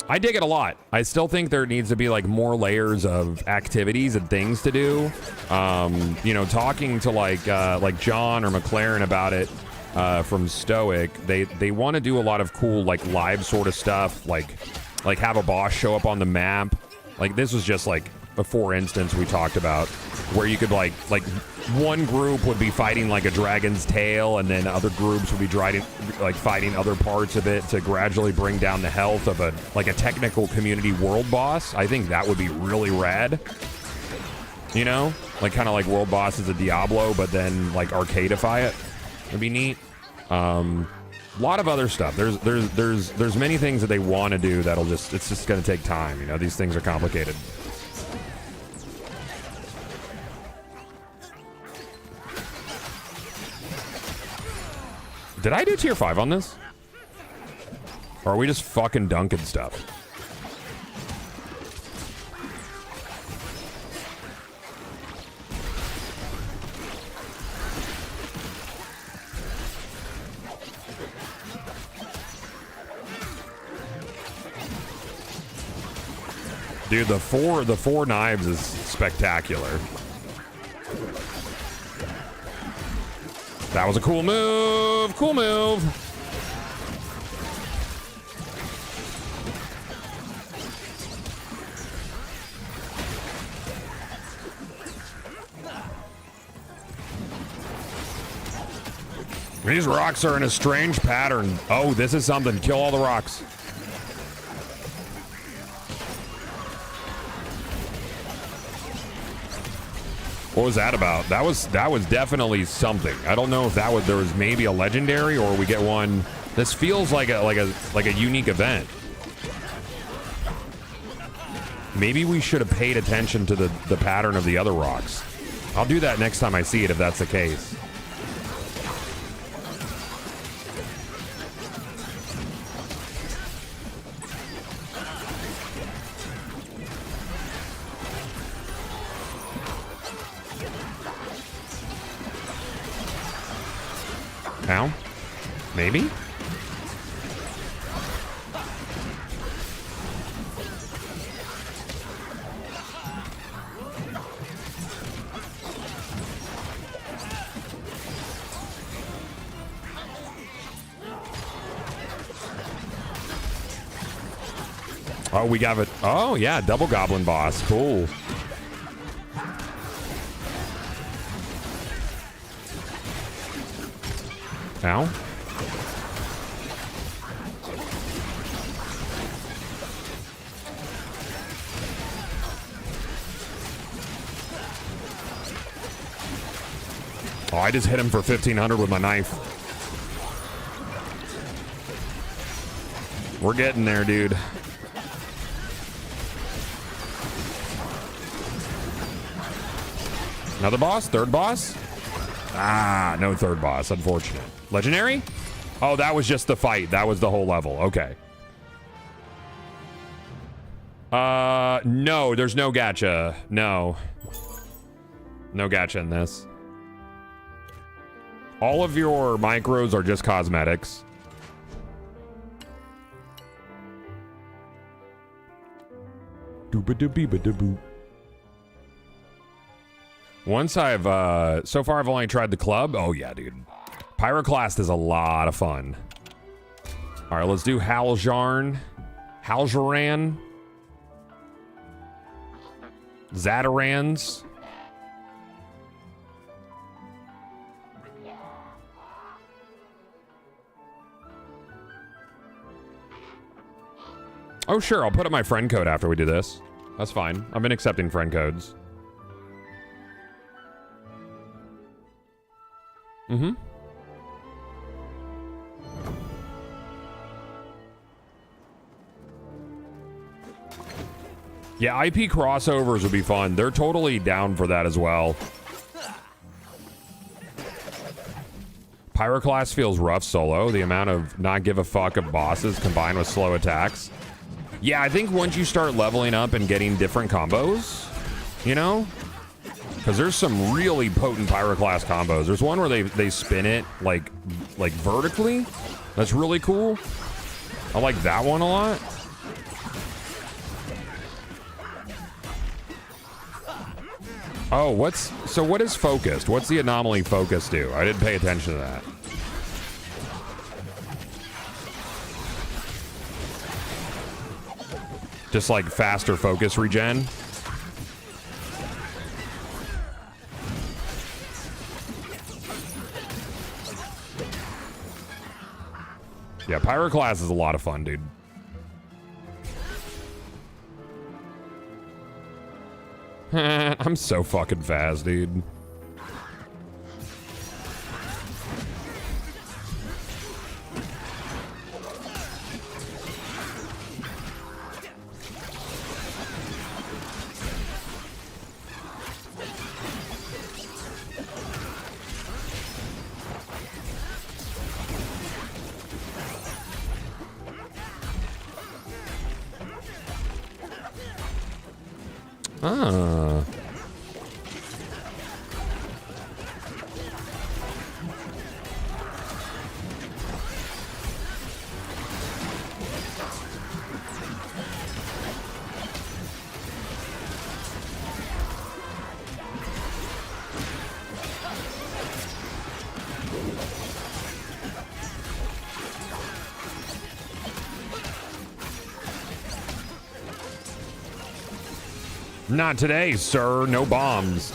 I dig it a lot. I still think there needs to be like more layers of activities and things to do. You know, talking to like John or McLaren about it from Stoic, they want to do a lot of cool like live sort of stuff, like have a boss show up on the map. Like this was just like a for instance we talked about where you could like one group would be fighting like a dragon's tail and then other groups would be fighting other parts of it to gradually bring down the health of a technical community world boss. I think that would be really rad. You know? Like kind of like world bosses of Diablo, but then like arcadeify it. It'd be neat. A lot of other stuff. There's many things that they want to do it's just going to take time. You know, these things are complicated. Did I do tier 5 on this? Or are we just fucking dunking stuff? Dude, the four knives is spectacular. That was a cool move. Cool move. These rocks are in a strange pattern. Oh, this is something. Kill all the rocks. What was that about? That was definitely something. I don't know if there was maybe a legendary or we get one. This feels like a unique event. Maybe we should have paid attention to the pattern of the other rocks. I'll do that next time I see it if that's the case. Ow. Maybe? Oh, we got it. Oh, yeah, double goblin boss. Cool. Ow. Oh, I just hit him for 1,500 with my knife. We're getting there, dude. Another boss? Third boss? Ah, no third boss. Unfortunate. Legendary? Oh, that was just the fight. That was the whole level. Okay. No, there's no gacha. No. No gacha in this. All of your micros are just cosmetics. Dooba-doo-beeba-doo-boo. Once I've, so far I've only tried the club. Oh yeah, dude. Pyroclast is a lot of fun. All right, let's do Haljaran. Zatarans. Oh sure, I'll put up my friend code after we do this. That's fine. I've been accepting friend codes. Mm-hmm. Yeah, IP crossovers would be fun. They're totally down for that as well. Pyroclast feels rough solo. The amount of not give a fuck of bosses combined with slow attacks. Yeah, I think once you start leveling up and getting different combos, you know? Because there's some really potent Pyroclast combos. There's one where they spin it like vertically. That's really cool. I like that one a lot. Oh, what is focused? What's the anomaly focus do? I didn't pay attention to that. Just like faster focus regen. Yeah, Pyroclast is a lot of fun, dude. I'm so fucking fast, dude. Ah. Not today, sir. No bombs.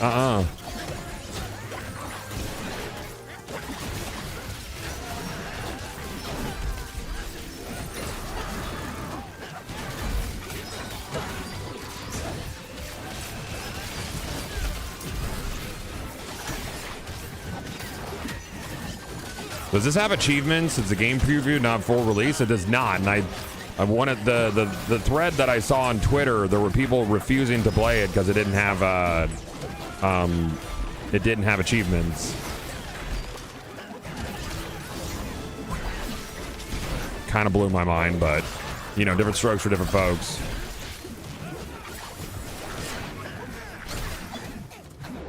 Does this have achievements? It's a game preview, not full release. It does not, and I wanted the thread that I saw on Twitter. There were people refusing to play it because it didn't have it didn't have achievements. Kind of blew my mind, but, you know, different strokes for different folks.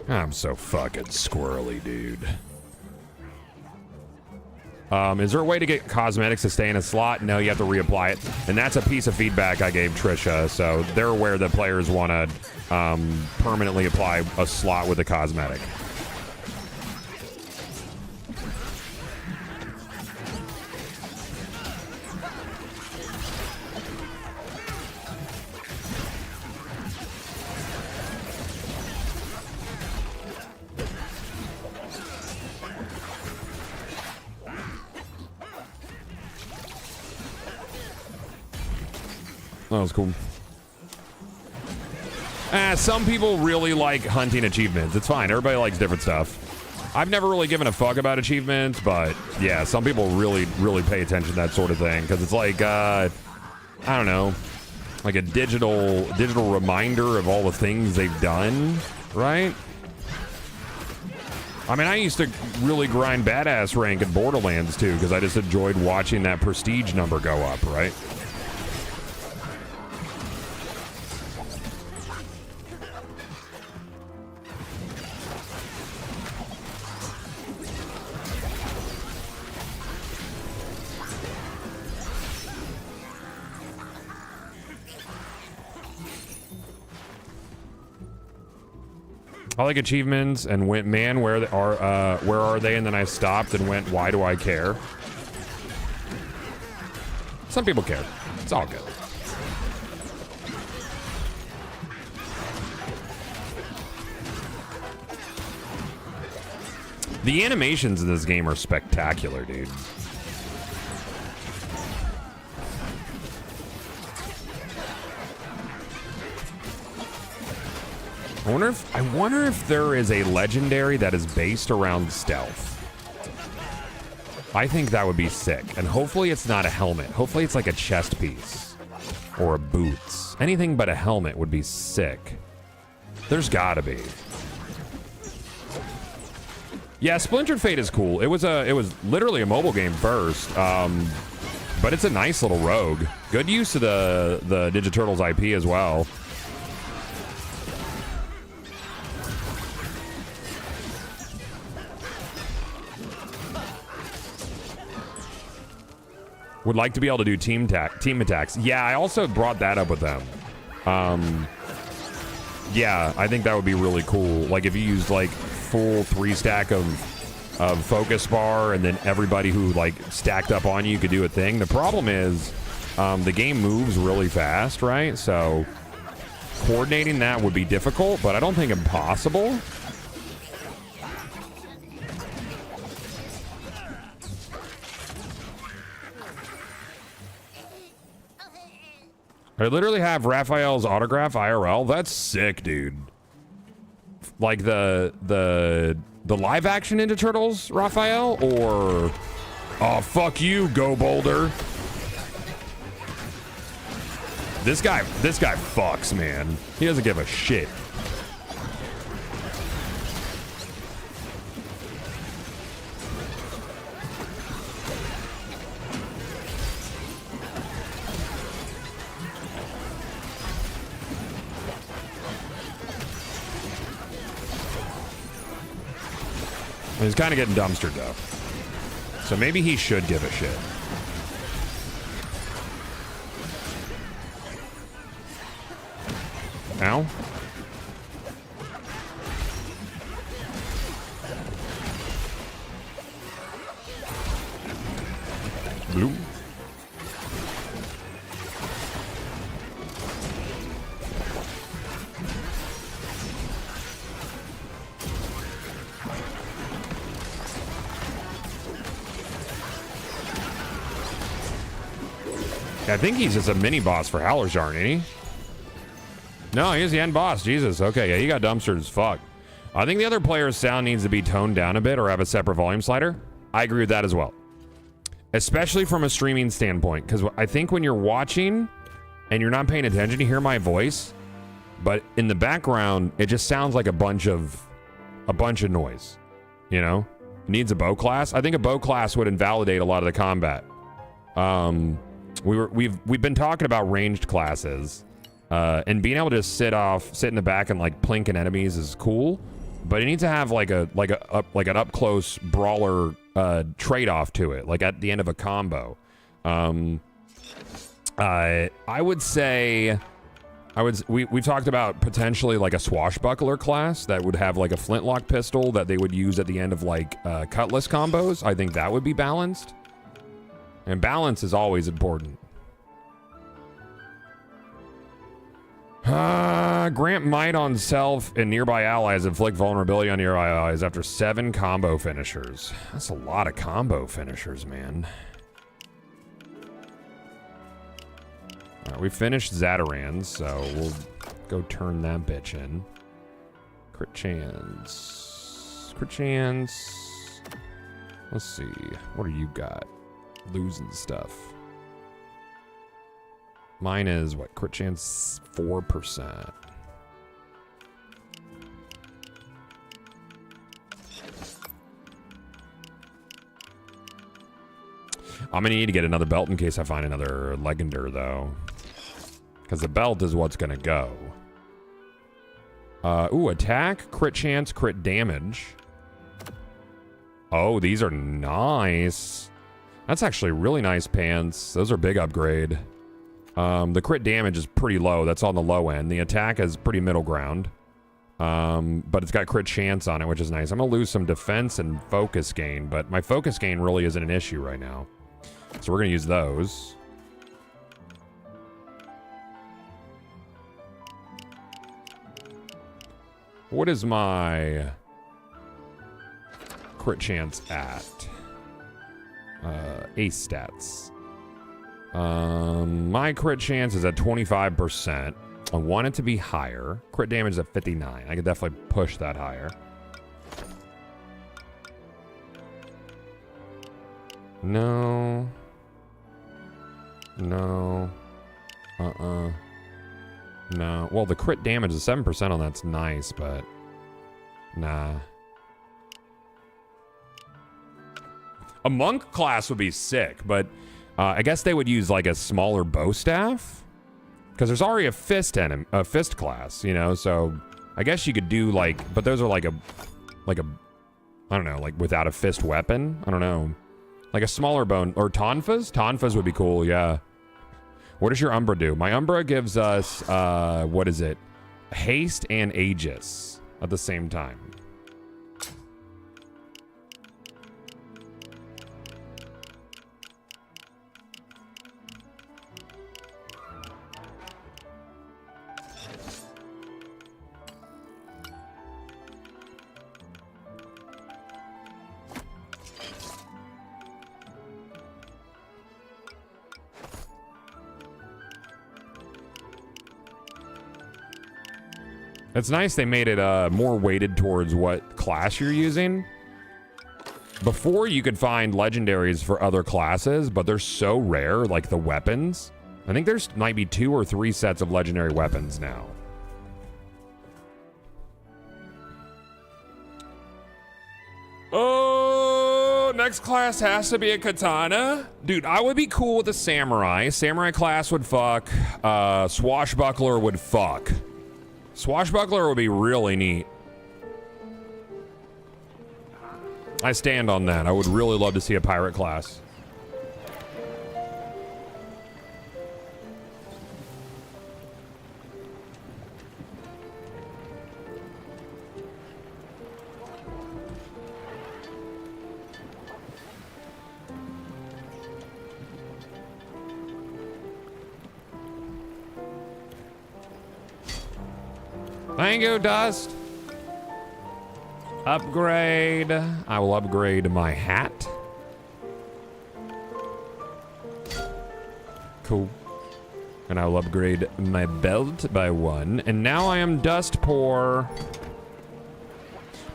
I'm so fucking squirrely, dude. Is there a way to get cosmetics to stay in a slot? No, you have to reapply it. And that's a piece of feedback I gave Trisha, so they're aware that players want to permanently apply a slot with a cosmetic. That was cool. Some people really like hunting achievements. It's fine. Everybody likes different stuff. I've never really given a fuck about achievements, but yeah, some people really, really pay attention to that sort of thing because it's like, I don't know, like a digital reminder of all the things they've done, right? I mean, I used to really grind badass rank at Borderlands too because I just enjoyed watching that prestige number go up, right? I like achievements and went, man, where are they? And then I stopped and went, why do I care? Some people care. It's all good. The animations in this game are spectacular, dude. I wonder if there is a legendary that is based around stealth. I think that would be sick. And hopefully it's not a helmet. Hopefully it's like a chest piece or a boots. Anything but a helmet would be sick. There's gotta be. Yeah, Splintered Fate is cool. It was literally a mobile game first. But it's a nice little rogue. Good use of the Ninja Turtles IP as well. Would like to be able to do team attacks. Yeah, I also brought that up with them. Yeah, I think that would be really cool. Like if you used like full 3-stack of focus bar and then everybody who like stacked up on you could do a thing. The problem is the game moves really fast, right? So coordinating that would be difficult, but I don't think impossible. I literally have Raphael's autograph IRL. That's sick, dude. Like the live action Ninja Turtles Raphael, or oh fuck you, Go Boulder. This guy fucks, man. He doesn't give a shit. He's kind of getting dumpstered, though. So maybe he should give a shit. Ow. Bloop. I think he's just a mini boss for Howler's Yarn, ain't he? No, he's the end boss. Jesus. Okay, yeah, he got dumpstered as fuck. I think the other player's sound needs to be toned down a bit or have a separate volume slider. I agree with that as well. Especially from a streaming standpoint, because I think when you're watching and you're not paying attention, you hear my voice, but in the background, it just sounds like a bunch of a bunch of noise. You know? It needs a bow class. I think a bow class would invalidate a lot of the combat. We've been talking about ranged classes. And being able to just sit in the back and like plink at enemies is cool. But it needs to have like an up close brawler trade-off to it, like at the end of a combo. I would say we've talked about potentially like a swashbuckler class that would have like a flintlock pistol that they would use at the end of like cutlass combos. I think that would be balanced. And balance is always important. Grant might on self and nearby allies, inflict vulnerability on nearby allies after 7 combo finishers. That's a lot of combo finishers, man. We finished Zatarans, so we'll go turn that bitch in. Crit chance. Crit chance. Let's see. What do you got? Losing stuff. Mine is, what, crit chance 4%. I'm gonna need to get another belt in case I find another Legender, though. Because the belt is what's gonna go. Ooh, attack, crit chance, crit damage. Oh, these are nice. That's actually really nice pants. Those are big upgrade. The crit damage is pretty low. That's on the low end. The attack is pretty middle ground. But it's got crit chance on it, which is nice. I'm going to lose some defense and focus gain, but my focus gain really isn't an issue right now. So we're going to use those. What is my crit chance at? Ace stats. My crit chance is at 25%. I want it to be higher. Crit damage is at 59. I could definitely push that higher. No. No. No. Well, the crit damage is 7% on that's nice, but nah. A monk class would be sick, but I guess they would use like a smaller bow staff, because there's already a fist class, you know. So I guess you could do like, but those are like a, I don't know, like without a fist weapon. I don't know, like a smaller bone or tonfas. Tonfas would be cool, yeah. What does your Umbra do? My Umbra gives us what is it? Haste and Aegis at the same time. It's nice they made it more weighted towards what class you're using. Before, you could find legendaries for other classes, but they're so rare, like the weapons. I think there's might be 2 or 3 sets of legendary weapons now. Oh, next class has to be a katana. Dude, I would be cool with a samurai. Samurai class would fuck. Swashbuckler would fuck. Swashbuckler would be really neat. I stand on that. I would really love to see a pirate class. Thank you, Dust. Upgrade. I will upgrade my hat. Cool. And I will upgrade my belt by 1. And now I am dust poor.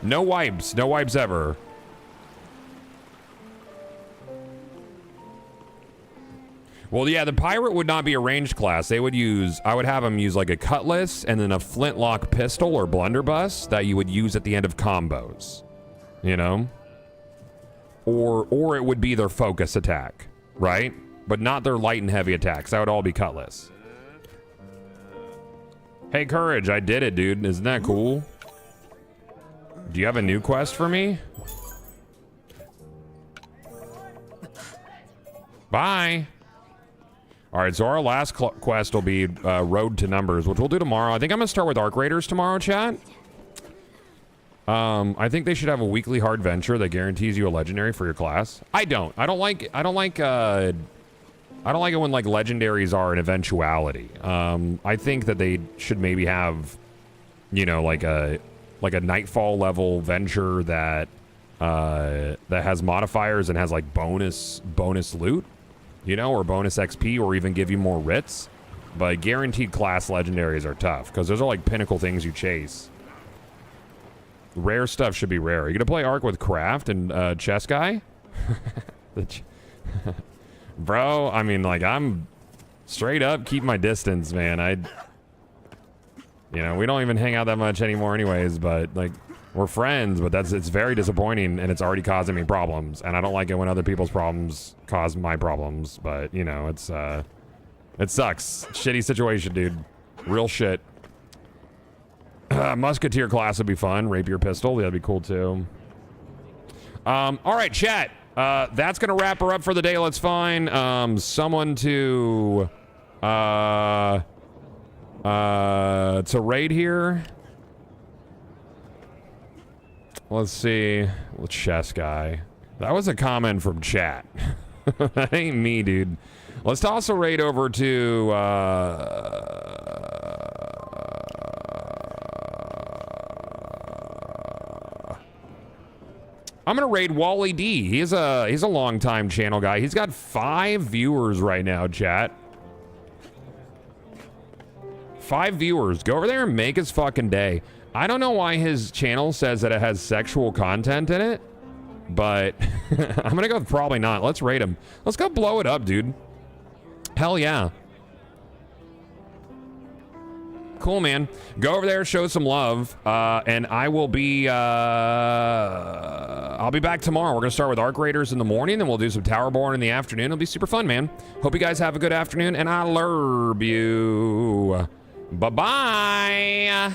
No wipes. No wipes ever. Well, yeah, the pirate would not be a ranged class. They would use, I would have them use like a cutlass and then a flintlock pistol or blunderbuss that you would use at the end of combos, you know? Or it would be their focus attack, right? But not their light and heavy attacks. That would all be cutlass. Hey, Courage, I did it, dude. Isn't that cool? Do you have a new quest for me? Bye. All right, so our last quest will be Road to Numbers, which we'll do tomorrow. I think I'm gonna start with Arc Raiders tomorrow, chat. I think they should have a weekly hard venture that guarantees you a legendary for your class. I don't like it when like legendaries are an eventuality. I think that they should maybe have, you know, like a Nightfall level venture that has modifiers and has like bonus loot, you know, or bonus XP, or even give you more writs. But guaranteed class legendaries are tough because those are like pinnacle things you chase. Rare stuff should be rare. Are you gonna play Arc with Craft and Chess Guy? Bro, I mean, like, I'm straight up keep my distance, man. You know, we don't even hang out that much anymore anyways, but like, we're friends, but it's very disappointing and it's already causing me problems. And I don't like it when other people's problems cause my problems, but you know, it sucks. Shitty situation, dude. Real shit. Musketeer class would be fun. Rapier pistol, that'd be cool too. All right, chat. That's gonna wrap her up for the day. Let's find someone to raid here. Let's see. Well, Chess Guy. That was a comment from chat. That ain't me, dude. Let's toss a raid over to I'm gonna raid Wally D. He's a long-time channel guy. He's got 5 viewers right now, chat. 5 viewers. Go over there and make his fucking day. I don't know why his channel says that it has sexual content in it, but I'm gonna go with probably not. Let's raid him. Let's go blow it up, dude. Hell yeah. Cool, man. Go over there, show some love, and I will be I'll be back tomorrow. We're gonna start with Arc Raiders in the morning, then we'll do some Towerborne in the afternoon. It'll be super fun, man. Hope you guys have a good afternoon, and I love you. Bye-bye.